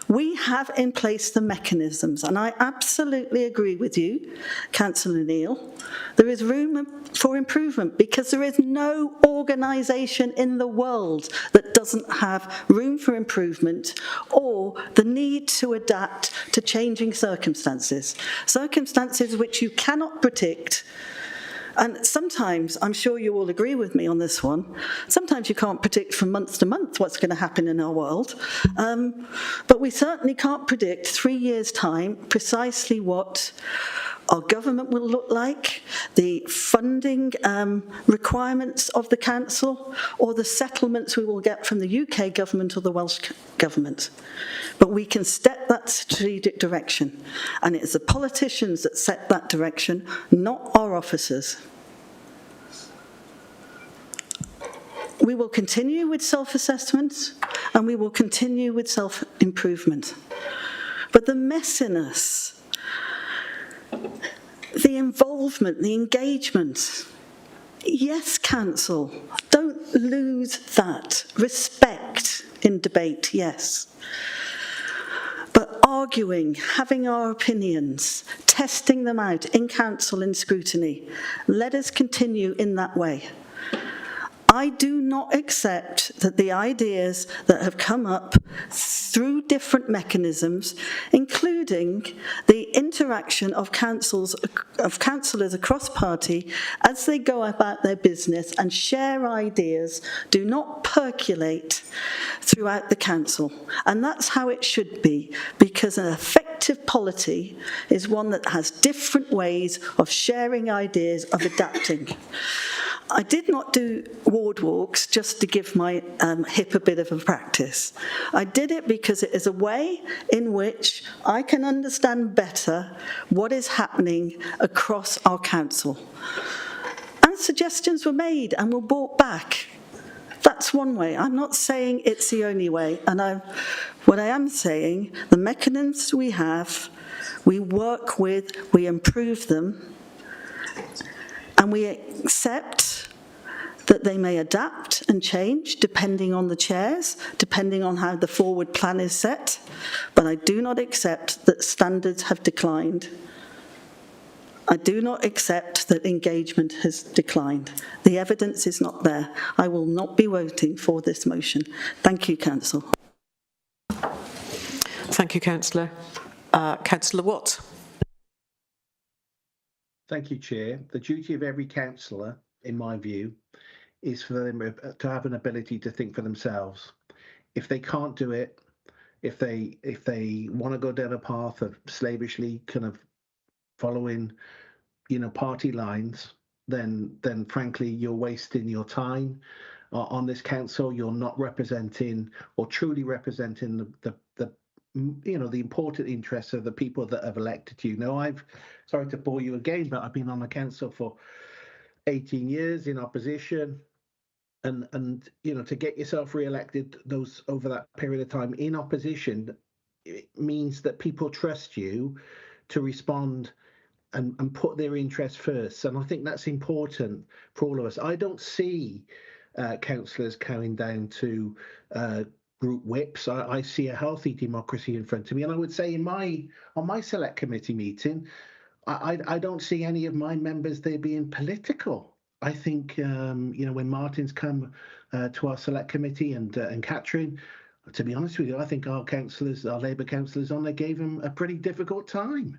S9: We have in place the mechanisms, and I absolutely agree with you, Councillor Neil. There is room for improvement because there is no organisation in the world that doesn't have room for improvement or the need to adapt to changing circumstances, circumstances which you cannot predict. And sometimes, I'm sure you all agree with me on this one, sometimes you can't predict from month to month what's going to happen in our world, but we certainly can't predict 3 years' time precisely what our government will look like, the funding requirements of the council, or the settlements we will get from the UK government or the Welsh government. But we can set that strategic direction, and it is the politicians that set that direction, not our officers. We will continue with self-assessment, and we will continue with self-improvement. But the messiness, the involvement, the engagement, yes, council, don't lose that. Respect in debate, yes. But arguing, having our opinions, testing them out in council in scrutiny, let us continue in that way. I do not accept that the ideas that have come up through different mechanisms, including the interaction of councillors across party as they go about their business and share ideas, do not percolate throughout the council. And that's how it should be, because an effective polity is one that has different ways of sharing ideas, of adapting. I did not do ward walks just to give my hip a bit of a practice. I did it because it is a way in which I can understand better what is happening across our council. And suggestions were made and were brought back. That's one way. I'm not saying it's the only way. And what I am saying, the mechanisms we have, we work with, we improve them, and we accept that they may adapt and change depending on the chairs, depending on how the forward plan is set, but I do not accept that standards have declined. I do not accept that engagement has declined. The evidence is not there. I will not be voting for this motion. Thank you, Council.
S1: Thank you, Councillor. Councillor Watt.
S23: Thank you, Chair. The duty of every councillor, in my view, is for them to have an ability to think for themselves. If they can't do it, if they want to go down a path of slavishly kind of following, party lines, then frankly you're wasting your time on this council. You're not representing or truly representing the important interests of the people that have elected you. Now, sorry to bore you again, but I've been on the council for 18 years in opposition, and to get yourself re-elected over that period of time in opposition, it means that people trust you to respond and put their interests first. And I think that's important for all of us. I don't see councillors going down to group whips. I see a healthy democracy in front of me. And I would say on my select committee meeting, I don't see any of my members there being political. I think, when Martin's come to our select committee and Catherine, to be honest with you, I think our Labour councillors on there gave him a pretty difficult time.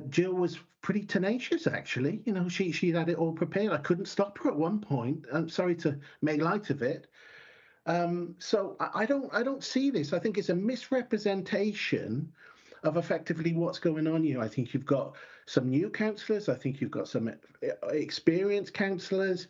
S23: Jill was pretty tenacious, actually. She had it all prepared. I couldn't stop her at one point. I'm sorry to make light of it. So I don't see this. I think it's a misrepresentation of effectively what's going on here. I think you've got some new councillors. I think you've got some experienced councillors.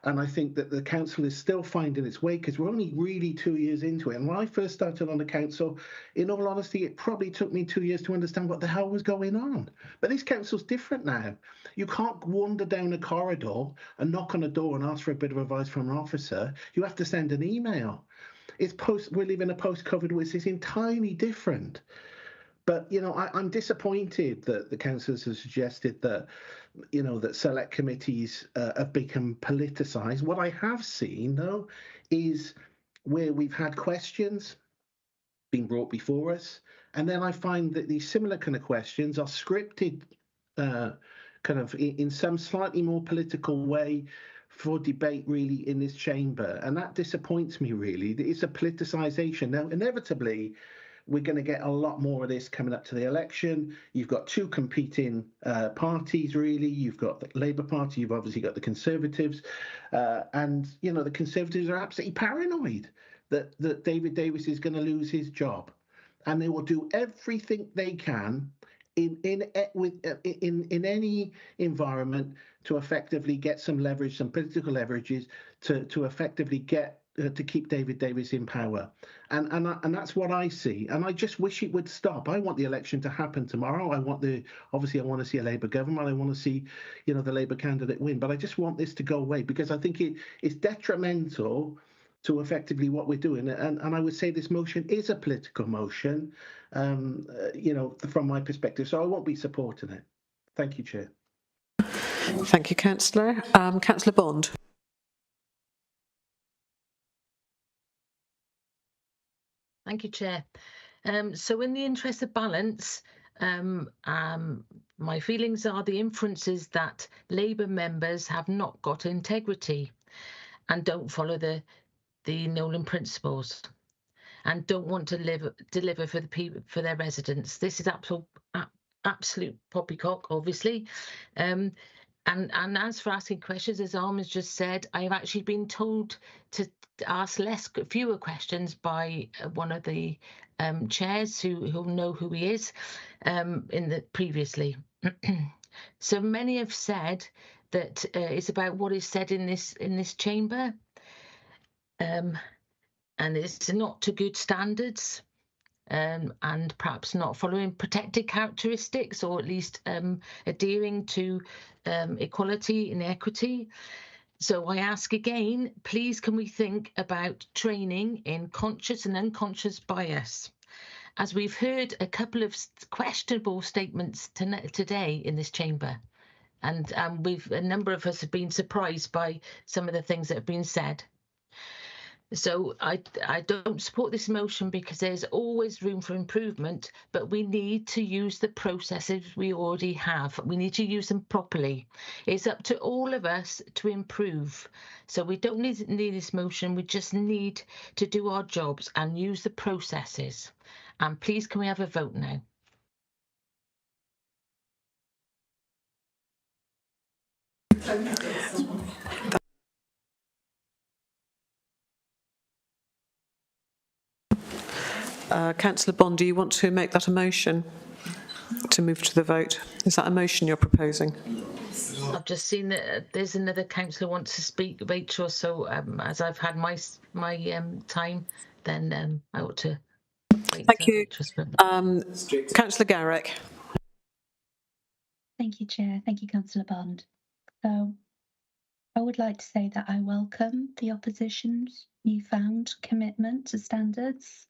S23: And I think that the council is still finding its way because we're only really 2 years into it. And when I first started on the council, in all honesty, it probably took me 2 years to understand what the hell was going on. But this council's different now. You can't wander down a corridor and knock on a door and ask for a bit of advice from an officer. You have to send an email. We live in a post-COVID which is entirely different. But, you know, I'm disappointed that the councillors have suggested that, you know, that select committees have become politicised. What I have seen, though, is where we've had questions being brought before us, and then I find that these similar kind of questions are scripted kind of in some slightly more political way for debate really in this chamber. And that disappoints me, really. It's a politicisation. Now, inevitably, we're going to get a lot more of this coming up to the election. You've got two competing parties, really. You've got the Labour Party, you've obviously got the Conservatives. And, you know, the Conservatives are absolutely paranoid that David Davis is going to lose his job. And they will do everything they can in any environment to effectively get some leverage, some political leverages to effectively get to keep David Davis in power. And that's what I see. And I just wish it would stop. I want the election to happen tomorrow. Obviously I want to see a Labour government. I want to see, you know, the Labour candidate win. But I just want this to go away because I think it's detrimental to effectively what we're doing. And I would say this motion is a political motion, you know, from my perspective. So I won't be supporting it. Thank you, Chair.
S1: Thank you, Councillor. Councillor Bond.
S19: Thank you, Chair. So in the interest of balance, my feelings are the inferences that Labour members have not got integrity and don't follow the Nolan principles and don't want to deliver for the people, for their residents. This is absolute poppycock, obviously. And as for asking questions, as Armin's just said, I've actually been told to ask fewer questions by one of the chairs who know who he is previously. So many have said that it's about what is said in this chamber, and it's not to good standards. And perhaps not following protected characteristics, or at least adhering to equality and equity. So I ask again, please can we think about training in conscious and unconscious bias? As we've heard a couple of questionable statements today in this chamber, and a number of us have been surprised by some of the things that have been said. So I don't support this motion because there's always room for improvement, but we need to use the processes we already have. We need to use them properly. It's up to all of us to improve. So we don't need this motion. We just need to do our jobs and use the processes. And please, can we have a vote now?
S1: Councillor Bond, do you want to make that a motion to move to the vote? Is that a motion you're proposing?
S19: I've just seen that there's another councillor wants to speak, Rachel. So as I've had my time, then I ought to.
S1: Thank you, Councillor Garrick.
S14: Thank you, Chair. Thank you, Councillor Bond. So I would like to say that I welcome the opposition's newfound commitment to standards.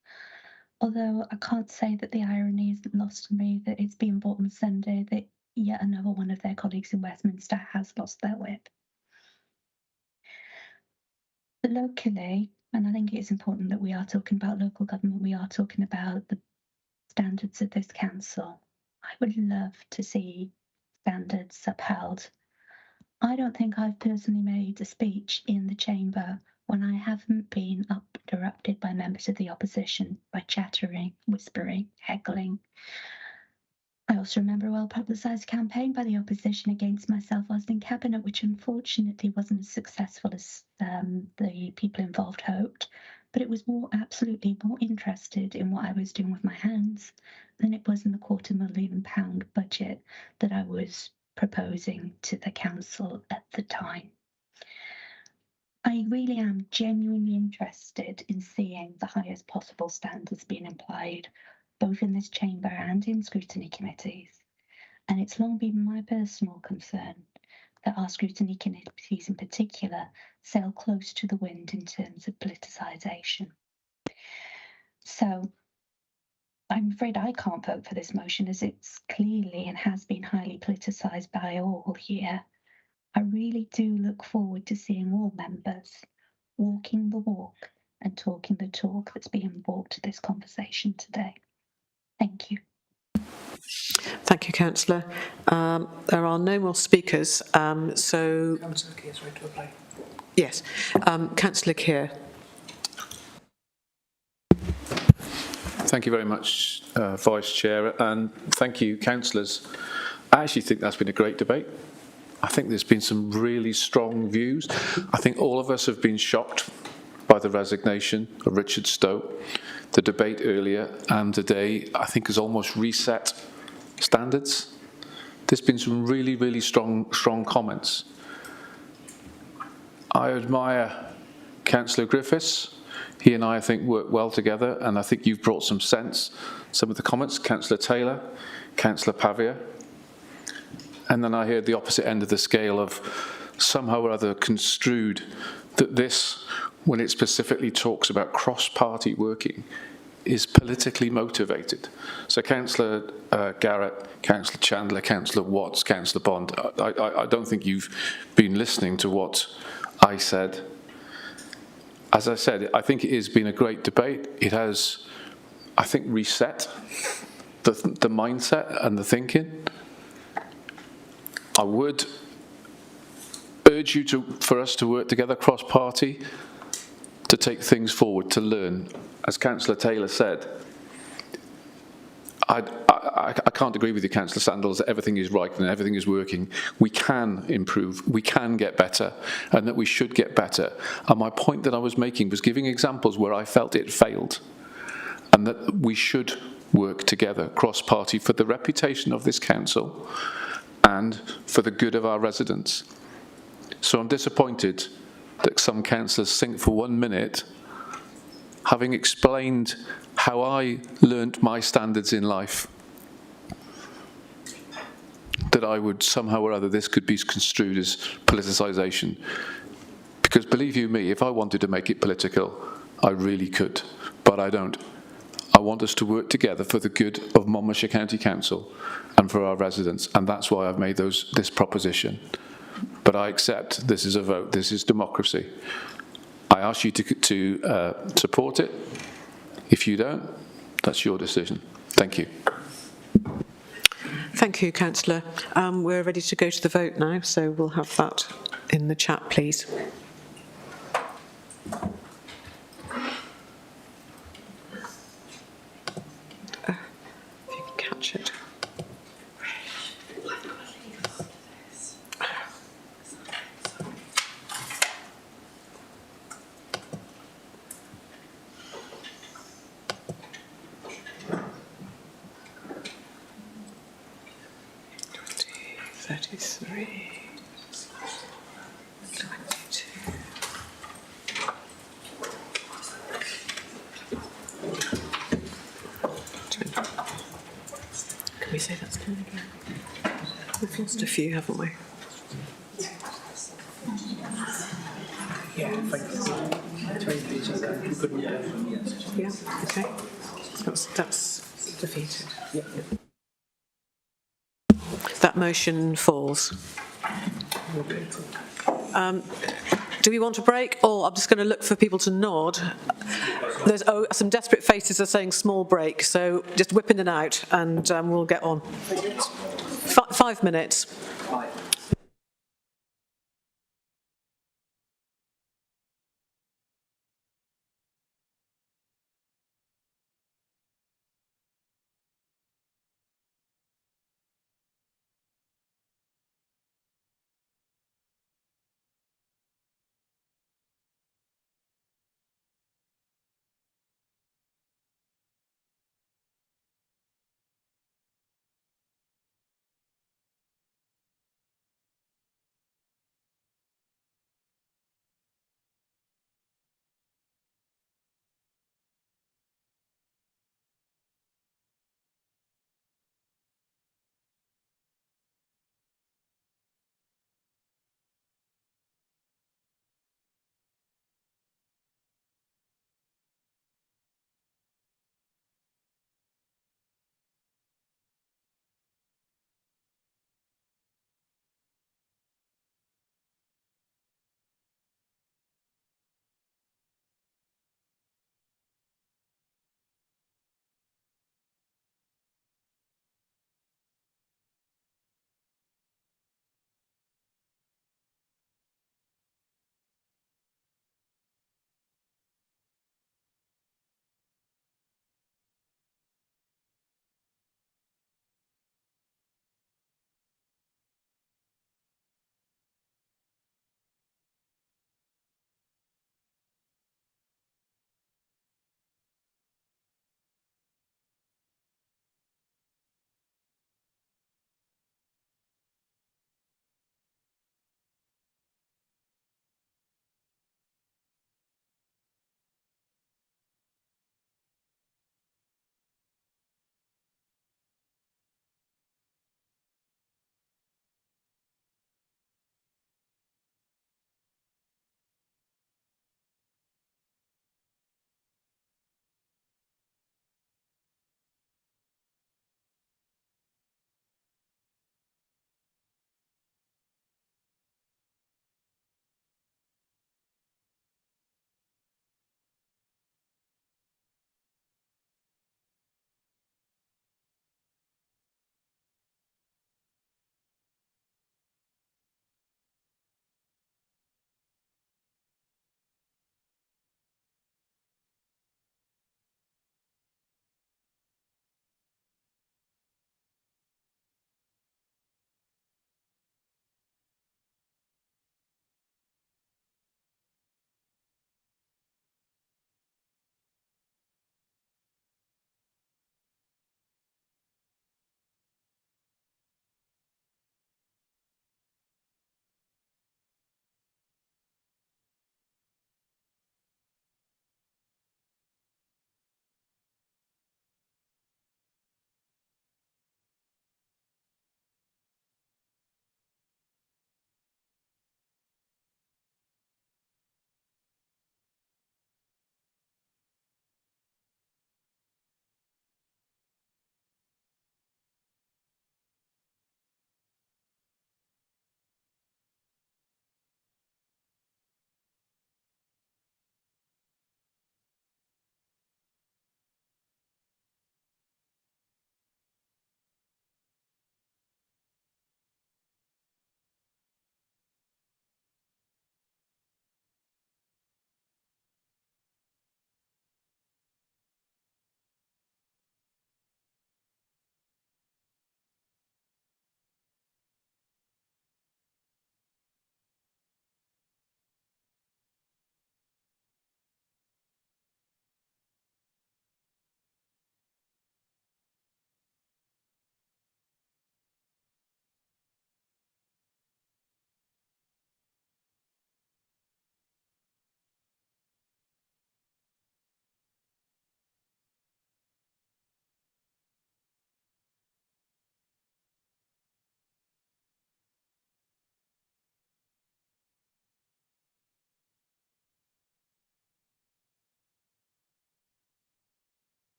S14: Although I can't say that the irony isn't lost on me that it's been bought on Sunday that yet another one of their colleagues in Westminster has lost their whip. But locally, and I think it's important that we are talking about local government, we are talking about the standards of this council. I would love to see standards upheld. I don't think I've personally made a speech in the chamber when I haven't been interrupted by members of the opposition by chattering, whispering, heckling. I also remember a well-publicised campaign by the opposition against myself whilst in cabinet, which unfortunately wasn't as successful as the people involved hoped, but it was absolutely more interested in what I was doing with my hands than it was in the £250,000 budget that I was proposing to the council at the time. I really am genuinely interested in seeing the highest possible standards being applied, both in this chamber and in scrutiny committees. And it's long been my personal concern that our scrutiny committees in particular sail close to the wind in terms of politicisation. So I'm afraid I can't vote for this motion as it's clearly and has been highly politicised by all here. I really do look forward to seeing all members walking the walk and talking the talk that's being brought to this conversation today. Thank you.
S1: Thank you, Councillor. There are no more speakers, so... Yes, Councillor Keir.
S12: Thank you very much, Vice Chair, and thank you, councillors. I actually think that's been a great debate. I think there's been some really strong views. I think all of us have been shocked by the resignation of Richard Stowe. The debate earlier and today, I think, has almost reset standards. There's been some really, really strong comments. I admire Councillor Griffiths. He and I think, work well together, and I think you've brought some sense. Some of the comments, Councillor Taylor, Councillor Pavia. And then I heard the opposite end of the scale of somehow or other construed that this, when it specifically talks about cross-party working, is politically motivated. So Councillor Garrett, Councillor Chandler, Councillor Watts, Councillor Bond, I don't think you've been listening to what I said. As I said, I think it has been a great debate. It has, I think, reset the mindset and the thinking. I would urge you for us to work together cross-party to take things forward, to learn. As Councillor Taylor said, I can't agree with you, Councillor Sandals, that everything is right and everything is working. We can improve, we can get better, and that we should get better. And my point that I was making was giving examples where I felt it failed, and that we should work together cross-party for the reputation of this council and for the good of our residents. So I'm disappointed that some councillors think for 1 minute, having explained how I learnt my standards in life, that I would somehow or other, this could be construed as politicisation. Because believe you me, if I wanted to make it political, I really could, but I don't. I want us to work together for the good of Monmouthshire County Council and for our residents, and that's why I've made this proposition. But I accept this is a vote, this is democracy. I ask you to support it. If you don't, that's your decision. Thank you.
S1: Thank you, Councillor. We're ready to go to the vote now, so we'll have that in the chat, please. If you can catch it. Can we say that's done again? We've lost a few, haven't we?
S13: Yeah,
S1: Yeah, okay. That's defeated.
S13: Yeah.
S1: That motion falls. Do we want a break? Or I'm just going to look for people to nod. There's some desperate faces are saying small break, so just whip in and out, and we'll get on. 5 minutes.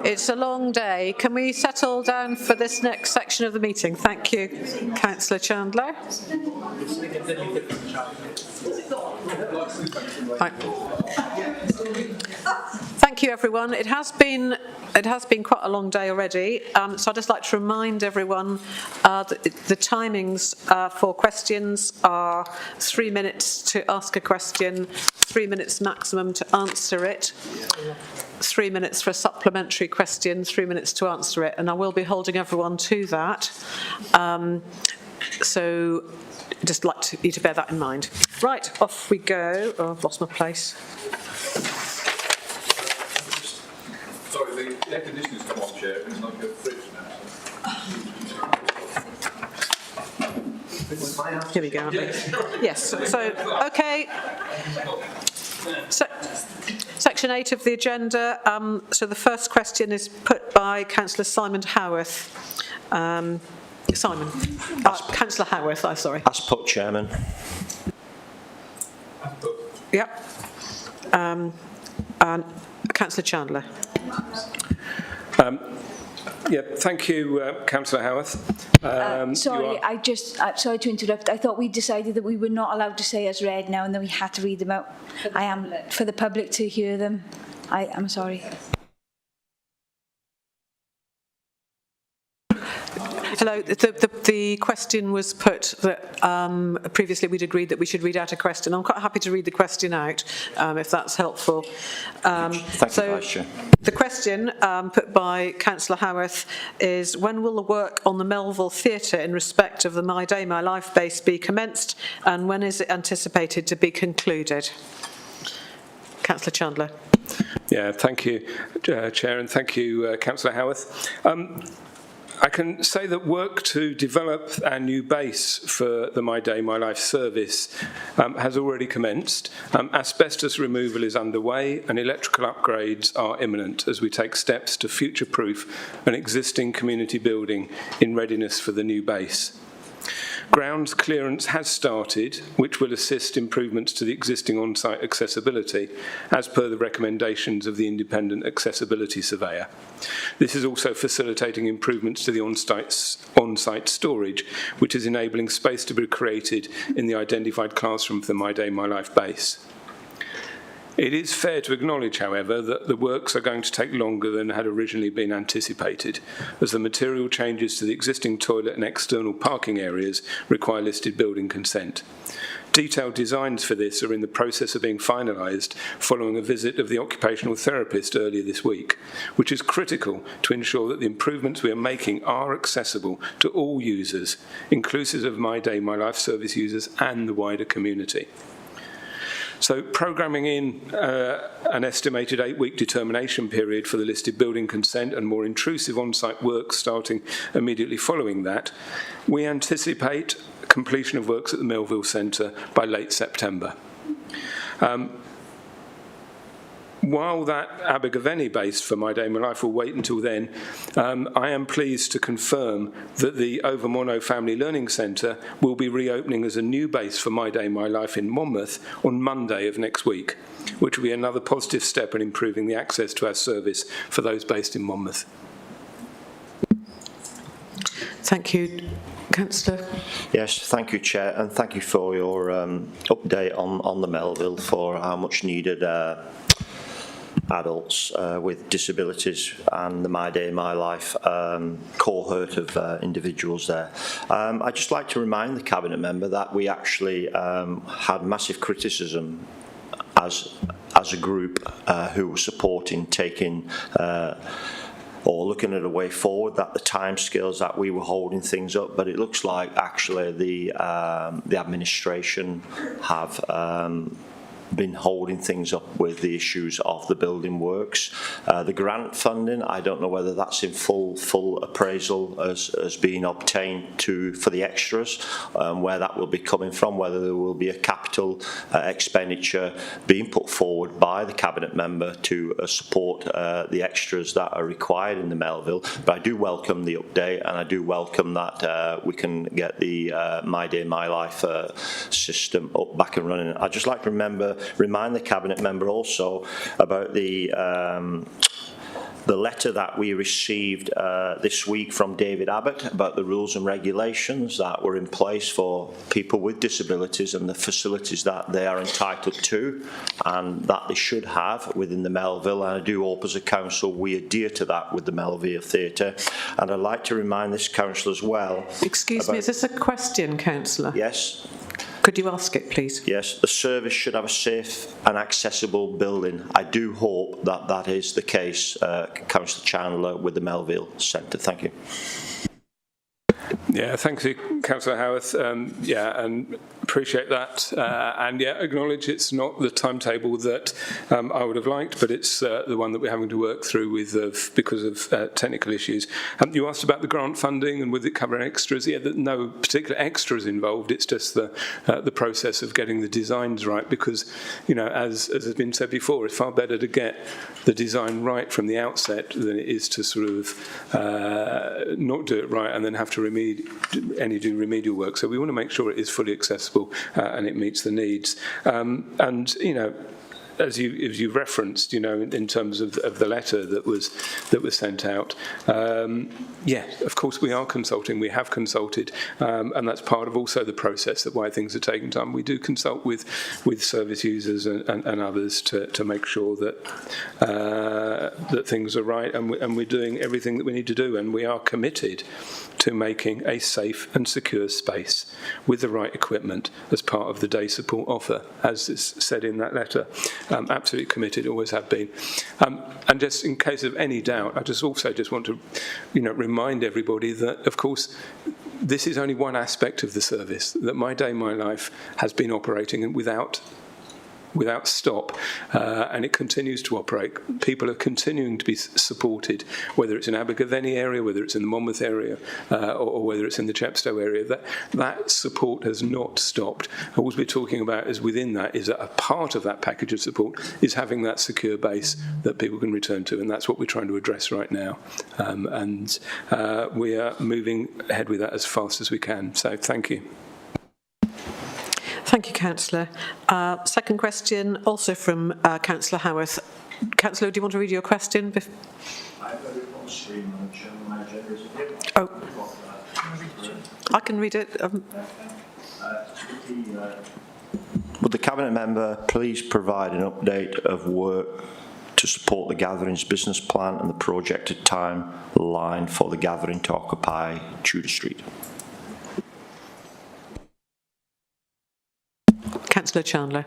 S1: It's a long day. Can we settle down for this next section of the meeting? Thank you, Councillor Chandler. Right. Thank you, everyone. It has been quite a long day already, so I'd just like to remind everyone that the timings for questions are 3 minutes to ask a question, 3 minutes maximum to answer it, 3 minutes for a supplementary question, 3 minutes to answer it, and I will be holding everyone to that. So just like you to bear that in mind. Right, off we go. Oh, I've lost my place.
S12: Sorry, the air conditioning's come on, Chair. It's like a fridge now.
S1: Here we go. Yes, so, okay. So, Section 8 of the agenda. So the first question is put by Councillor Simon Howarth. Councillor Howarth, I'm sorry.
S3: As put, Chairman.
S1: Yep. And Councillor Chandler.
S7: Thank you, Councillor Howarth.
S2: Sorry to interrupt. I thought we decided that we were not allowed to say as read now and then we had to read them out. I am for the public to hear them. I'm sorry.
S1: Hello. The question was put that previously we'd agreed that we should read out a question. I'm quite happy to read the question out if that's helpful.
S3: Thank you, Vice Chair.
S1: The question put by Councillor Howarth is, when will the work on the Melville Theatre in respect of the My Day, My Life base be commenced, and when is it anticipated to be concluded? Councillor Chandler.
S7: Yeah, thank you, Chair, and thank you, Councillor Howarth. I can say that work to develop our new base for the My Day, My Life service has already commenced. Asbestos removal is underway and electrical upgrades are imminent as we take steps to future-proof an existing community building in readiness for the new base. Grounds clearance has started, which will assist improvements to the existing on-site accessibility, as per the recommendations of the independent accessibility surveyor. This is also facilitating improvements to the on-site storage, which is enabling space to be created in the identified classroom for the My Day, My Life base. It is fair to acknowledge, however, that the works are going to take longer than had originally been anticipated, as the material changes to the existing toilet and external parking areas require listed building consent. Detailed designs for this are in the process of being finalised following a visit of the occupational therapist earlier this week, which is critical to ensure that the improvements we are making are accessible to all users, inclusive of My Day, My Life service users and the wider community. So programming in an estimated 8-week determination period for the listed building consent and more intrusive on-site work starting immediately following that, we anticipate completion of works at the Melville Centre by late September. While that Abergavenny base for My Day, My Life will wait until then, I am pleased to confirm that the Overmono Family Learning Centre will be reopening as a new base for My Day, My Life in Monmouth on Monday of next week, which will be another positive step in improving the access to our service for those based in Monmouth.
S1: Thank you. Councillor.
S3: Yes, thank you, Chair, and thank you for your update on the Melville, for how much needed adults with disabilities and the My Day, My Life cohort of individuals there. I'd just like to remind the Cabinet member that we actually had massive criticism as a group who were supporting taking or looking at a way forward, that the timescales that we were holding things up, but it looks like actually the administration have been holding things up with the issues of the building works. The grant funding, I don't know whether that's in full appraisal as being obtained for the extras, where that will be coming from, whether there will be a capital capital expenditure being put forward by the Cabinet member to support the extras that are required in the Melville. But I do welcome the update, and I do welcome that we can get the My Day, My Life system back and running. I'd just like to remind the Cabinet member also about the letter that we received this week from David Abbott about the rules and regulations that were in place for people with disabilities and the facilities that they are entitled to and that they should have within the Melville. And I do hope as a council we adhere to that with the Melville Theatre. And I'd like to remind this council as well.
S1: Excuse me, is this a question, councillor?
S3: Yes.
S1: Could you ask it, please?
S3: Yes, the service should have a safe and accessible building. I do hope that that is the case, Councillor Chandler, with the Melville Centre. Thank you.
S7: Yeah, thank you, Councillor Howarth. Yeah, and appreciate that. And yeah, acknowledge it's not the timetable that I would have liked, but it's the one that we're having to work through with because of technical issues. You asked about the grant funding and with it covering extras. Yeah, no particular extras involved. It's just the process of getting the designs right, because, you know, as has been said before, it's far better to get the design right from the outset than it is to sort of not do it right and then have to do remedial work. So we want to make sure it is fully accessible and it meets the needs. And, you know, as you referenced, you know, in terms of the letter that was sent out, yeah, of course we are consulting. We have consulted, and that's part of also the process of why things are taking time. We do consult with service users and others to make sure that that things are right, and we're doing everything that we need to do, and we are committed to making a safe and secure space with the right equipment as part of the day support offer, as is said in that letter. Absolutely committed, always have been. And just in case of any doubt, I just want to, you know, remind everybody that, of course, this is only one aspect of the service, that My Day, My Life has been operating without stop, and it continues to operate. People are continuing to be supported, whether it's in Abergavenny area, whether it's in the Monmouth area, or whether it's in the Chepstow area. That support has not stopped. All we're talking about is within that is that a part of that package of support is having that secure base that people can return to, and that's what we're trying to address right now. And we are moving ahead with that as fast as we can. So thank you.
S1: Thank you, Councillor. Second question, also from Councillor Howarth. Councillor, do you want to read your question? Oh, I can read it.
S3: Would the Cabinet member please provide an update of work to support the Gatherings business plan and the projected timeline for the Gathering to occupy Tudor Street?
S1: Councillor Chandler.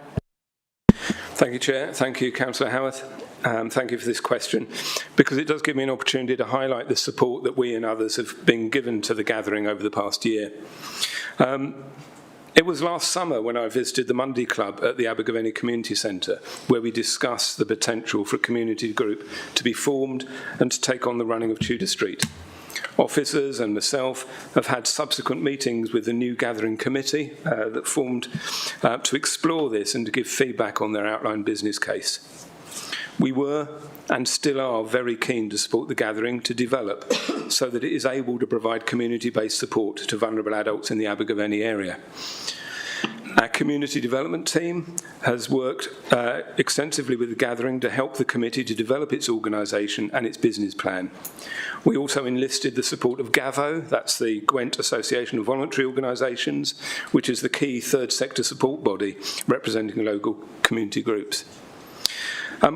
S7: Thank you, Chair. Thank you, Councillor Howarth. Thank you for this question, because it does give me an opportunity to highlight the support that we and others have been given to the Gathering over the past year. It was last summer when I visited the Monday Club at the Abergavenny Community Centre, where we discussed the potential for a community group to be formed and to take on the running of Tudor Street. Officers and myself have had subsequent meetings with the new Gathering Committee that formed to explore this and to give feedback on their outlined business case. We were and still are very keen to support the Gathering to develop so that it is able to provide community-based support to vulnerable adults in the Abergavenny area. Our community development team has worked extensively with the Gathering to help the committee to develop its organisation and its business plan. We also enlisted the support of GAVO, that's the Gwent Association of Voluntary Organisations, which is the key third sector support body representing local community groups.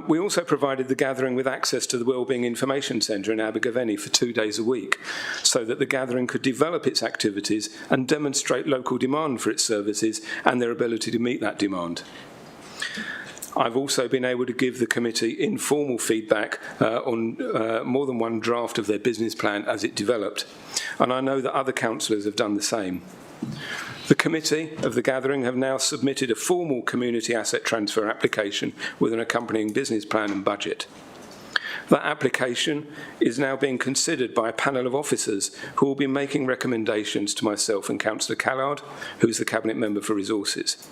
S7: We also provided the Gathering with access to the Wellbeing Information Centre in Abergavenny for 2 days a week, so that the Gathering could develop its activities and demonstrate local demand for its services and their ability to meet that demand. I've also been able to give the committee informal feedback on more than one draft of their business plan as it developed, and I know that other councillors have done the same. The committee of the Gathering have now submitted a formal community asset transfer application with an accompanying business plan and budget. That application is now being considered by a panel of officers who will be making recommendations to myself and Councillor Callard, who is the Cabinet Member for Resources.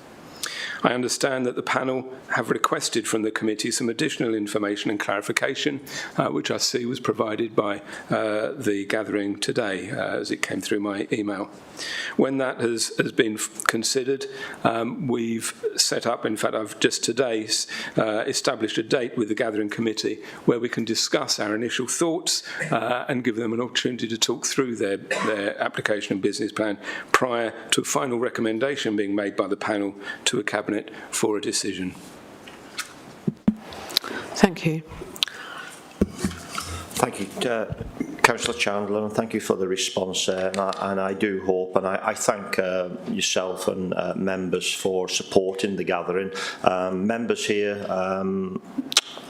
S7: I understand that the panel have requested from the committee some additional information and clarification, which I see was provided by the gathering today as it came through my email. When that has been considered, we've set up, in fact I've just today established a date with the gathering committee where we can discuss our initial thoughts and give them an opportunity to talk through their application and business plan prior to a final recommendation being made by the panel to a cabinet for a decision.
S1: Thank you.
S3: Thank you, Councillor Chandler, and thank you for the response there. And I do hope, and I thank yourself and members for supporting the gathering. Members here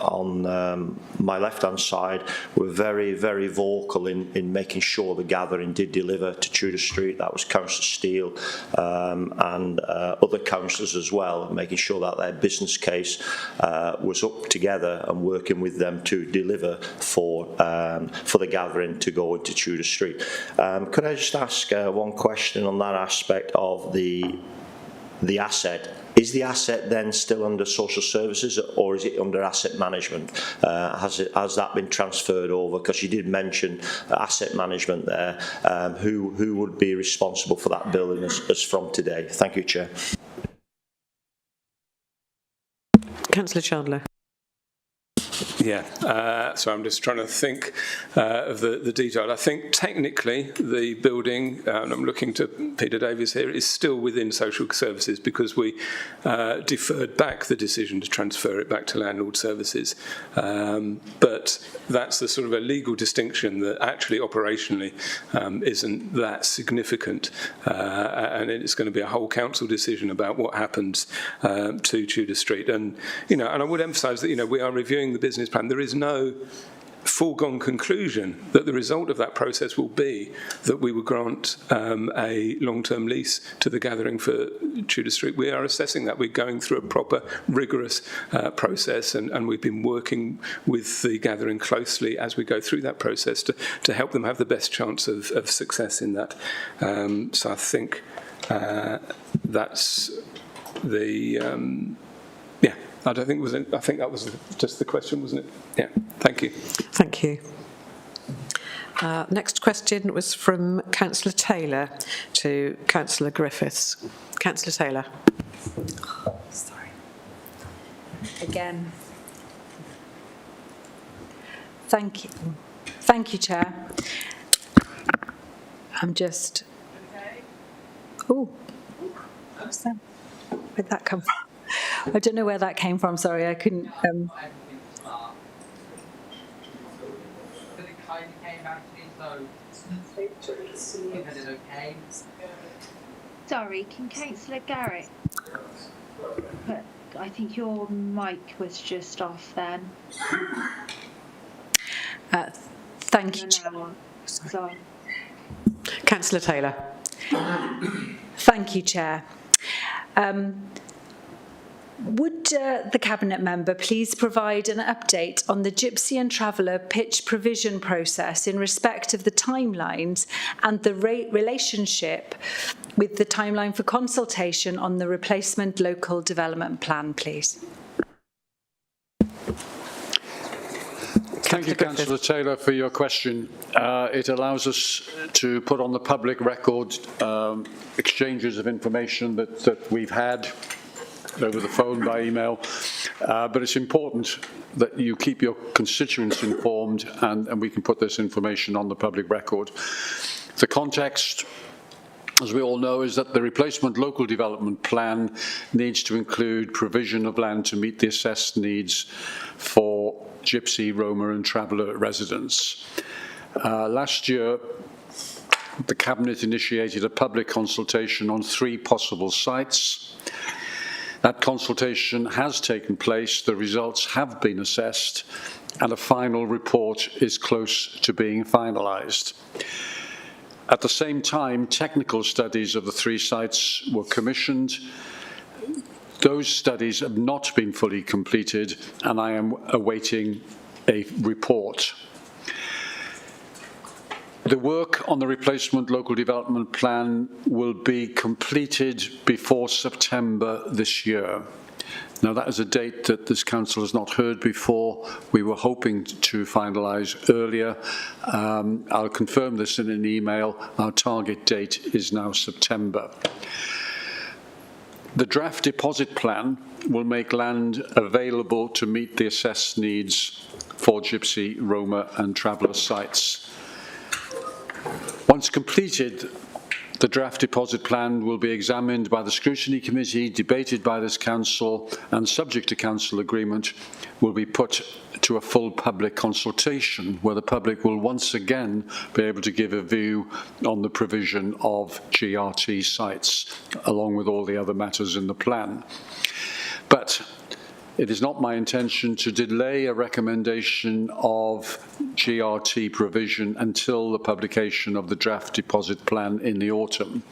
S3: on my left-hand side were very, very vocal in making sure the gathering did deliver to Tudor Street. That was Councillor Steele and other councillors as well, making sure that their business case was up together and working with them to deliver for the gathering to go into Tudor Street. Could I just ask one question on that aspect of the asset? Is the asset then still under social services, or is it under asset management? Has that been transferred over? Because you did mention asset management there. Who would be responsible for that building as from today? Thank you, Chair.
S1: Councillor Chandler.
S7: Yeah, so I'm just trying to think of the detail. I think technically the building, and I'm looking to Peter Davies here, is still within social services because we deferred back the decision to transfer it back to landlord services. But that's the sort of a legal distinction that actually operationally isn't that significant. And it's going to be a whole council decision about what happens to Tudor Street. And, and I would emphasise that, we are reviewing the business plan. There is no foregone conclusion that the result of that process will be that we will grant a long-term lease to the gathering for Tudor Street. We are assessing that. We're going through a proper, rigorous process, and we've been working with the gathering closely as we go through that process to help them have the best chance of success in that. So I think that's the... I don't think it was. I think that was just the question, wasn't it? Yeah. Thank you.
S1: Thank you. Next question was from Councillor Taylor to Councillor Griffiths. Councillor Taylor.
S16: Oh, sorry. Again. Thank you. Thank you, Chair. I'm just. Oh, what's that? Where'd that come from? I don't know where that came from, sorry, I couldn't...
S11: Sorry, can Councillor Garrett... But I think your mic was just off then.
S16: Thank you.
S11: Sorry.
S1: Councillor Taylor.
S16: Thank you, Chair. Would the Cabinet member please provide an update on the Gypsy and Traveller pitch provision process in respect of the timelines and the relationship with the timeline for consultation on the replacement local development plan, please?
S10: Thank you, Councillor Taylor, for your question. It allows us to put on the public record exchanges of information that we've had over the phone, by email, but it's important that you keep your constituents informed and we can put this information on the public record. The context, as we all know, is that the replacement local development plan needs to include provision of land to meet the assessed needs for Gypsy, Roma and Traveller residents. Last year, the Cabinet initiated a public consultation on 3 possible sites. That consultation has taken place, the results have been assessed, and a final report is close to being finalised. At the same time, technical studies of the 3 sites were commissioned. Those studies have not been fully completed, and I am awaiting a report. The work on the replacement local development plan will be completed before September this year. Now, that is a date that this council has not heard before. We were hoping to finalise earlier. I'll confirm this in an email. Our target date is now September. The draft deposit plan will make land available to meet the assessed needs for Gypsy, Roma and Traveller sites. Once completed, the draft deposit plan will be examined by the Scrutiny Committee, debated by this council, and subject to council agreement, will be put to a full public consultation where the public will once again be able to give a view on the provision of GRT sites, along with all the other matters in the plan. But it is not my intention to delay a recommendation of GRT provision until the publication of the draft deposit plan in the autumn.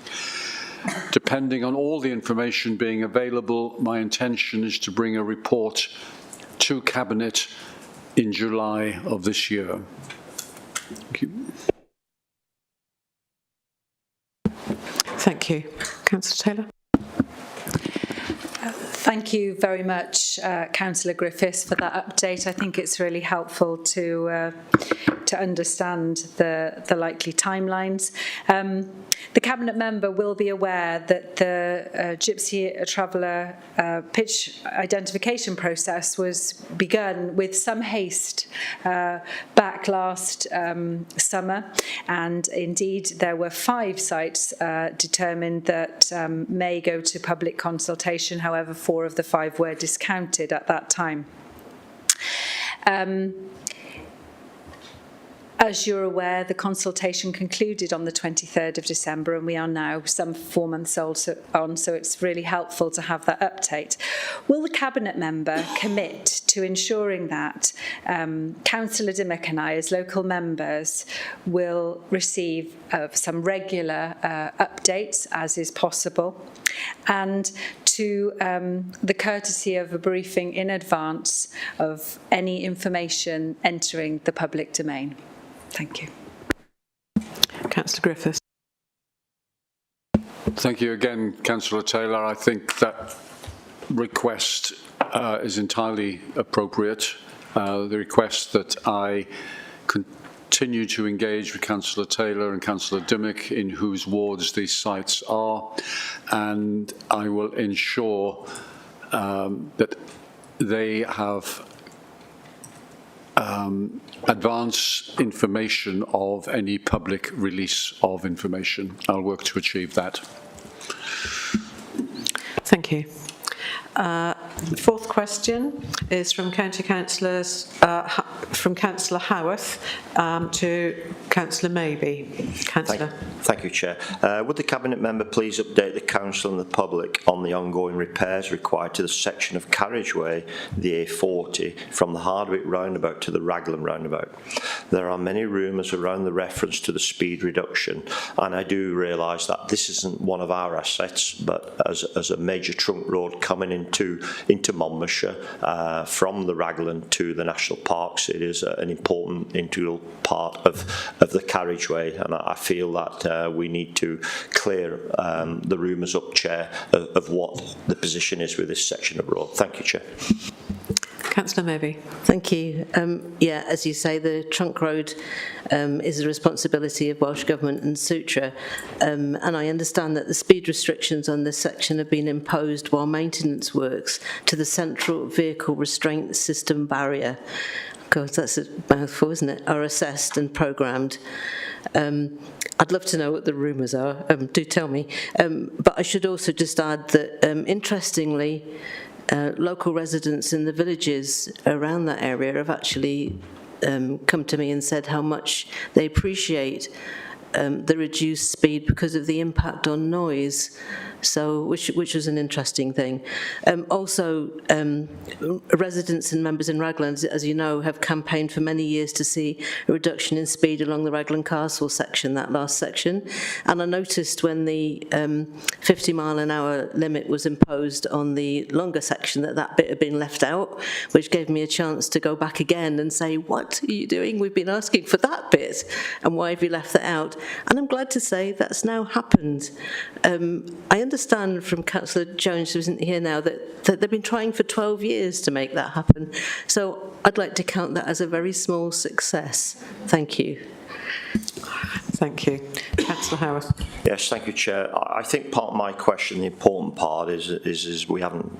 S10: Depending on all the information being available, my intention is to bring a report to Cabinet in July of this year. Thank you.
S1: Thank you. Councillor Taylor.
S16: Thank you very much, Councillor Griffiths, for that update. I think it's really helpful to understand the likely timelines. The Cabinet member will be aware that the Gypsy Traveller pitch identification process was begun with some haste back last summer, and indeed there were 5 sites determined that may go to public consultation. However, 4 of the 5 were discounted at that time. As you're aware, the consultation concluded on the 23rd of December, and we are now some 4 months on, so it's really helpful to have that update. Will the Cabinet member commit to ensuring that Councillor Dimmock and I, as local members, will receive some regular updates, as is possible, and to the courtesy of a briefing in advance of any information entering the public domain? Thank you.
S1: Councillor Griffiths.
S10: Thank you again, Councillor Taylor. I think that request is entirely appropriate. The request that I continue to engage with Councillor Taylor and Councillor Dimmock in whose wards these sites are, and I will ensure that they have advance information of any public release of information. I'll work to achieve that.
S1: Thank you. Fourth question is from County Councillors, from Councillor Howarth to Councillor Maybe. Councillor.
S3: Thank you, Chair. Would the Cabinet member please update the Council and the public on the ongoing repairs required to the section of carriageway, the A40, from the Hardwick roundabout to the Raglan roundabout? There are many rumours around the reference to the speed reduction, and I do realise that this isn't one of our assets, but as a major trunk road coming into Monmouthshire from the Raglan to the National Parks, it is an important integral part of the carriageway, and I feel that we need to clear the rumours up, Chair, of what the position is with this section of road. Thank you, Chair.
S1: Councillor Maybe.
S18: Thank you. Yeah, as you say, the trunk road is the responsibility of Welsh Government and Sutra, and I understand that the speed restrictions on this section have been imposed while maintenance works to the central vehicle restraint system barrier, God, that's a mouthful, isn't it, are assessed and programmed. I'd love to know what the rumours are, do tell me. But I should also just add that, interestingly, local residents in the villages around that area have actually come to me and said how much they appreciate the reduced speed because of the impact on noise. So, which was an interesting thing. Also, residents and members in Raglan, as you know, have campaigned for many years to see a reduction in speed along the Raglan Castle section, that last section. And I noticed when the 50-mile-an-hour limit was imposed on the longer section that bit had been left out, which gave me a chance to go back again and say, what are you doing? We've been asking for that bit, and why have you left that out? And I'm glad to say that's now happened. I understand from Councillor Jones, who isn't here now, that they've been trying for 12 years to make that happen. So I'd like to count that as a very small success. Thank you.
S1: Thank you. Councillor Howard.
S3: Yes, thank you, Chair. I think part of my question, the important part, is we haven't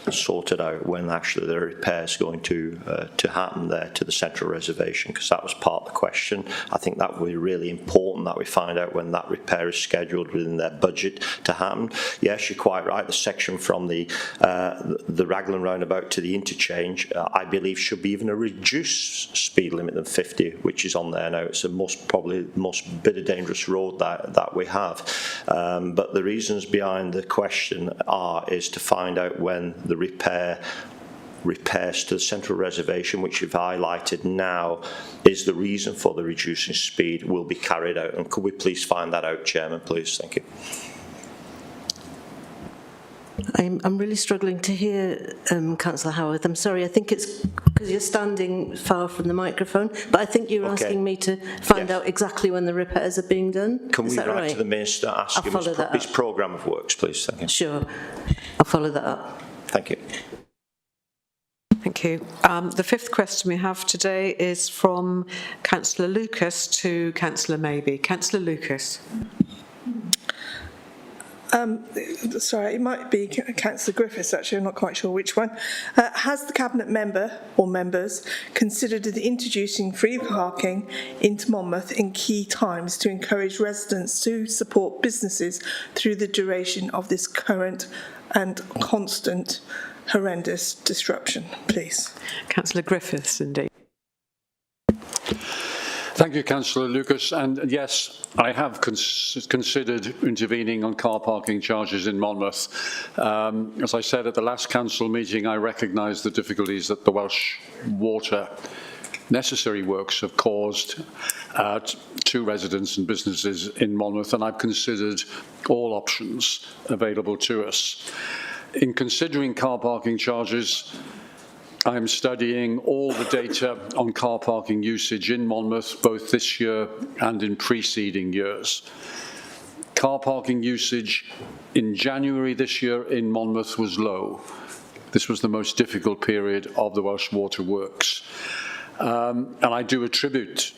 S3: sorted out when actually the repair is going to happen there to the central reservation, because that was part of the question. I think that would be really important that we find out when that repair is scheduled within their budget to happen. Yes, you're quite right. The section from the Raglan roundabout to the interchange, I believe, should be even a reduced speed limit than 50, which is on there now. It's probably the most bit of dangerous road that we have. But the reasons behind the question is to find out when the repairs to the central reservation, which you've highlighted now, is the reason for the reducing speed, will be carried out. And could we please find that out, Chairman, please? Thank you.
S18: I'm really struggling to hear Councillor Howard. I'm sorry, I think it's because you're standing far from the microphone, but I think you're asking me to find out exactly when the repairs are being done.
S3: Can we
S18: write
S3: write to the Minister, ask him his programme of works, please? Thank you.
S18: Sure, I'll follow that up.
S3: Thank you.
S1: Thank you. The fifth question we have today is from Councillor Lucas to Councillor Maybe. Councillor Lucas.
S15: Sorry, it might be Councillor Griffiths, actually, I'm not quite sure which one. Has the Cabinet member or members considered introducing free parking into Monmouth in key times to encourage residents to support businesses through the duration of this current and constant horrendous disruption, please?
S1: Councillor Griffiths, indeed.
S10: Thank you, Councillor Lucas. And yes, I have considered intervening on car parking charges in Monmouth. As I said at the last council meeting, I recognise the difficulties that the Welsh Water necessary works have caused to residents and businesses in Monmouth, and I've considered all options available to us. In considering car parking charges, I'm studying all the data on car parking usage in Monmouth, both this year and in preceding years. Car parking usage in January this year in Monmouth was low. This was the most difficult period of the Welsh Water Works. And I do attribute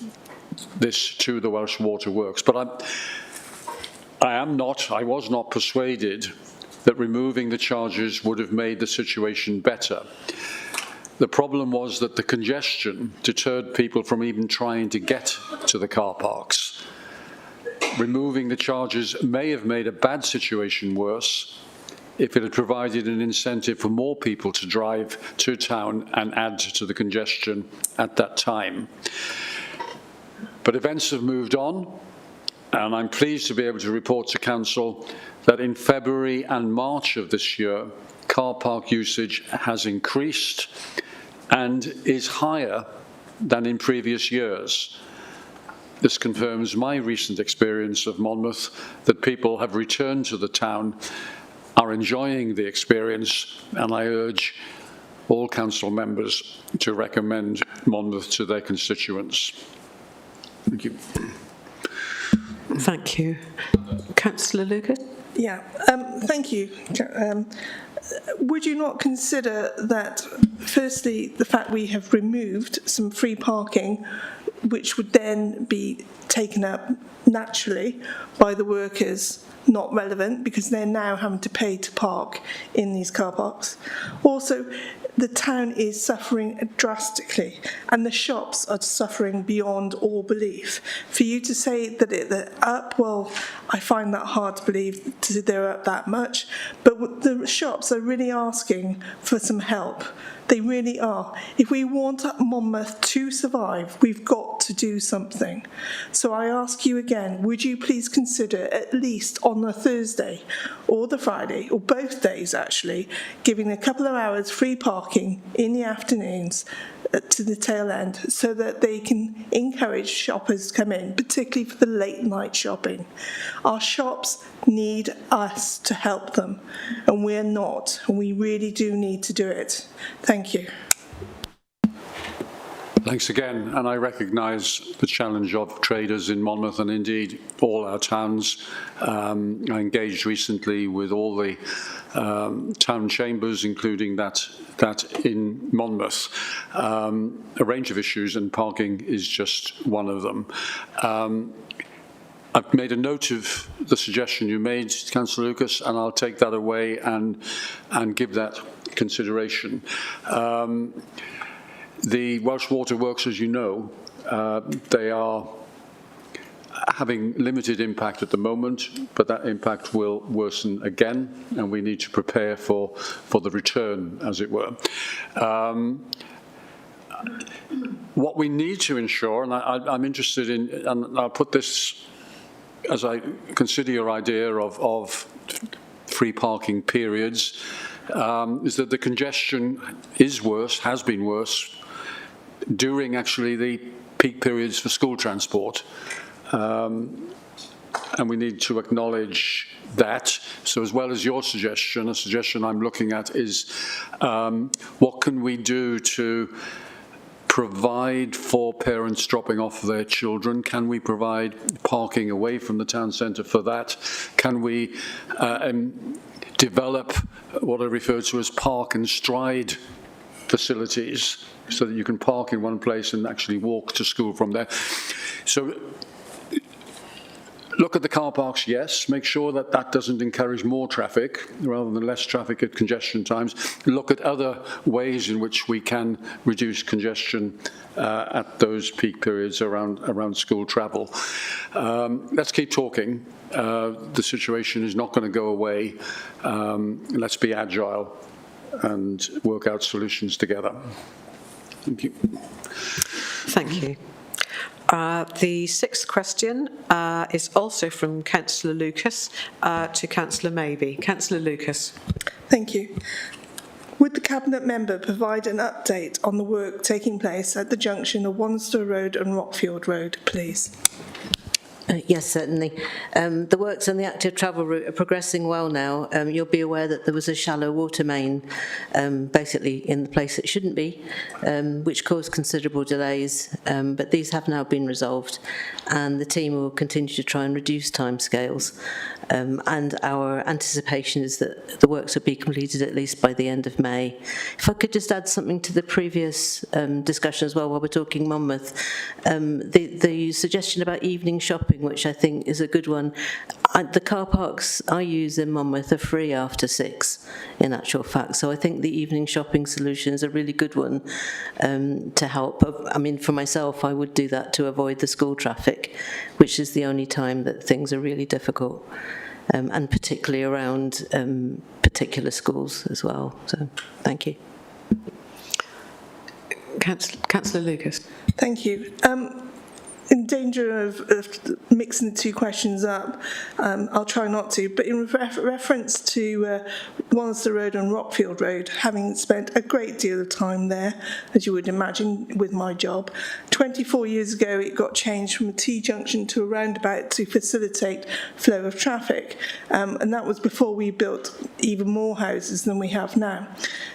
S10: this to the Welsh Water Works. But I was not persuaded that removing the charges would have made the situation better. The problem was that the congestion deterred people from even trying to get to the car parks. Removing the charges may have made a bad situation worse if it had provided an incentive for more people to drive to town and add to the congestion at that time. But events have moved on, and I'm pleased to be able to report to Council that in February and March of this year, car park usage has increased and is higher than in previous years. This confirms my recent experience of Monmouth, that people have returned to the town, are enjoying the experience, and I urge all council members to recommend Monmouth to their constituents. Thank you.
S1: Thank you. Councillor Lucas?
S15: Yeah, thank you. Would you not consider that, firstly, the fact we have removed some free parking, which would then be taken up naturally by the workers, not relevant because they're now having to pay to park in these car parks? Also, the town is suffering drastically and the shops are suffering beyond all belief. For you to say that they're up, well, I find that hard to believe they're up that much, but the shops are really asking for some help. They really are. If we want Monmouth to survive, we've got to do something. So I ask you again, would you please consider at least on the Thursday or the Friday, or both days actually, giving a couple of hours free parking in the afternoons to the tail end so that they can encourage shoppers to come in, particularly for the late night shopping. Our shops need us to help them, and we're not, and we really do need to do it. Thank you.
S10: Thanks again, and I recognise the challenge of traders in Monmouth and indeed all our towns. I engaged recently with all the town chambers, including that in Monmouth. A range of issues, and parking is just one of them. I've made a note of the suggestion you made, Councillor Lucas, and I'll take that away and give that consideration. The Welsh Water Works, as you know, they are having limited impact at the moment, but that impact will worsen again, and we need to prepare for the return, as it were. What we need to ensure, and I'm interested in, and I'll put this as I consider your idea of free parking periods, is that the congestion is worse, has been worse, during actually the peak periods for school transport. And we need to acknowledge that. So as well as your suggestion, a suggestion I'm looking at is what can we do to provide for parents dropping off their children? Can we provide parking away from the town centre for that? Can we develop what I refer to as park and stride facilities so that you can park in one place and actually walk to school from there? So look at the car parks, yes. Make sure that that doesn't encourage more traffic rather than less traffic at congestion times. Look at other ways in which we can reduce congestion at those peak periods around school travel. Let's keep talking. The situation is not going to go away. Let's be agile and work out solutions together. Thank you.
S1: Thank you. The sixth question is also from Councillor Lucas to Councillor Maybe. Councillor Lucas.
S15: Thank you. Would the Cabinet member provide an update on the work taking place at the junction of Wanster Road and Rockfield Road, please?
S18: Yes, certainly. The works on the active travel route are progressing well now. You'll be aware that there was a shallow water main basically in the place it shouldn't be, which caused considerable delays, but these have now been resolved, and the team will continue to try and reduce timescales. And our anticipation is that the works will be completed at least by the end of May. If I could just add something to the previous discussion as well while we're talking Monmouth, the suggestion about evening shopping, which I think is a good one. The car parks I use in Monmouth are free after 6, in actual fact. So I think the evening shopping solution is a really good one to help. I mean, for myself, I would do that to avoid the school traffic, which is the only time that things are really difficult, and particularly around particular schools as well. So thank you.
S1: Councillor Lucas.
S15: Thank you. In danger of mixing the two questions up, I'll try not to, but in reference to Wanster Road and Rockfield Road, having spent a great deal of time there, as you would imagine, with my job, 24 years ago it got changed from a T-junction to a roundabout to facilitate flow of traffic, and that was before we built even more houses than we have now.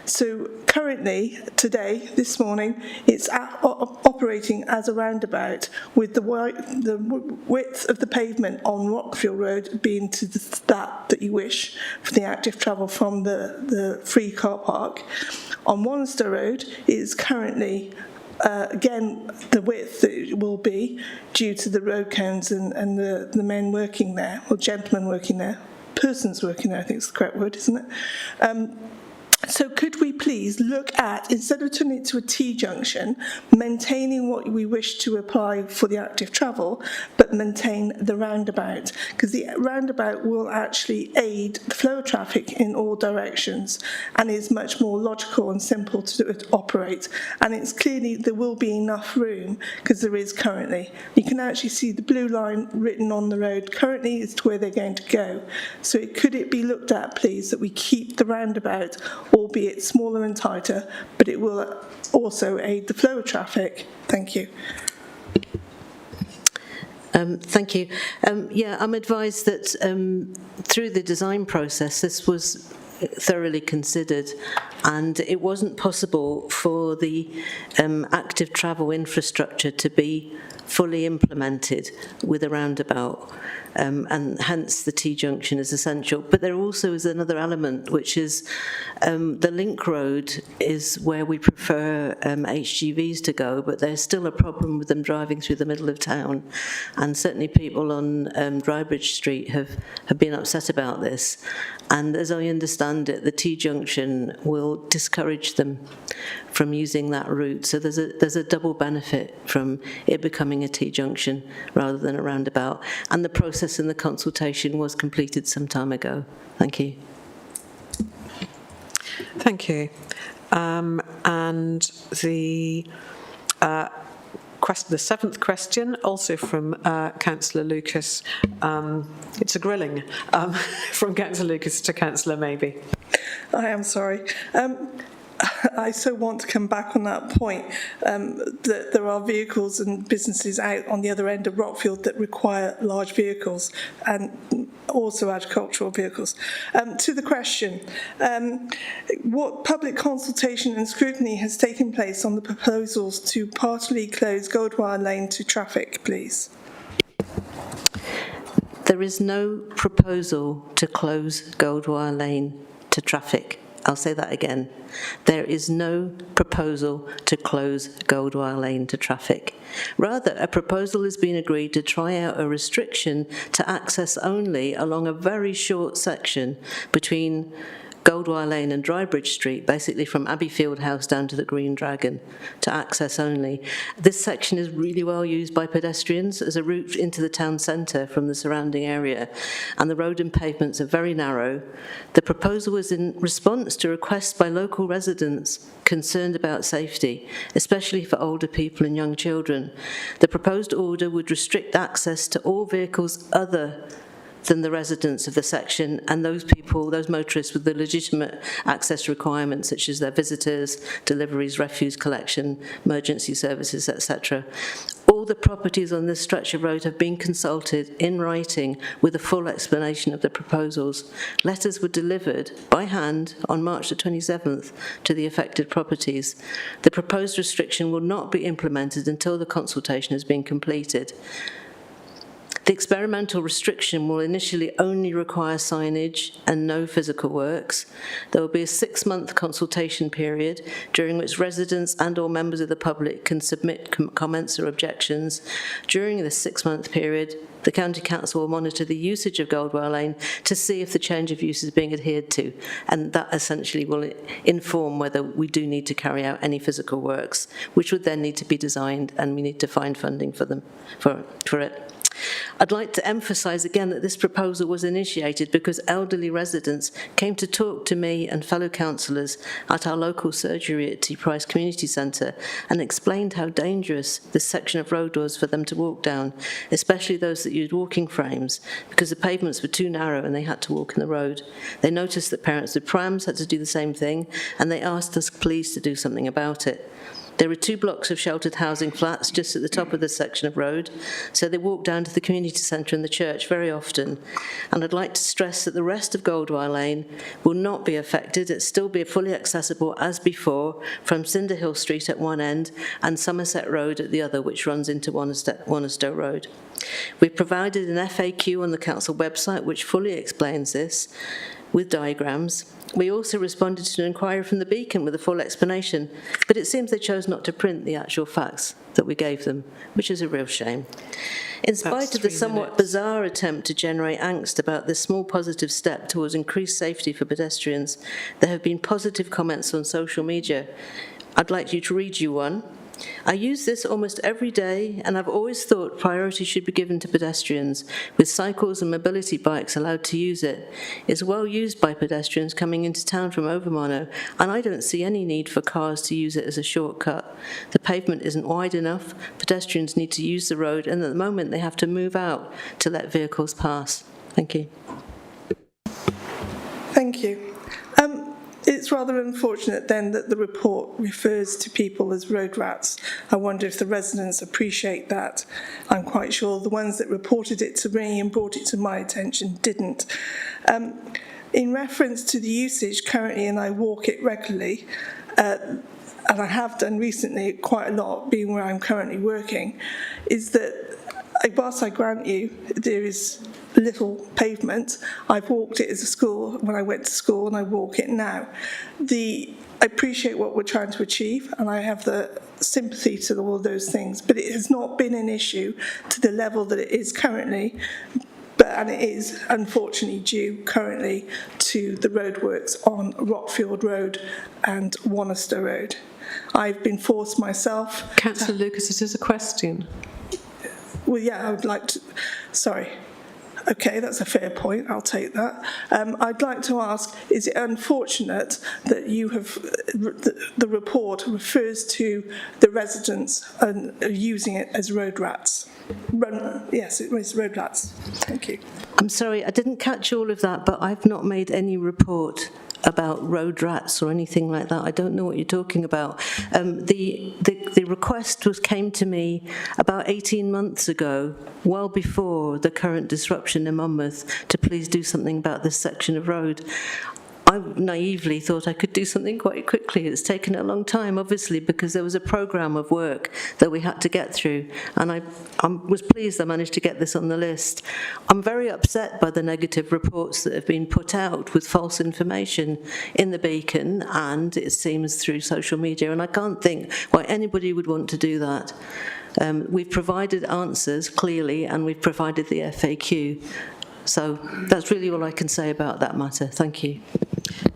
S15: So currently, today, this morning, it's operating as a roundabout, with the width of the pavement on Rockfield Road being to that you wish for the active travel from the free car park. On Wanster Road, it is currently again, the width that it will be due to the road cones and the men working there, or gentlemen working there, persons working there, I think is the correct word, isn't it? So could we please look at, instead of turning it to a T-junction, maintaining what we wish to apply for the active travel, but maintain the roundabout? Because the roundabout will actually aid the flow of traffic in all directions and is much more logical and simple to operate. And it's clearly there will be enough room, because there is currently. You can actually see the blue line written on the road currently as to where they're going to go. So could it be looked at, please, that we keep the roundabout, albeit smaller and tighter, but it will also aid the flow of traffic? Thank you.
S18: Thank you. Yeah, I'm advised that through the design process, this was thoroughly considered, and it wasn't possible for the active travel infrastructure to be fully implemented with a roundabout, and hence the T-junction is essential. But there also is another element, which is the link road is where we prefer HGVs to go, but there's still a problem with them driving through the middle of town, and certainly people on Drybridge Street have been upset about this. And as I understand it, the T-junction will discourage them from using that route. So there's a double benefit from it becoming a T-junction rather than a roundabout. And the process and the consultation was completed some time ago. Thank you.
S1: Thank you. And the seventh question, also from Councillor Lucas. It's a grilling from Councillor Lucas to Councillor Maybe.
S15: I am sorry. I so want to come back on that point, that there are vehicles and businesses out on the other end of Rockfield that require large vehicles and also agricultural vehicles. To the question, what public consultation and scrutiny has taken place on the proposals to partially close Goldwire Lane to traffic, please?
S18: There is no proposal to close Goldwire Lane to traffic. I'll say that again. There is no proposal to close Goldwire Lane to traffic. Rather, a proposal has been agreed to try out a restriction to access only along a very short section between Goldwire Lane and Drybridge Street, basically from Abbeyfield House down to the Green Dragon, to access only. This section is really well used by pedestrians as a route into the town centre from the surrounding area, and the road and pavements are very narrow. The proposal was in response to requests by local residents concerned about safety, especially for older people and young children. The proposed order would restrict access to all vehicles other than the residents of the section and those people, those motorists with the legitimate access requirements, such as their visitors, deliveries, refuse collection, emergency services, etc. All the properties on this stretch of road have been consulted in writing with a full explanation of the proposals. Letters were delivered by hand on March the 27th to the affected properties. The proposed restriction will not be implemented until the consultation has been completed. The experimental restriction will initially only require signage and no physical works. There will be a 6-month consultation period during which residents and or members of the public can submit comments or objections. During this 6-month period, the County Council will monitor the usage of Goldwire Lane to see if the change of use is being adhered to, and that essentially will inform whether we do need to carry out any physical works, which would then need to be designed, and we need to find funding for them for it. I'd like to emphasise again that this proposal was initiated because elderly residents came to talk to me and fellow councillors at our local surgery at T Price Community Centre and explained how dangerous this section of road was for them to walk down, especially those that used walking frames, because the pavements were too narrow and they had to walk in the road. They noticed that parents with prams had to do the same thing, and they asked us please to do something about it. There are 2 blocks of sheltered housing flats just at the top of this section of road, so they walk down to the community centre and the church very often. And I'd like to stress that the rest of Goldwire Lane will not be affected. It'll still be fully accessible as before from Cinderhill Street at one end and Somerset Road at the other, which runs into Wannerstow Road. We provided an FAQ on the council website which fully explains this with diagrams. We also responded to an inquiry from the Beacon with a full explanation, but it seems they chose not to print the actual facts that we gave them, which is a real shame. In spite of the somewhat bizarre attempt to generate angst about this small positive step towards increased safety for pedestrians, there have been positive comments on social media. I'd like to read you one. I use this almost every day, and I've always thought priority should be given to pedestrians, with cycles and mobility bikes allowed to use it. It's well used by pedestrians coming into town from Overmonnow, and I don't see any need for cars to use it as a shortcut. The pavement isn't wide enough, pedestrians need to use the road, and at the moment they have to move out to let vehicles pass. Thank you.
S15: Thank you. It's rather unfortunate then that the report refers to people as road rats. I wonder if the residents appreciate that. I'm quite sure the ones that reported it to me and brought it to my attention didn't. In reference to the usage currently, and I walk it regularly, and I have done recently quite a lot, being where I'm currently working, is that whilst I grant you there is little pavement, I've walked it as a school when I went to school, and I walk it now. I appreciate what we're trying to achieve, and I have the sympathy to all those things, but it has not been an issue to the level that it is currently, and it is unfortunately due currently to the roadworks on Rockfield Road and Wannister Road. I've been forced myself...
S1: Councillor Lucas, it is a question.
S15: Well, yeah, I would like to... Sorry. Okay, that's a fair point. I'll take that. I'd like to ask, is it unfortunate that you have... The report refers to the residents and using it as road rats? Yes, it was road rats. Thank you.
S18: I'm sorry, I didn't catch all of that, but I've not made any report about road rats or anything like that. I don't know what you're talking about. The request came to me about 18 months ago, well before the current disruption in Monmouth, to please do something about this section of road. I naively thought I could do something quite quickly. It's taken a long time, obviously, because there was a programme of work that we had to get through, and I was pleased I managed to get this on the list. I'm very upset by the negative reports that have been put out with false information in the Beacon, and it seems through social media, and I can't think why anybody would want to do that. We've provided answers, clearly, and we've provided the FAQ. So that's really all I can say about that matter. Thank you.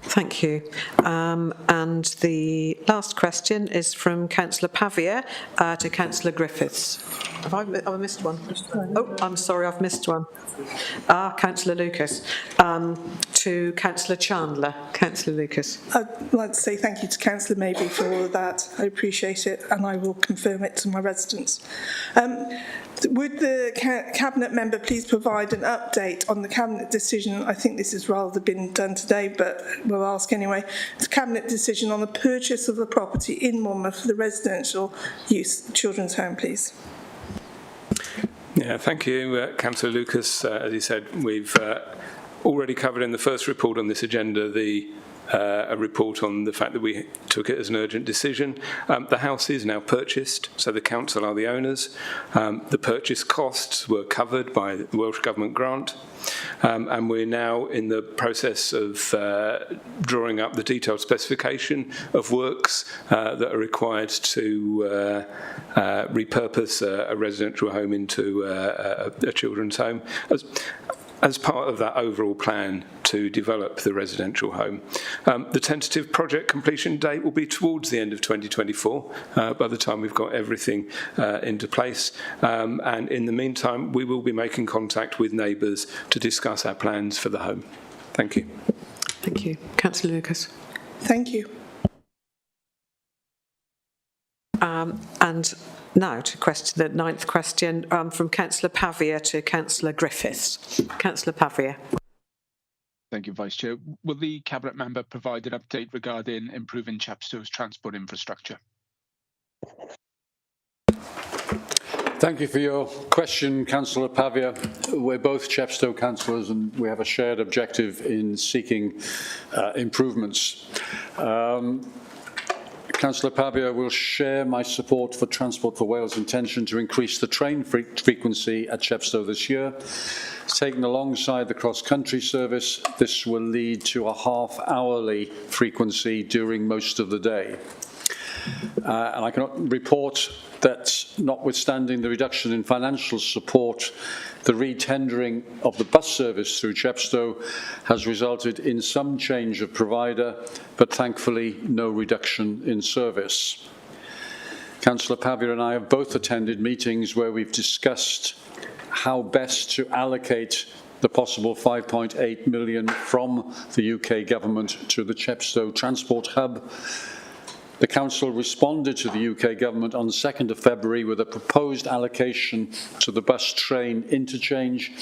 S1: Thank you. And the last question is from Councillor Pavia to Councillor Griffiths. Have I missed one? Oh, I'm sorry, I've missed one. Councillor Lucas. To Councillor Chandler. Councillor Lucas.
S15: I'd like to say thank you to Councillor Maybe for all of that. I appreciate it, and I will confirm it to my residents. Would the Cabinet member please provide an update on the Cabinet decision? I think this has rather been done today, but we'll ask anyway. The Cabinet decision on the purchase of the property in Monmouth for the residential use children's home, please.
S7: Yeah, thank you, Councillor Lucas. As you said, we've already covered in the first report on this agenda a report on the fact that we took it as an urgent decision. The house is now purchased, so the council are the owners. The purchase costs were covered by the Welsh Government grant, and we're now in the process of drawing up the detailed specification of works that are required to repurpose a residential home into a children's home as part of that overall plan to develop the residential home. The tentative project completion date will be towards the end of 2024 by the time we've got everything into place. And in the meantime, we will be making contact with neighbours to discuss our plans for the home. Thank you.
S1: Thank you. Councillor Lucas.
S15: Thank you.
S1: And now to the ninth question from Councillor Pavia to Councillor Griffiths. Councillor Pavia.
S5: Thank you, Vice Chair. Will the Cabinet member provide an update regarding improving Chepstow's transport infrastructure?
S10: Thank you for your question, Councillor Pavia. We're both Chepstow councillors, and we have a shared objective in seeking improvements. Councillor Pavia will share my support for Transport for Wales' intention to increase the train frequency at Chepstow this year. Taken alongside the cross-country service, this will lead to a half-hourly frequency during most of the day. And I can report that, notwithstanding the reduction in financial support, the re-tendering of the bus service through Chepstow has resulted in some change of provider, but thankfully no reduction in service. Councillor Pavia and I have both attended meetings where we've discussed how best to allocate the possible 5.8 million from the UK government to the Chepstow Transport Hub. The Council responded to the UK Government on the 2nd of February with a proposed allocation to the bus train interchange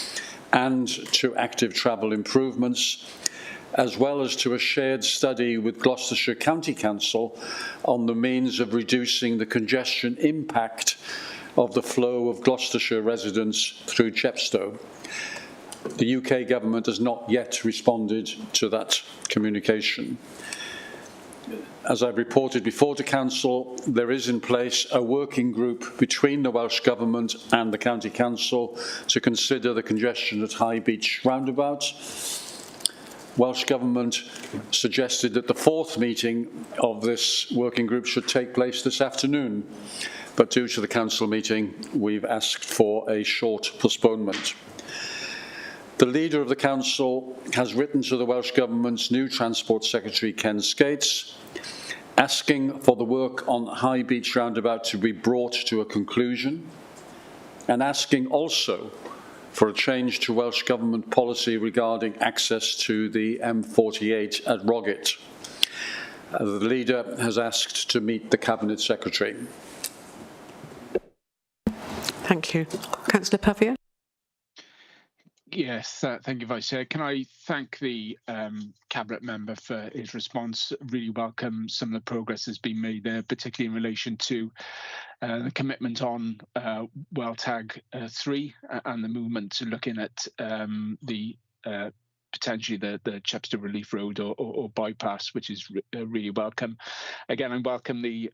S10: and to active travel improvements, as well as to a shared study with Gloucestershire County Council on the means of reducing the congestion impact of the flow of Gloucestershire residents through Chepstow. The UK Government has not yet responded to that communication. As I've reported before to Council, there is in place a working group between the Welsh Government and the County Council to consider the congestion at High Beach roundabout. Welsh Government suggested that the fourth meeting of this working group should take place this afternoon, but due to the Council meeting, we've asked for a short postponement. The Leader of the Council has written to the Welsh Government's new Transport Secretary, Ken Skates, asking for the work on High Beach roundabout to be brought to a conclusion, and asking also for a change to Welsh Government policy regarding access to the M48 at Roggett. The Leader has asked to meet the Cabinet Secretary.
S1: Thank you. Councillor Pavia.
S5: Yes, thank you, Vice Chair. Can I thank the Cabinet member for his response? Really welcome some of the progress that's been made there, particularly in relation to the commitment on WellTag 3 and the movement to looking at the potentially the Chepstow Relief Road or bypass, which is really welcome. Again, I welcome the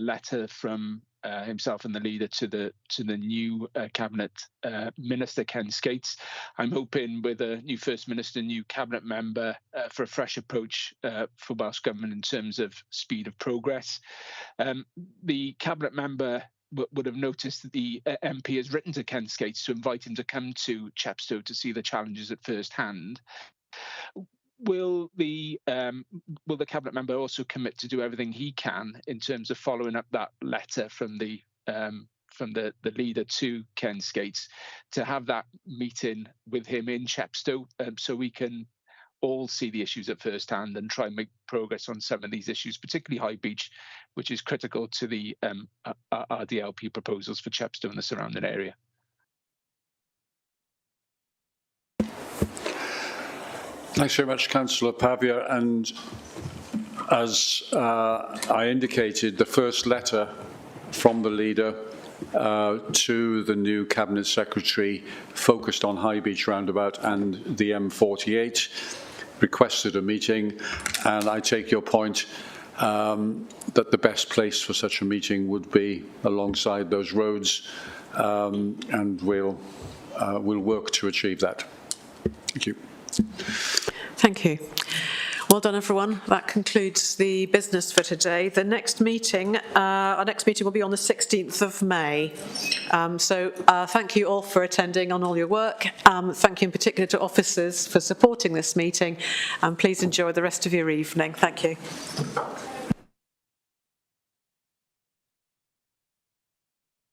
S5: letter from himself and the Leader to the new Cabinet Minister, Ken Skates. I'm hoping with a new First Minister, new Cabinet member, for a fresh approach for Welsh Government in terms of speed of progress. The Cabinet member would have noticed that the MP has written to Ken Skates to invite him to come to Chepstow to see the challenges at first hand. Will the Cabinet member also commit to do everything he can in terms of following up that letter from the Leader to Ken Skates to have that meeting with him in Chepstow, so we can all see the issues at first hand and try and make progress on some of these issues, particularly High Beach, which is critical to the RDLP proposals for Chepstow and the surrounding area.
S10: Thanks very much, Councillor Pavia. And as I indicated, the first letter from the Leader to the new Cabinet Secretary focused on High Beach roundabout and the M48, requested a meeting, and I take your point that the best place for such a meeting would be alongside those roads, and we'll work to achieve that. Thank you.
S1: Thank you. Well done, everyone. That concludes the business for today. The next meeting, our next meeting will be on the 16th of May. Thank you all for attending on all your work. Thank you in particular to officers for supporting this meeting. And please enjoy the rest of your evening. Thank you.